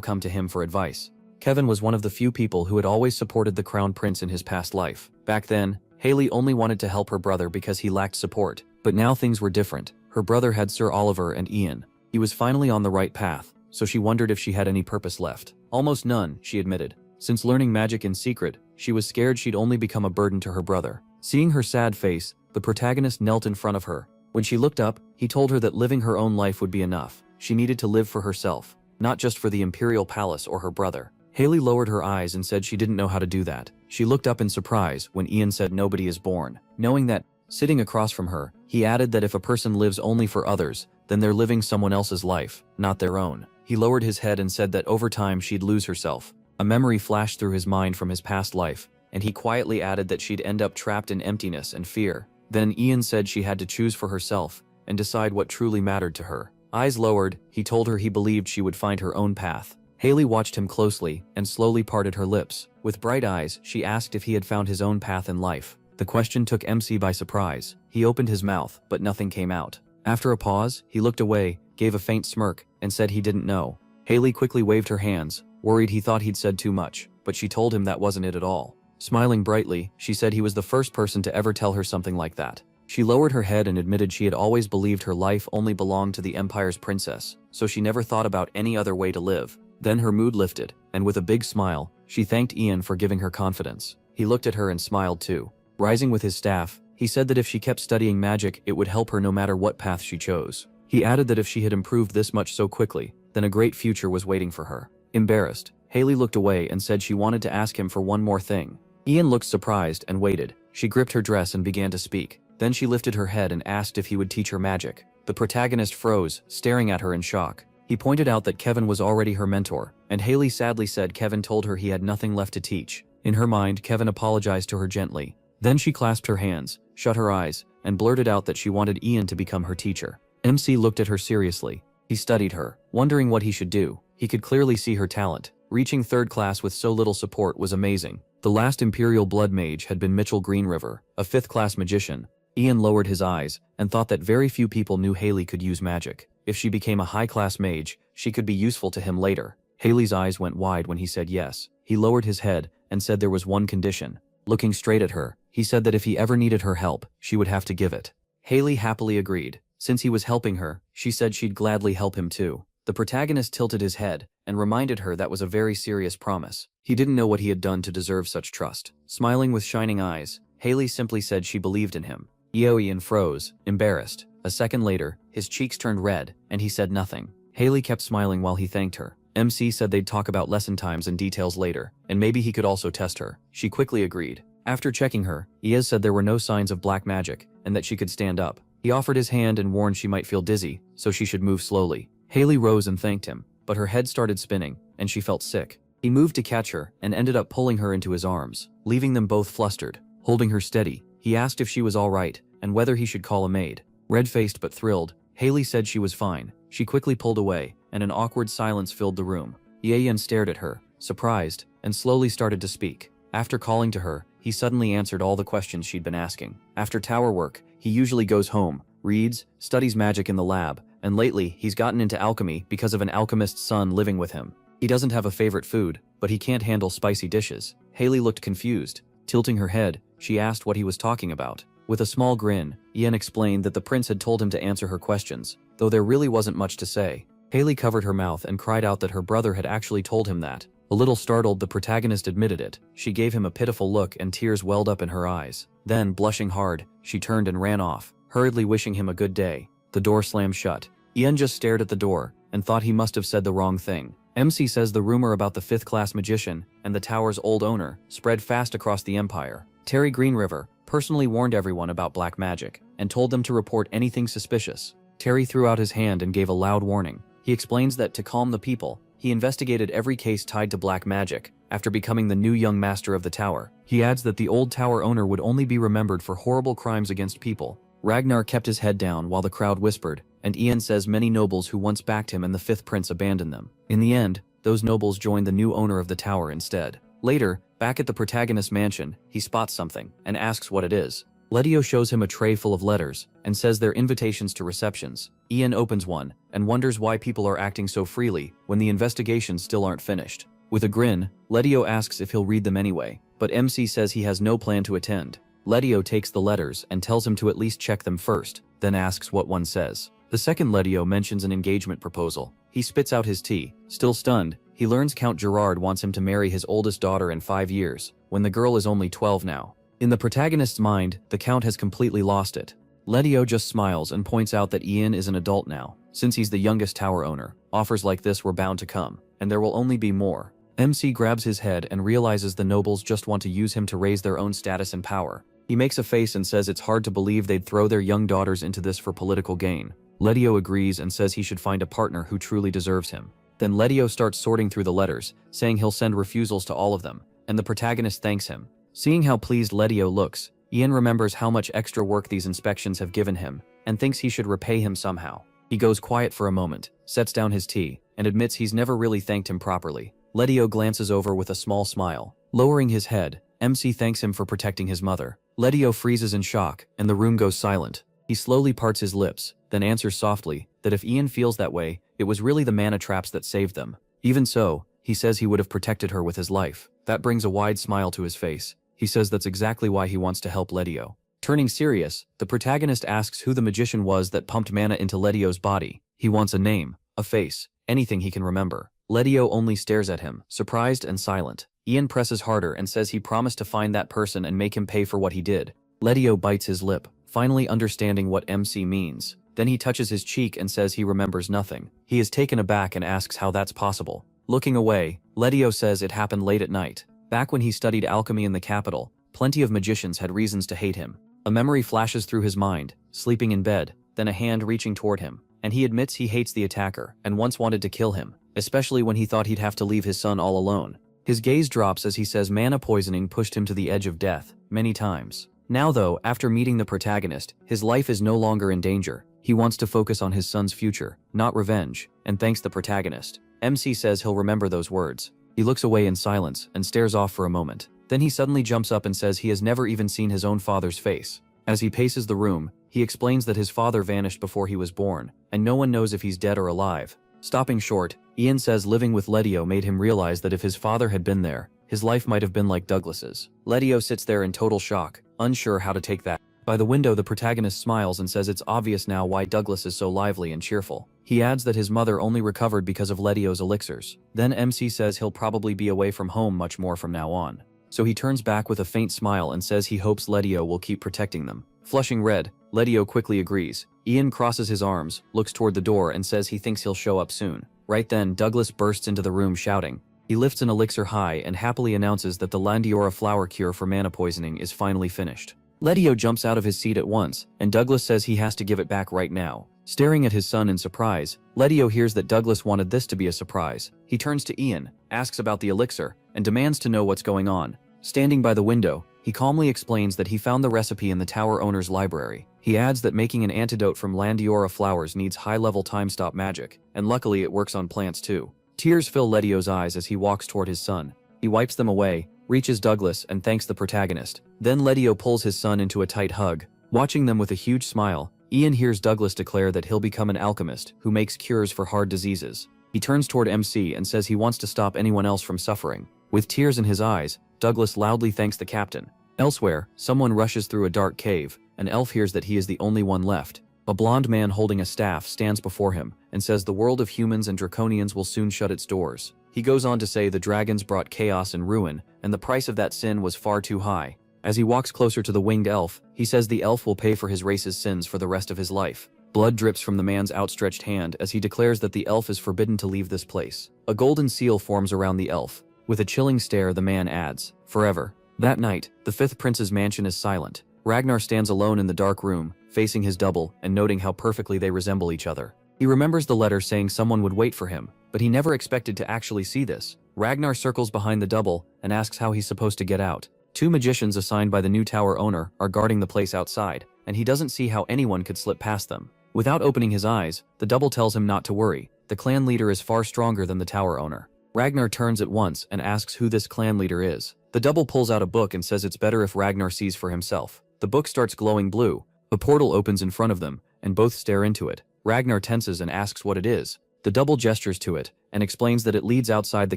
come to him for advice. Kevin was one of the few people who had always supported the crown prince in his past life. Back then, Haley only wanted to help her brother because he lacked support. But now things were different. Her brother had Sir Oliver and Ian. He was finally on the right path, so she wondered if she had any purpose left. Almost none, she admitted. Since learning magic in secret, she was scared she'd only become a burden to her brother. Seeing her sad face, the protagonist knelt in front of her. When she looked up, he told her that living her own life would be enough. She needed to live for herself, not just for the imperial palace or her brother. Haley lowered her eyes and said she didn't know how to do that. She looked up in surprise when Ian said nobody is born. Knowing that, sitting across from her, he added that if a person lives only for others, then they're living someone else's life, not their own. He lowered his head and said that over time she'd lose herself. A memory flashed through his mind from his past life, and he quietly added that she'd end up trapped in emptiness and fear. Then Ian said she had to choose for herself and decide what truly mattered to her. Eyes lowered, he told her he believed she would find her own path. Haley watched him closely and slowly parted her lips. With bright eyes, she asked if he had found his own path in life. The question took MC by surprise. He opened his mouth, but nothing came out. After a pause, he looked away, gave a faint smirk, and said he didn't know. Haley quickly waved her hands, worried he thought he'd said too much, but she told him that wasn't it at all. Smiling brightly, she said he was the first person to ever tell her something like that. She lowered her head and admitted she had always believed her life only belonged to the Empire's princess, so she never thought about any other way to live. Then her mood lifted, and with a big smile, she thanked Ian for giving her confidence. He looked at her and smiled too. Rising with his staff, he said that if she kept studying magic, it would help her no matter what path she chose. He added that if she had improved this much so quickly, then a great future was waiting for her. Embarrassed, Haley looked away and said she wanted to ask him for one more thing. Ian looked surprised and waited. She gripped her dress and began to speak. Then she lifted her head and asked if he would teach her magic. The protagonist froze, staring at her in shock. He pointed out that Kevin was already her mentor, and Haley sadly said Kevin told her he had nothing left to teach. In her mind, Kevin apologized to her gently. Then she clasped her hands, shut her eyes, and blurted out that she wanted Ian to become her teacher. MC looked at her seriously. He studied her, wondering what he should do. He could clearly see her talent. Reaching 3rd class with so little support was amazing. The last Imperial Blood Mage had been Mitchell Greenriver, a 5th class magician. Ian lowered his eyes and thought that very few people knew Haley could use magic. If she became a high-class mage, she could be useful to him later. Haley's eyes went wide when he said yes. He lowered his head and said there was one condition. Looking straight at her, he said that if he ever needed her help, she would have to give it. Haley happily agreed. Since he was helping her, she said she'd gladly help him too. The protagonist tilted his head and reminded her that was a very serious promise. He didn't know what he had done to deserve such trust. Smiling with shining eyes, Haley simply said she believed in him. Ian froze, embarrassed. A second later, his cheeks turned red, and he said nothing. Haley kept smiling while he thanked her. MC said they'd talk about lesson times and details later, and maybe he could also test her. She quickly agreed. After checking her, Iez said there were no signs of black magic, and that she could stand up. He offered his hand and warned she might feel dizzy, so she should move slowly. Haley rose and thanked him, but her head started spinning, and she felt sick. He moved to catch her, and ended up pulling her into his arms, leaving them both flustered. Holding her steady, he asked if she was all right, and whether he should call a maid. Red-faced but thrilled, Haley said she was fine. She quickly pulled away, and an awkward silence filled the room. Ian stared at her, surprised, and slowly started to speak. After calling to her, he suddenly answered all the questions she'd been asking. After tower work, he usually goes home, reads, studies magic in the lab, and lately he's gotten into alchemy because of an alchemist's son living with him. He doesn't have a favorite food, but he can't handle spicy dishes. Haley looked confused. Tilting her head, she asked what he was talking about. With a small grin, Ian explained that the prince had told him to answer her questions, though there really wasn't much to say. Haley covered her mouth and cried out that her brother had actually told him that. A little startled, the protagonist admitted it. She gave him a pitiful look and tears welled up in her eyes. Then, blushing hard, she turned and ran off, hurriedly wishing him a good day. The door slammed shut. Ian just stared at the door and thought he must have said the wrong thing. MC says the rumor about the 5th-class magician and the tower's old owner spread fast across the empire. Terry Greenriver personally warned everyone about black magic and told them to report anything suspicious. Terry threw out his hand and gave a loud warning. He explains that to calm the people, he investigated every case tied to black magic after becoming the new young master of the tower. He adds that the old tower owner would only be remembered for horrible crimes against people. Ragnar kept his head down while the crowd whispered, and Ian says many nobles who once backed him and the 5th prince abandoned them. In the end, those nobles joined the new owner of the tower instead. Later, back at the protagonist's mansion, he spots something and asks what it is. Letio shows him a tray full of letters and says they're invitations to receptions. Ian opens one and wonders why people are acting so freely when the investigations still aren't finished. With a grin, Letio asks if he'll read them anyway, but MC says he has no plan to attend. Letio takes the letters and tells him to at least check them first, then asks what one says. The second Letio mentions an engagement proposal. He spits out his tea. Still stunned, he learns Count Gerard wants him to marry his oldest daughter in 5 years, when the girl is only 12 now. In the protagonist's mind, the Count has completely lost it. Letio just smiles and points out that Ian is an adult now. Since he's the youngest tower owner, offers like this were bound to come, and there will only be more. MC grabs his head and realizes the nobles just want to use him to raise their own status and power. He makes a face and says it's hard to believe they'd throw their young daughters into this for political gain. Letio agrees and says he should find a partner who truly deserves him. Then Letio starts sorting through the letters, saying he'll send refusals to all of them, and the protagonist thanks him. Seeing how pleased Letio looks, Ian remembers how much extra work these inspections have given him, and thinks he should repay him somehow. He goes quiet for a moment, sets down his tea, and admits he's never really thanked him properly. Letio glances over with a small smile. Lowering his head, MC thanks him for protecting his mother. Letio freezes in shock, and the room goes silent. He slowly parts his lips, then answers softly that if Ian feels that way, it was really the mana traps that saved them. Even so, he says he would have protected her with his life. That brings a wide smile to his face. He says that's exactly why he wants to help Letio. Turning serious, the protagonist asks who the magician was that pumped mana into Letio's body. He wants a name, a face, anything he can remember. Letio only stares at him, surprised and silent. Ian presses harder and says he promised to find that person and make him pay for what he did. Letio bites his lip, finally understanding what MC means. Then he touches his cheek and says he remembers nothing. He is taken aback and asks how that's possible. Looking away, Letio says it happened late at night. Back when he studied alchemy in the capital, plenty of magicians had reasons to hate him. A memory flashes through his mind, sleeping in bed, then a hand reaching toward him, and he admits he hates the attacker and once wanted to kill him, especially when he thought he'd have to leave his son all alone. His gaze drops as he says mana poisoning pushed him to the edge of death, many times. Now though, after meeting the protagonist, his life is no longer in danger. He wants to focus on his son's future, not revenge, and thanks the protagonist. MC says he'll remember those words. He looks away in silence and stares off for a moment. Then he suddenly jumps up and says he has never even seen his own father's face. As he paces the room, he explains that his father vanished before he was born, and no one knows if he's dead or alive. Stopping short, Ian says living with Letio made him realize that if his father had been there, his life might have been like Douglas's. Letio sits there in total shock, unsure how to take that. By the window, the protagonist smiles and says it's obvious now why Douglas is so lively and cheerful. He adds that his mother only recovered because of Letio's elixirs. Then MC says he'll probably be away from home much more from now on. So he turns back with a faint smile and says he hopes Letio will keep protecting them. Flushing red, Letio quickly agrees. Ian crosses his arms, looks toward the door and says he thinks he'll show up soon. Right then, Douglas bursts into the room shouting. He lifts an elixir high and happily announces that the Landiora flower cure for mana poisoning is finally finished. Letio jumps out of his seat at once, and Douglas says he has to give it back right now. Staring at his son in surprise, Letio hears that Douglas wanted this to be a surprise. He turns to Ian, asks about the elixir, and demands to know what's going on. Standing by the window, he calmly explains that he found the recipe in the tower owner's library. He adds that making an antidote from Landiora flowers needs high-level time-stop magic, and luckily it works on plants too. Tears fill Letio's eyes as he walks toward his son. He wipes them away, reaches Douglas, and thanks the protagonist. Then Letio pulls his son into a tight hug. Watching them with a huge smile, Ian hears Douglas declare that he'll become an alchemist who makes cures for hard diseases. He turns toward MC and says he wants to stop anyone else from suffering. With tears in his eyes, Douglas loudly thanks the captain. Elsewhere, someone rushes through a dark cave. An elf hears that he is the only one left. A blonde man holding a staff stands before him and says the world of humans and draconians will soon shut its doors. He goes on to say the dragons brought chaos and ruin, and the price of that sin was far too high. As he walks closer to the winged elf, he says the elf will pay for his race's sins for the rest of his life. Blood drips from the man's outstretched hand as he declares that the elf is forbidden to leave this place. A golden seal forms around the elf. With a chilling stare, the man adds, "Forever." That night, the fifth prince's mansion is silent. Ragnar stands alone in the dark room, facing his double and noting how perfectly they resemble each other. He remembers the letter saying someone would wait for him, but he never expected to actually see this. Ragnar circles behind the double and asks how he's supposed to get out. Two magicians assigned by the new tower owner are guarding the place outside, and he doesn't see how anyone could slip past them. Without opening his eyes, the double tells him not to worry. The clan leader is far stronger than the tower owner. Ragnar turns at once and asks who this clan leader is. The double pulls out a book and says it's better if Ragnar sees for himself. The book starts glowing blue. A portal opens in front of them, and both stare into it. Ragnar tenses and asks what it is. The double gestures to it, and explains that it leads outside the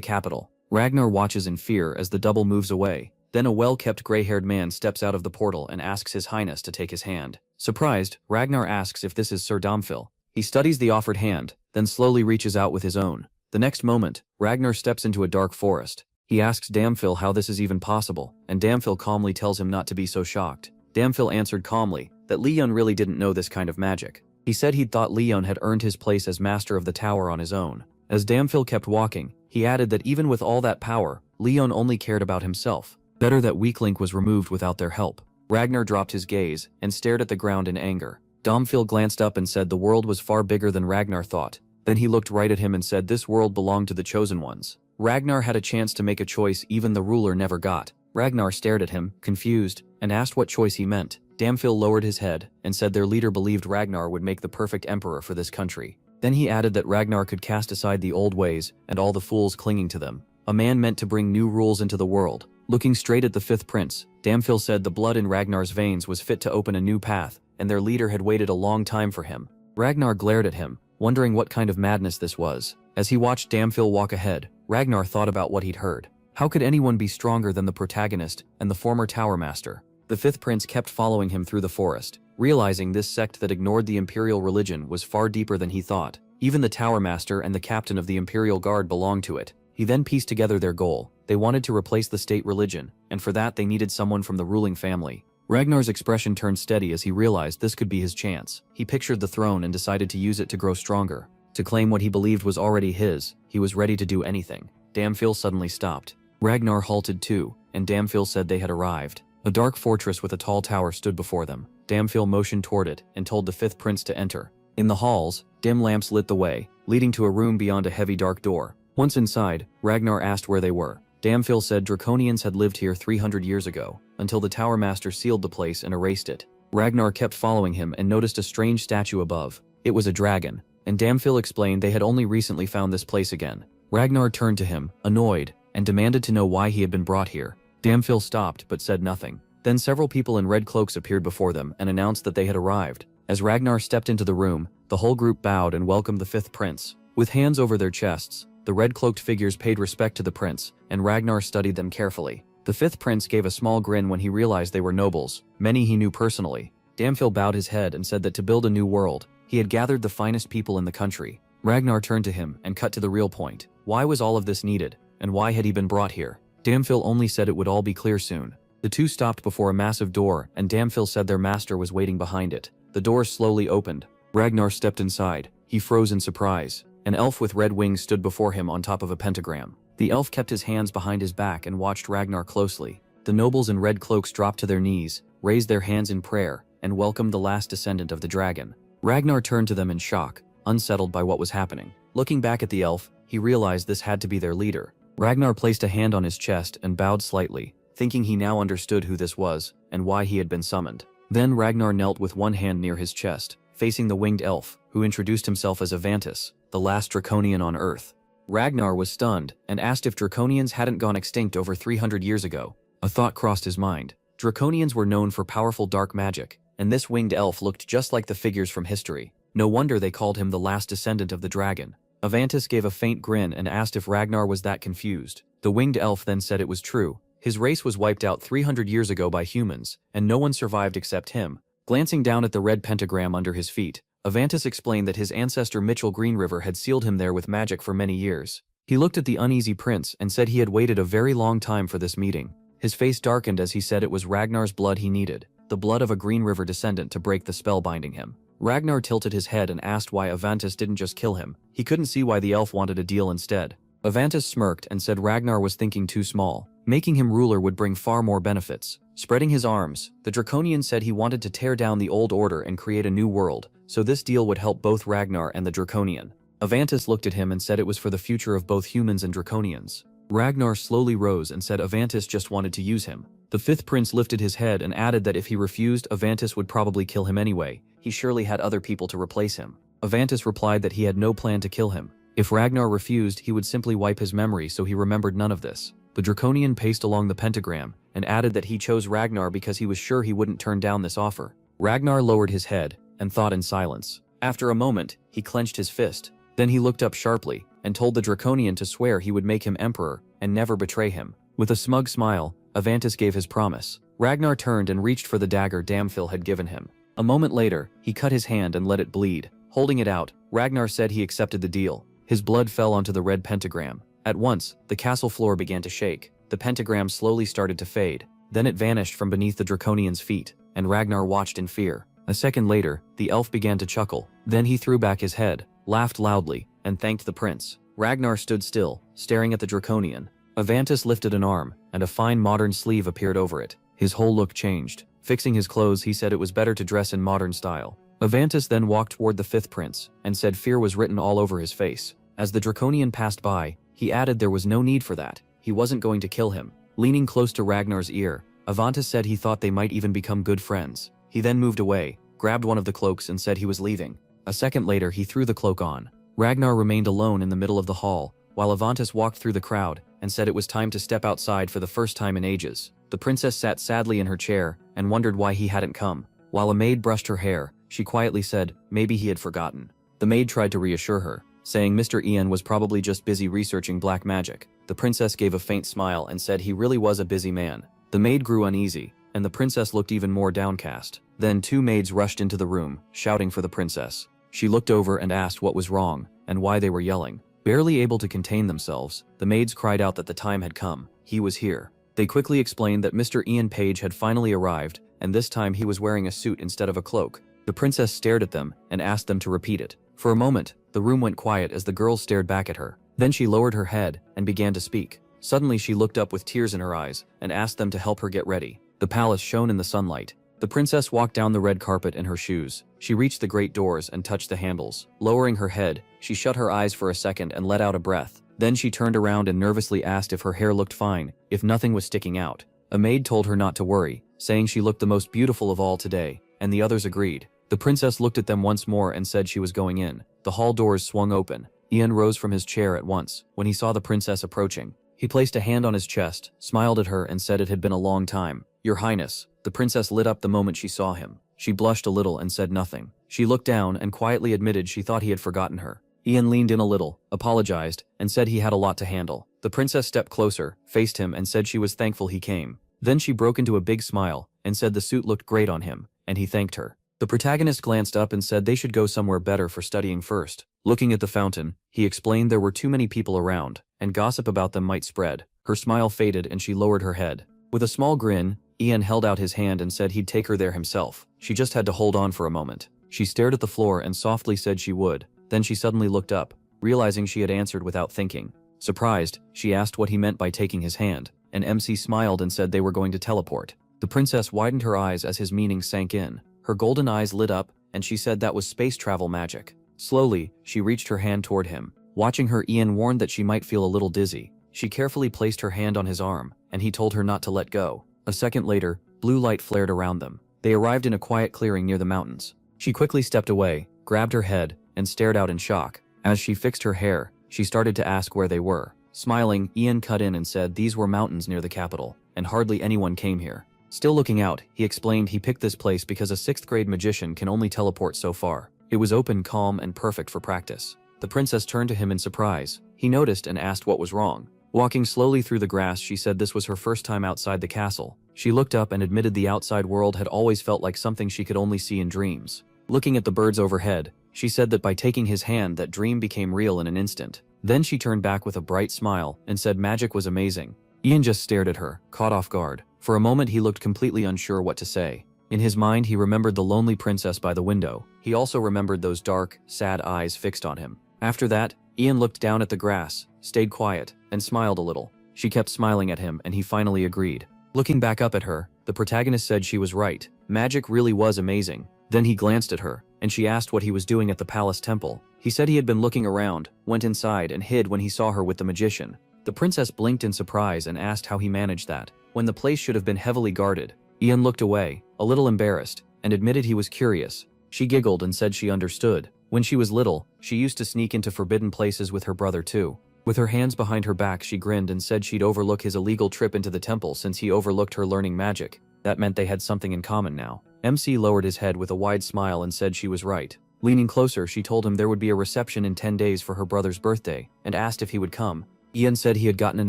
capital. Ragnar watches in fear as the double moves away. Then a well-kept gray-haired man steps out of the portal and asks His Highness to take his hand. Surprised, Ragnar asks if this is Sir Domphil. He studies the offered hand, then slowly reaches out with his own. The next moment, Ragnar steps into a dark forest. He asks Domphil how this is even possible, and Domphil calmly tells him not to be so shocked. Domphil answered calmly that Leon really didn't know this kind of magic. He said he'd thought Leon had earned his place as master of the tower on his own. As Domphil kept walking, he added that even with all that power, Leon only cared about himself. Better that Weaklink was removed without their help. Ragnar dropped his gaze and stared at the ground in anger. Domphil glanced up and said the world was far bigger than Ragnar thought. Then he looked right at him and said this world belonged to the chosen ones. Ragnar had a chance to make a choice even the ruler never got. Ragnar stared at him, confused, and asked what choice he meant. Domphil lowered his head and said their leader believed Ragnar would make the perfect emperor for this country. Then he added that Ragnar could cast aside the old ways and all the fools clinging to them. A man meant to bring new rules into the world. Looking straight at the fifth prince, Domphil said the blood in Ragnar's veins was fit to open a new path, and their leader had waited a long time for him. Ragnar glared at him, wondering what kind of madness this was. As he watched Domphil walk ahead, Ragnar thought about what he'd heard. How could anyone be stronger than the protagonist and the former tower master? The fifth prince kept following him through the forest, realizing this sect that ignored the imperial religion was far deeper than he thought. Even the tower master and the captain of the imperial guard belonged to it. He then pieced together their goal. They wanted to replace the state religion, and for that they needed someone from the ruling family. Ragnar's expression turned steady as he realized this could be his chance. He pictured the throne and decided to use it to grow stronger. To claim what he believed was already his, he was ready to do anything. Domphil suddenly stopped. Ragnar halted too, and Domphil said they had arrived. A dark fortress with a tall tower stood before them. Domphil motioned toward it and told the fifth prince to enter. In the halls, dim lamps lit the way, leading to a room beyond a heavy dark door. Once inside, Ragnar asked where they were. Domphil said Draconians had lived here 300 years ago, until the Tower Master sealed the place and erased it. Ragnar kept following him and noticed a strange statue above. It was a dragon, and Domphil explained they had only recently found this place again. Ragnar turned to him, annoyed, and demanded to know why he had been brought here. Domphil stopped but said nothing. Then several people in red cloaks appeared before them and announced that they had arrived. As Ragnar stepped into the room, the whole group bowed and welcomed the fifth prince. With hands over their chests, the red-cloaked figures paid respect to the prince, and Ragnar studied them carefully. The fifth prince gave a small grin when he realized they were nobles, many he knew personally. Damphil bowed his head and said that to build a new world, he had gathered the finest people in the country. Ragnar turned to him and cut to the real point. Why was all of this needed, and why had he been brought here? Damphil only said it would all be clear soon. The two stopped before a massive door, and Damphil said their master was waiting behind it. The door slowly opened. Ragnar stepped inside. He froze in surprise. An elf with red wings stood before him on top of a pentagram. The elf kept his hands behind his back and watched Ragnar closely. The nobles in red cloaks dropped to their knees, raised their hands in prayer, and welcomed the last descendant of the dragon. Ragnar turned to them in shock, unsettled by what was happening. Looking back at the elf, he realized this had to be their leader. Ragnar placed a hand on his chest and bowed slightly, thinking he now understood who this was and why he had been summoned. Then Ragnar knelt with one hand near his chest, facing the winged elf, who introduced himself as Avantis, the last Draconian on Earth. Ragnar was stunned and asked if Draconians hadn't gone extinct over 300 years ago. A thought crossed his mind. Draconians were known for powerful dark magic, and this winged elf looked just like the figures from history. No wonder they called him the last descendant of the dragon. Avantis gave a faint grin and asked if Ragnar was that confused. The winged elf then said it was true. His race was wiped out 300 years ago by humans, and no one survived except him. Glancing down at the red pentagram under his feet, Avantis explained that his ancestor Mitchell Greenriver had sealed him there with magic for many years. He looked at the uneasy prince and said he had waited a very long time for this meeting. His face darkened as he said it was Ragnar's blood he needed, the blood of a Greenriver descendant to break the spell binding him. Ragnar tilted his head and asked why Avantis didn't just kill him. He couldn't see why the elf wanted a deal instead. Avantis smirked and said Ragnar was thinking too small. Making him ruler would bring far more benefits. Spreading his arms, the Draconian said he wanted to tear down the old order and create a new world, so this deal would help both Ragnar and the Draconian. Avantis looked at him and said it was for the future of both humans and Draconians. Ragnar slowly rose and said Avantis just wanted to use him. The fifth prince lifted his head and added that if he refused, Avantis would probably kill him anyway. He surely had other people to replace him. Avantis replied that he had no plan to kill him. If Ragnar refused, he would simply wipe his memory, so he remembered none of this. The Draconian paced along the pentagram and added that he chose Ragnar because he was sure he wouldn't turn down this offer. Ragnar lowered his head and thought in silence. After a moment, he clenched his fist. Then he looked up sharply and told the Draconian to swear he would make him emperor and never betray him. With a smug smile, Avantis gave his promise. Ragnar turned and reached for the dagger Damphil had given him. A moment later, he cut his hand and let it bleed. Holding it out, Ragnar said he accepted the deal. His blood fell onto the red pentagram. At once, the castle floor began to shake. The pentagram slowly started to fade. Then it vanished from beneath the Draconian's feet, and Ragnar watched in fear. A second later, the elf began to chuckle. Then he threw back his head, laughed loudly, and thanked the prince. Ragnar stood still, staring at the Draconian. Avantis lifted an arm, and a fine modern sleeve appeared over it. His whole look changed. Fixing his clothes, he said it was better to dress in modern style. Avantis then walked toward the fifth prince, and said fear was written all over his face. As the Draconian passed by, he added there was no need for that. He wasn't going to kill him. Leaning close to Ragnar's ear, Avantis said he thought they might even become good friends. He then moved away, grabbed one of the cloaks and said he was leaving. A second later, he threw the cloak on. Ragnar remained alone in the middle of the hall, while Avantis walked through the crowd and said it was time to step outside for the first time in ages. The princess sat sadly in her chair and wondered why he hadn't come. While a maid brushed her hair, she quietly said maybe he had forgotten. The maid tried to reassure her, saying Mr. Ian was probably just busy researching black magic. The princess gave a faint smile and said he really was a busy man. The maid grew uneasy, and the princess looked even more downcast. Then two maids rushed into the room, shouting for the princess. She looked over and asked what was wrong, and why they were yelling. Barely able to contain themselves, the maids cried out that the time had come. He was here. They quickly explained that Mr. Ian Page had finally arrived, and this time he was wearing a suit instead of a cloak. The princess stared at them and asked them to repeat it. For a moment, the room went quiet as the girls stared back at her. Then she lowered her head and began to speak. Suddenly she looked up with tears in her eyes and asked them to help her get ready. The palace shone in the sunlight. The princess walked down the red carpet in her shoes. She reached the great doors and touched the handles. Lowering her head, she shut her eyes for a second and let out a breath. Then she turned around and nervously asked if her hair looked fine, if nothing was sticking out. A maid told her not to worry, saying she looked the most beautiful of all today, and the others agreed. The princess looked at them once more and said she was going in. The hall doors swung open. Ian rose from his chair at once when he saw the princess approaching. He placed a hand on his chest, smiled at her and said it had been a long time. Your Highness. The princess lit up the moment she saw him. She blushed a little and said nothing. She looked down and quietly admitted she thought he had forgotten her. Ian leaned in a little, apologized, and said he had a lot to handle. The princess stepped closer, faced him, and said she was thankful he came. Then she broke into a big smile, and said the suit looked great on him, and he thanked her. The protagonist glanced up and said they should go somewhere better for studying first. Looking at the fountain, he explained there were too many people around, and gossip about them might spread. Her smile faded and she lowered her head. With a small grin, Ian held out his hand and said he'd take her there himself. She just had to hold on for a moment. She stared at the floor and softly said she would. Then she suddenly looked up, realizing she had answered without thinking. Surprised, she asked what he meant by taking his hand, and MC smiled and said they were going to teleport. The princess widened her eyes as his meaning sank in. Her golden eyes lit up, and she said that was space travel magic. Slowly, she reached her hand toward him. Watching her, Ian warned that she might feel a little dizzy. She carefully placed her hand on his arm, and he told her not to let go. A second later, blue light flared around them. They arrived in a quiet clearing near the mountains. She quickly stepped away, grabbed her head, and stared out in shock. As she fixed her hair, she started to ask where they were. Smiling, Ian cut in and said these were mountains near the capital, and hardly anyone came here. Still looking out, he explained he picked this place because a 6th grade magician can only teleport so far. It was open, calm, and perfect for practice. The princess turned to him in surprise. He noticed and asked what was wrong. Walking slowly through the grass, she said this was her first time outside the castle. She looked up and admitted the outside world had always felt like something she could only see in dreams. Looking at the birds overhead, she said that by taking his hand that dream became real in an instant. Then she turned back with a bright smile and said magic was amazing. Ian just stared at her, caught off guard. For a moment he looked completely unsure what to say. In his mind he remembered the lonely princess by the window. He also remembered those dark, sad eyes fixed on him. After that, Ian looked down at the grass, stayed quiet, and smiled a little. She kept smiling at him and he finally agreed. Looking back up at her, the protagonist said she was right. Magic really was amazing. Then he glanced at her, and she asked what he was doing at the palace temple. He said he had been looking around, went inside, and hid when he saw her with the magician. The princess blinked in surprise and asked how he managed that, when the place should have been heavily guarded. Ian looked away, a little embarrassed, and admitted he was curious. She giggled and said she understood. When she was little, she used to sneak into forbidden places with her brother too. With her hands behind her back, she grinned and said she'd overlook his illegal trip into the temple since he overlooked her learning magic. That meant they had something in common now. MC lowered his head with a wide smile and said she was right. Leaning closer, she told him there would be a reception in 10 days for her brother's birthday, and asked if he would come. Ian said he had gotten an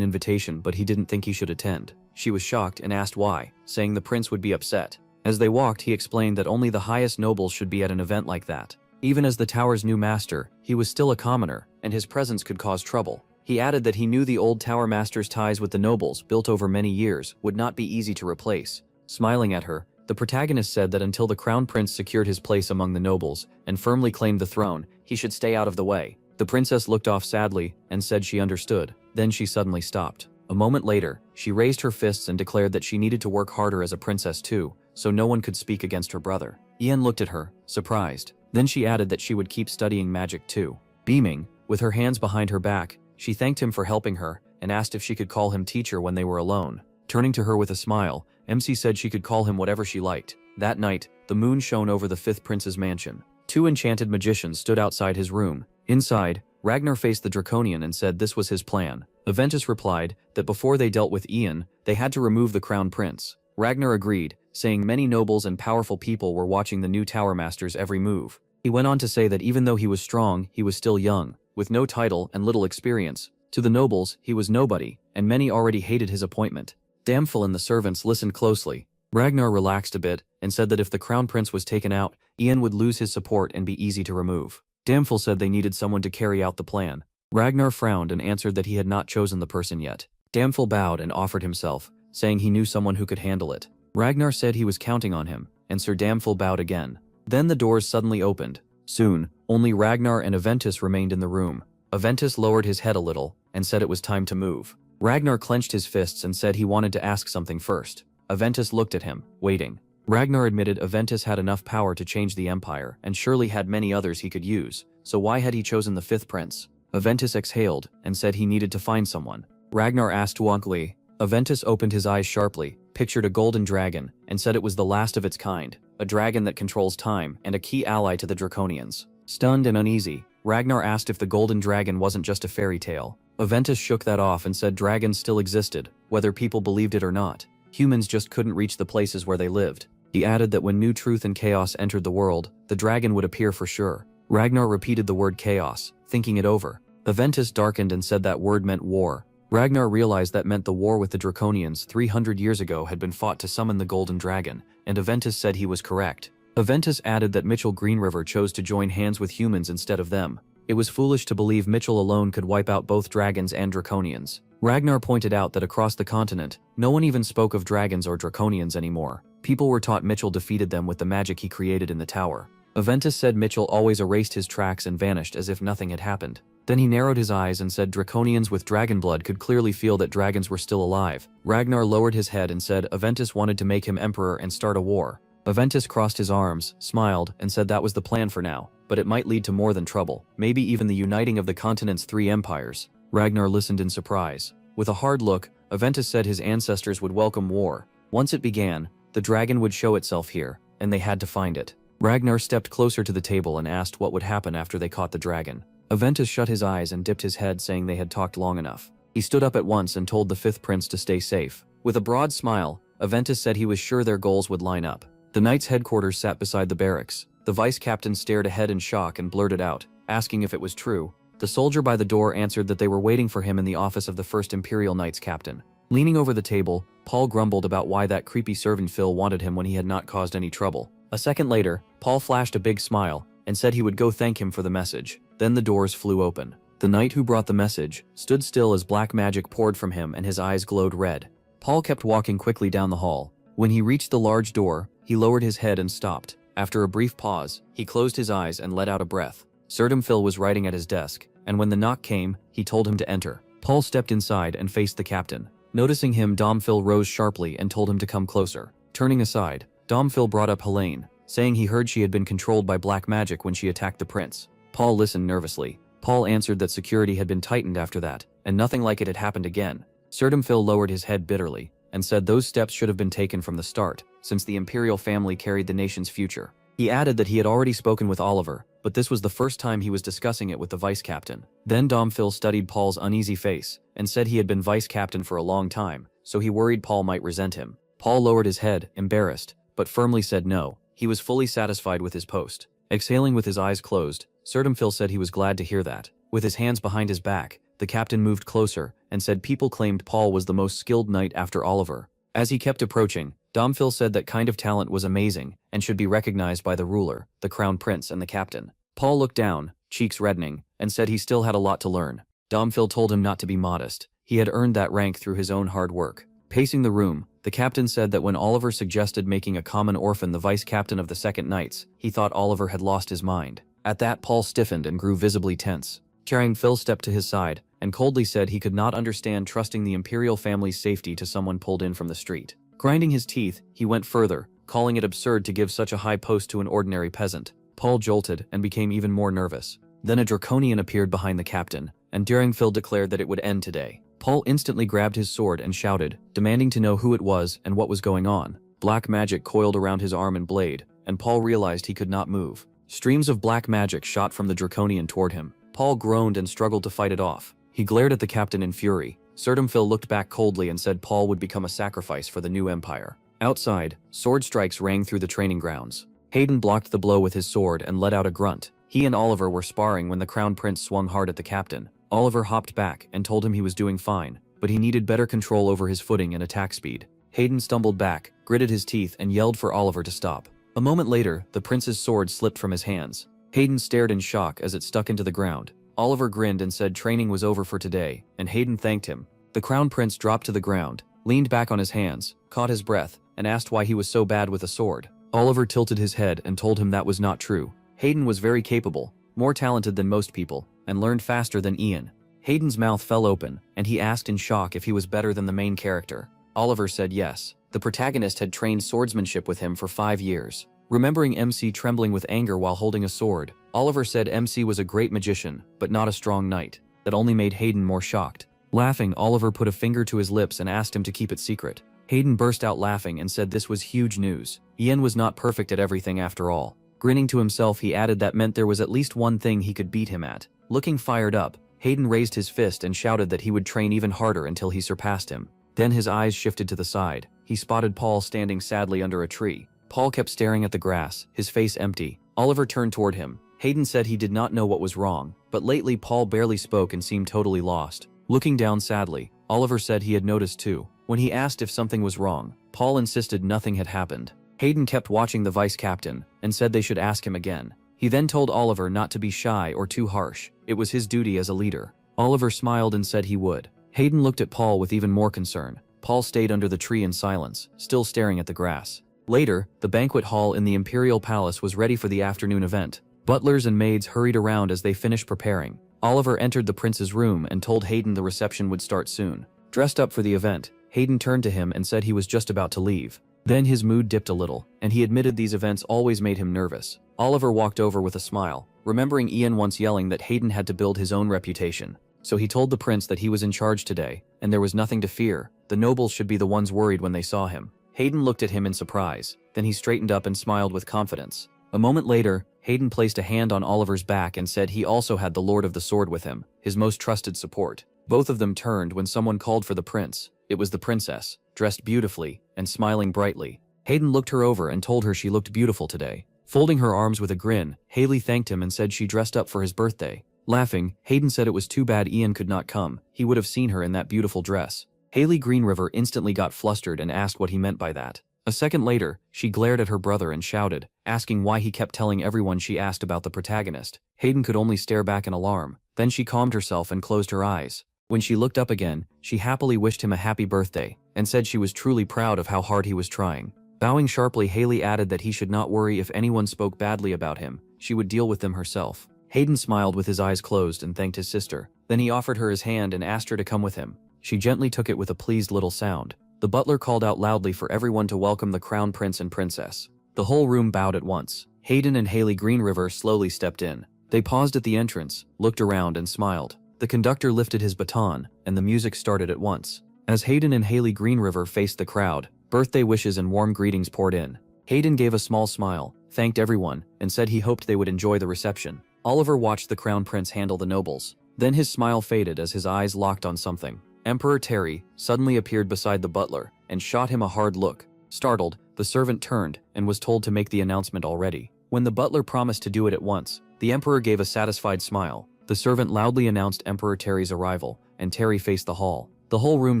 invitation, but he didn't think he should attend. She was shocked and asked why, saying the prince would be upset. As they walked, he explained that only the highest nobles should be at an event like that. Even as the tower's new master, he was still a commoner, and his presence could cause trouble. He added that he knew the old tower master's ties with the nobles, built over many years, would not be easy to replace. Smiling at her, the protagonist said that until the crown prince secured his place among the nobles and firmly claimed the throne, he should stay out of the way. The princess looked off sadly and said she understood. Then she suddenly stopped. A moment later, she raised her fists and declared that she needed to work harder as a princess too, so no one could speak against her brother. Ian looked at her, surprised. Then she added that she would keep studying magic too. Beaming, with her hands behind her back, she thanked him for helping her and asked if she could call him teacher when they were alone. Turning to her with a smile, MC said she could call him whatever she liked. That night, the moon shone over the 5th prince's mansion. 2 enchanted magicians stood outside his room. Inside, Ragnar faced the Draconian and said this was his plan. Aventus replied that before they dealt with Ian, they had to remove the crown prince. Ragnar agreed, saying many nobles and powerful people were watching the new tower master's every move. He went on to say that even though he was strong, he was still young, with no title and little experience. To the nobles, he was nobody, and many already hated his appointment. Damphel and the servants listened closely. Ragnar relaxed a bit and said that if the crown prince was taken out, Ian would lose his support and be easy to remove. Damphel said they needed someone to carry out the plan. Ragnar frowned and answered that he had not chosen the person yet. Damphel bowed and offered himself, saying he knew someone who could handle it. Ragnar said he was counting on him, and Sir Damphel bowed again. Then the doors suddenly opened. Soon, only Ragnar and Aventus remained in the room. Aventus lowered his head a little and said it was time to move. Ragnar clenched his fists and said he wanted to ask something first. Aventus looked at him, waiting. Ragnar admitted Aventus had enough power to change the empire and surely had many others he could use, so why had he chosen the 5th prince? Aventus exhaled and said he needed to find someone. Ragnar asked wonkily. Aventus opened his eyes sharply, pictured a golden dragon, and said it was the last of its kind, a dragon that controls time and a key ally to the Draconians. Stunned and uneasy, Ragnar asked if the golden dragon wasn't just a fairy tale. Aventus shook that off and said dragons still existed, whether people believed it or not. Humans just couldn't reach the places where they lived. He added that when new truth and chaos entered the world, the dragon would appear for sure. Ragnar repeated the word chaos, thinking it over. Aventus darkened and said that word meant war. Ragnar realized that meant the war with the Draconians 300 years ago had been fought to summon the Golden Dragon, and Aventus said he was correct. Aventus added that Mitchell Greenriver chose to join hands with humans instead of them. It was foolish to believe Mitchell alone could wipe out both dragons and Draconians. Ragnar pointed out that across the continent, no one even spoke of dragons or Draconians anymore. People were taught Mitchell defeated them with the magic he created in the tower. Aventus said Mitchell always erased his tracks and vanished as if nothing had happened. Then he narrowed his eyes and said Draconians with dragon blood could clearly feel that dragons were still alive. Ragnar lowered his head and said Aventus wanted to make him emperor and start a war. Aventus crossed his arms, smiled, and said that was the plan for now, but it might lead to more than trouble, maybe even the uniting of the continent's 3 empires. Ragnar listened in surprise. With a hard look, Aventus said his ancestors would welcome war. Once it began, the dragon would show itself here, and they had to find it. Ragnar stepped closer to the table and asked what would happen after they caught the dragon. Aventus shut his eyes and dipped his head, saying they had talked long enough. He stood up at once and told the 5th prince to stay safe. With a broad smile, Aventus said he was sure their goals would line up. The knight's headquarters sat beside the barracks. The vice-captain stared ahead in shock and blurted out, asking if it was true. The soldier by the door answered that they were waiting for him in the office of the 1st Imperial Knights captain. Leaning over the table, Paul grumbled about why that creepy servant Phil wanted him when he had not caused any trouble. A second later, Paul flashed a big smile and said he would go thank him for the message. Then the doors flew open. The knight who brought the message stood still as black magic poured from him and his eyes glowed red. Paul kept walking quickly down the hall. When he reached the large door, he lowered his head and stopped. After a brief pause, he closed his eyes and let out a breath. Sir Phil was writing at his desk, and when the knock came, he told him to enter. Paul stepped inside and faced the captain. Noticing him, Phil rose sharply and told him to come closer. Turning aside, Phil brought up Helene, saying he heard she had been controlled by black magic when she attacked the prince. Paul listened nervously. Paul answered that security had been tightened after that, and nothing like it had happened again. Sir Phil lowered his head bitterly, and said those steps should have been taken from the start, since the imperial family carried the nation's future. He added that he had already spoken with Oliver, but this was the first time he was discussing it with the vice-captain. Then Phil studied Paul's uneasy face, and said he had been vice-captain for a long time, so he worried Paul might resent him. Paul lowered his head, embarrassed, but firmly said no. He was fully satisfied with his post. Exhaling with his eyes closed, Sir Phil said he was glad to hear that. With his hands behind his back, the captain moved closer, and said people claimed Paul was the most skilled knight after Oliver. As he kept approaching, Phil said that kind of talent was amazing, and should be recognized by the ruler, the crown prince and the captain. Paul looked down, cheeks reddening, and said he still had a lot to learn. Phil told him not to be modest. He had earned that rank through his own hard work. Pacing the room, the captain said that when Oliver suggested making a common orphan the vice-captain of the 2nd Knights, he thought Oliver had lost his mind. At that, Paul stiffened and grew visibly tense. Carrying Phil stepped to his side, and coldly said he could not understand trusting the imperial family's safety to someone pulled in from the street. Grinding his teeth, he went further, calling it absurd to give such a high post to an ordinary peasant. Paul jolted and became even more nervous. Then a Draconian appeared behind the captain, and daring Phil declared that it would end today. Paul instantly grabbed his sword and shouted, demanding to know who it was and what was going on. Black magic coiled around his arm and blade, and Paul realized he could not move. Streams of black magic shot from the Draconian toward him. Paul groaned and struggled to fight it off. He glared at the captain in fury. Sir Phil looked back coldly and said Paul would become a sacrifice for the new empire. Outside, sword strikes rang through the training grounds. Hayden blocked the blow with his sword and let out a grunt. He and Oliver were sparring when the crown prince swung hard at the captain. Oliver hopped back and told him he was doing fine, but he needed better control over his footing and attack speed. Hayden stumbled back, gritted his teeth, and yelled for Oliver to stop. A moment later, the prince's sword slipped from his hands. Hayden stared in shock as it stuck into the ground. Oliver grinned and said training was over for today, and Hayden thanked him. The crown prince dropped to the ground, leaned back on his hands, caught his breath, and asked why he was so bad with a sword. Oliver tilted his head and told him that was not true. Hayden was very capable, more talented than most people, and learned faster than Ian. Hayden's mouth fell open, and he asked in shock if he was better than the main character. Oliver said yes. The protagonist had trained swordsmanship with him for 5 years. Remembering MC trembling with anger while holding a sword, Oliver said MC was a great magician, but not a strong knight. That only made Hayden more shocked. Laughing, Oliver put a finger to his lips and asked him to keep it secret. Hayden burst out laughing and said this was huge news. Ian was not perfect at everything after all. Grinning to himself, he added that meant there was at least one thing he could beat him at. Looking fired up, Hayden raised his fist and shouted that he would train even harder until he surpassed him. Then his eyes shifted to the side. He spotted Paul standing sadly under a tree. Paul kept staring at the grass, his face empty. Oliver turned toward him. Hayden said he did not know what was wrong, but layly Paul barely spoke and seemed totally lost. Looking down sadly, Oliver said he had noticed too. When he asked if something was wrong, Paul insisted nothing had happened. Hayden kept watching the vice captain and said they should ask him again. He then told Oliver not to be shy or too harsh. It was his duty as a leader. Oliver smiled and said he would. Hayden looked at Paul with even more concern. Paul stayed under the tree in silence, still staring at the grass. Later, the banquet hall in the Imperial Palace was ready for the afternoon event. Butlers and maids hurried around as they finished preparing. Oliver entered the prince's room and told Hayden the reception would start soon. Dressed up for the event, Hayden turned to him and said he was just about to leave. Then his mood dipped a little, and he admitted these events always made him nervous. Oliver walked over with a smile, remembering Ian once yelling that Hayden had to build his own reputation. So he told the prince that he was in charge today, and there was nothing to fear. The nobles should be the ones worried when they saw him. Hayden looked at him in surprise. Then he straightened up and smiled with confidence. A moment later, Hayden placed a hand on Oliver's back and said he also had the Lord of the Sword with him, his most trusted support. Both of them turned when someone called for the prince. It was the princess, dressed beautifully and smiling brightly. Hayden looked her over and told her she looked beautiful today. Folding her arms with a grin, Haley thanked him and said she dressed up for his birthday. Laughing, Hayden said it was too bad Ian could not come. He would have seen her in that beautiful dress. Haley Greenriver instantly got flustered and asked what he meant by that. A second later, she glared at her brother and shouted, asking why he kept telling everyone she asked about the protagonist. Hayden could only stare back in alarm. Then she calmed herself and closed her eyes. When she looked up again, she happily wished him a happy birthday and said she was truly proud of how hard he was trying. Bowing sharply, Haley added that he should not worry if anyone spoke badly about him. She would deal with them herself. Hayden smiled with his eyes closed and thanked his sister. Then he offered her his hand and asked her to come with him. She gently took it with a pleased little sound. The butler called out loudly for everyone to welcome the crown prince and princess. The whole room bowed at once. Hayden and Haley Greenriver slowly stepped in. They paused at the entrance, looked around and smiled. The conductor lifted his baton, and the music started at once. As Hayden and Haley Greenriver faced the crowd, birthday wishes and warm greetings poured in. Hayden gave a small smile, thanked everyone, and said he hoped they would enjoy the reception. Oliver watched the crown prince handle the nobles. Then his smile faded as his eyes locked on something. Emperor Terry suddenly appeared beside the butler and shot him a hard look. Startled, the servant turned and was told to make the announcement already. When the butler promised to do it at once, the emperor gave a satisfied smile. The servant loudly announced Emperor Terry's arrival, and Terry faced the hall. The whole room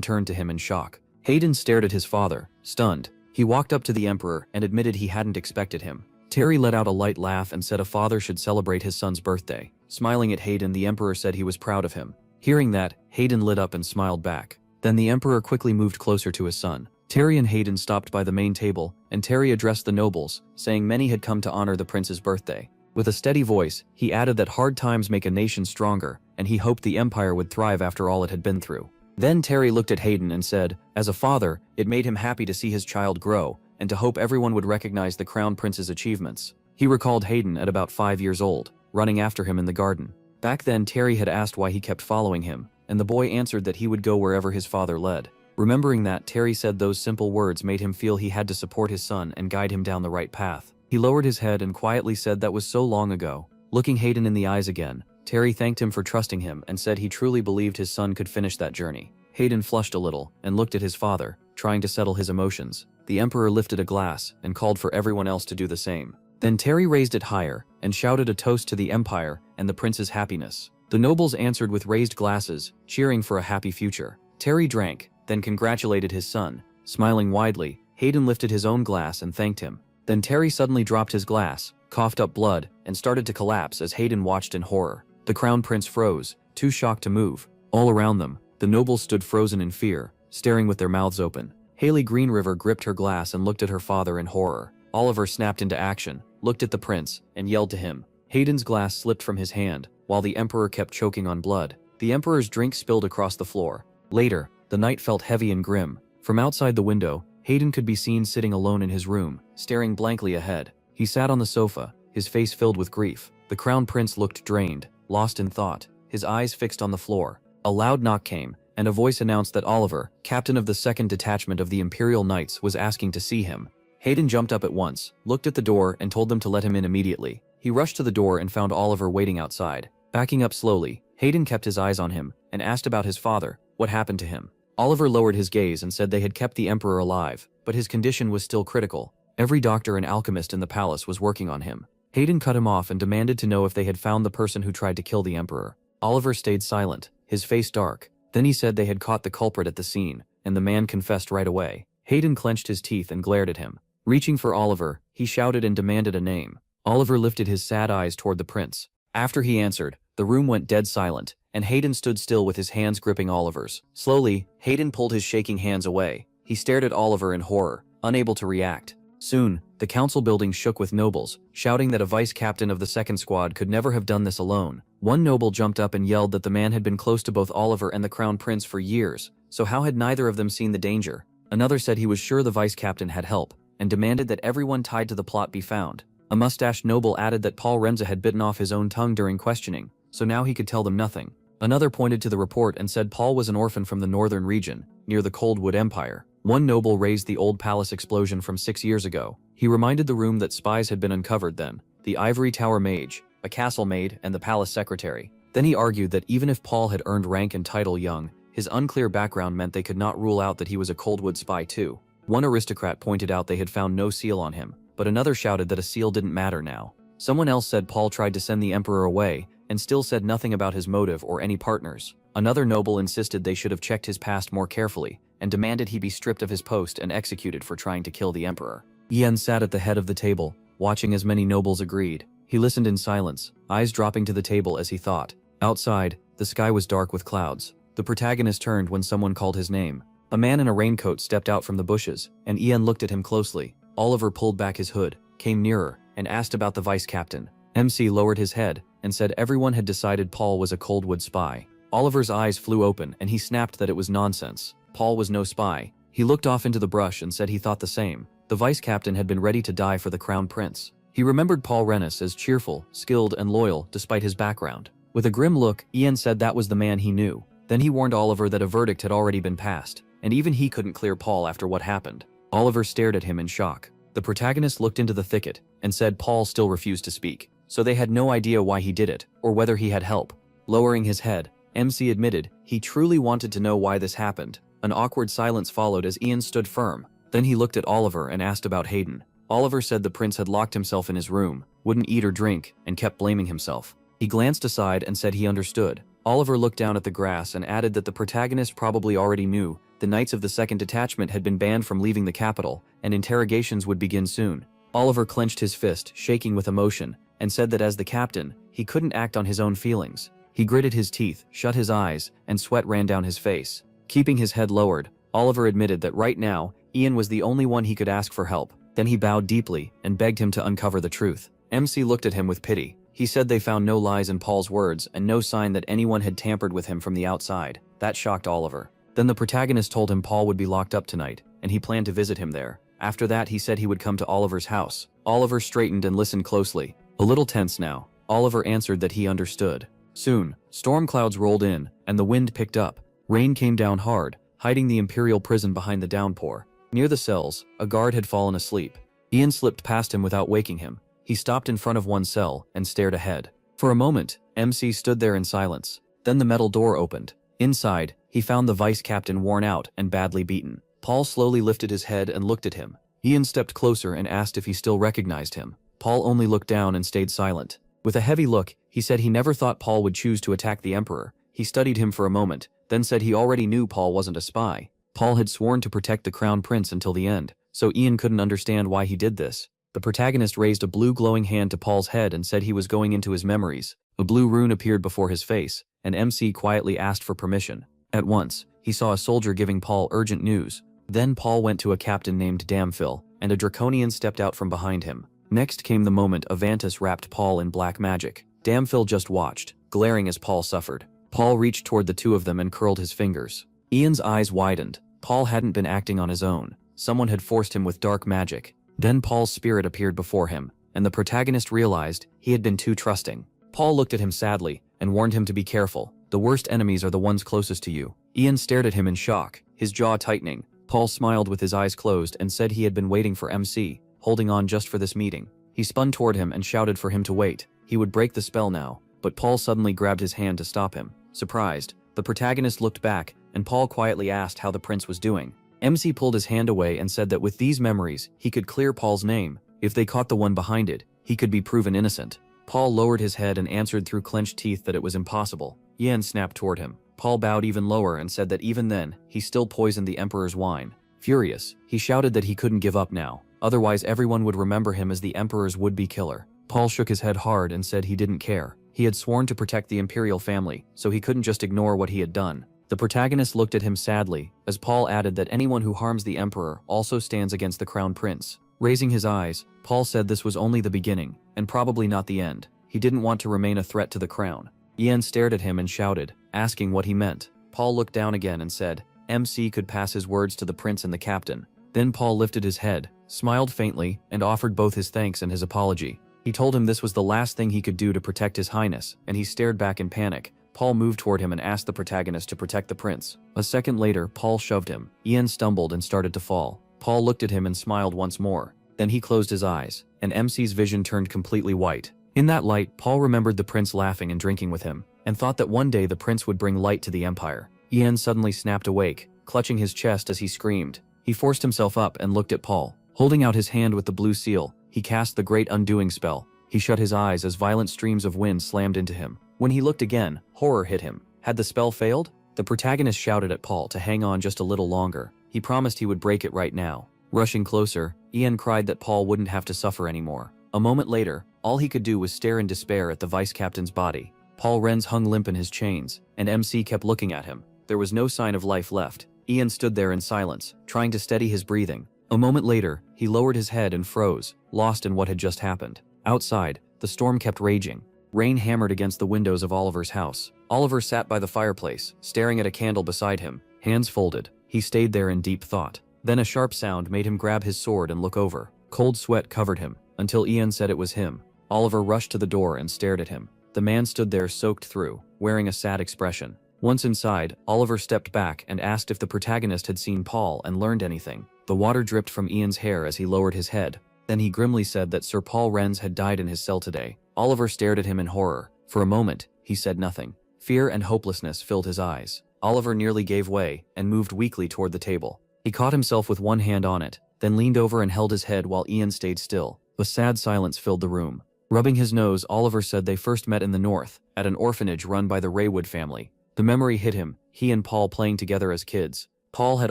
turned to him in shock. Hayden stared at his father, stunned. He walked up to the emperor and admitted he hadn't expected him. Terry let out a light laugh and said a father should celebrate his son's birthday. Smiling at Hayden, the emperor said he was proud of him. Hearing that, Hayden lit up and smiled back. Then the emperor quickly moved closer to his son. Terry and Hayden stopped by the main table, and Terry addressed the nobles, saying many had come to honor the prince's birthday. With a steady voice, he added that hard times make a nation stronger, and he hoped the empire would thrive after all it had been through. Then Terry looked at Hayden and said, as a father, it made him happy to see his child grow, and to hope everyone would recognize the crown prince's achievements. He recalled Hayden at about 5 years old, running after him in the garden. Back then, Terry had asked why he kept following him, and the boy answered that he would go wherever his father led. Remembering that, Terry said those simple words made him feel he had to support his son and guide him down the right path. He lowered his head and quietly said that was so long ago. Looking Hayden in the eyes again, Terry thanked him for trusting him and said he truly believed his son could finish that journey. Hayden flushed a little and looked at his father, trying to settle his emotions. The emperor lifted a glass and called for everyone else to do the same. Then Terry raised it higher and shouted a toast to the empire and the prince's happiness. The nobles answered with raised glasses, cheering for a happy future. Terry drank, then congratulated his son. Smiling widely, Hayden lifted his own glass and thanked him. Then Terry suddenly dropped his glass, coughed up blood, and started to collapse as Hayden watched in horror. The crown prince froze, too shocked to move. All around them, the nobles stood frozen in fear, staring with their mouths open. Haley Greenriver gripped her glass and looked at her father in horror. Oliver snapped into action, looked at the prince, and yelled to him. Hayden's glass slipped from his hand, while the emperor kept choking on blood. The emperor's drink spilled across the floor. Later, the night felt heavy and grim. From outside the window, Hayden could be seen sitting alone in his room, staring blankly ahead. He sat on the sofa, his face filled with grief. The crown prince looked drained, lost in thought, his eyes fixed on the floor. A loud knock came, and a voice announced that Oliver, captain of the 2nd Detachment of the Imperial Knights, was asking to see him. Hayden jumped up at once, looked at the door, and told them to let him in immediately. He rushed to the door and found Oliver waiting outside. Backing up slowly, Hayden kept his eyes on him and asked about his father, what happened to him. Oliver lowered his gaze and said they had kept the emperor alive, but his condition was still critical. Every doctor and alchemist in the palace was working on him. Hayden cut him off and demanded to know if they had found the person who tried to kill the Emperor. Oliver stayed silent, his face dark. Then he said they had caught the culprit at the scene, and the man confessed right away. Hayden clenched his teeth and glared at him. Reaching for Oliver, he shouted and demanded a name. Oliver lifted his sad eyes toward the prince. After he answered, the room went dead silent, and Hayden stood still with his hands gripping Oliver's. Slowly, Hayden pulled his shaking hands away. He stared at Oliver in horror, unable to react. Soon, the council building shook with nobles, shouting that a vice-captain of the second squad could never have done this alone. One noble jumped up and yelled that the man had been close to both Oliver and the crown prince for years, so how had neither of them seen the danger? Another said he was sure the vice-captain had help, and demanded that everyone tied to the plot be found. A mustached noble added that Paul Renza had bitten off his own tongue during questioning, so now he could tell them nothing. Another pointed to the report and said Paul was an orphan from the northern region, near the Coldwood Empire. One noble raised the old palace explosion from 6 years ago. He reminded the room that spies had been uncovered then, the Ivory Tower Mage, a castle maid, and the palace secretary. Then he argued that even if Paul had earned rank and title young, his unclear background meant they could not rule out that he was a Coldwood spy too. One aristocrat pointed out they had found no seal on him, but another shouted that a seal didn't matter now. Someone else said Paul tried to send the emperor away, and still said nothing about his motive or any partners. Another noble insisted they should have checked his past more carefully, and demanded he be stripped of his post and executed for trying to kill the emperor. Ian sat at the head of the table, watching as many nobles agreed. He listened in silence, eyes dropping to the table as he thought. Outside, the sky was dark with clouds. The protagonist turned when someone called his name. A man in a raincoat stepped out from the bushes, and Ian looked at him closely. Oliver pulled back his hood, came nearer, and asked about the vice-captain. MC lowered his head, and said everyone had decided Paul was a Coldwood spy. Oliver's eyes flew open, and he snapped that it was nonsense. Paul was no spy. He looked off into the brush and said he thought the same. The vice-captain had been ready to die for the crown prince. He remembered Paul Rennis as cheerful, skilled, and loyal despite his background. With a grim look, Ian said that was the man he knew. Then he warned Oliver that a verdict had already been passed, and even he couldn't clear Paul after what happened. Oliver stared at him in shock. The protagonist looked into the thicket and said Paul still refused to speak, so they had no idea why he did it or whether he had help. Lowering his head, MC admitted he truly wanted to know why this happened. An awkward silence followed as Ian stood firm. Then he looked at Oliver and asked about Hayden. Oliver said the prince had locked himself in his room, wouldn't eat or drink, and kept blaming himself. He glanced aside and said he understood. Oliver looked down at the grass and added that the protagonist probably already knew the Knights of the Second Detachment had been banned from leaving the capital, and interrogations would begin soon. Oliver clenched his fist, shaking with emotion, and said that as the captain, he couldn't act on his own feelings. He gritted his teeth, shut his eyes, and sweat ran down his face. Keeping his head lowered, Oliver admitted that right now, Ian was the only one he could ask for help. Then he bowed deeply and begged him to uncover the truth. MC looked at him with pity. He said they found no lies in Paul's words and no sign that anyone had tampered with him from the outside. That shocked Oliver. Then the protagonist told him Paul would be locked up tonight, and he planned to visit him there. After that, he said he would come to Oliver's house. Oliver straightened and listened closely. A little tense now, Oliver answered that he understood. Soon, storm clouds rolled in, and the wind picked up. Rain came down hard, hiding the imperial prison behind the downpour. Near the cells, a guard had fallen asleep. Ian slipped past him without waking him. He stopped in front of one cell and stared ahead. For a moment, MC stood there in silence. Then the metal door opened. Inside, he found the vice-captain worn out and badly beaten. Paul slowly lifted his head and looked at him. Ian stepped closer and asked if he still recognized him. Paul only looked down and stayed silent. With a heavy look, he said he never thought Paul would choose to attack the Emperor. He studied him for a moment, then said he already knew Paul wasn't a spy. Paul had sworn to protect the crown prince until the end, so Ian couldn't understand why he did this. The protagonist raised a blue glowing hand to Paul's head and said he was going into his memories. A blue rune appeared before his face, and MC quietly asked for permission. At once, he saw a soldier giving Paul urgent news. Then Paul went to a captain named Damphil, and a draconian stepped out from behind him. Next came the moment Avantis wrapped Paul in black magic. Damphil just watched, glaring as Paul suffered. Paul reached toward the two of them and curled his fingers. Ian's eyes widened. Paul hadn't been acting on his own. Someone had forced him with dark magic. Then Paul's spirit appeared before him, and the protagonist realized he had been too trusting. Paul looked at him sadly and warned him to be careful. The worst enemies are the ones closest to you. Ian stared at him in shock, his jaw tightening. Paul smiled with his eyes closed and said he had been waiting for MC, holding on just for this meeting. He spun toward him and shouted for him to wait. He would break the spell now, but Paul suddenly grabbed his hand to stop him. Surprised, the protagonist looked back, and Paul quietly asked how the prince was doing. MC pulled his hand away and said that with these memories, he could clear Paul's name. If they caught the one behind it, he could be proven innocent. Paul lowered his head and answered through clenched teeth that it was impossible. Yan snapped toward him. Paul bowed even lower and said that even then, he still poisoned the Emperor's wine. Furious, he shouted that he couldn't give up now, otherwise everyone would remember him as the Emperor's would-be killer. Paul shook his head hard and said he didn't care. He had sworn to protect the imperial family, so he couldn't just ignore what he had done. The protagonist looked at him sadly, as Paul added that anyone who harms the Emperor also stands against the Crown Prince. Raising his eyes, Paul said this was only the beginning, and probably not the end. He didn't want to remain a threat to the crown. Ian stared at him and shouted, asking what he meant. Paul looked down again and said, MC could pass his words to the prince and the captain. Then Paul lifted his head, smiled faintly, and offered both his thanks and his apology. He told him this was the last thing he could do to protect his highness, and he stared back in panic. Paul moved toward him and asked the protagonist to protect the prince. A second later, Paul shoved him. Ian stumbled and started to fall. Paul looked at him and smiled once more. Then he closed his eyes, and MC's vision turned completely white. In that light, Paul remembered the prince laughing and drinking with him, and thought that one day the prince would bring light to the empire. Ian suddenly snapped awake, clutching his chest as he screamed. He forced himself up and looked at Paul. Holding out his hand with the blue seal, he cast the Great Undoing spell. He shut his eyes as violent streams of wind slammed into him. When he looked again, horror hit him. Had the spell failed? The protagonist shouted at Paul to hang on just a little longer. He promised he would break it right now. Rushing closer, Ian cried that Paul wouldn't have to suffer anymore. A moment later, all he could do was stare in despair at the vice-captain's body. Paul Renz hung limp in his chains, and MC kept looking at him. There was no sign of life left. Ian stood there in silence, trying to steady his breathing. A moment later, he lowered his head and froze, lost in what had just happened. Outside, the storm kept raging. Rain hammered against the windows of Oliver's house. Oliver sat by the fireplace, staring at a candle beside him, hands folded. He stayed there in deep thought. Then a sharp sound made him grab his sword and look over. Cold sweat covered him, until Ian said it was him. Oliver rushed to the door and stared at him. The man stood there soaked through, wearing a sad expression. Once inside, Oliver stepped back and asked if the protagonist had seen Paul and learned anything. The water dripped from Ian's hair as he lowered his head. Then he grimly said that Sir Paul Renz had died in his cell today. Oliver stared at him in horror. For a moment, he said nothing. Fear and hopelessness filled his eyes. Oliver nearly gave way and moved weakly toward the table. He caught himself with one hand on it, then leaned over and held his head while Ian stayed still. A sad silence filled the room. Rubbing his nose, Oliver said they first met in the north, at an orphanage run by the Raywood family. The memory hit him, he and Paul playing together as kids. Paul had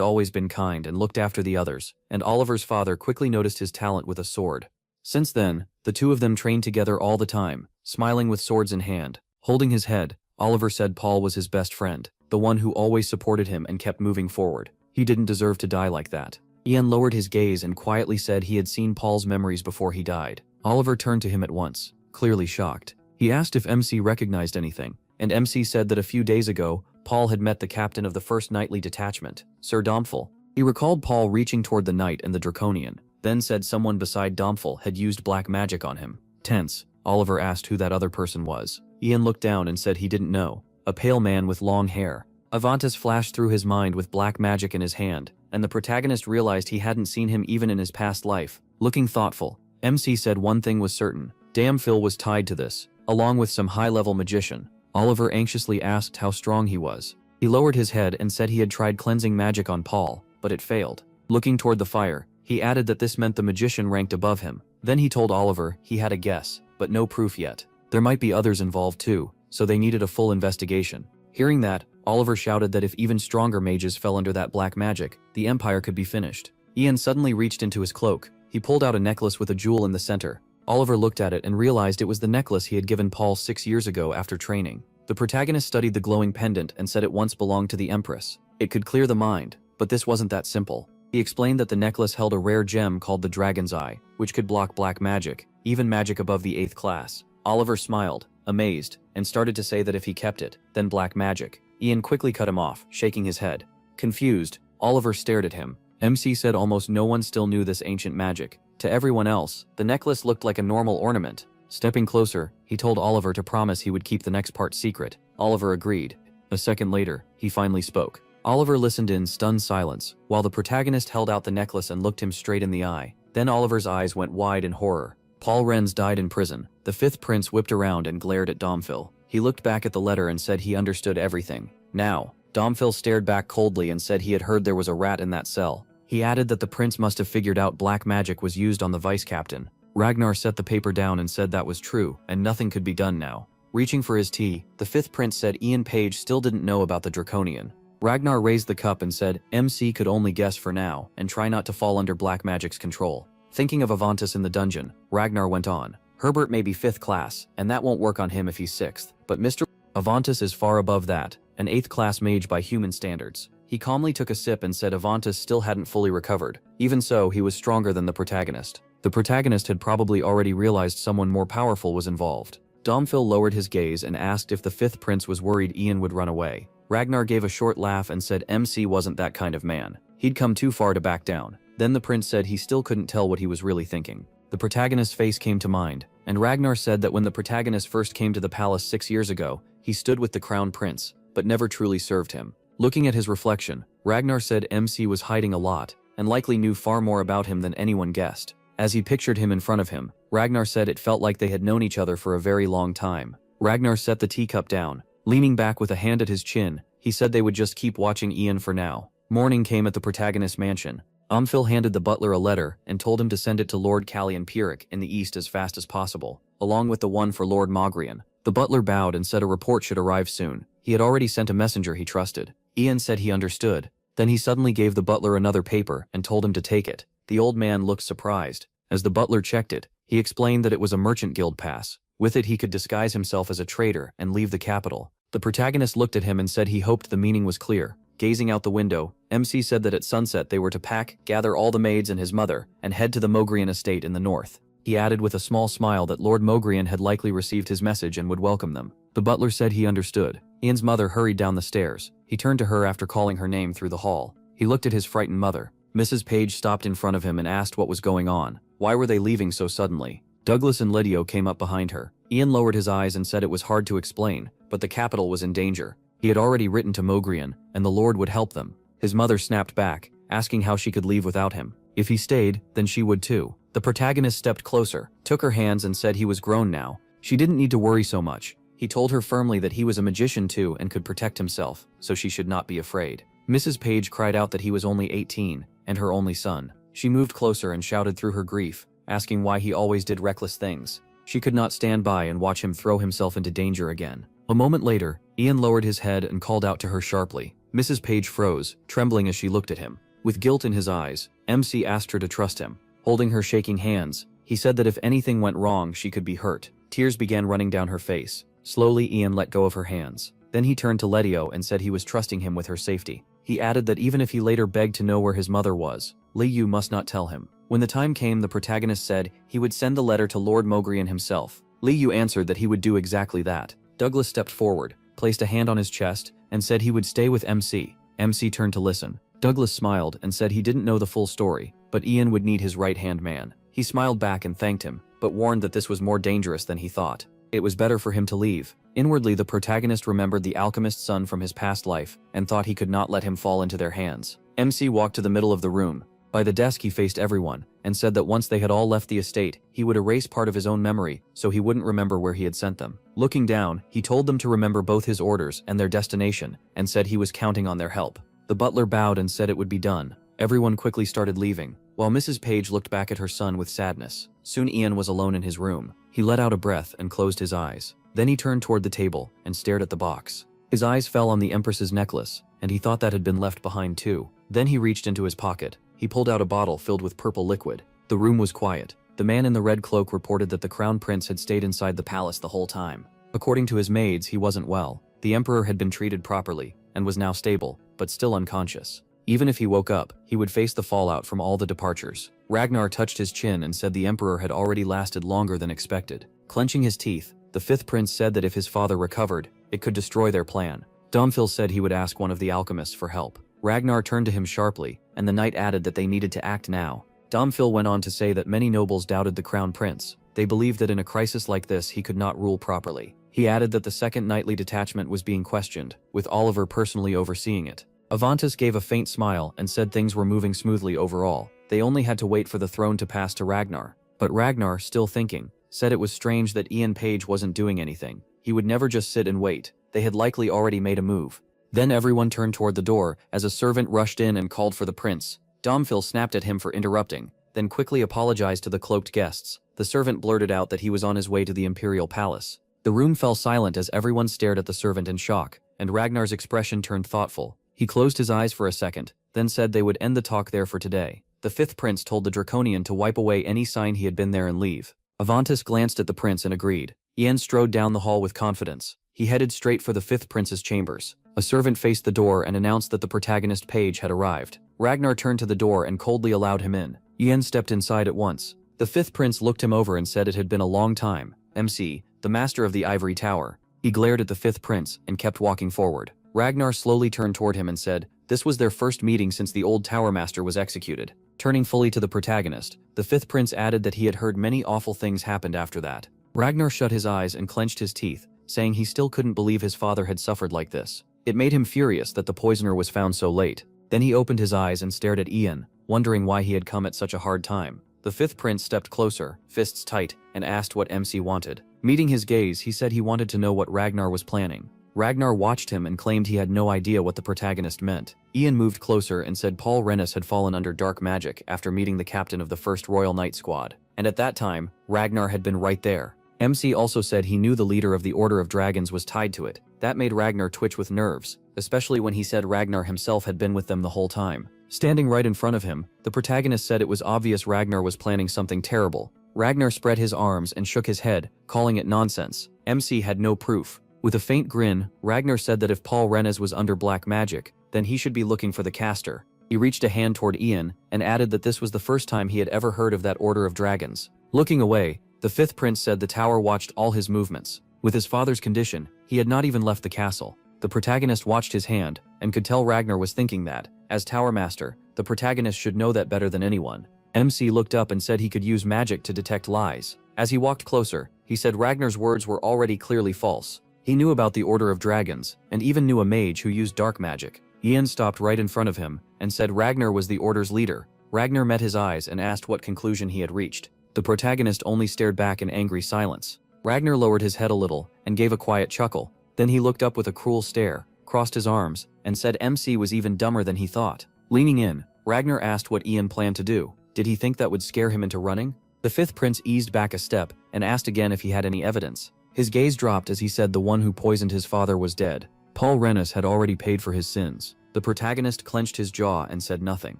always been kind and looked after the others, and Oliver's father quickly noticed his talent with a sword. Since then, the two of them trained together all the time, smiling with swords in hand. Holding his head, Oliver said Paul was his best friend, the one who always supported him and kept moving forward. He didn't deserve to die like that. Ian lowered his gaze and quietly said he had seen Paul's memories before he died. Oliver turned to him at once, clearly shocked. He asked if MC recognized anything, and MC said that a few days ago, Paul had met the captain of the 1st Knightly Detachment, Sir Domphel. He recalled Paul reaching toward the knight and the Draconian, then said someone beside Domphel had used black magic on him. Tense, Oliver asked who that other person was. Ian looked down and said he didn't know. A pale man with long hair. Avantis flashed through his mind with black magic in his hand, and the protagonist realized he hadn't seen him even in his past life. Looking thoughtful, MC said one thing was certain. Damn Phil was tied to this, along with some high-level magician. Oliver anxiously asked how strong he was. He lowered his head and said he had tried cleansing magic on Paul, but it failed. Looking toward the fire, he added that this meant the magician ranked above him. Then he told Oliver he had a guess, but no proof yet. There might be others involved too, so they needed a full investigation. Hearing that, Oliver shouted that if even stronger mages fell under that black magic, the empire could be finished. Ian suddenly reached into his cloak. He pulled out a necklace with a jewel in the center. Oliver looked at it and realized it was the necklace he had given Paul 6 years ago after training. The protagonist studied the glowing pendant and said it once belonged to the Empress. It could clear the mind, but this wasn't that simple. He explained that the necklace held a rare gem called the Dragon's Eye, which could block black magic, even magic above the 8th class. Oliver smiled, amazed, and started to say that if he kept it, then black magic. Ian quickly cut him off, shaking his head. Confused, Oliver stared at him. MC said almost no one still knew this ancient magic. To everyone else, the necklace looked like a normal ornament. Stepping closer, he told Oliver to promise he would keep the next part secret. Oliver agreed. A second later, he finally spoke. Oliver listened in stunned silence, while the protagonist held out the necklace and looked him straight in the eye. Then Oliver's eyes went wide in horror. Paul Renz died in prison. The 5th prince whipped around and glared at Domphil. He looked back at the letter and said he understood everything. Now, Domphil stared back coldly and said he had heard there was a rat in that cell. He added that the prince must have figured out black magic was used on the vice-captain. Ragnar set the paper down and said that was true, and nothing could be done now. Reaching for his tea, the fifth prince said Ian Page still didn't know about the Draconian. Ragnar raised the cup and said MC could only guess for now, and try not to fall under black magic's control. Thinking of Avantis in the dungeon, Ragnar went on. Herbert may be 5th class, and that won't work on him if he's 6th, but Mr. Avantis is far above that, an 8th class mage by human standards. He calmly took a sip and said Avantis still hadn't fully recovered. Even so, he was stronger than the protagonist. The protagonist had probably already realized someone more powerful was involved. Domphil lowered his gaze and asked if the 5th prince was worried Ian would run away. Ragnar gave a short laugh and said MC wasn't that kind of man. He'd come too far to back down. Then the prince said he still couldn't tell what he was really thinking. The protagonist's face came to mind, and Ragnar said that when the protagonist first came to the palace 6 years ago, he stood with the crown prince, but never truly served him. Looking at his reflection, Ragnar said MC was hiding a lot, and likely knew far more about him than anyone guessed. As he pictured him in front of him, Ragnar said it felt like they had known each other for a very long time. Ragnar set the teacup down. Leaning back with a hand at his chin, he said they would just keep watching Ian for now. Morning came at the protagonist's mansion. Omphil handed the butler a letter and told him to send it to Lord Callian Pyrrhic in the east as fast as possible, along with the one for Lord Mogrian. The butler bowed and said a report should arrive soon. He had already sent a messenger he trusted. Ian said he understood. Then he suddenly gave the butler another paper and told him to take it. The old man looked surprised. As the butler checked it, he explained that it was a merchant guild pass. With it he could disguise himself as a trader and leave the capital. The protagonist looked at him and said he hoped the meaning was clear. Gazing out the window, MC said that at sunset they were to pack, gather all the maids and his mother, and head to the Mogrian estate in the north. He added with a small smile that Lord Mogrian had likely received his message and would welcome them. The butler said he understood. Ian's mother hurried down the stairs. He turned to her after calling her name through the hall. He looked at his frightened mother. Mrs. Page stopped in front of him and asked what was going on. Why were they leaving so suddenly? Douglas and Lydio came up behind her. Ian lowered his eyes and said it was hard to explain, but the capital was in danger. He had already written to Mogrian, and the Lord would help them. His mother snapped back, asking how she could leave without him. If he stayed, then she would too. The protagonist stepped closer, took her hands and said he was grown now. She didn't need to worry so much. He told her firmly that he was a magician too and could protect himself, so she should not be afraid. Mrs. Page cried out that he was only 18, and her only son. She moved closer and shouted through her grief, asking why he always did reckless things. She could not stand by and watch him throw himself into danger again. A moment later, Ian lowered his head and called out to her sharply. Mrs. Page froze, trembling as she looked at him. With guilt in his eyes, MC asked her to trust him. Holding her shaking hands, he said that if anything went wrong, she could be hurt. Tears began running down her face. Slowly, Ian let go of her hands. Then he turned to Lydio and said he was trusting him with her safety. He added that even if he later begged to know where his mother was, Liu must not tell him. When the time came, the protagonist said he would send the letter to Lord Mogrian himself. Liu answered that he would do exactly that. Douglas stepped forward, placed a hand on his chest, and said he would stay with MC. MC turned to listen. Douglas smiled and said he didn't know the full story, but Ian would need his right-hand man. He smiled back and thanked him, but warned that this was more dangerous than he thought. It was better for him to leave. Inwardly, the protagonist remembered the alchemist's son from his past life and thought he could not let him fall into their hands. MC walked to the middle of the room. By the desk he faced everyone, and said that once they had all left the estate, he would erase part of his own memory so he wouldn't remember where he had sent them. Looking down, he told them to remember both his orders and their destination, and said he was counting on their help. The butler bowed and said it would be done. Everyone quickly started leaving, while Mrs. Page looked back at her son with sadness. Soon Ian was alone in his room. He let out a breath and closed his eyes. Then he turned toward the table and stared at the box. His eyes fell on the Empress's necklace, and he thought that had been left behind too. Then he reached into his pocket. He pulled out a bottle filled with purple liquid. The room was quiet. The man in the red cloak reported that the crown prince had stayed inside the palace the whole time. According to his maids, he wasn't well. The emperor had been treated properly, and was now stable, but still unconscious. Even if he woke up, he would face the fallout from all the departures. Ragnar touched his chin and said the emperor had already lasted longer than expected. Clenching his teeth, the fifth prince said that if his father recovered, it could destroy their plan. Domphil said he would ask one of the alchemists for help. Ragnar turned to him sharply, and the knight added that they needed to act now. Domphil went on to say that many nobles doubted the crown prince. They believed that in a crisis like this he could not rule properly. He added that the second knightly detachment was being questioned, with Oliver personally overseeing it. Avantis gave a faint smile and said things were moving smoothly overall. They only had to wait for the throne to pass to Ragnar. But Ragnar, still thinking, said it was strange that Ian Page wasn't doing anything. He would never just sit and wait. They had likely already made a move. Then everyone turned toward the door as a servant rushed in and called for the prince. Domphil snapped at him for interrupting. then quickly apologized to the cloaked guests. The servant blurted out that he was on his way to the imperial palace. The room fell silent as everyone stared at the servant in shock, and Ragnar's expression turned thoughtful. He closed his eyes for a second, then said they would end the talk there for today. The fifth prince told the Draconian to wipe away any sign he had been there and leave. Avantis glanced at the prince and agreed. Ian strode down the hall with confidence. He headed straight for the fifth prince's chambers. A servant faced the door and announced that the protagonist Page had arrived. Ragnar turned to the door and coldly allowed him in. Ian stepped inside at once. The fifth prince looked him over and said it had been a long time. MC, the master of the ivory tower. He glared at the fifth prince and kept walking forward. Ragnar slowly turned toward him and said, this was their first meeting since the old tower master was executed. Turning fully to the protagonist, the fifth prince added that he had heard many awful things happened after that. Ragnar shut his eyes and clenched his teeth, saying he still couldn't believe his father had suffered like this. It made him furious that the poisoner was found so late. Then he opened his eyes and stared at Ian, wondering why he had come at such a hard time. The fifth prince stepped closer, fists tight, and asked what MC wanted. Meeting his gaze, he said he wanted to know what Ragnar was planning. Ragnar watched him and claimed he had no idea what the protagonist meant. Ian moved closer and said Paul Rennis had fallen under dark magic after meeting the captain of the 1st Royal Knight Squad. And at that time, Ragnar had been right there. MC also said he knew the leader of the Order of Dragons was tied to it. That made Ragnar twitch with nerves, especially when he said Ragnar himself had been with them the whole time. Standing right in front of him, the protagonist said it was obvious Ragnar was planning something terrible. Ragnar spread his arms and shook his head, calling it nonsense. MC had no proof. With a faint grin, Ragnar said that if Paul Rennes was under black magic, then he should be looking for the caster. He reached a hand toward Ian and added that this was the first time he had ever heard of that Order of Dragons. Looking away, the fifth prince said the tower watched all his movements. With his father's condition, he had not even left the castle. The protagonist watched his hand and could tell Ragnar was thinking that, as Tower Master, the protagonist should know that better than anyone. MC looked up and said he could use magic to detect lies. As he walked closer, he said Ragnar's words were already clearly false. He knew about the Order of Dragons, and even knew a mage who used dark magic. Ian stopped right in front of him and said Ragnar was the Order's leader. Ragnar met his eyes and asked what conclusion he had reached. The protagonist only stared back in angry silence. Ragnar lowered his head a little and gave a quiet chuckle. Then he looked up with a cruel stare, crossed his arms, and said MC was even dumber than he thought. Leaning in, Ragnar asked what Ian planned to do. Did he think that would scare him into running? The fifth prince eased back a step and asked again if he had any evidence. His gaze dropped as he said the one who poisoned his father was dead. Paul Rennis had already paid for his sins. The protagonist clenched his jaw and said nothing.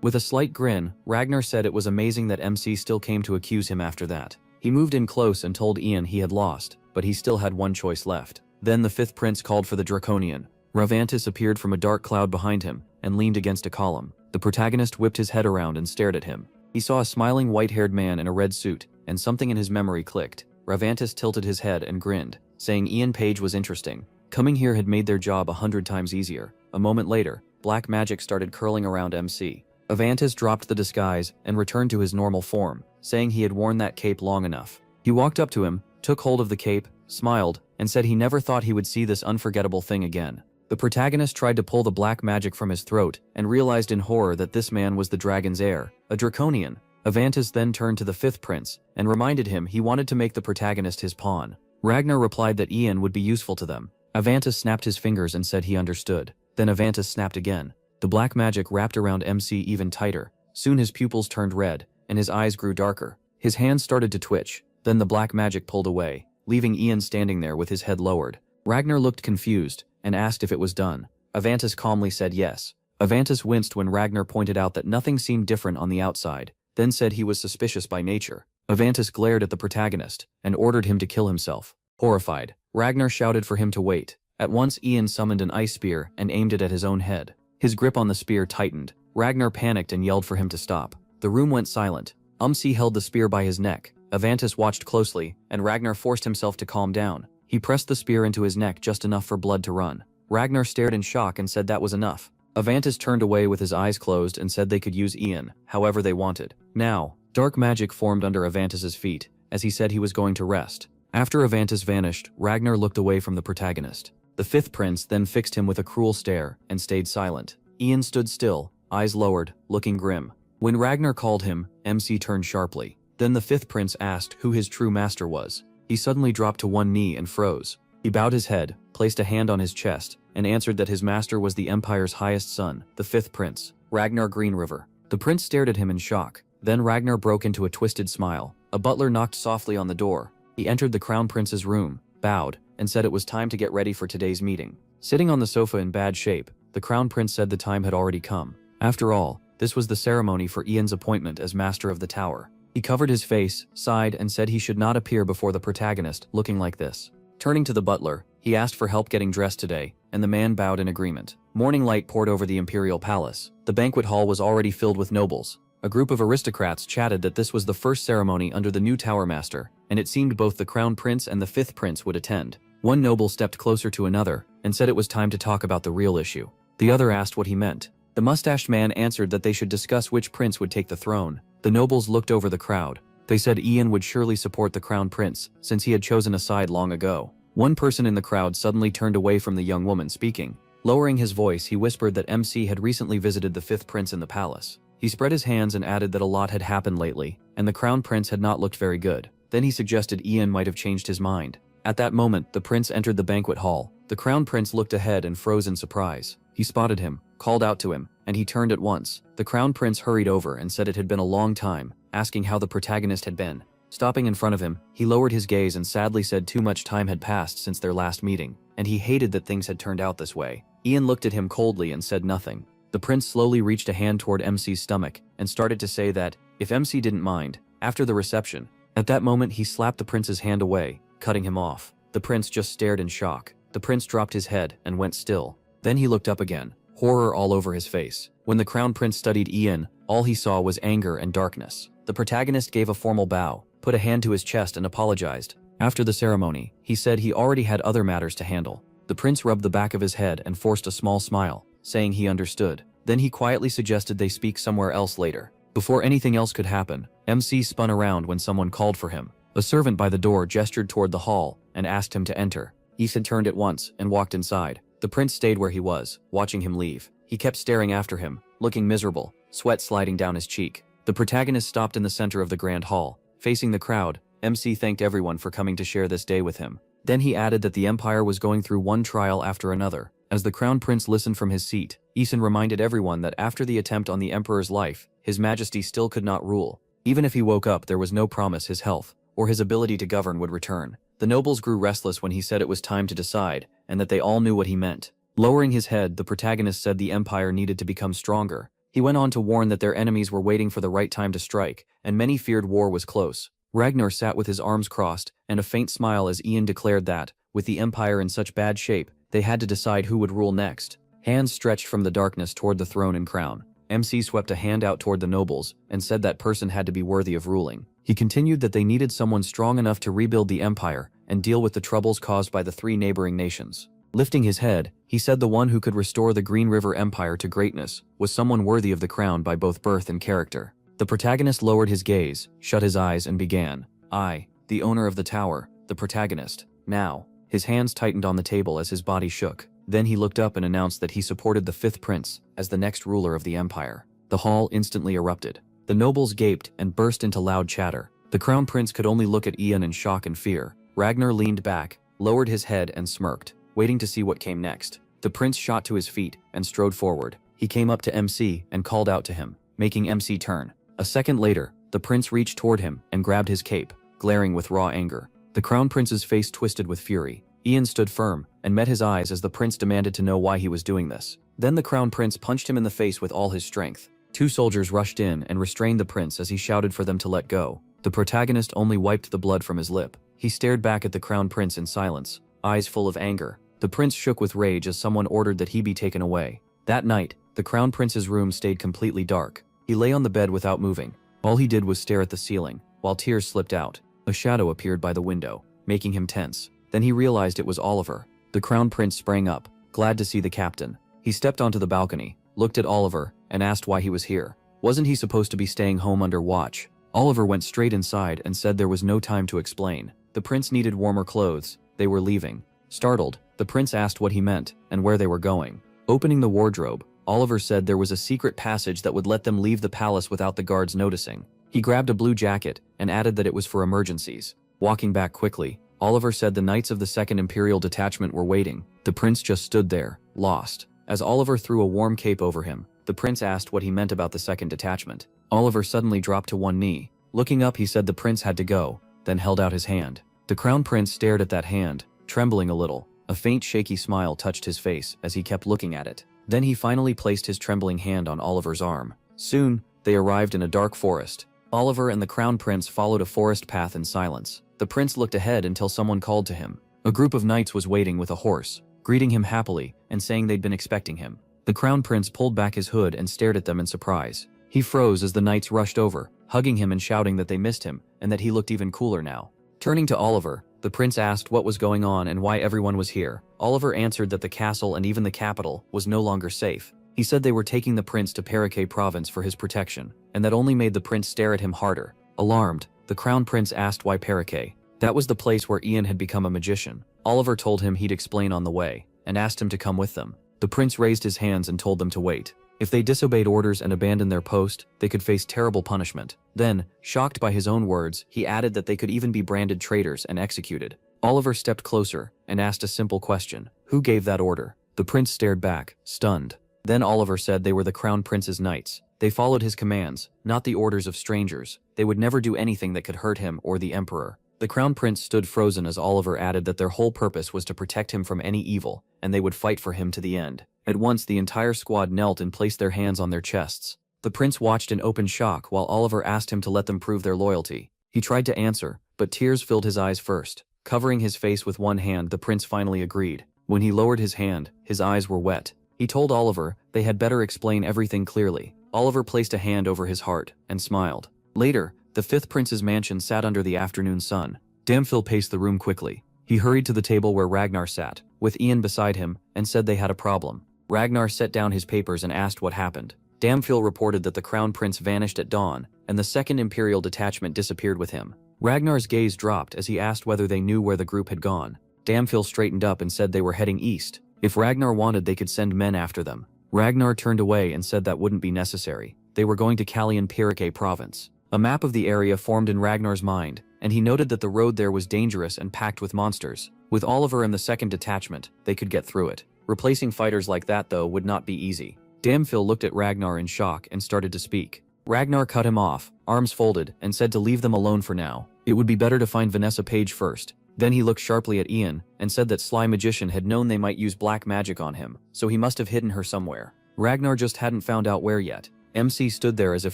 With a slight grin, Ragnar said it was amazing that MC still came to accuse him after that. He moved in close and told Ian he had lost, but he still had one choice left. Then the fifth prince called for the Draconian. Ravantis appeared from a dark cloud behind him and leaned against a column. The protagonist whipped his head around and stared at him. He saw a smiling white-haired man in a red suit, and something in his memory clicked. Ravantis tilted his head and grinned, saying Ian Page was interesting. Coming here had made their job 100 times easier. A moment later, black magic started curling around MC. Avantis dropped the disguise and returned to his normal form, saying he had worn that cape long enough. He walked up to him, took hold of the cape, smiled, and said he never thought he would see this unforgettable thing again. The protagonist tried to pull the black magic from his throat and realized in horror that this man was the dragon's heir, a Draconian. Avantis then turned to the fifth prince and reminded him he wanted to make the protagonist his pawn. Ragnar replied that Ian would be useful to them. Avantis snapped his fingers and said he understood. Then Avantis snapped again. The black magic wrapped around MC even tighter. Soon his pupils turned red, and his eyes grew darker. His hands started to twitch. Then the black magic pulled away, leaving Ian standing there with his head lowered. Ragnar looked confused and asked if it was done. Avantis calmly said yes. Avantis winced when Ragnar pointed out that nothing seemed different on the outside, then said he was suspicious by nature. Avantis glared at the protagonist and ordered him to kill himself. Horrified, Ragnar shouted for him to wait. At once Ian summoned an ice spear and aimed it at his own head. His grip on the spear tightened. Ragnar panicked and yelled for him to stop. The room went silent. MC held the spear by his neck. Avantis watched closely, and Ragnar forced himself to calm down. He pressed the spear into his neck just enough for blood to run. Ragnar stared in shock and said that was enough. Avantis turned away with his eyes closed and said they could use Ian however they wanted. Now, dark magic formed under Avantis's feet, as he said he was going to rest. After Avantis vanished, Ragnar looked away from the protagonist. The fifth prince then fixed him with a cruel stare and stayed silent. Ian stood still, eyes lowered, looking grim. When Ragnar called him, MC turned sharply. Then the fifth prince asked who his true master was. He suddenly dropped to one knee and froze. He bowed his head, placed a hand on his chest, and answered that his master was the Empire's highest son, the fifth prince, Ragnar Greenriver. The prince stared at him in shock. Then Ragnar broke into a twisted smile. A butler knocked softly on the door. He entered the crown prince's room, bowed, and said it was time to get ready for today's meeting. Sitting on the sofa in bad shape, the crown prince said the time had already come. After all, this was the ceremony for Ian's appointment as master of the tower. He covered his face, sighed, and said he should not appear before the protagonist looking like this. Turning to the butler, he asked for help getting dressed today, and the man bowed in agreement. Morning light poured over the imperial palace. The banquet hall was already filled with nobles. A group of aristocrats chatted that this was the first ceremony under the new tower master, and it seemed both the crown prince and the fifth prince would attend. One noble stepped closer to another and said it was time to talk about the real issue. The other asked what he meant. The mustached man answered that they should discuss which prince would take the throne. The nobles looked over the crowd. They said Ian would surely support the crown prince, since he had chosen a side long ago. One person in the crowd suddenly turned away from the young woman speaking. Lowering his voice, he whispered that MC had recently visited the fifth prince in the palace. He spread his hands and added that a lot had happened lately, and the crown prince had not looked very good. Then he suggested Ian might have changed his mind. At that moment, the prince entered the banquet hall. The crown prince looked ahead and froze in surprise. He spotted him, called out to him, and he turned at once. The crown prince hurried over and said it had been a long time, asking how the protagonist had been. Stopping in front of him, he lowered his gaze and sadly said too much time had passed since their last meeting, and he hated that things had turned out this way. Ian looked at him coldly and said nothing. The prince slowly reached a hand toward MC's stomach and started to say that, if MC didn't mind, after the reception. At that moment he slapped the prince's hand away, cutting him off. The prince just stared in shock. The prince dropped his head and went still. Then he looked up again, horror all over his face. When the crown prince studied Ian, all he saw was anger and darkness. The protagonist gave a formal bow, put a hand to his chest and apologized. After the ceremony, he said he already had other matters to handle. The prince rubbed the back of his head and forced a small smile, saying he understood. Then he quietly suggested they speak somewhere else later. Before anything else could happen, MC spun around when someone called for him. A servant by the door gestured toward the hall and asked him to enter. Ethan turned at once and walked inside. The prince stayed where he was, watching him leave. He kept staring after him, looking miserable, sweat sliding down his cheek. The protagonist stopped in the center of the grand hall. Facing the crowd, MC thanked everyone for coming to share this day with him. Then he added that the empire was going through one trial after another. As the crown prince listened from his seat, Ethan reminded everyone that after the attempt on the emperor's life, his majesty still could not rule. Even if he woke up, there was no promise his health or his ability to govern would return. The nobles grew restless when he said it was time to decide, and that they all knew what he meant. Lowering his head, the protagonist said the empire needed to become stronger. He went on to warn that their enemies were waiting for the right time to strike, and many feared war was close. Ragnar sat with his arms crossed, and a faint smile as Ian declared that, with the empire in such bad shape, they had to decide who would rule next. Hands stretched from the darkness toward the throne and crown. MC swept a hand out toward the nobles, and said that person had to be worthy of ruling. He continued that they needed someone strong enough to rebuild the empire and deal with the troubles caused by the three neighboring nations. Lifting his head, he said the one who could restore the Green River Empire to greatness was someone worthy of the crown by both birth and character. The protagonist lowered his gaze, shut his eyes, and began. I, the owner of the tower, the protagonist, now. His hands tightened on the table as his body shook. Then he looked up and announced that he supported the fifth prince as the next ruler of the empire. The hall instantly erupted. The nobles gaped and burst into loud chatter. The crown prince could only look at Ian in shock and fear. Ragnar leaned back, lowered his head and smirked, waiting to see what came next. The prince shot to his feet and strode forward. He came up to MC and called out to him, making MC turn. A second later, the prince reached toward him and grabbed his cape, glaring with raw anger. The crown prince's face twisted with fury. Ian stood firm and met his eyes as the prince demanded to know why he was doing this. Then the crown prince punched him in the face with all his strength. Two soldiers rushed in and restrained the prince as he shouted for them to let go. The protagonist only wiped the blood from his lip. He stared back at the crown prince in silence, eyes full of anger. The prince shook with rage as someone ordered that he be taken away. That night, the crown prince's room stayed completely dark. He lay on the bed without moving. All he did was stare at the ceiling, while tears slipped out. A shadow appeared by the window, making him tense. Then he realized it was Oliver. The crown prince sprang up, glad to see the captain. He stepped onto the balcony, looked at Oliver, and asked why he was here. Wasn't he supposed to be staying home under watch? Oliver went straight inside and said there was no time to explain. The prince needed warmer clothes. They were leaving. Startled, the prince asked what he meant and where they were going. Opening the wardrobe, Oliver said there was a secret passage that would let them leave the palace without the guards noticing. He grabbed a blue jacket and added that it was for emergencies. Walking back quickly, Oliver said the knights of the 2nd Imperial Detachment were waiting. The prince just stood there, lost. As Oliver threw a warm cape over him, the prince asked what he meant about the 2nd Detachment. Oliver suddenly dropped to one knee. Looking up, he said the prince had to go, then held out his hand. The crown prince stared at that hand, trembling a little. A faint shaky smile touched his face as he kept looking at it. Then he finally placed his trembling hand on Oliver's arm. Soon, they arrived in a dark forest. Oliver and the crown prince followed a forest path in silence. The prince looked ahead until someone called to him. A group of knights was waiting with a horse, greeting him happily and saying they'd been expecting him. The crown prince pulled back his hood and stared at them in surprise. He froze as the knights rushed over, hugging him and shouting that they missed him and that he looked even cooler now. Turning to Oliver, the prince asked what was going on and why everyone was here. Oliver answered that the castle and even the capital was no longer safe. He said they were taking the prince to Paraque province for his protection, and that only made the prince stare at him harder. Alarmed, the crown prince asked why Paraque. That was the place where Ian had become a magician. Oliver told him he'd explain on the way, and asked him to come with them. The prince raised his hands and told them to wait. If they disobeyed orders and abandoned their post, they could face terrible punishment. Then, shocked by his own words, he added that they could even be branded traitors and executed. Oliver stepped closer and asked a simple question. Who gave that order? The prince stared back, stunned. Then Oliver said they were the crown prince's knights. They followed his commands, not the orders of strangers. They would never do anything that could hurt him or the emperor. The crown prince stood frozen as Oliver added that their whole purpose was to protect him from any evil, and they would fight for him to the end. At once the entire squad knelt and placed their hands on their chests. The prince watched in open shock while Oliver asked him to let them prove their loyalty. He tried to answer, but tears filled his eyes first. Covering his face with one hand, the prince finally agreed. When he lowered his hand, his eyes were wet. He told Oliver they had better explain everything clearly. Oliver placed a hand over his heart and smiled. Later, the fifth prince's mansion sat under the afternoon sun. Damphil paced the room quickly. He hurried to the table where Ragnar sat, with Ian beside him, and said they had a problem. Ragnar set down his papers and asked what happened. Damphil reported that the crown prince vanished at dawn, and the second imperial detachment disappeared with him. Ragnar's gaze dropped as he asked whether they knew where the group had gone. Damphil straightened up and said they were heading east. If Ragnar wanted, they could send men after them. Ragnar turned away and said that wouldn't be necessary. They were going to Paraque province. A map of the area formed in Ragnar's mind, and he noted that the road there was dangerous and packed with monsters. With Oliver and the second detachment, they could get through it. Replacing fighters like that, though, would not be easy. Damphil looked at Ragnar in shock and started to speak. Ragnar cut him off, arms folded, and said to leave them alone for now. It would be better to find Vanessa Page first. Then he looked sharply at Ian and said that Sly Magician had known they might use black magic on him, so he must have hidden her somewhere. Ragnar just hadn't found out where yet. MC stood there as if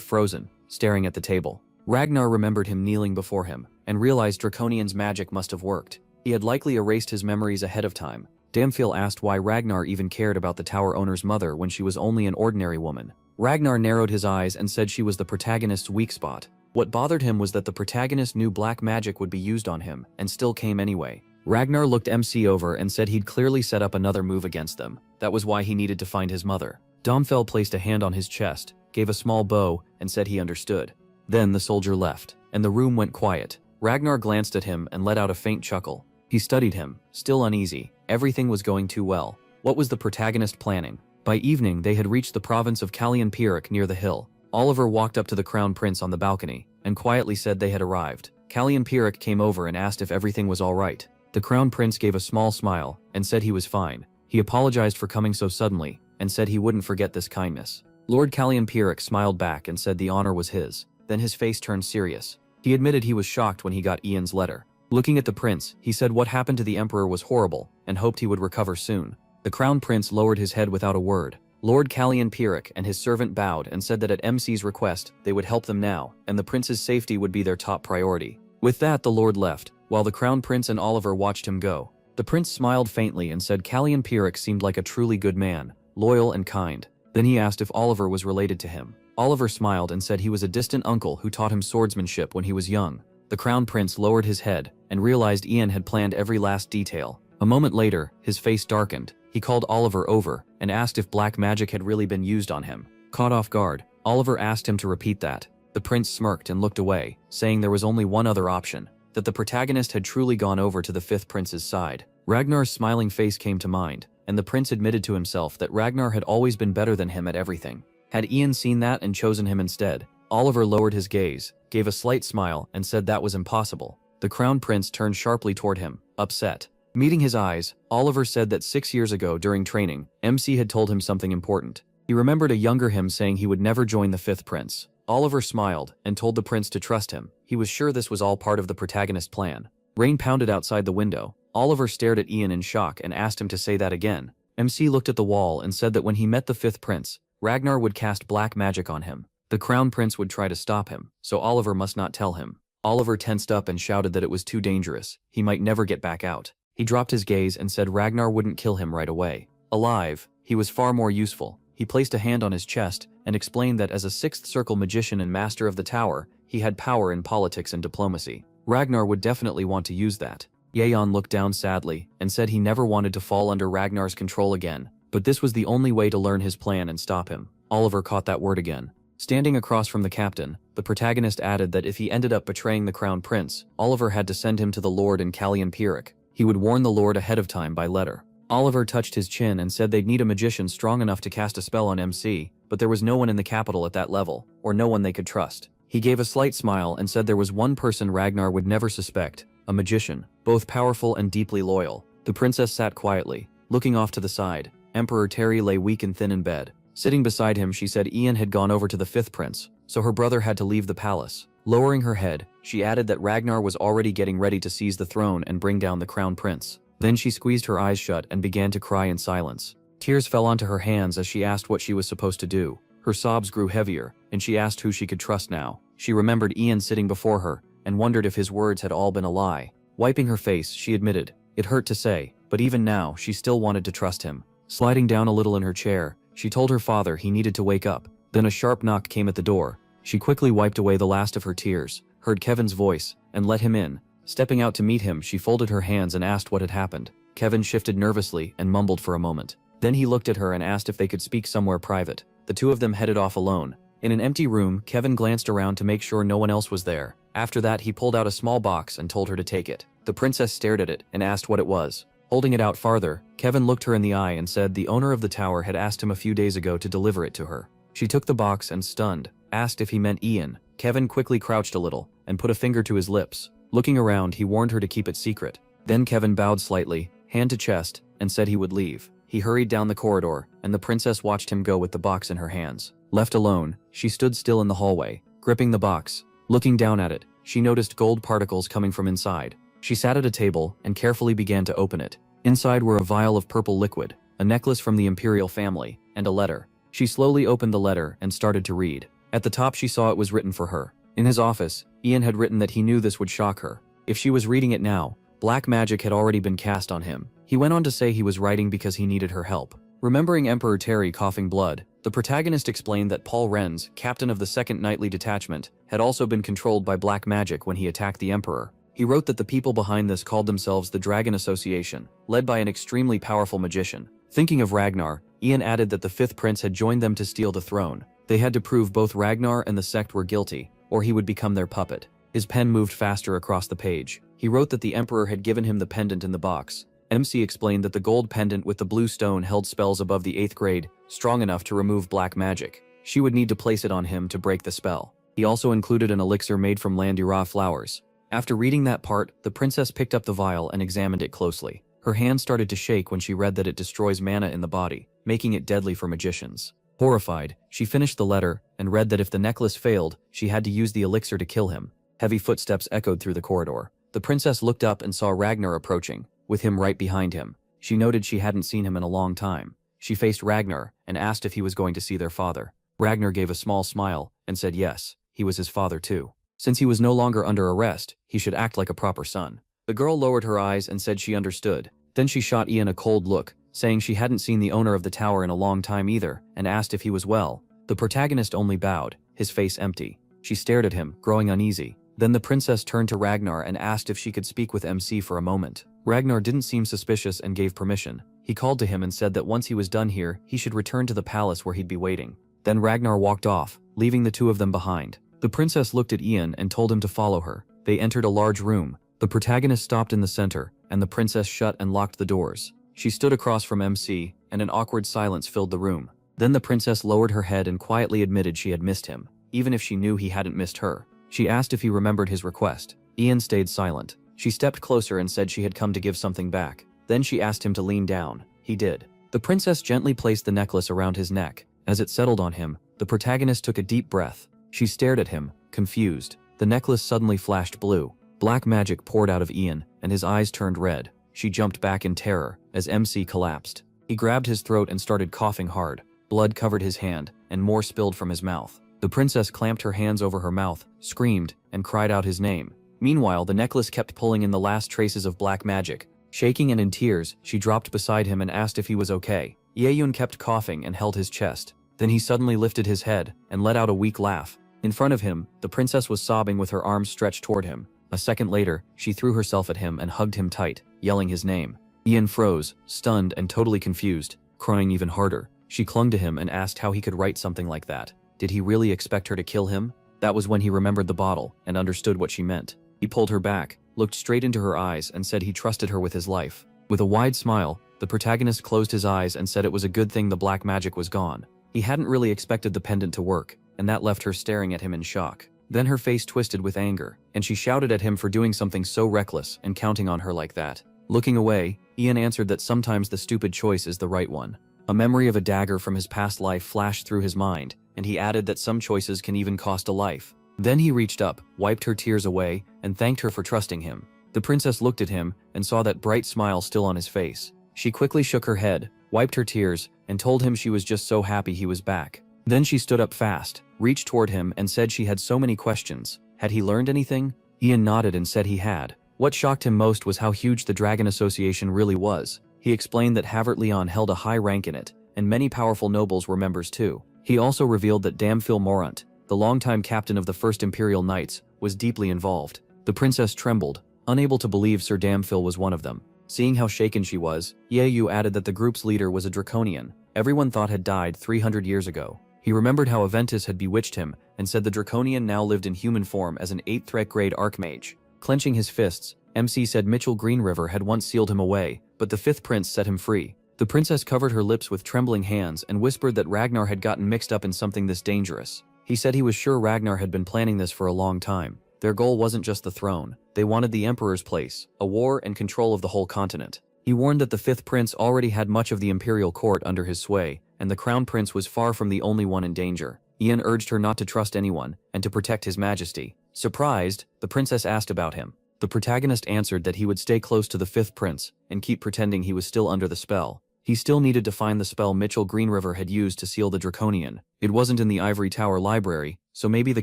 frozen, staring at the table. Ragnar remembered him kneeling before him, and realized Draconian's magic must have worked. He had likely erased his memories ahead of time. Damphil asked why Ragnar even cared about the tower owner's mother when she was only an ordinary woman. Ragnar narrowed his eyes and said she was the protagonist's weak spot. What bothered him was that the protagonist knew black magic would be used on him, and still came anyway. Ragnar looked MC over and said he'd clearly set up another move against them. That was why he needed to find his mother. Damphil placed a hand on his chest, gave a small bow, and said he understood. Then the soldier left, and the room went quiet. Ragnar glanced at him and let out a faint chuckle. He studied him, still uneasy. Everything was going too well. What was the protagonist planning? By evening, they had reached the province of Paraque near the hill. Oliver walked up to the crown prince on the balcony, and quietly said they had arrived. Paraque came over and asked if everything was all right. The crown prince gave a small smile, and said he was fine. He apologized for coming so suddenly, and said he wouldn't forget this kindness. Lord Paraque smiled back and said the honor was his. Then his face turned serious. He admitted he was shocked when he got Ian's letter. Looking at the prince, he said what happened to the emperor was horrible, and hoped he would recover soon. The crown prince lowered his head without a word. Lord Paraque and his servant bowed and said that at MC's request, they would help them now, and the prince's safety would be their top priority. With that, the lord left, while the crown prince and Oliver watched him go. The prince smiled faintly and said Paraque seemed like a truly good man, loyal and kind. Then he asked if Oliver was related to him. Oliver smiled and said he was a distant uncle who taught him swordsmanship when he was young. The crown prince lowered his head and realized Ian had planned every last detail. A moment later, his face darkened. He called Oliver over and asked if black magic had really been used on him. Caught off guard, Oliver asked him to repeat that. The prince smirked and looked away, saying there was only one other option, that the protagonist had truly gone over to the fifth prince's side. Ragnar's smiling face came to mind, and the prince admitted to himself that Ragnar had always been better than him at everything. Had Ian seen that and chosen him instead? Oliver lowered his gaze, gave a slight smile, and said that was impossible. The crown prince turned sharply toward him, upset. Meeting his eyes, Oliver said that 6 years ago during training, MC had told him something important. He remembered a younger him saying he would never join the fifth prince. Oliver smiled and told the prince to trust him. He was sure this was all part of the protagonist's plan. Rain pounded outside the window. Oliver stared at Ian in shock and asked him to say that again. MC looked at the wall and said that when he met the fifth prince, Ragnar would cast black magic on him. The crown prince would try to stop him, so Oliver must not tell him. Oliver tensed up and shouted that it was too dangerous. He might never get back out. He dropped his gaze and said Ragnar wouldn't kill him right away. Alive, he was far more useful. He placed a hand on his chest and explained that as a sixth circle magician and master of the tower, he had power in politics and diplomacy. Ragnar would definitely want to use that. Yeon looked down sadly and said he never wanted to fall under Ragnar's control again, but this was the only way to learn his plan and stop him. Oliver caught that word again. Standing across from the captain, the protagonist added that if he ended up betraying the crown prince, Oliver had to send him to the lord in Callian Pyrrhic. He would warn the lord ahead of time by letter. Oliver touched his chin and said they'd need a magician strong enough to cast a spell on MC, but there was no one in the capital at that level, or no one they could trust. He gave a slight smile and said there was one person Ragnar would never suspect, a magician, both powerful and deeply loyal. The princess sat quietly, looking off to the side. Emperor Terry lay weak and thin in bed. Sitting beside him, she said Ian had gone over to the fifth prince, so her brother had to leave the palace. Lowering her head, she added that Ragnar was already getting ready to seize the throne and bring down the crown prince. Then she squeezed her eyes shut and began to cry in silence. Tears fell onto her hands as she asked what she was supposed to do. Her sobs grew heavier, and she asked who she could trust now. She remembered Ian sitting before her, and wondered if his words had all been a lie. Wiping her face, she admitted, it hurt to say, but even now, she still wanted to trust him. Sliding down a little in her chair, she told her father he needed to wake up. Then a sharp knock came at the door. She quickly wiped away the last of her tears, heard Kevin's voice, and let him in. Stepping out to meet him, she folded her hands and asked what had happened. Kevin shifted nervously and mumbled for a moment. Then he looked at her and asked if they could speak somewhere private. The two of them headed off alone. In an empty room, Kevin glanced around to make sure no one else was there. After that, he pulled out a small box and told her to take it. The princess stared at it and asked what it was. Holding it out farther, Kevin looked her in the eye and said the owner of the tower had asked him a few days ago to deliver it to her. She took the box and, stunned, asked if he meant Ian. Kevin quickly crouched a little and put a finger to his lips. Looking around, he warned her to keep it secret. Then Kevin bowed slightly, hand to chest, and said he would leave. He hurried down the corridor, and the princess watched him go with the box in her hands. Left alone, she stood still in the hallway, gripping the box. Looking down at it, she noticed gold particles coming from inside. She sat at a table and carefully began to open it. Inside were a vial of purple liquid, a necklace from the imperial family, and a letter. She slowly opened the letter and started to read. At the top, she saw it was written for her. In his office, Ian had written that he knew this would shock her. If she was reading it now, black magic had already been cast on him. He went on to say he was writing because he needed her help. Remembering Emperor Terry coughing blood, the protagonist explained that Paul Renz, captain of the 2nd Knightly Detachment, had also been controlled by black magic when he attacked the Emperor. He wrote that the people behind this called themselves the Dragon Association, led by an extremely powerful magician. Thinking of Ragnar, Ian added that the 5th prince had joined them to steal the throne. They had to prove both Ragnar and the sect were guilty, or he would become their puppet. His pen moved faster across the page. He wrote that the Emperor had given him the pendant in the box. MC explained that the gold pendant with the blue stone held spells above the 8th grade, strong enough to remove black magic. She would need to place it on him to break the spell. He also included an elixir made from Landura flowers. After reading that part, the princess picked up the vial and examined it closely. Her hand started to shake when she read that it destroys mana in the body, making it deadly for magicians. Horrified, she finished the letter and read that if the necklace failed, she had to use the elixir to kill him. Heavy footsteps echoed through the corridor. The princess looked up and saw Ragnar approaching, with him right behind him. She noted she hadn't seen him in a long time. She faced Ragnar and asked if he was going to see their father. Ragnar gave a small smile and said yes, he was his father too. Since he was no longer under arrest, he should act like a proper son. The girl lowered her eyes and said she understood. Then she shot Ian a cold look, saying she hadn't seen the owner of the tower in a long time either, and asked if he was well. The protagonist only bowed, his face empty. She stared at him, growing uneasy. Then the princess turned to Ragnar and asked if she could speak with MC for a moment. Ragnar didn't seem suspicious and gave permission. He called to him and said that once he was done here, he should return to the palace where he'd be waiting. Then Ragnar walked off, leaving the two of them behind. The princess looked at Ian and told him to follow her. They entered a large room. The protagonist stopped in the center, and the princess shut and locked the doors. She stood across from MC, and an awkward silence filled the room. Then the princess lowered her head and quietly admitted she had missed him, even if she knew he hadn't missed her. She asked if he remembered his request. Ian stayed silent. She stepped closer and said she had come to give something back. Then she asked him to lean down. He did. The princess gently placed the necklace around his neck. As it settled on him, the protagonist took a deep breath. She stared at him, confused. The necklace suddenly flashed blue. Black magic poured out of Ian, and his eyes turned red. She jumped back in terror as MC collapsed. He grabbed his throat and started coughing hard. Blood covered his hand, and more spilled from his mouth. The princess clamped her hands over her mouth, screamed, and cried out his name. Meanwhile, the necklace kept pulling in the last traces of black magic. Shaking and in tears, she dropped beside him and asked if he was okay. Yeyun kept coughing and held his chest. Then he suddenly lifted his head and let out a weak laugh. In front of him, the princess was sobbing with her arms stretched toward him. A second later, she threw herself at him and hugged him tight, yelling his name. Ian froze, stunned and totally confused, crying even harder. She clung to him and asked how he could write something like that. Did he really expect her to kill him? That was when he remembered the bottle and understood what she meant. He pulled her back, looked straight into her eyes and said he trusted her with his life. With a wide smile, the protagonist closed his eyes and said it was a good thing the black magic was gone. He hadn't really expected the pendant to work, and that left her staring at him in shock. Then her face twisted with anger, and she shouted at him for doing something so reckless and counting on her like that. Looking away, Ian answered that sometimes the stupid choice is the right one. A memory of a dagger from his past life flashed through his mind, and he added that some choices can even cost a life. Then he reached up, wiped her tears away, and thanked her for trusting him. The princess looked at him and saw that bright smile still on his face. She quickly shook her head, wiped her tears, and told him she was just so happy he was back. Then she stood up fast, reached toward him and said she had so many questions. Had he learned anything? Ian nodded and said he had. What shocked him most was how huge the Dragon Association really was. He explained that Havert Leon held a high rank in it, and many powerful nobles were members too. He also revealed that Damphil Morant, the longtime captain of the First Imperial Knights, was deeply involved. The princess trembled, unable to believe Sir Damphil was one of them. Seeing how shaken she was, Yeyu added that the group's leader was a draconian. Everyone thought had died 300 years ago. He remembered how Aventus had bewitched him and said the draconian now lived in human form as an 8th grade archmage. Clenching his fists, MC said Mitchell Greenriver had once sealed him away, but the 5th prince set him free. The princess covered her lips with trembling hands and whispered that Ragnar had gotten mixed up in something this dangerous. He said he was sure Ragnar had been planning this for a long time. Their goal wasn't just the throne. They wanted the emperor's place, a war and control of the whole continent. He warned that the 5th prince already had much of the imperial court under his sway, and the crown prince was far from the only one in danger. Ian urged her not to trust anyone and to protect his majesty. Surprised, the princess asked about him. The protagonist answered that he would stay close to the 5th prince and keep pretending he was still under the spell. He still needed to find the spell Mitchell Greenriver had used to seal the draconian. It wasn't in the Ivory Tower library, so maybe the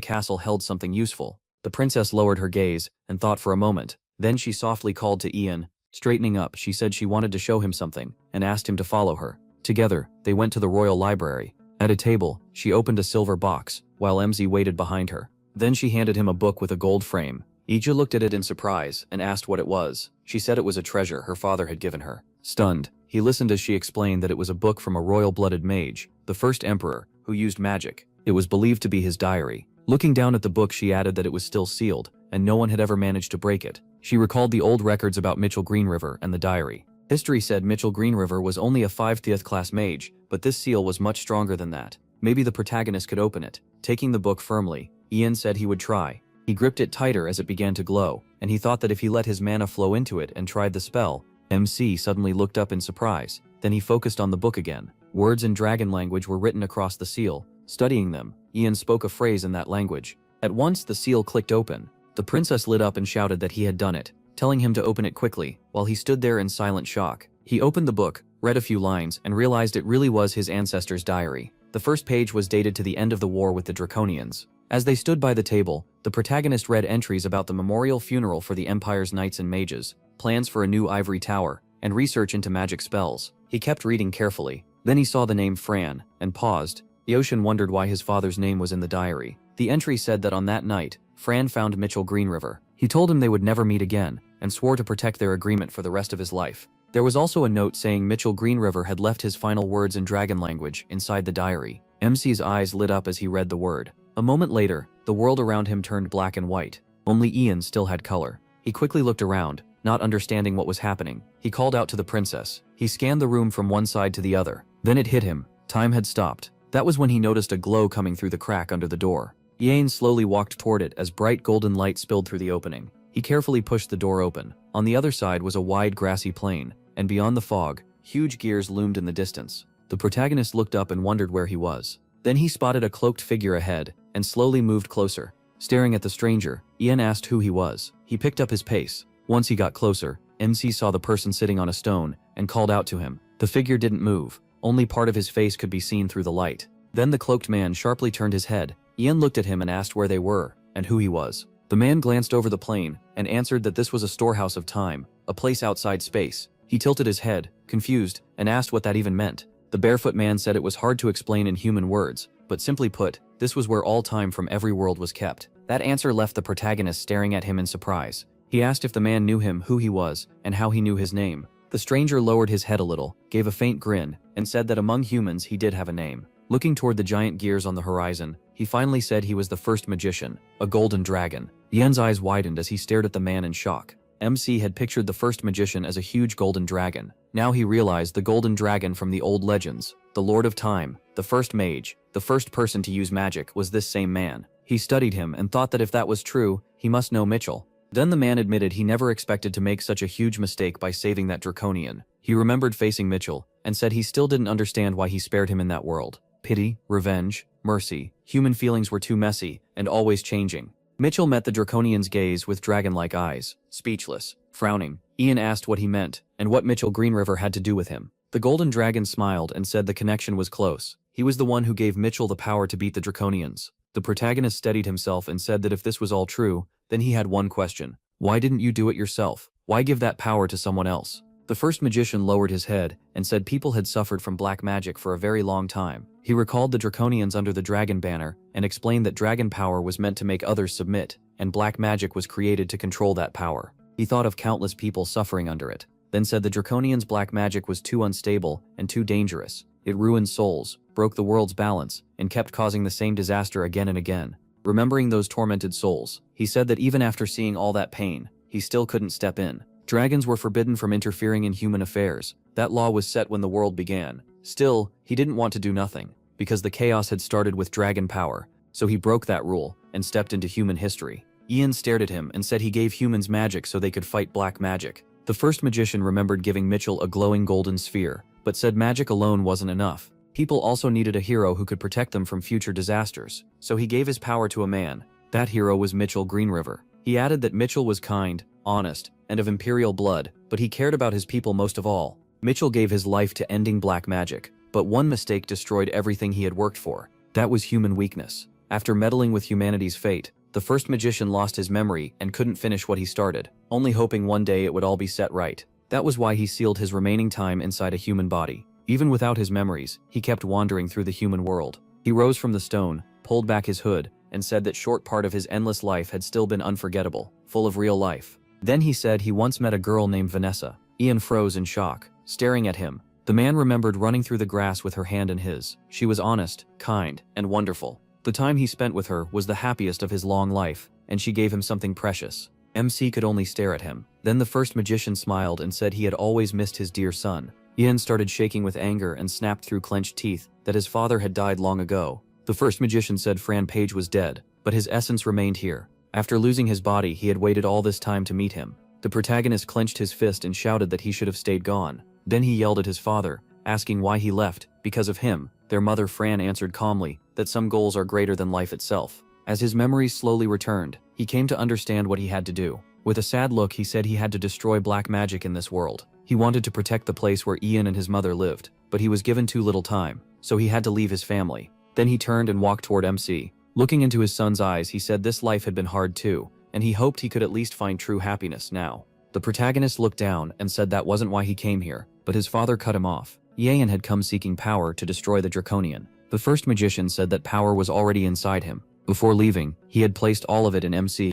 castle held something useful. The princess lowered her gaze and thought for a moment. Then she softly called to Ian. Straightening up, she said she wanted to show him something and asked him to follow her. Together, they went to the royal library. At a table, she opened a silver box, while MZ waited behind her. Then she handed him a book with a gold frame. Ija looked at it in surprise and asked what it was. She said it was a treasure her father had given her. Stunned, he listened as she explained that it was a book from a royal-blooded mage, the first emperor, who used magic. It was believed to be his diary. Looking down at the book, she added that it was still sealed, and no one had ever managed to break it. She recalled the old records about Mitchell Greenriver and the diary. History said Mitchell Greenriver was only a 5th class mage, but this seal was much stronger than that. Maybe the protagonist could open it. Taking the book firmly, Ian said he would try. He gripped it tighter as it began to glow, and he thought that if he let his mana flow into it and tried the spell, MC suddenly looked up in surprise. Then he focused on the book again. Words in dragon language were written across the seal. Studying them, Ian spoke a phrase in that language. At once the seal clicked open. The princess lit up and shouted that he had done it, telling him to open it quickly, while he stood there in silent shock. He opened the book, read a few lines, and realized it really was his ancestor's diary. The first page was dated to the end of the war with the Draconians. As they stood by the table, the protagonist read entries about the memorial funeral for the Empire's knights and mages, plans for a new ivory tower, and research into magic spells. He kept reading carefully. Then he saw the name Fran, and paused. Eoshin wondered why his father's name was in the diary. The entry said that on that night, Fran found Mitchell Greenriver. He told him they would never meet again, and swore to protect their agreement for the rest of his life. There was also a note saying Mitchell Greenriver had left his final words in dragon language inside the diary. MC's eyes lit up as he read the word. A moment later, the world around him turned black and white. Only Ian still had color. He quickly looked around, not understanding what was happening. He called out to the princess. He scanned the room from one side to the other. Then it hit him. Time had stopped. That was when he noticed a glow coming through the crack under the door. Ian slowly walked toward it as bright golden light spilled through the opening. He carefully pushed the door open. On the other side was a wide grassy plain, and beyond the fog, huge gears loomed in the distance. The protagonist looked up and wondered where he was. Then he spotted a cloaked figure ahead, and slowly moved closer. Staring at the stranger, Ian asked who he was. He picked up his pace. Once he got closer, MC saw the person sitting on a stone and called out to him. The figure didn't move. Only part of his face could be seen through the light. Then the cloaked man sharply turned his head. Ian looked at him and asked where they were and who he was. The man glanced over the plain and answered that this was a storehouse of time, a place outside space. He tilted his head, confused, and asked what that even meant. The barefoot man said it was hard to explain in human words, but simply put, this was where all time from every world was kept. That answer left the protagonist staring at him in surprise. He asked if the man knew him, who he was, and how he knew his name. The stranger lowered his head a little, gave a faint grin, and said that among humans he did have a name. Looking toward the giant gears on the horizon, he finally said he was the first magician, a golden dragon. Ian's eyes widened as he stared at the man in shock. MC had pictured the first magician as a huge golden dragon. Now he realized the golden dragon from the old legends, the Lord of Time, the first mage, the first person to use magic was this same man. He studied him and thought that if that was true, he must know Mitchell. Then the man admitted he never expected to make such a huge mistake by saving that draconian. He remembered facing Mitchell and said he still didn't understand why he spared him in that world. Pity, revenge, mercy, human feelings were too messy and always changing. Mitchell met the draconian's gaze with dragon-like eyes, speechless, frowning. Ian asked what he meant and what Mitchell Greenriver had to do with him. The golden dragon smiled and said the connection was close. He was the one who gave Mitchell the power to beat the draconians. The protagonist steadied himself and said that if this was all true, then he had one question. Why didn't you do it yourself? Why give that power to someone else? The first magician lowered his head and said people had suffered from black magic for a very long time. He recalled the draconians under the dragon banner and explained that dragon power was meant to make others submit, and black magic was created to control that power. He thought of countless people suffering under it, then said the draconians' black magic was too unstable and too dangerous. It ruined souls, broke the world's balance, and kept causing the same disaster again and again. Remembering those tormented souls, he said that even after seeing all that pain, he still couldn't step in. Dragons were forbidden from interfering in human affairs. That law was set when the world began. Still, he didn't want to do nothing, because the chaos had started with dragon power, so he broke that rule and stepped into human history. Ian stared at him and said he gave humans magic so they could fight black magic. The first magician remembered giving Mitchell a glowing golden sphere, but said magic alone wasn't enough. People also needed a hero who could protect them from future disasters, so he gave his power to a man. That hero was Mitchell Greenriver. He added that Mitchell was kind, honest, and of imperial blood, but he cared about his people most of all. Mitchell gave his life to ending black magic, but one mistake destroyed everything he had worked for. That was human weakness. After meddling with humanity's fate, the first magician lost his memory and couldn't finish what he started, only hoping one day it would all be set right. That was why he sealed his remaining time inside a human body. Even without his memories, he kept wandering through the human world. He rose from the stone, pulled back his hood, and said that short part of his endless life had still been unforgettable, full of real life. Then he said he once met a girl named Vanessa. Ian froze in shock, staring at him. The man remembered running through the grass with her hand in his. She was honest, kind, and wonderful. The time he spent with her was the happiest of his long life, and she gave him something precious. MC could only stare at him. Then the first magician smiled and said he had always missed his dear son. Ian started shaking with anger and snapped through clenched teeth that his father had died long ago. The first magician said Fran Page was dead, but his essence remained here. After losing his body, he had waited all this time to meet him. The protagonist clenched his fist and shouted that he should have stayed gone. Then he yelled at his father, asking why he left. Because of him. Their mother Fran answered calmly that some goals are greater than life itself. As his memories slowly returned, he came to understand what he had to do. With a sad look, he said he had to destroy black magic in this world. He wanted to protect the place where Ian and his mother lived, but he was given too little time, so he had to leave his family. Then he turned and walked toward MC. Looking into his son's eyes, he said this life had been hard too, and he hoped he could at least find true happiness now. The protagonist looked down and said that wasn't why he came here, but his father cut him off. Ian had come seeking power to destroy the Draconian. The first magician said that power was already inside him. Before leaving, he had placed all of it in MC.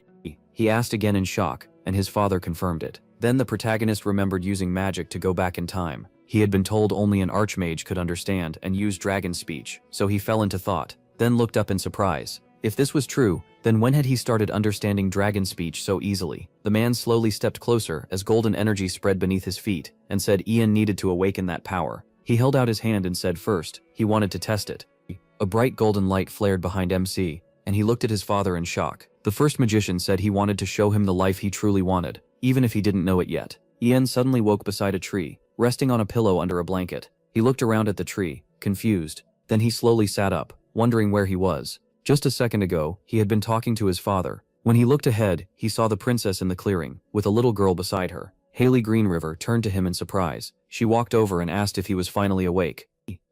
He asked again in shock, and his father confirmed it. Then the protagonist remembered using magic to go back in time. He had been told only an archmage could understand and use dragon speech, so he fell into thought, then looked up in surprise. If this was true, then when had he started understanding dragon speech so easily? The man slowly stepped closer as golden energy spread beneath his feet, and said Ian needed to awaken that power. He held out his hand and said first, he wanted to test it. A bright golden light flared behind MC, and he looked at his father in shock. The first magician said he wanted to show him the life he truly wanted, even if he didn't know it yet. Ian suddenly woke beside a tree, resting on a pillow under a blanket. He looked around at the tree, confused. Then he slowly sat up, wondering where he was. Just a second ago, he had been talking to his father. When he looked ahead, he saw the princess in the clearing, with a little girl beside her. Haley Greenriver turned to him in surprise. She walked over and asked if he was finally awake.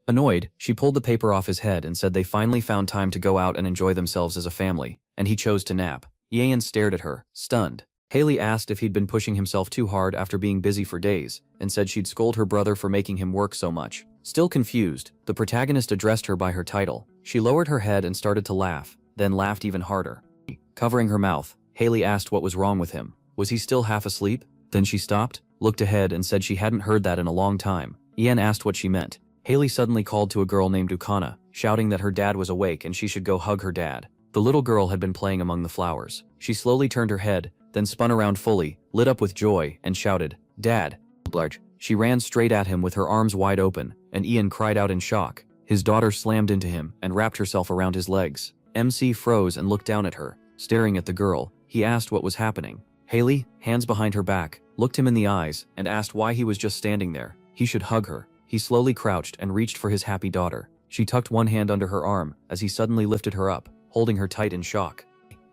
Annoyed, she pulled the paper off his head and said they finally found time to go out and enjoy themselves as a family, and he chose to nap. Yayan stared at her, stunned. Haley asked if he'd been pushing himself too hard after being busy for days, and said she'd scold her brother for making him work so much. Still confused, the protagonist addressed her by her title. She lowered her head and started to laugh, then laughed even harder. Covering her mouth, Haley asked what was wrong with him. Was he still half asleep? Then she stopped, looked ahead and said she hadn't heard that in a long time. Ian asked what she meant. Haley suddenly called to a girl named Ukana, shouting that her dad was awake and she should go hug her dad. The little girl had been playing among the flowers. She slowly turned her head, then spun around fully, lit up with joy, and shouted, "Dad!" She ran straight at him with her arms wide open, and Ian cried out in shock. His daughter slammed into him and wrapped herself around his legs. MC froze and looked down at her, staring at the girl. He asked what was happening. Haley, hands behind her back, looked him in the eyes and asked why he was just standing there. He should hug her. He slowly crouched and reached for his happy daughter. She tucked one hand under her arm as he suddenly lifted her up, holding her tight in shock.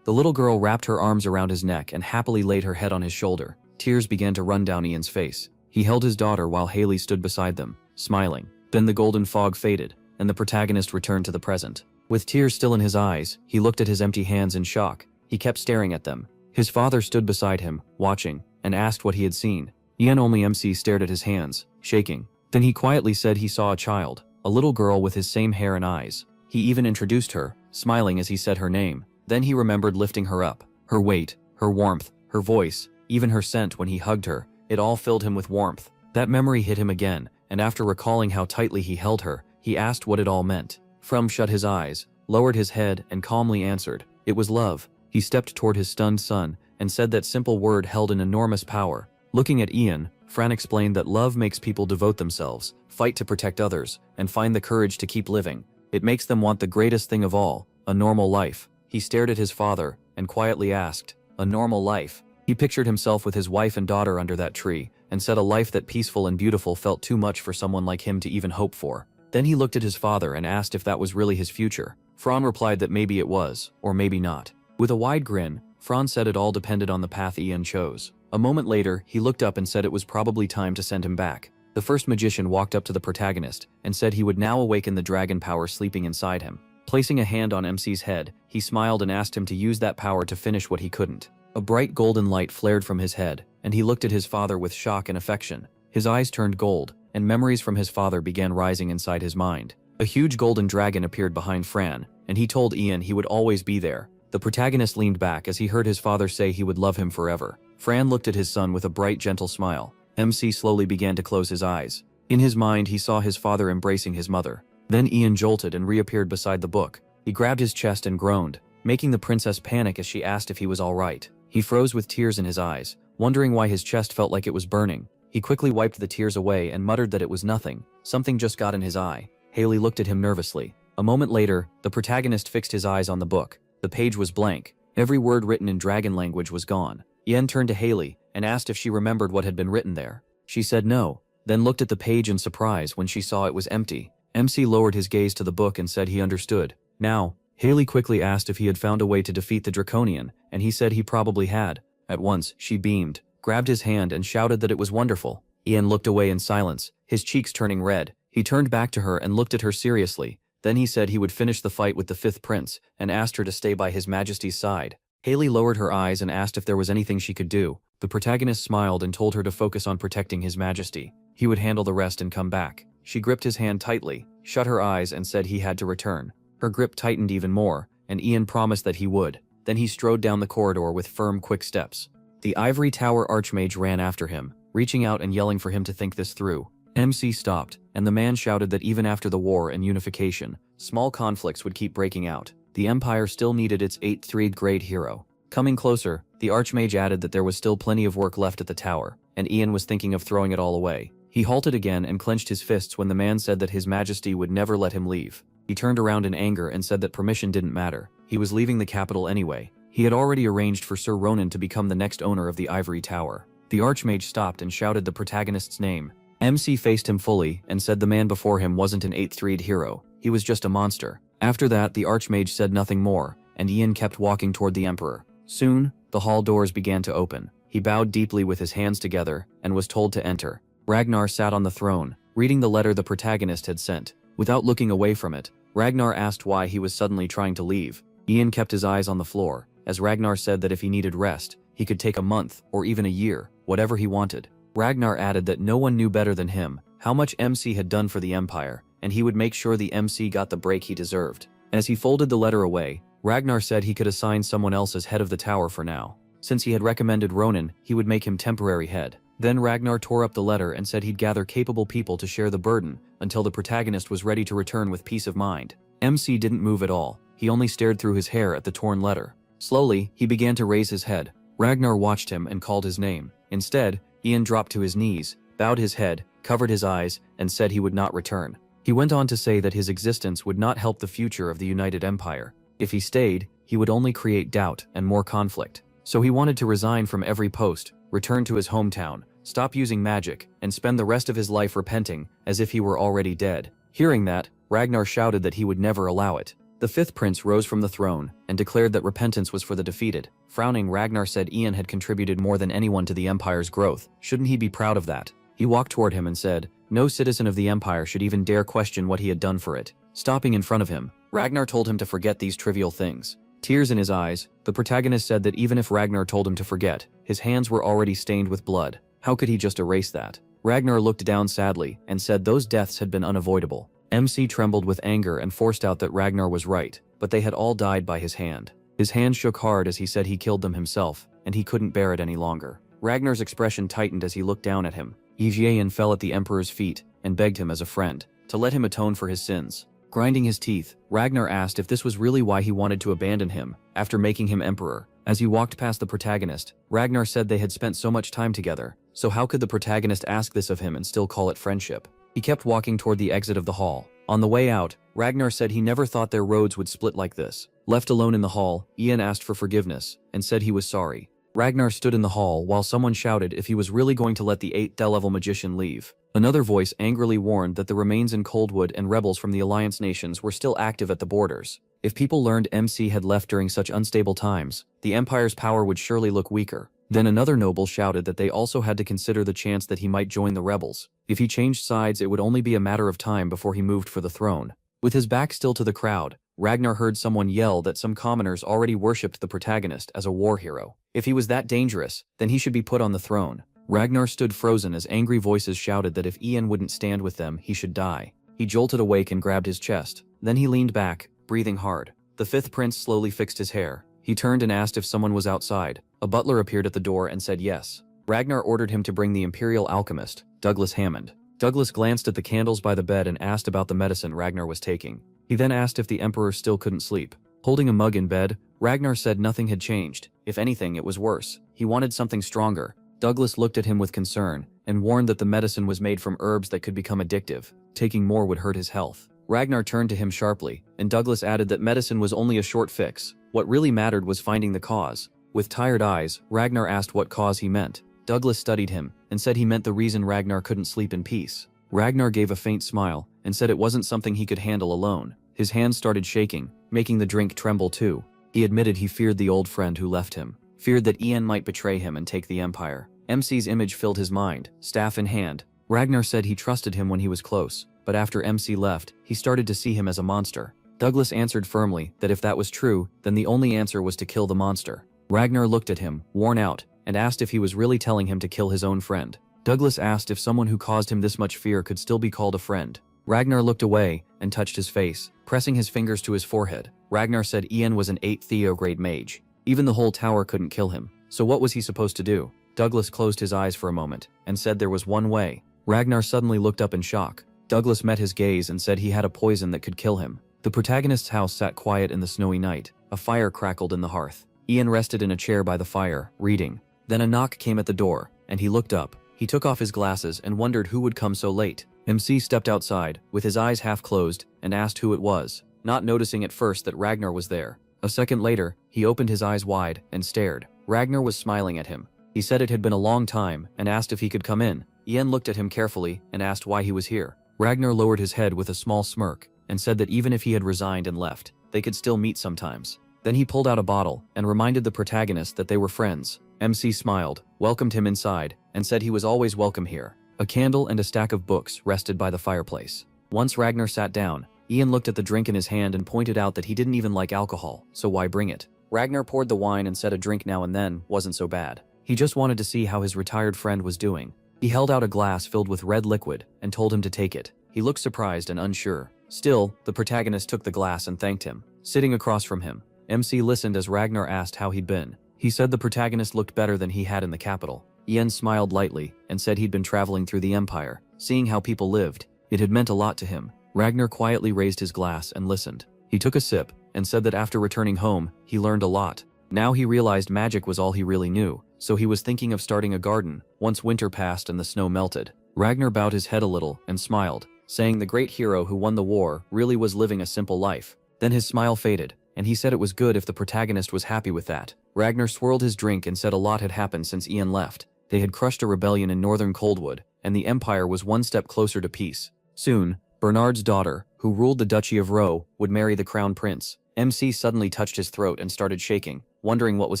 The little girl wrapped her arms around his neck and happily laid her head on his shoulder. Tears began to run down Ian's face. He held his daughter while Haley stood beside them, smiling. Then the golden fog faded, and the protagonist returned to the present. With tears still in his eyes, he looked at his empty hands in shock. He kept staring at them. His father stood beside him, watching, and asked what he had seen. Ian only MC stared at his hands, shaking. Then he quietly said he saw a child, a little girl with his same hair and eyes. He even introduced her, smiling as he said her name. Then he remembered lifting her up. Her weight, her warmth, her voice, even her scent when he hugged her, it all filled him with warmth. That memory hit him again, and after recalling how tightly he held her, he asked what it all meant. From shut his eyes, lowered his head, and calmly answered, "It was love." He stepped toward his stunned son, and said that simple word held an enormous power. Looking at Ian, Fran explained that love makes people devote themselves, fight to protect others, and find the courage to keep living. It makes them want the greatest thing of all, a normal life. He stared at his father, and quietly asked, "A normal life?" He pictured himself with his wife and daughter under that tree, and said a life that peaceful and beautiful felt too much for someone like him to even hope for. Then he looked at his father and asked if that was really his future. Fran replied that maybe it was, or maybe not. With a wide grin, Fran said it all depended on the path Ian chose. A moment later, he looked up and said it was probably time to send him back. The first magician walked up to the protagonist and said he would now awaken the dragon power sleeping inside him. Placing a hand on MC's head, he smiled and asked him to use that power to finish what he couldn't. A bright golden light flared from his head, and he looked at his father with shock and affection. His eyes turned gold, and memories from his father began rising inside his mind. A huge golden dragon appeared behind Fran, and he told Ian he would always be there. The protagonist leaned back as he heard his father say he would love him forever. Fran looked at his son with a bright, gentle smile. MC slowly began to close his eyes. In his mind, he saw his father embracing his mother. Then Ian jolted and reappeared beside the book. He grabbed his chest and groaned, making the princess panic as she asked if he was all right. He froze with tears in his eyes, wondering why his chest felt like it was burning. He quickly wiped the tears away and muttered that it was nothing. Something just got in his eye. Haley looked at him nervously. A moment later, the protagonist fixed his eyes on the book. The page was blank. Every word written in dragon language was gone. Ian turned to Haley and asked if she remembered what had been written there. She said no, then looked at the page in surprise when she saw it was empty. MC lowered his gaze to the book and said he understood. Now, Haley quickly asked if he had found a way to defeat the Draconian, and he said he probably had. At once, she beamed, grabbed his hand and shouted that it was wonderful. Ian looked away in silence, his cheeks turning red. He turned back to her and looked at her seriously. Then he said he would finish the fight with the fifth prince, and asked her to stay by his majesty's side. Haley lowered her eyes and asked if there was anything she could do. The protagonist smiled and told her to focus on protecting his majesty. He would handle the rest and come back. She gripped his hand tightly, shut her eyes and said he had to return. Her grip tightened even more, and Ian promised that he would. Then he strode down the corridor with firm, quick steps. The ivory tower archmage ran after him, reaching out and yelling for him to think this through. MC stopped, and the man shouted that even after the war and unification, small conflicts would keep breaking out. The Empire still needed its 8th grade hero. Coming closer, the archmage added that there was still plenty of work left at the tower, and Ian was thinking of throwing it all away. He halted again and clenched his fists when the man said that his majesty would never let him leave. He turned around in anger and said that permission didn't matter. He was leaving the capital anyway. He had already arranged for Sir Ronan to become the next owner of the ivory tower. The archmage stopped and shouted the protagonist's name. MC faced him fully and said the man before him wasn't an 8th grade hero. He was just a monster, After that, the Archmage said nothing more, and Ian kept walking toward the Emperor. Soon, the hall doors began to open. He bowed deeply with his hands together and was told to enter. Ragnar sat on the throne, reading the letter the protagonist had sent. Without looking away from it, Ragnar asked why he was suddenly trying to leave. Ian kept his eyes on the floor, as Ragnar said that if he needed rest, he could take a month or even a year, whatever he wanted. Ragnar added that no one knew better than him how much MC had done for the Empire, and he would make sure the MC got the break he deserved. As he folded the letter away, Ragnar said he could assign someone else as head of the tower for now. Since he had recommended Ronan, he would make him temporary head. Then Ragnar tore up the letter and said he'd gather capable people to share the burden until the protagonist was ready to return with peace of mind. MC didn't move at all. He only stared through his hair at the torn letter. Slowly, he began to raise his head. Ragnar watched him and called his name. Instead, Ian dropped to his knees, bowed his head, covered his eyes, and said he would not return. He went on to say that his existence would not help the future of the United Empire. If he stayed, he would only create doubt and more conflict. So he wanted to resign from every post, return to his hometown, stop using magic, and spend the rest of his life repenting as if he were already dead. Hearing that, Ragnar shouted that he would never allow it. The fifth prince rose from the throne and declared that repentance was for the defeated. Frowning, Ragnar said Ian had contributed more than anyone to the Empire's growth. Shouldn't he be proud of that? He walked toward him and said, no citizen of the Empire should even dare question what he had done for it. Stopping in front of him, Ragnar told him to forget these trivial things. Tears in his eyes, the protagonist said that even if Ragnar told him to forget, his hands were already stained with blood. How could he just erase that? Ragnar looked down sadly and said those deaths had been unavoidable. MC trembled with anger and forced out that Ragnar was right, but they had all died by his hand. His hand shook hard as he said he killed them himself, and he couldn't bear it any longer. Ragnar's expression tightened as he looked down at him. Ian fell at the Emperor's feet and begged him as a friend to let him atone for his sins. Grinding his teeth, Ragnar asked if this was really why he wanted to abandon him after making him emperor. As he walked past the protagonist, Ragnar said they had spent so much time together, so how could the protagonist ask this of him and still call it friendship? He kept walking toward the exit of the hall. On the way out, Ragnar said he never thought their roads would split like this. Left alone in the hall, Ian asked for forgiveness and said he was sorry. Ragnar stood in the hall while someone shouted if he was really going to let the 8th level magician leave. Another voice angrily warned that the remains in Coldwood and rebels from the Alliance nations were still active at the borders. If people learned MC had left during such unstable times, the Empire's power would surely look weaker. Then another noble shouted that they also had to consider the chance that he might join the rebels. If he changed sides, it would only be a matter of time before he moved for the throne. With his back still to the crowd, Ragnar heard someone yell that some commoners already worshipped the protagonist as a war hero. If he was that dangerous, then he should be put on the throne. Ragnar stood frozen as angry voices shouted that if Ian wouldn't stand with them, he should die. He jolted awake and grabbed his chest. Then he leaned back, breathing hard. The fifth prince slowly fixed his hair. He turned and asked if someone was outside. A butler appeared at the door and said yes. Ragnar ordered him to bring the Imperial alchemist, Douglas Hammond. Douglas glanced at the candles by the bed and asked about the medicine Ragnar was taking. He then asked if the Emperor still couldn't sleep. Holding a mug in bed, Ragnar said nothing had changed. If anything, it was worse. He wanted something stronger. Douglas looked at him with concern and warned that the medicine was made from herbs that could become addictive. Taking more would hurt his health. Ragnar turned to him sharply, and Douglas added that medicine was only a short fix. What really mattered was finding the cause. With tired eyes, Ragnar asked what cause he meant. Douglas studied him and said he meant the reason Ragnar couldn't sleep in peace. Ragnar gave a faint smile and said it wasn't something he could handle alone. His hands started shaking, making the drink tremble too. He admitted he feared the old friend who left him, feared that Ian might betray him and take the Empire. MC's image filled his mind, staff in hand. Ragnar said he trusted him when he was close, but after MC left, he started to see him as a monster. Douglas answered firmly that if that was true, then the only answer was to kill the monster. Ragnar looked at him, worn out, and asked if he was really telling him to kill his own friend. Douglas asked if someone who caused him this much fear could still be called a friend. Ragnar looked away and touched his face, pressing his fingers to his forehead. Ragnar said Ian was an 8th Theo-grade mage. Even the whole tower couldn't kill him. So what was he supposed to do? Douglas closed his eyes for a moment and said there was one way. Ragnar suddenly looked up in shock. Douglas met his gaze and said he had a poison that could kill him. The protagonist's house sat quiet in the snowy night. A fire crackled in the hearth. Ian rested in a chair by the fire, reading. Then a knock came at the door, and he looked up. He took off his glasses and wondered who would come so late. MC stepped outside, with his eyes half closed, and asked who it was, not noticing at first that Ragnar was there. A second later, he opened his eyes wide and stared. Ragnar was smiling at him. He said it had been a long time and asked if he could come in. Ian looked at him carefully and asked why he was here. Ragnar lowered his head with a small smirk and said that even if he had resigned and left, they could still meet sometimes. Then he pulled out a bottle and reminded the protagonist that they were friends. MC smiled, welcomed him inside, and said he was always welcome here. A candle and a stack of books rested by the fireplace. Once Ragnar sat down, Ian looked at the drink in his hand and pointed out that he didn't even like alcohol, so why bring it? Ragnar poured the wine and said a drink now and then wasn't so bad. He just wanted to see how his retired friend was doing. He held out a glass filled with red liquid and told him to take it. He looked surprised and unsure. Still, the protagonist took the glass and thanked him. Sitting across from him, MC listened as Ragnar asked how he'd been. He said the protagonist looked better than he had in the capital. Ian smiled lightly and said he'd been traveling through the empire, seeing how people lived. It had meant a lot to him. Ragnar quietly raised his glass and listened. He took a sip and said that after returning home, he learned a lot. Now he realized magic was all he really knew, so he was thinking of starting a garden once winter passed and the snow melted. Ragnar bowed his head a little and smiled, saying the great hero who won the war really was living a simple life. Then his smile faded, and he said it was good if the protagonist was happy with that. Ragnar swirled his drink and said a lot had happened since Ian left. They had crushed a rebellion in northern Coldwood, and the empire was one step closer to peace. Soon, Bernard's daughter, who ruled the Duchy of Roe, would marry the crown prince. MC suddenly touched his throat and started shaking, wondering what was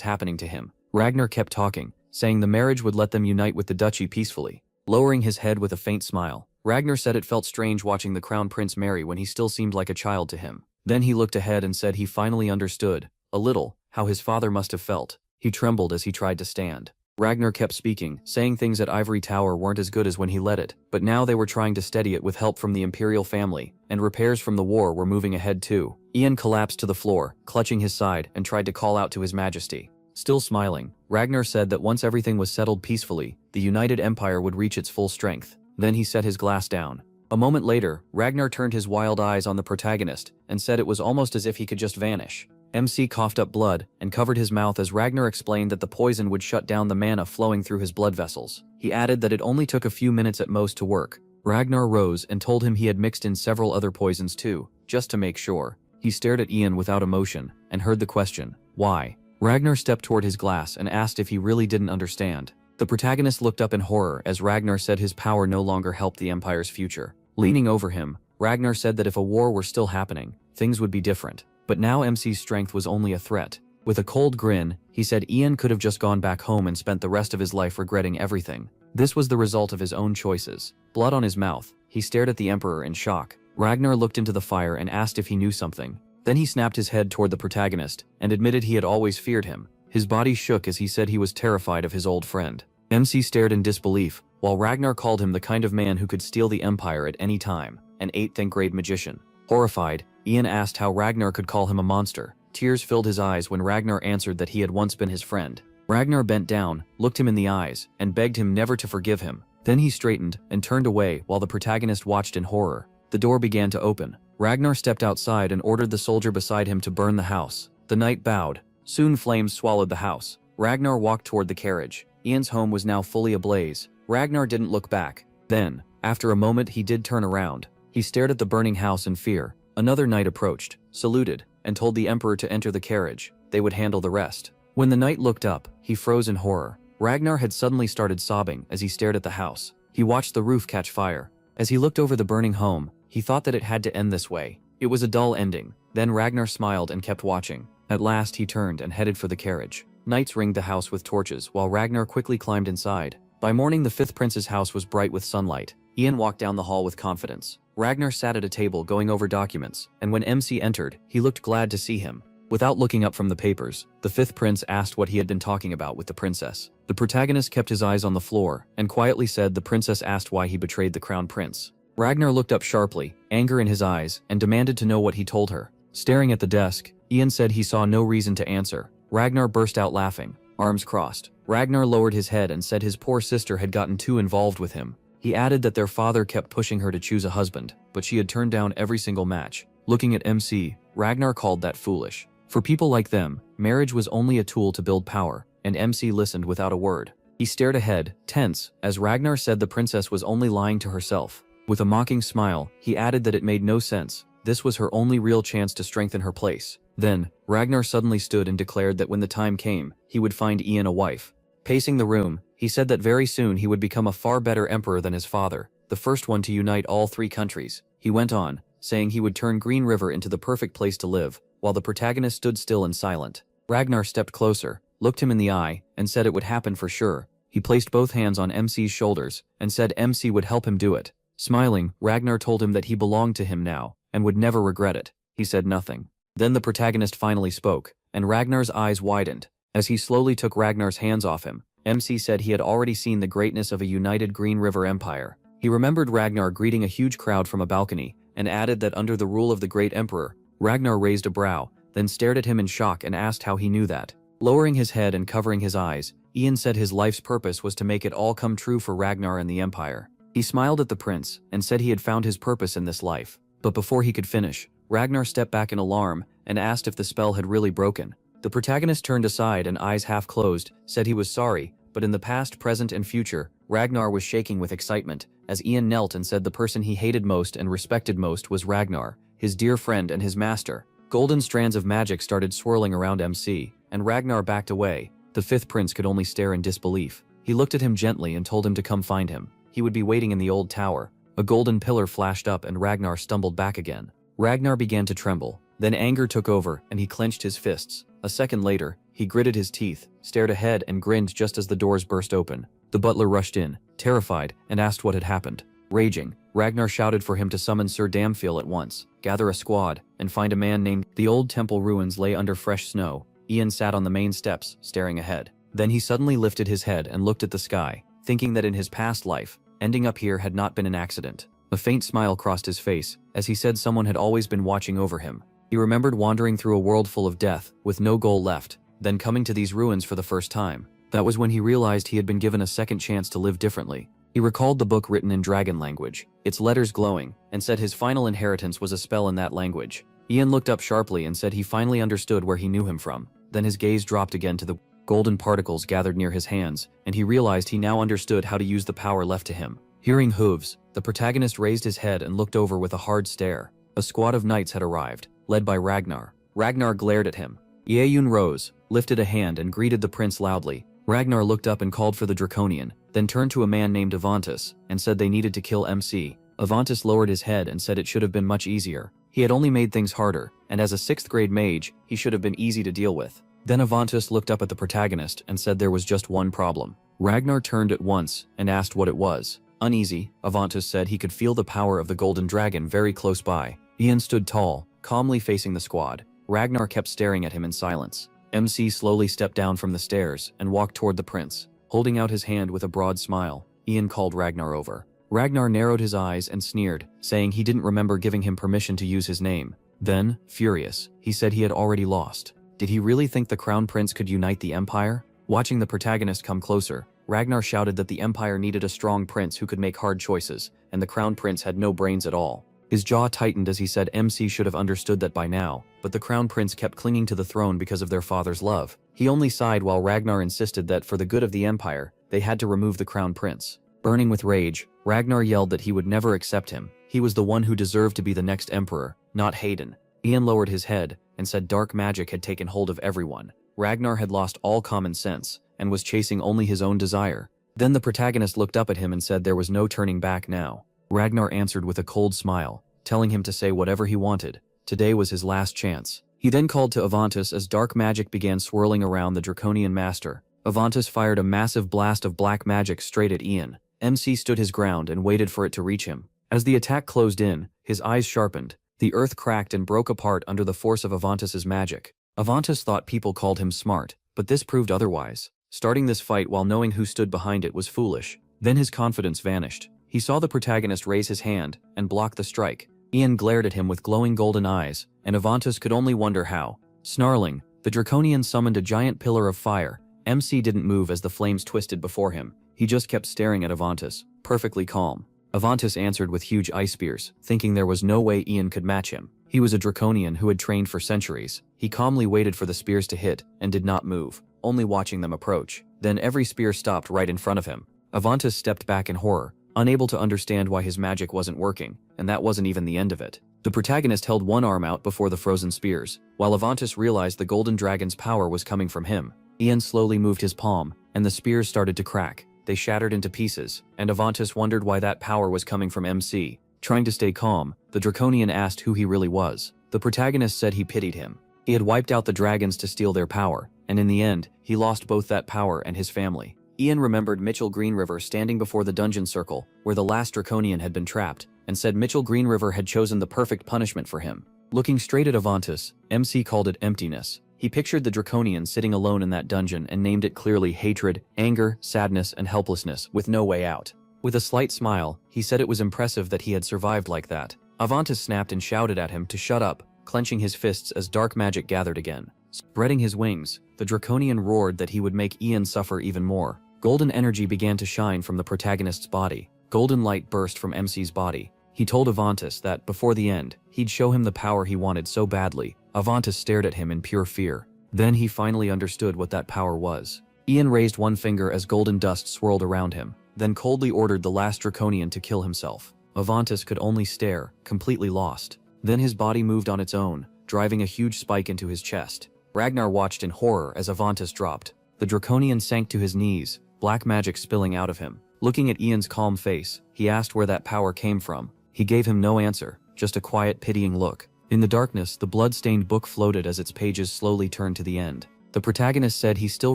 happening to him. Ragnar kept talking, saying the marriage would let them unite with the duchy peacefully. Lowering his head with a faint smile, Ragnar said it felt strange watching the crown prince marry when he still seemed like a child to him. Then he looked ahead and said he finally understood, a little, how his father must have felt. He trembled as he tried to stand. Ragnar kept speaking, saying things at Ivory Tower weren't as good as when he led it, but now they were trying to steady it with help from the imperial family, and repairs from the war were moving ahead too. Ian collapsed to the floor, clutching his side, and tried to call out to his majesty. Still smiling, Ragnar said that once everything was settled peacefully, the United Empire would reach its full strength. Then he set his glass down. A moment later, Ragnar turned his wild eyes on the protagonist and said it was almost as if he could just vanish. MC coughed up blood and covered his mouth as Ragnar explained that the poison would shut down the mana flowing through his blood vessels. He added that it only took a few minutes at most to work. Ragnar rose and told him he had mixed in several other poisons too, just to make sure. He stared at Ian without emotion and heard the question, why? Ragnar stepped toward his glass and asked if he really didn't understand. The protagonist looked up in horror as Ragnar said his power no longer helped the Empire's future. Leaning over him, Ragnar said that if a war were still happening, things would be different. But now MC's strength was only a threat. With a cold grin, he said Ian could have just gone back home and spent the rest of his life regretting everything. This was the result of his own choices. Blood on his mouth, he stared at the Emperor in shock. Ragnar looked into the fire and asked if he knew something. Then he snapped his head toward the protagonist and admitted he had always feared him. His body shook as he said he was terrified of his old friend. MC stared in disbelief, while Ragnar called him the kind of man who could steal the Empire at any time, an 8th grade magician. Horrified, Ian asked how Ragnar could call him a monster. Tears filled his eyes when Ragnar answered that he had once been his friend. Ragnar bent down, looked him in the eyes, and begged him never to forgive him. Then he straightened and turned away while the protagonist watched in horror. The door began to open. Ragnar stepped outside and ordered the soldier beside him to burn the house. The knight bowed. Soon flames swallowed the house. Ragnar walked toward the carriage. Ian's home was now fully ablaze. Ragnar didn't look back. Then, after a moment, he did turn around. He stared at the burning house in fear. Another knight approached, saluted, and told the Emperor to enter the carriage. They would handle the rest. When the knight looked up, he froze in horror. Ragnar had suddenly started sobbing as he stared at the house. He watched the roof catch fire. As he looked over the burning home, he thought that it had to end this way. It was a dull ending. Then Ragnar smiled and kept watching. At last he turned and headed for the carriage. Knights ringed the house with torches while Ragnar quickly climbed inside. By morning, the 5th prince's house was bright with sunlight. Ian walked down the hall with confidence. Ragnar sat at a table going over documents, and when MC entered, he looked glad to see him. Without looking up from the papers, the 5th prince asked what he had been talking about with the princess. The protagonist kept his eyes on the floor and quietly said the princess asked why he betrayed the crown prince. Ragnar looked up sharply, anger in his eyes, and demanded to know what he told her. Staring at the desk, Ian said he saw no reason to answer. Ragnar burst out laughing, arms crossed. Ragnar lowered his head and said his poor sister had gotten too involved with him. He added that their father kept pushing her to choose a husband, but she had turned down every single match. Looking at MC, Ragnar called that foolish. For people like them, marriage was only a tool to build power, and MC listened without a word. He stared ahead, tense, as Ragnar said the princess was only lying to herself. With a mocking smile, he added that it made no sense. This was her only real chance to strengthen her place. Then, Ragnar suddenly stood and declared that when the time came, he would find Ian a wife. Pacing the room, he said that very soon he would become a far better emperor than his father, the first one to unite all 3 countries. He went on, saying he would turn Green River into the perfect place to live, while the protagonist stood still and silent. Ragnar stepped closer, looked him in the eye, and said it would happen for sure. He placed both hands on MC's shoulders and said MC would help him do it. Smiling, Ragnar told him that he belonged to him now and would never regret it. He said nothing. Then the protagonist finally spoke, and Ragnar's eyes widened. As he slowly took Ragnar's hands off him, MC said he had already seen the greatness of a united Green River Empire. He remembered Ragnar greeting a huge crowd from a balcony, and added that under the rule of the great emperor, Ragnar raised a brow, then stared at him in shock and asked how he knew that. Lowering his head and covering his eyes, Ian said his life's purpose was to make it all come true for Ragnar and the Empire. He smiled at the prince, and said he had found his purpose in this life. But before he could finish, Ragnar stepped back in alarm, and asked if the spell had really broken. The protagonist turned aside and eyes half closed, said he was sorry, but in the past, present, and future, Ragnar was shaking with excitement, as Ian knelt and said the person he hated most and respected most was Ragnar, his dear friend and his master. Golden strands of magic started swirling around MC, and Ragnar backed away. The fifth prince could only stare in disbelief. He looked at him gently and told him to come find him. He would be waiting in the old tower. A golden pillar flashed up and Ragnar stumbled back again. Ragnar began to tremble. Then anger took over and he clenched his fists. A second later, he gritted his teeth, stared ahead and grinned just as the doors burst open. The butler rushed in, terrified, and asked what had happened. Raging, Ragnar shouted for him to summon Sir Damphil at once, gather a squad, and find a man named. The old temple ruins lay under fresh snow. Ian sat on the main steps, staring ahead. Then he suddenly lifted his head and looked at the sky, thinking that in his past life, ending up here had not been an accident. A faint smile crossed his face, as he said someone had always been watching over him. He remembered wandering through a world full of death, with no goal left, then coming to these ruins for the first time. That was when he realized he had been given a second chance to live differently. He recalled the book written in dragon language, its letters glowing, and said his final inheritance was a spell in that language. Ian looked up sharply and said he finally understood where he knew him from. Then his gaze dropped again to the golden particles gathered near his hands, and he realized he now understood how to use the power left to him. Hearing hooves, the protagonist raised his head and looked over with a hard stare. A squad of knights had arrived, led by Ragnar. Ragnar glared at him. Yahello rose, lifted a hand and greeted the prince loudly. Ragnar looked up and called for the Draconian, then turned to a man named Avantis, and said they needed to kill MC. Avantis lowered his head and said it should have been much easier. He had only made things harder, and as a 6th grade mage, he should have been easy to deal with. Then Avantis looked up at the protagonist and said there was just one problem. Ragnar turned at once and asked what it was. Uneasy, Avantis said he could feel the power of the golden dragon very close by. Ian stood tall, calmly facing the squad. Ragnar kept staring at him in silence. MC slowly stepped down from the stairs and walked toward the prince. Holding out his hand with a broad smile, Ian called Ragnar over. Ragnar narrowed his eyes and sneered, saying he didn't remember giving him permission to use his name. Then, furious, he said he had already lost. Did he really think the crown prince could unite the empire? Watching the protagonist come closer, Ragnar shouted that the empire needed a strong prince who could make hard choices, and the crown prince had no brains at all. His jaw tightened as he said MC should have understood that by now, but the crown prince kept clinging to the throne because of their father's love. He only sighed while Ragnar insisted that for the good of the empire, they had to remove the crown prince. Burning with rage, Ragnar yelled that he would never accept him. He was the one who deserved to be the next emperor, not Hayden. Ian lowered his head and said dark magic had taken hold of everyone. Ragnar had lost all common sense and was chasing only his own desire. Then the protagonist looked up at him and said there was no turning back now. Ragnar answered with a cold smile, telling him to say whatever he wanted. Today was his last chance. He then called to Avantis as dark magic began swirling around the Draconian master. Avantis fired a massive blast of black magic straight at Ian. MC stood his ground and waited for it to reach him. As the attack closed in, his eyes sharpened. The earth cracked and broke apart under the force of Avantis' magic. Avantis thought people called him smart, but this proved otherwise. Starting this fight while knowing who stood behind it was foolish. Then his confidence vanished. He saw the protagonist raise his hand and block the strike. Ian glared at him with glowing golden eyes, and Avantis could only wonder how. Snarling, the Draconian summoned a giant pillar of fire. MC didn't move as the flames twisted before him. He just kept staring at Avantis, perfectly calm. Avantis answered with huge ice spears, thinking there was no way Ian could match him. He was a Draconian who had trained for centuries. He calmly waited for the spears to hit, and did not move, only watching them approach. Then every spear stopped right in front of him. Avantis stepped back in horror, unable to understand why his magic wasn't working, and that wasn't even the end of it. The protagonist held one arm out before the frozen spears, while Avantis realized the golden dragon's power was coming from him. Ian slowly moved his palm, and the spears started to crack. They shattered into pieces, and Avantis wondered why that power was coming from MC. Trying to stay calm, the Draconian asked who he really was. The protagonist said he pitied him. He had wiped out the dragons to steal their power, and in the end, he lost both that power and his family. Ian remembered Mitchell Greenriver standing before the dungeon circle, where the last Draconian had been trapped, and said Mitchell Greenriver had chosen the perfect punishment for him. Looking straight at Avantis, MC called it emptiness. He pictured the Draconian sitting alone in that dungeon and named it clearly hatred, anger, sadness, and helplessness, with no way out. With a slight smile, he said it was impressive that he had survived like that. Avantis snapped and shouted at him to shut up, clenching his fists as dark magic gathered again. Spreading his wings, the Draconian roared that he would make Ian suffer even more. Golden energy began to shine from the protagonist's body. Golden light burst from MC's body. He told Avantis that, before the end, he'd show him the power he wanted so badly. Avantis stared at him in pure fear. Then he finally understood what that power was. Ian raised one finger as golden dust swirled around him, then coldly ordered the last Draconian to kill himself. Avantis could only stare, completely lost. Then his body moved on its own, driving a huge spike into his chest. Ragnar watched in horror as Avantis dropped. The Draconian sank to his knees, black magic spilling out of him. Looking at Ian's calm face, he asked where that power came from. He gave him no answer, just a quiet, pitying look. In the darkness, the blood-stained book floated as its pages slowly turned to the end. The protagonist said he still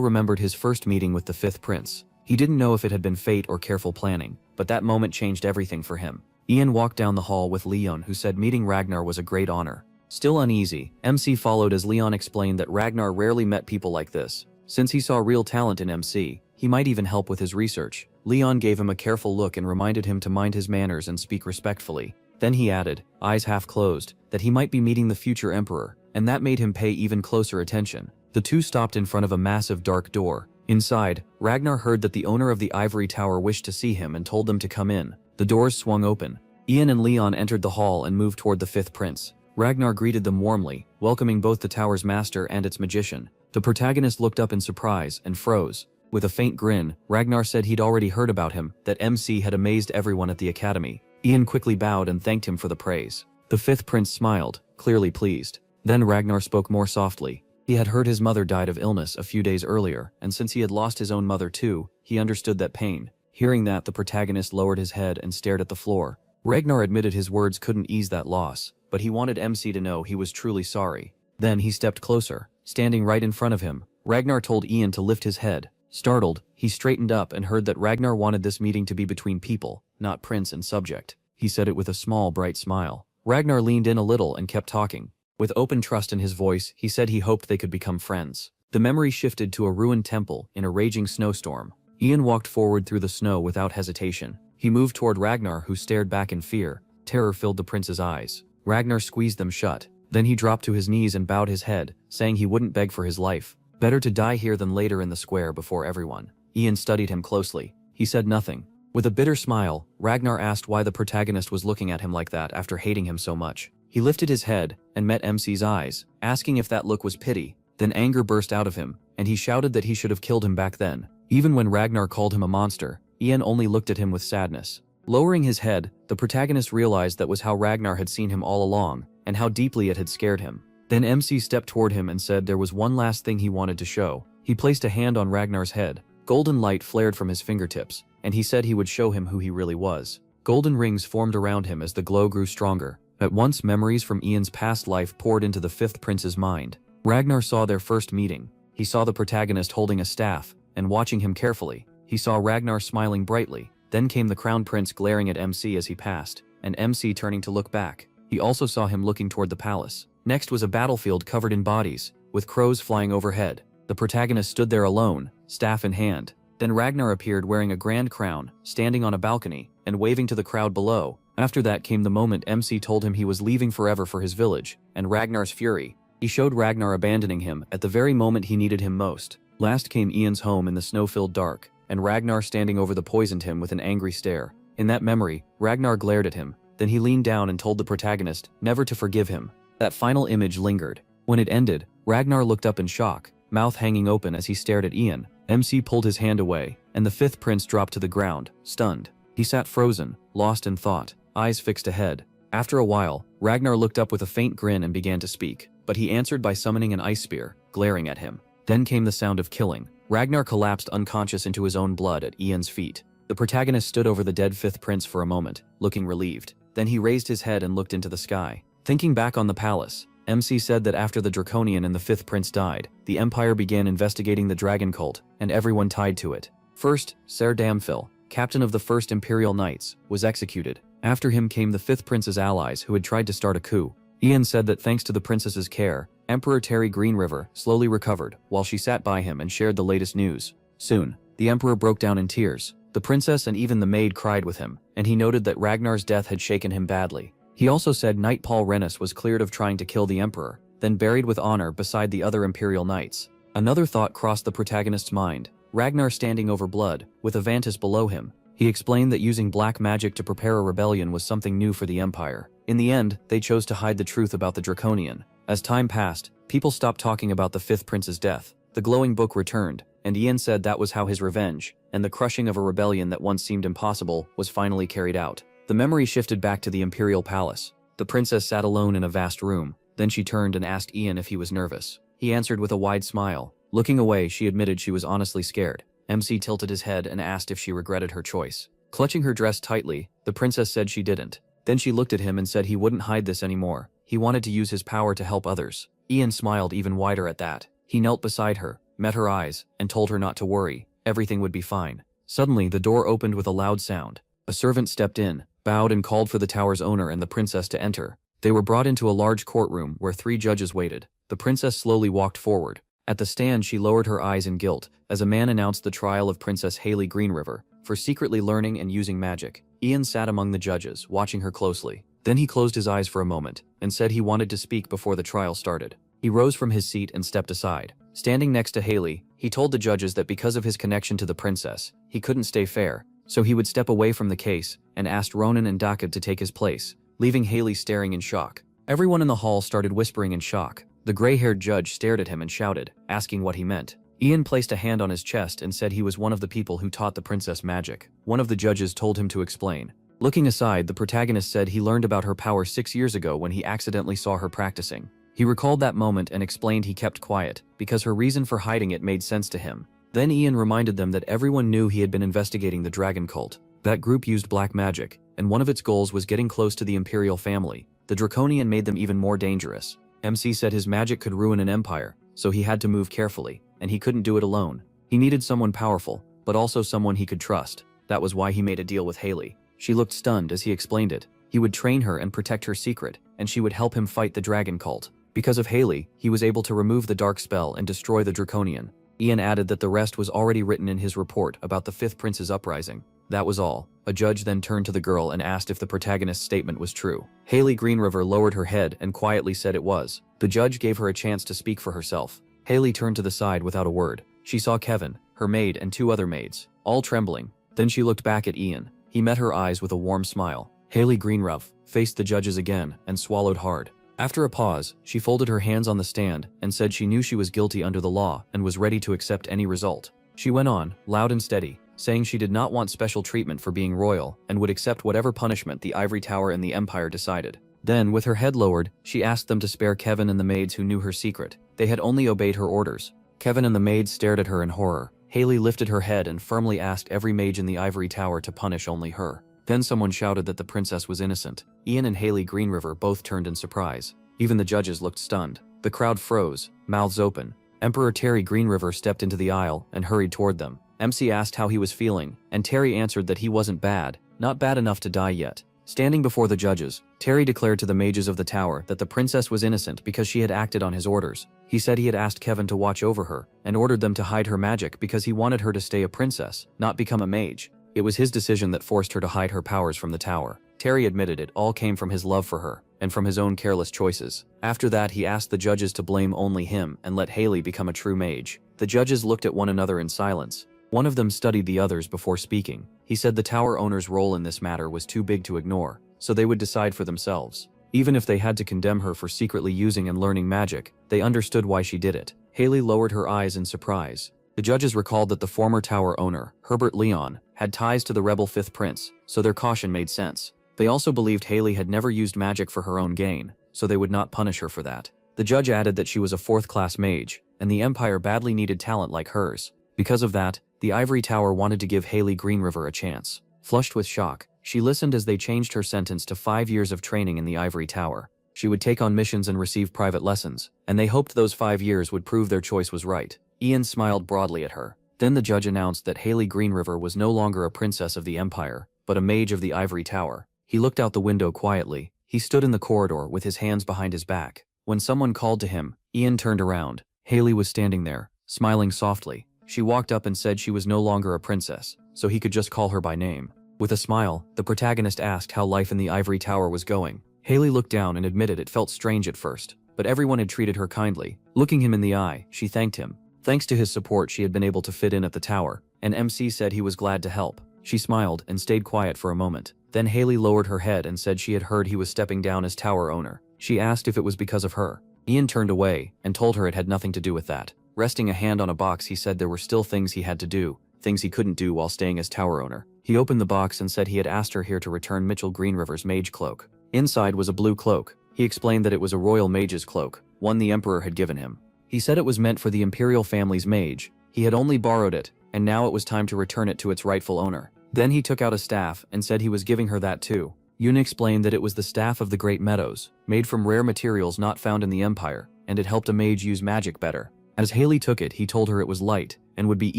remembered his first meeting with the fifth prince. He didn't know if it had been fate or careful planning, but that moment changed everything for him. Ian walked down the hall with Leon, who said meeting Ragnar was a great honor. Still uneasy, MC followed as Leon explained that Ragnar rarely met people like this. Since he saw real talent in MC, he might even help with his research. Leon gave him a careful look and reminded him to mind his manners and speak respectfully. Then he added, eyes half closed, that he might be meeting the future emperor, and that made him pay even closer attention. The two stopped in front of a massive dark door. Inside, Ragnar heard that the owner of the ivory tower wished to see him and told them to come in. The doors swung open. Ian and Leon entered the hall and moved toward the fifth prince. Ragnar greeted them warmly, welcoming both the tower's master and its magician. The protagonist looked up in surprise and froze. With a faint grin, Ragnar said he'd already heard about him, that MC had amazed everyone at the academy. Ian quickly bowed and thanked him for the praise. The fifth prince smiled, clearly pleased. Then Ragnar spoke more softly. He had heard his mother died of illness a few days earlier, and since he had lost his own mother too, he understood that pain. Hearing that, the protagonist lowered his head and stared at the floor. Ragnar admitted his words couldn't ease that loss, but he wanted MC to know he was truly sorry. Then he stepped closer. Standing right in front of him, Ragnar told Ian to lift his head. Startled, he straightened up and heard that Ragnar wanted this meeting to be between people, not prince and subject. He said it with a small, bright smile. Ragnar leaned in a little and kept talking. With open trust in his voice, he said he hoped they could become friends. The memory shifted to a ruined temple in a raging snowstorm. Ian walked forward through the snow without hesitation. He moved toward Ragnar, who stared back in fear. Terror filled the prince's eyes. Ragnar squeezed them shut. Then he dropped to his knees and bowed his head, saying he wouldn't beg for his life. Better to die here than later in the square before everyone. Ian studied him closely. He said nothing. With a bitter smile, Ragnar asked why the protagonist was looking at him like that after hating him so much. He lifted his head and met MC's eyes, asking if that look was pity. Then anger burst out of him, and he shouted that he should have killed him back then. Even when Ragnar called him a monster, Ian only looked at him with sadness. Lowering his head, the protagonist realized that was how Ragnar had seen him all along, and how deeply it had scared him. Then MC stepped toward him and said there was one last thing he wanted to show. He placed a hand on Ragnar's head. Golden light flared from his fingertips, and he said he would show him who he really was. Golden rings formed around him as the glow grew stronger. At once, memories from Ian's past life poured into the fifth prince's mind. Ragnar saw their first meeting. He saw the protagonist holding a staff, and watching him carefully. He saw Ragnar smiling brightly. Then came the crown prince glaring at MC as he passed, and MC turning to look back. He also saw him looking toward the palace. Next was a battlefield covered in bodies, with crows flying overhead. The protagonist stood there alone, staff in hand. Then Ragnar appeared wearing a grand crown, standing on a balcony, and waving to the crowd below. After that came the moment MC told him he was leaving forever for his village, and Ragnar's fury. He showed Ragnar abandoning him at the very moment he needed him most. Last came Ian's home in the snow-filled dark, and Ragnar standing over the poisoned him with an angry stare. In that memory, Ragnar glared at him. Then he leaned down and told the protagonist never to forgive him. That final image lingered. When it ended, Ragnar looked up in shock, mouth hanging open as he stared at Ian. MC pulled his hand away, and the fifth prince dropped to the ground, stunned. He sat frozen, lost in thought, eyes fixed ahead. After a while, Ragnar looked up with a faint grin and began to speak, but he answered by summoning an ice spear, glaring at him. Then came the sound of killing. Ragnar collapsed unconscious into his own blood at Ian's feet. The protagonist stood over the dead fifth prince for a moment, looking relieved. Then he raised his head and looked into the sky. Thinking back on the palace, MC said that after the Draconian and the 5th prince died, the Empire began investigating the dragon cult, and everyone tied to it. First, Ser Damphil, captain of the 1st Imperial Knights, was executed. After him came the 5th prince's allies who had tried to start a coup. Ian said that thanks to the princess's care, Emperor Terry Greenriver slowly recovered while she sat by him and shared the latest news. Soon, the emperor broke down in tears. The princess and even the maid cried with him, and he noted that Ragnar's death had shaken him badly. He also said Knight Paul Rennis was cleared of trying to kill the emperor, then buried with honor beside the other imperial knights. Another thought crossed the protagonist's mind, Ragnar standing over blood, with Avantis below him. He explained that using black magic to prepare a rebellion was something new for the Empire. In the end, they chose to hide the truth about the Draconian. As time passed, people stopped talking about the 5th prince's death. The glowing book returned, and Ian said that was how his revenge, and the crushing of a rebellion that once seemed impossible, was finally carried out. The memory shifted back to the Imperial Palace. The princess sat alone in a vast room. Then she turned and asked Ian if he was nervous. He answered with a wide smile. Looking away, she admitted she was honestly scared. MC tilted his head and asked if she regretted her choice. Clutching her dress tightly, the princess said she didn't. Then she looked at him and said he wouldn't hide this anymore. He wanted to use his power to help others. Ian smiled even wider at that. He knelt beside her, met her eyes, and told her not to worry. Everything would be fine. Suddenly, the door opened with a loud sound. A servant stepped in, bowed and called for the tower's owner and the princess to enter. They were brought into a large courtroom where 3 judges waited. The princess slowly walked forward. At the stand, she lowered her eyes in guilt as a man announced the trial of Princess Hailey Greenriver for secretly learning and using magic. Ian sat among the judges, watching her closely. Then he closed his eyes for a moment and said he wanted to speak before the trial started. He rose from his seat and stepped aside. Standing next to Hailey, he told the judges that because of his connection to the princess, he couldn't stay fair, so he would step away from the case, and asked Ronan and Dakid to take his place, leaving Hailey staring in shock. Everyone in the hall started whispering in shock. The gray-haired judge stared at him and shouted, asking what he meant. Ian placed a hand on his chest and said he was one of the people who taught the princess magic. One of the judges told him to explain. Looking aside, the protagonist said he learned about her power 6 years ago when he accidentally saw her practicing. He recalled that moment and explained he kept quiet, because her reason for hiding it made sense to him. Then Ian reminded them that everyone knew he had been investigating the dragon cult. That group used black magic, and one of its goals was getting close to the imperial family. The Draconian made them even more dangerous. MC said his magic could ruin an empire, so he had to move carefully, and he couldn't do it alone. He needed someone powerful, but also someone he could trust. That was why he made a deal with Hailey. She looked stunned as he explained it. He would train her and protect her secret, and she would help him fight the dragon cult. Because of Hailey, he was able to remove the dark spell and destroy the Draconian. Ian added that the rest was already written in his report about the 5th Prince's uprising. That was all. A judge then turned to the girl and asked if the protagonist's statement was true. Hailey Greenriver lowered her head and quietly said it was. The judge gave her a chance to speak for herself. Hailey turned to the side without a word. She saw Kevin, her maid, and 2 other maids, all trembling. Then she looked back at Ian. He met her eyes with a warm smile. Hailey Greenriver faced the judges again and swallowed hard. After a pause, she folded her hands on the stand and said she knew she was guilty under the law and was ready to accept any result. She went on, loud and steady, saying she did not want special treatment for being royal and would accept whatever punishment the Ivory Tower and the Empire decided. Then, with her head lowered, she asked them to spare Kevin and the maids who knew her secret. They had only obeyed her orders. Kevin and the maids stared at her in horror. Hailey lifted her head and firmly asked every mage in the Ivory Tower to punish only her. Then someone shouted that the princess was innocent. Ian and Hailey Greenriver both turned in surprise. Even the judges looked stunned. The crowd froze, mouths open. Emperor Terry Greenriver stepped into the aisle and hurried toward them. MC asked how he was feeling, and Terry answered that he wasn't bad, not bad enough to die yet. Standing before the judges, Terry declared to the mages of the tower that the princess was innocent because she had acted on his orders. He said he had asked Kevin to watch over her, and ordered them to hide her magic because he wanted her to stay a princess, not become a mage. It was his decision that forced her to hide her powers from the tower. Terry admitted it all came from his love for her, and from his own careless choices. After that, he asked the judges to blame only him and let Hailey become a true mage. The judges looked at one another in silence. One of them studied the others before speaking. He said the tower owner's role in this matter was too big to ignore, so they would decide for themselves. Even if they had to condemn her for secretly using and learning magic, they understood why she did it. Hailey lowered her eyes in surprise. The judges recalled that the former tower owner, Herbert Leon, had ties to the rebel 5th Prince, so their caution made sense. They also believed Hailey had never used magic for her own gain, so they would not punish her for that. The judge added that she was a 4th-class mage, and the Empire badly needed talent like hers. Because of that, the Ivory Tower wanted to give Hailey Greenriver a chance. Flushed with shock, She listened as they changed her sentence to 5 years of training in the ivory tower. She would take on missions and receive private lessons, and they hoped those 5 years would prove their choice was right. Ian smiled broadly at her. Then the judge announced that Haley Greenriver was no longer a princess of the Empire, but a mage of the ivory tower. He looked out the window quietly. He stood in the corridor with his hands behind his back. When someone called to him, Ian turned around. Haley was standing there, smiling softly. She walked up and said she was no longer a princess, so he could just call her by name. With a smile, the protagonist asked how life in the ivory tower was going. Haley looked down and admitted it felt strange at first, but everyone had treated her kindly. Looking him in the eye, she thanked him. Thanks to his support, she had been able to fit in at the tower, and MC said he was glad to help. She smiled and stayed quiet for a moment. Then Haley lowered her head and said she had heard he was stepping down as tower owner. She asked if it was because of her. Ian turned away and told her it had nothing to do with that. Resting a hand on a box, he said there were still things he had to do, things he couldn't do while staying as tower owner. He opened the box and said he had asked her here to return Mitchell Greenriver's mage cloak. Inside was a blue cloak. He explained that it was a royal mage's cloak, one the emperor had given him. He said it was meant for the imperial family's mage. He had only borrowed it, and now it was time to return it to its rightful owner. Then he took out a staff and said he was giving her that too. Yoon explained that it was the staff of the Great Meadows, made from rare materials not found in the Empire, and it helped a mage use magic better. As Haley took it, he told her it was light and would be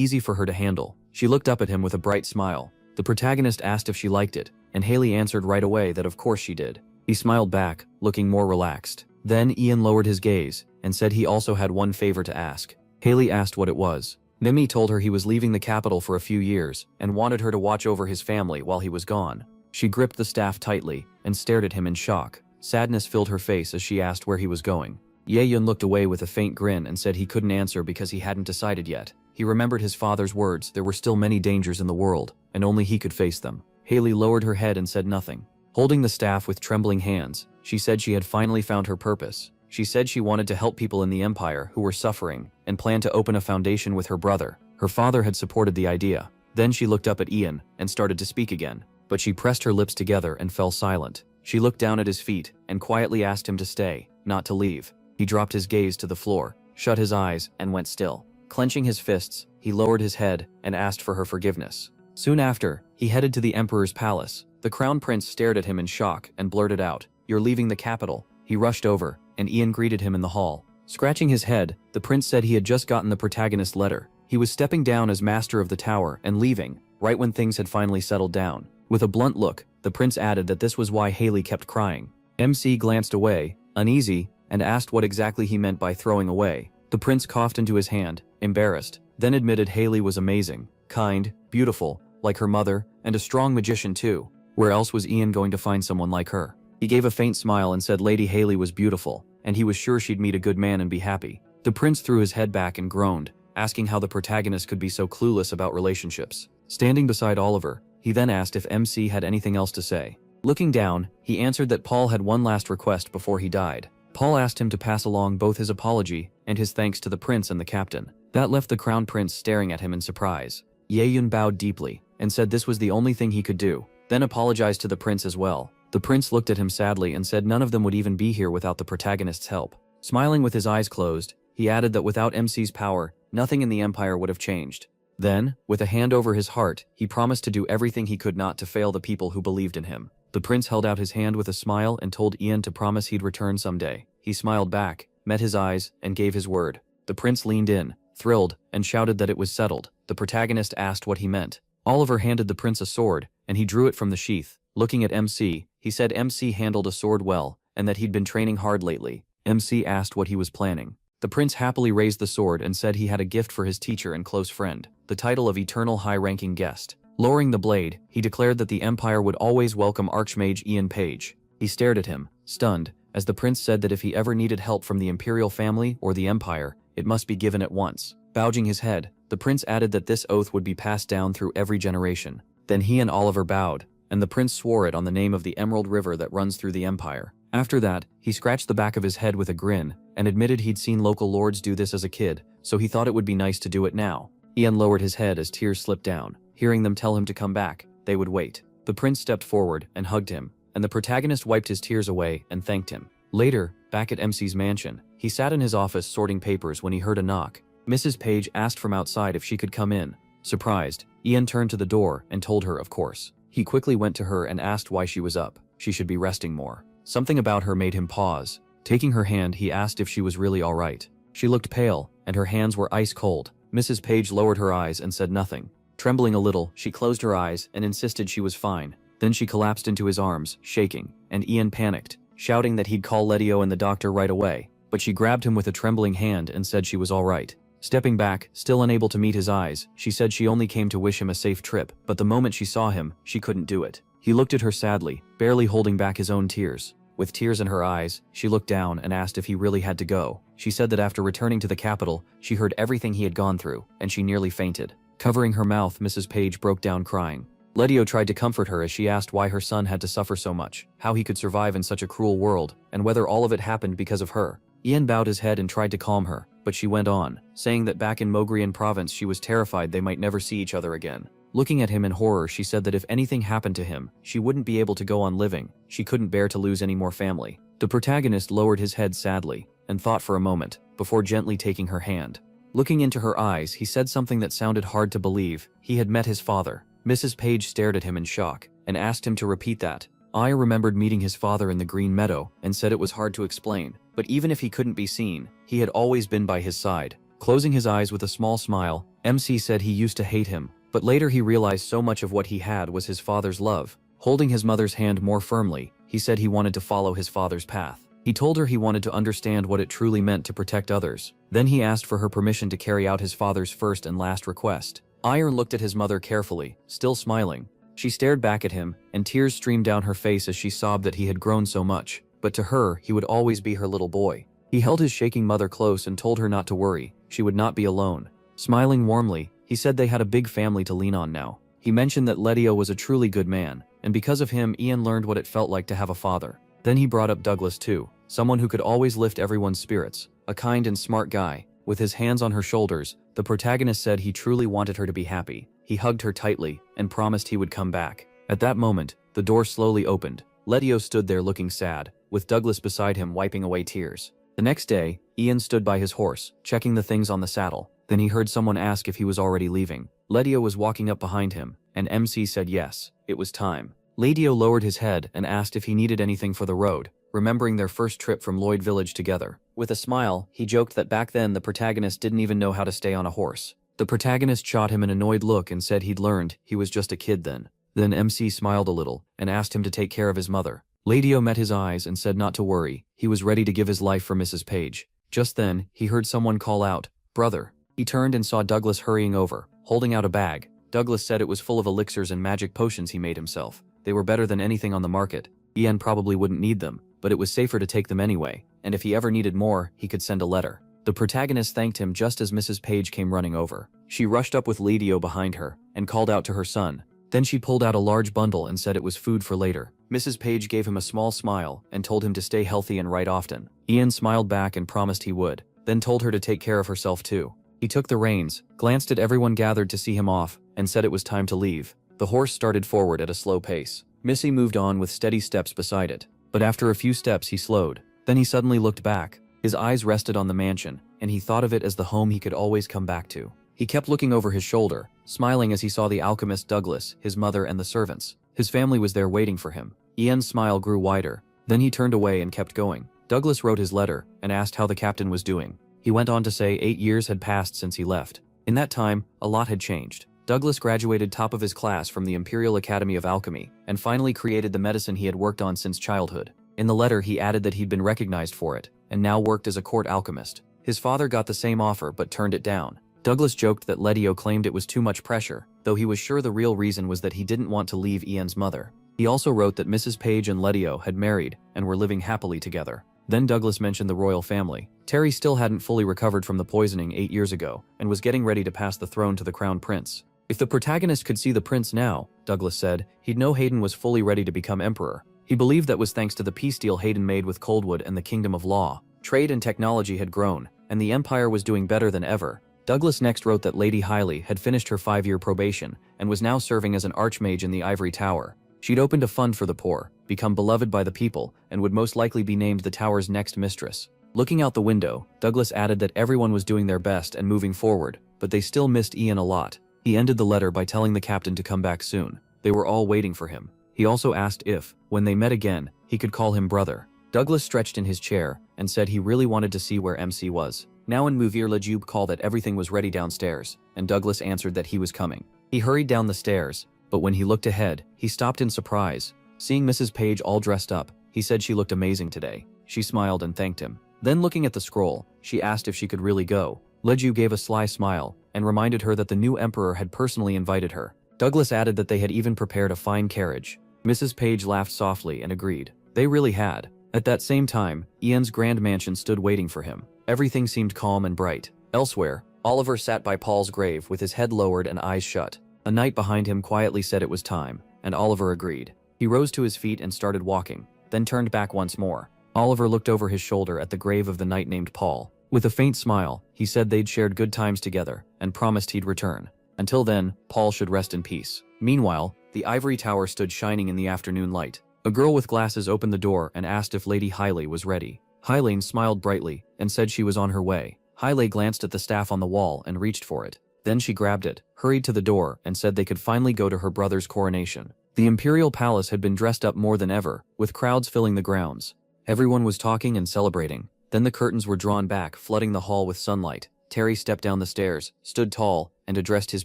easy for her to handle. She looked up at him with a bright smile. The protagonist asked if she liked it, and Haley answered right away that of course she did. He smiled back, looking more relaxed. Then Ian lowered his gaze and said he also had one favor to ask. Haley asked what it was. Mimi told her he was leaving the capital for a few years and wanted her to watch over his family while he was gone. She gripped the staff tightly and stared at him in shock. Sadness filled her face as she asked where he was going. Yahyun looked away with a faint grin and said he couldn't answer because he hadn't decided yet. He remembered his father's words, there were still many dangers in the world, and only he could face them. Haley lowered her head and said nothing. Holding the staff with trembling hands, she said she had finally found her purpose. She said she wanted to help people in the Empire who were suffering and planned to open a foundation with her brother. Her father had supported the idea. Then she looked up at Ian and started to speak again, but she pressed her lips together and fell silent. She looked down at his feet and quietly asked him to stay, not to leave. He dropped his gaze to the floor, shut his eyes, and went still. Clenching his fists, he lowered his head and asked for her forgiveness. Soon after, he headed to the Emperor's palace. The Crown Prince stared at him in shock and blurted out, "You're leaving the capital." He rushed over, and Ian greeted him in the hall. Scratching his head, the prince said he had just gotten the protagonist's letter. He was stepping down as master of the tower and leaving, right when things had finally settled down. With a blunt look, the prince added that this was why Haley kept crying. MC glanced away, uneasy, and asked what exactly he meant by throwing away. The prince coughed into his hand, embarrassed, then admitted Haley was amazing, kind, beautiful, like her mother, and a strong magician too. Where else was Ian going to find someone like her? He gave a faint smile and said Lady Haley was beautiful, and he was sure she'd meet a good man and be happy. The prince threw his head back and groaned, asking how the protagonist could be so clueless about relationships. Standing beside Oliver, he then asked if MC had anything else to say. Looking down, he answered that Paul had one last request before he died. Paul asked him to pass along both his apology and his thanks to the prince and the captain. That left the crown prince staring at him in surprise. Yahyun bowed deeply and said this was the only thing he could do, then apologized to the prince as well. The prince looked at him sadly and said none of them would even be here without the protagonist's help. Smiling with his eyes closed, he added that without MC's power, nothing in the Empire would have changed. Then, with a hand over his heart, he promised to do everything he could not to fail the people who believed in him. The prince held out his hand with a smile and told Ian to promise he'd return someday. He smiled back, met his eyes, and gave his word. The prince leaned in, thrilled, and shouted that it was settled. The protagonist asked what he meant. Oliver handed the prince a sword, and he drew it from the sheath. Looking at MC, he said MC handled a sword well, and that he'd been training hard lately. MC asked what he was planning. The prince happily raised the sword and said he had a gift for his teacher and close friend, the title of eternal high-ranking guest. Lowering the blade, he declared that the Empire would always welcome Archmage Ian Page. He stared at him, stunned, as the prince said that if he ever needed help from the Imperial family or the Empire, it must be given at once. Bowing his head, the prince added that this oath would be passed down through every generation. Then he and Oliver bowed, and the prince swore it on the name of the Emerald River that runs through the Empire. After that, he scratched the back of his head with a grin, and admitted he'd seen local lords do this as a kid, so he thought it would be nice to do it now. Ian lowered his head as tears slipped down. Hearing them tell him to come back, they would wait. The prince stepped forward and hugged him, and the protagonist wiped his tears away and thanked him. Later, back at MC's mansion, he sat in his office sorting papers when he heard a knock. Mrs. Page asked from outside if she could come in. Surprised, Ian turned to the door and told her of course. He quickly went to her and asked why she was up. She should be resting more. Something about her made him pause. Taking her hand, he asked if she was really all right. She looked pale, and her hands were ice cold. Mrs. Page lowered her eyes and said nothing. Trembling a little, she closed her eyes and insisted she was fine. Then she collapsed into his arms, shaking, and Ian panicked, shouting that he'd call Letio and the doctor right away. But she grabbed him with a trembling hand and said she was all right. Stepping back, still unable to meet his eyes, she said she only came to wish him a safe trip, but the moment she saw him, she couldn't do it. He looked at her sadly, barely holding back his own tears. With tears in her eyes, she looked down and asked if he really had to go. She said that after returning to the capital, she heard everything he had gone through, and she nearly fainted. Covering her mouth, Mrs. Page broke down crying. Letio tried to comfort her as she asked why her son had to suffer so much, how he could survive in such a cruel world, and whether all of it happened because of her. Ian bowed his head and tried to calm her, but she went on, saying that back in Mogrian province she was terrified they might never see each other again. Looking at him in horror, she said that if anything happened to him, she wouldn't be able to go on living. She couldn't bear to lose any more family. The protagonist lowered his head sadly, and thought for a moment, before gently taking her hand. Looking into her eyes, he said something that sounded hard to believe. He had met his father. Mrs. Page stared at him in shock, and asked him to repeat that. I remembered meeting his father in the Green Meadow, and said it was hard to explain, but even if he couldn't be seen, he had always been by his side. Closing his eyes with a small smile, MC said he used to hate him, but later he realized so much of what he had was his father's love. Holding his mother's hand more firmly, he said he wanted to follow his father's path. He told her he wanted to understand what it truly meant to protect others. Then he asked for her permission to carry out his father's first and last request. Iron looked at his mother carefully, still smiling. She stared back at him, and tears streamed down her face as she sobbed that he had grown so much. But to her, he would always be her little boy. He held his shaking mother close and told her not to worry, she would not be alone. Smiling warmly, he said they had a big family to lean on now. He mentioned that Letio was a truly good man, and because of him, Ian learned what it felt like to have a father. Then he brought up Douglas too, someone who could always lift everyone's spirits, a kind and smart guy. With his hands on her shoulders, the protagonist said he truly wanted her to be happy. He hugged her tightly and promised he would come back. At that moment, the door slowly opened. Letio stood there looking sad, with Douglas beside him wiping away tears. The next day, Ian stood by his horse, checking the things on the saddle. Then he heard someone ask if he was already leaving. Letio was walking up behind him, and MC said yes, it was time. Letio lowered his head and asked if he needed anything for the road, remembering their first trip from Lloyd Village together. With a smile, he joked that back then the protagonist didn't even know how to stay on a horse. The protagonist shot him an annoyed look and said he'd learned, he was just a kid then. Then MC smiled a little and asked him to take care of his mother. Letio met his eyes and said not to worry, he was ready to give his life for Mrs. Page. Just then, he heard someone call out, "Brother." He turned and saw Douglas hurrying over, holding out a bag. Douglas said it was full of elixirs and magic potions he made himself. They were better than anything on the market. Ian probably wouldn't need them, but it was safer to take them anyway, and if he ever needed more, he could send a letter. The protagonist thanked him just as Mrs. Page came running over. She rushed up with Letio behind her, and called out to her son. Then she pulled out a large bundle and said it was food for later. Mrs. Page gave him a small smile, and told him to stay healthy and write often. Ian smiled back and promised he would, then told her to take care of herself too. He took the reins, glanced at everyone gathered to see him off, and said it was time to leave. The horse started forward at a slow pace. Missy moved on with steady steps beside it, but after a few steps he slowed. Then he suddenly looked back. His eyes rested on the mansion, and he thought of it as the home he could always come back to. He kept looking over his shoulder, smiling as he saw the alchemist Douglas, his mother, and the servants. His family was there waiting for him. Ian's smile grew wider. Then he turned away and kept going. Douglas wrote his letter and asked how the captain was doing. He went on to say 8 years had passed since he left. In that time, a lot had changed. Douglas graduated top of his class from the Imperial Academy of Alchemy, and finally created the medicine he had worked on since childhood. In the letter, he added that he'd been recognized for it, and now worked as a court alchemist. His father got the same offer but turned it down. Douglas joked that Letio claimed it was too much pressure, though he was sure the real reason was that he didn't want to leave Ian's mother. He also wrote that Mrs. Page and Letio had married and were living happily together. Then Douglas mentioned the royal family. Terry still hadn't fully recovered from the poisoning 8 years ago, and was getting ready to pass the throne to the crown prince. If the protagonist could see the prince now, Douglas said, he'd know Hayden was fully ready to become emperor. He believed that was thanks to the peace deal Hayden made with Coldwood and the Kingdom of Law. Trade and technology had grown, and the empire was doing better than ever. Douglas next wrote that Lady Hailey had finished her 5-year probation, and was now serving as an archmage in the Ivory Tower. She'd opened a fund for the poor, become beloved by the people, and would most likely be named the tower's next mistress. Looking out the window, Douglas added that everyone was doing their best and moving forward, but they still missed Ian a lot. He ended the letter by telling the captain to come back soon. They were all waiting for him. He also asked if, when they met again, he could call him brother. Douglas stretched in his chair and said he really wanted to see where MC was. Now in Mouvir Lejube called that everything was ready downstairs, and Douglas answered that he was coming. He hurried down the stairs, but when he looked ahead, he stopped in surprise. Seeing Mrs. Page all dressed up, he said she looked amazing today. She smiled and thanked him. Then looking at the scroll, she asked if she could really go. Lejube gave a sly smile and reminded her that the new emperor had personally invited her. Douglas added that they had even prepared a fine carriage. Mrs. Page laughed softly and agreed. They really had. At that same time, Ian's grand mansion stood waiting for him. Everything seemed calm and bright. Elsewhere, Oliver sat by Paul's grave with his head lowered and eyes shut. A knight behind him quietly said it was time, and Oliver agreed. He rose to his feet and started walking, then turned back once more. Oliver looked over his shoulder at the grave of the knight named Paul. With a faint smile, he said they'd shared good times together and promised he'd return. Until then, Paul should rest in peace. Meanwhile, the ivory tower stood shining in the afternoon light. A girl with glasses opened the door and asked if Lady Hailey was ready. Hailey smiled brightly and said she was on her way. Hailey glanced at the staff on the wall and reached for it. Then she grabbed it, hurried to the door, and said they could finally go to her brother's coronation. The imperial palace had been dressed up more than ever, with crowds filling the grounds. Everyone was talking and celebrating. Then the curtains were drawn back, flooding the hall with sunlight. Terry stepped down the stairs, stood tall, and addressed his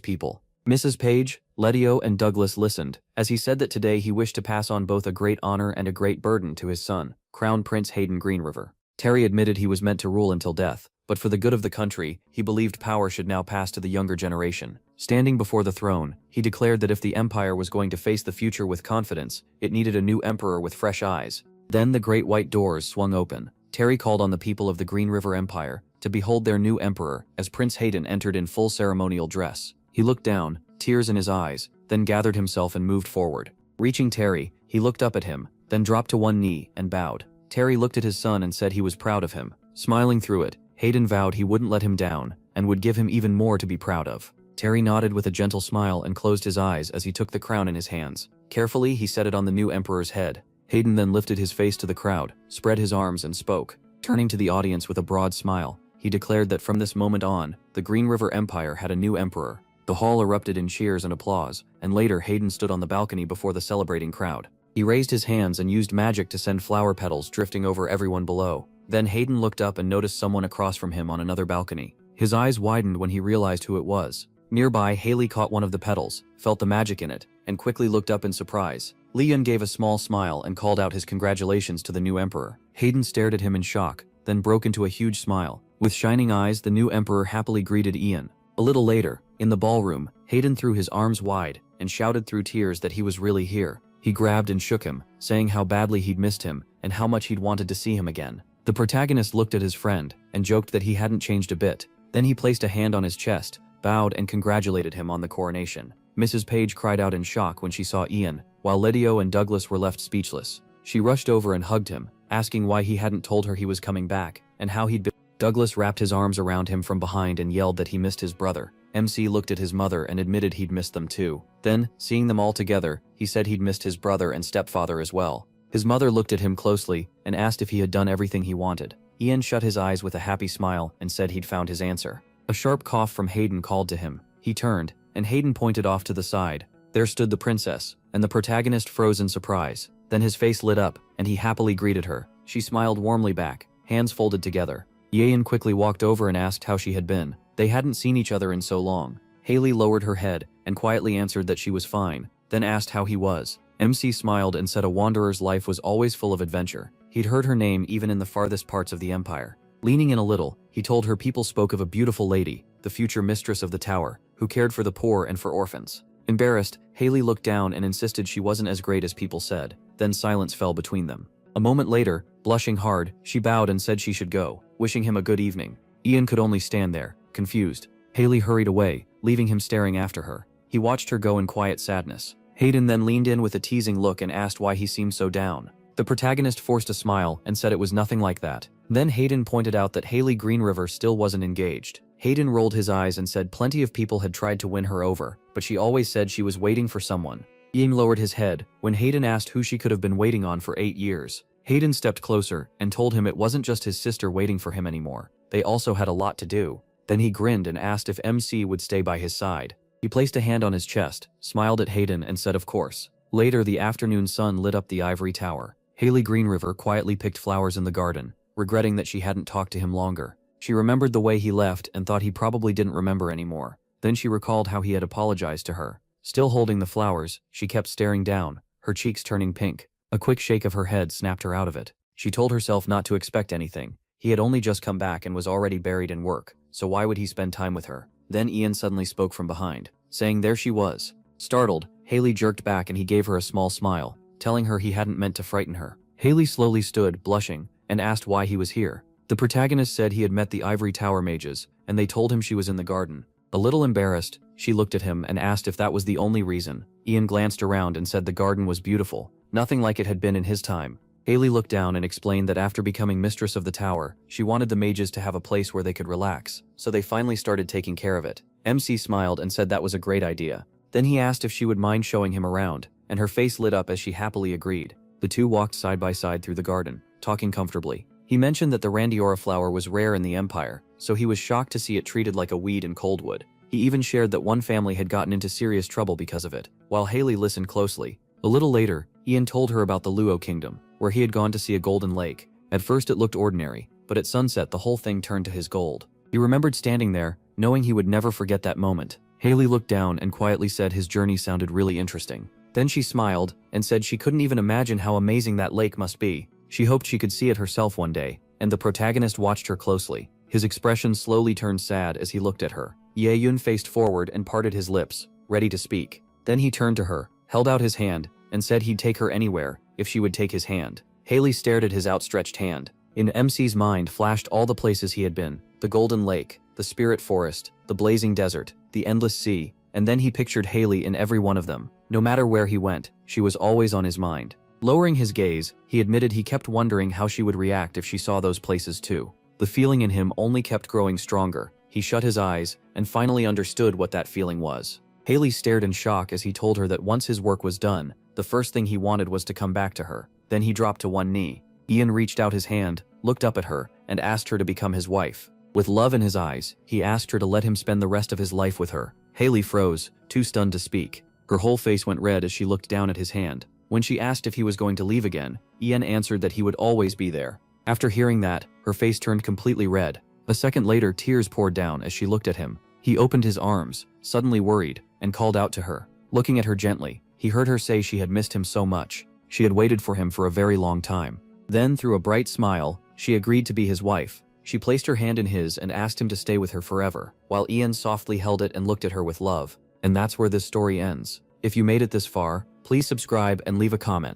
people. Mrs. Page, Letio, and Douglas listened, as he said that today he wished to pass on both a great honor and a great burden to his son, Crown Prince Hayden Greenriver. Terry admitted he was meant to rule until death, but for the good of the country, he believed power should now pass to the younger generation. Standing before the throne, he declared that if the empire was going to face the future with confidence, it needed a new emperor with fresh eyes. Then the great white doors swung open. Terry called on the people of the Green River Empire to behold their new emperor as Prince Hayden entered in full ceremonial dress. He looked down, tears in his eyes, then gathered himself and moved forward. Reaching Terry, he looked up at him, then dropped to one knee and bowed. Terry looked at his son and said he was proud of him. Smiling through it, Hayden vowed he wouldn't let him down and would give him even more to be proud of. Terry nodded with a gentle smile and closed his eyes as he took the crown in his hands. Carefully, he set it on the new emperor's head. Hayden then lifted his face to the crowd, spread his arms and spoke. Turning to the audience with a broad smile, he declared that from this moment on, the Green River Empire had a new emperor. The hall erupted in cheers and applause, and later Hayden stood on the balcony before the celebrating crowd. He raised his hands and used magic to send flower petals drifting over everyone below. Then Hayden looked up and noticed someone across from him on another balcony. His eyes widened when he realized who it was. Nearby, Haley caught one of the petals, felt the magic in it, and quickly looked up in surprise. Leon gave a small smile and called out his congratulations to the new emperor. Hayden stared at him in shock, then broke into a huge smile. With shining eyes, the new emperor happily greeted Ian. A little later, in the ballroom, Hayden threw his arms wide and shouted through tears that he was really here. He grabbed and shook him, saying how badly he'd missed him and how much he'd wanted to see him again. The protagonist looked at his friend and joked that he hadn't changed a bit. Then he placed a hand on his chest, bowed and congratulated him on the coronation. Mrs. Page cried out in shock when she saw Ian, while Letio and Douglas were left speechless. She rushed over and hugged him, asking why he hadn't told her he was coming back and how he'd been. Douglas wrapped his arms around him from behind and yelled that he missed his brother. MC looked at his mother and admitted he'd missed them too. Then, seeing them all together, he said he'd missed his brother and stepfather as well. His mother looked at him closely and asked if he had done everything he wanted. Ian shut his eyes with a happy smile and said he'd found his answer. A sharp cough from Hayden called to him. He turned, and Hayden pointed off to the side. There stood the princess, and the protagonist froze in surprise. Then his face lit up, and he happily greeted her. She smiled warmly back, hands folded together. Ian quickly walked over and asked how she had been. They hadn't seen each other in so long. Haley lowered her head and quietly answered that she was fine, then asked how he was. MC smiled and said a wanderer's life was always full of adventure. He'd heard her name even in the farthest parts of the empire. Leaning in a little, he told her people spoke of a beautiful lady, the future mistress of the tower, who cared for the poor and for orphans. Embarrassed, Haley looked down and insisted she wasn't as great as people said. Then silence fell between them. A moment later, blushing hard, she bowed and said she should go, wishing him a good evening. Ian could only stand there, confused. Haley hurried away, leaving him staring after her. He watched her go in quiet sadness. Hayden then leaned in with a teasing look and asked why he seemed so down. The protagonist forced a smile and said it was nothing like that. Then Hayden pointed out that Haley Greenriver still wasn't engaged. Hayden rolled his eyes and said plenty of people had tried to win her over, but she always said she was waiting for someone. Ian lowered his head when Hayden asked who she could have been waiting on for 8 years. Hayden stepped closer and told him it wasn't just his sister waiting for him anymore. They also had a lot to do. Then he grinned and asked if MC would stay by his side. He placed a hand on his chest, smiled at Hayden and said of course. Later the afternoon sun lit up the ivory tower. Haley Greenriver quietly picked flowers in the garden, regretting that she hadn't talked to him longer. She remembered the way he left and thought he probably didn't remember anymore. Then she recalled how he had apologized to her. Still holding the flowers, she kept staring down, her cheeks turning pink. A quick shake of her head snapped her out of it. She told herself not to expect anything. He had only just come back and was already buried in work, so why would he spend time with her? Then Ian suddenly spoke from behind, saying there she was. Startled, Haley jerked back and he gave her a small smile, telling her he hadn't meant to frighten her. Haley slowly stood, blushing, and asked why he was here. The protagonist said he had met the Ivory Tower mages, and they told him she was in the garden. A little embarrassed, she looked at him and asked if that was the only reason. Ian glanced around and said the garden was beautiful, nothing like it had been in his time. Haley looked down and explained that after becoming mistress of the tower, she wanted the mages to have a place where they could relax, so they finally started taking care of it. MC smiled and said that was a great idea. Then he asked if she would mind showing him around, and her face lit up as she happily agreed. The two walked side by side through the garden, talking comfortably. He mentioned that the Randiora flower was rare in the Empire, so he was shocked to see it treated like a weed in Coldwood. He even shared that one family had gotten into serious trouble because of it. While Haley listened closely, a little later, Ian told her about the Luo Kingdom, where he had gone to see a golden lake. At first it looked ordinary, but at sunset the whole thing turned to his gold. He remembered standing there, knowing he would never forget that moment. Haley looked down and quietly said his journey sounded really interesting. Then she smiled and said she couldn't even imagine how amazing that lake must be. She hoped she could see it herself one day, and the protagonist watched her closely. His expression slowly turned sad as he looked at her. Ye-yun faced forward and parted his lips, ready to speak. Then he turned to her, held out his hand, and said he'd take her anywhere, if she would take his hand. Haley stared at his outstretched hand. In MC's mind flashed all the places he had been, the Golden Lake, the Spirit Forest, the Blazing Desert, the Endless Sea, and then he pictured Haley in every one of them. No matter where he went, she was always on his mind. Lowering his gaze, he admitted he kept wondering how she would react if she saw those places too. The feeling in him only kept growing stronger. He shut his eyes and finally understood what that feeling was. Haley stared in shock as he told her that once his work was done, the first thing he wanted was to come back to her. Then he dropped to one knee. Ian reached out his hand, looked up at her, and asked her to become his wife. With love in his eyes, he asked her to let him spend the rest of his life with her. Haley froze, too stunned to speak. Her whole face went red as she looked down at his hand. When she asked if he was going to leave again, Ian answered that he would always be there. After hearing that, her face turned completely red. A second later, tears poured down as she looked at him. He opened his arms, suddenly worried, and called out to her. Looking at her gently, he heard her say she had missed him so much. She had waited for him for a very long time. Then, through a bright smile, she agreed to be his wife. She placed her hand in his and asked him to stay with her forever, while Ian softly held it and looked at her with love. And that's where this story ends. If you made it this far, please subscribe and leave a comment.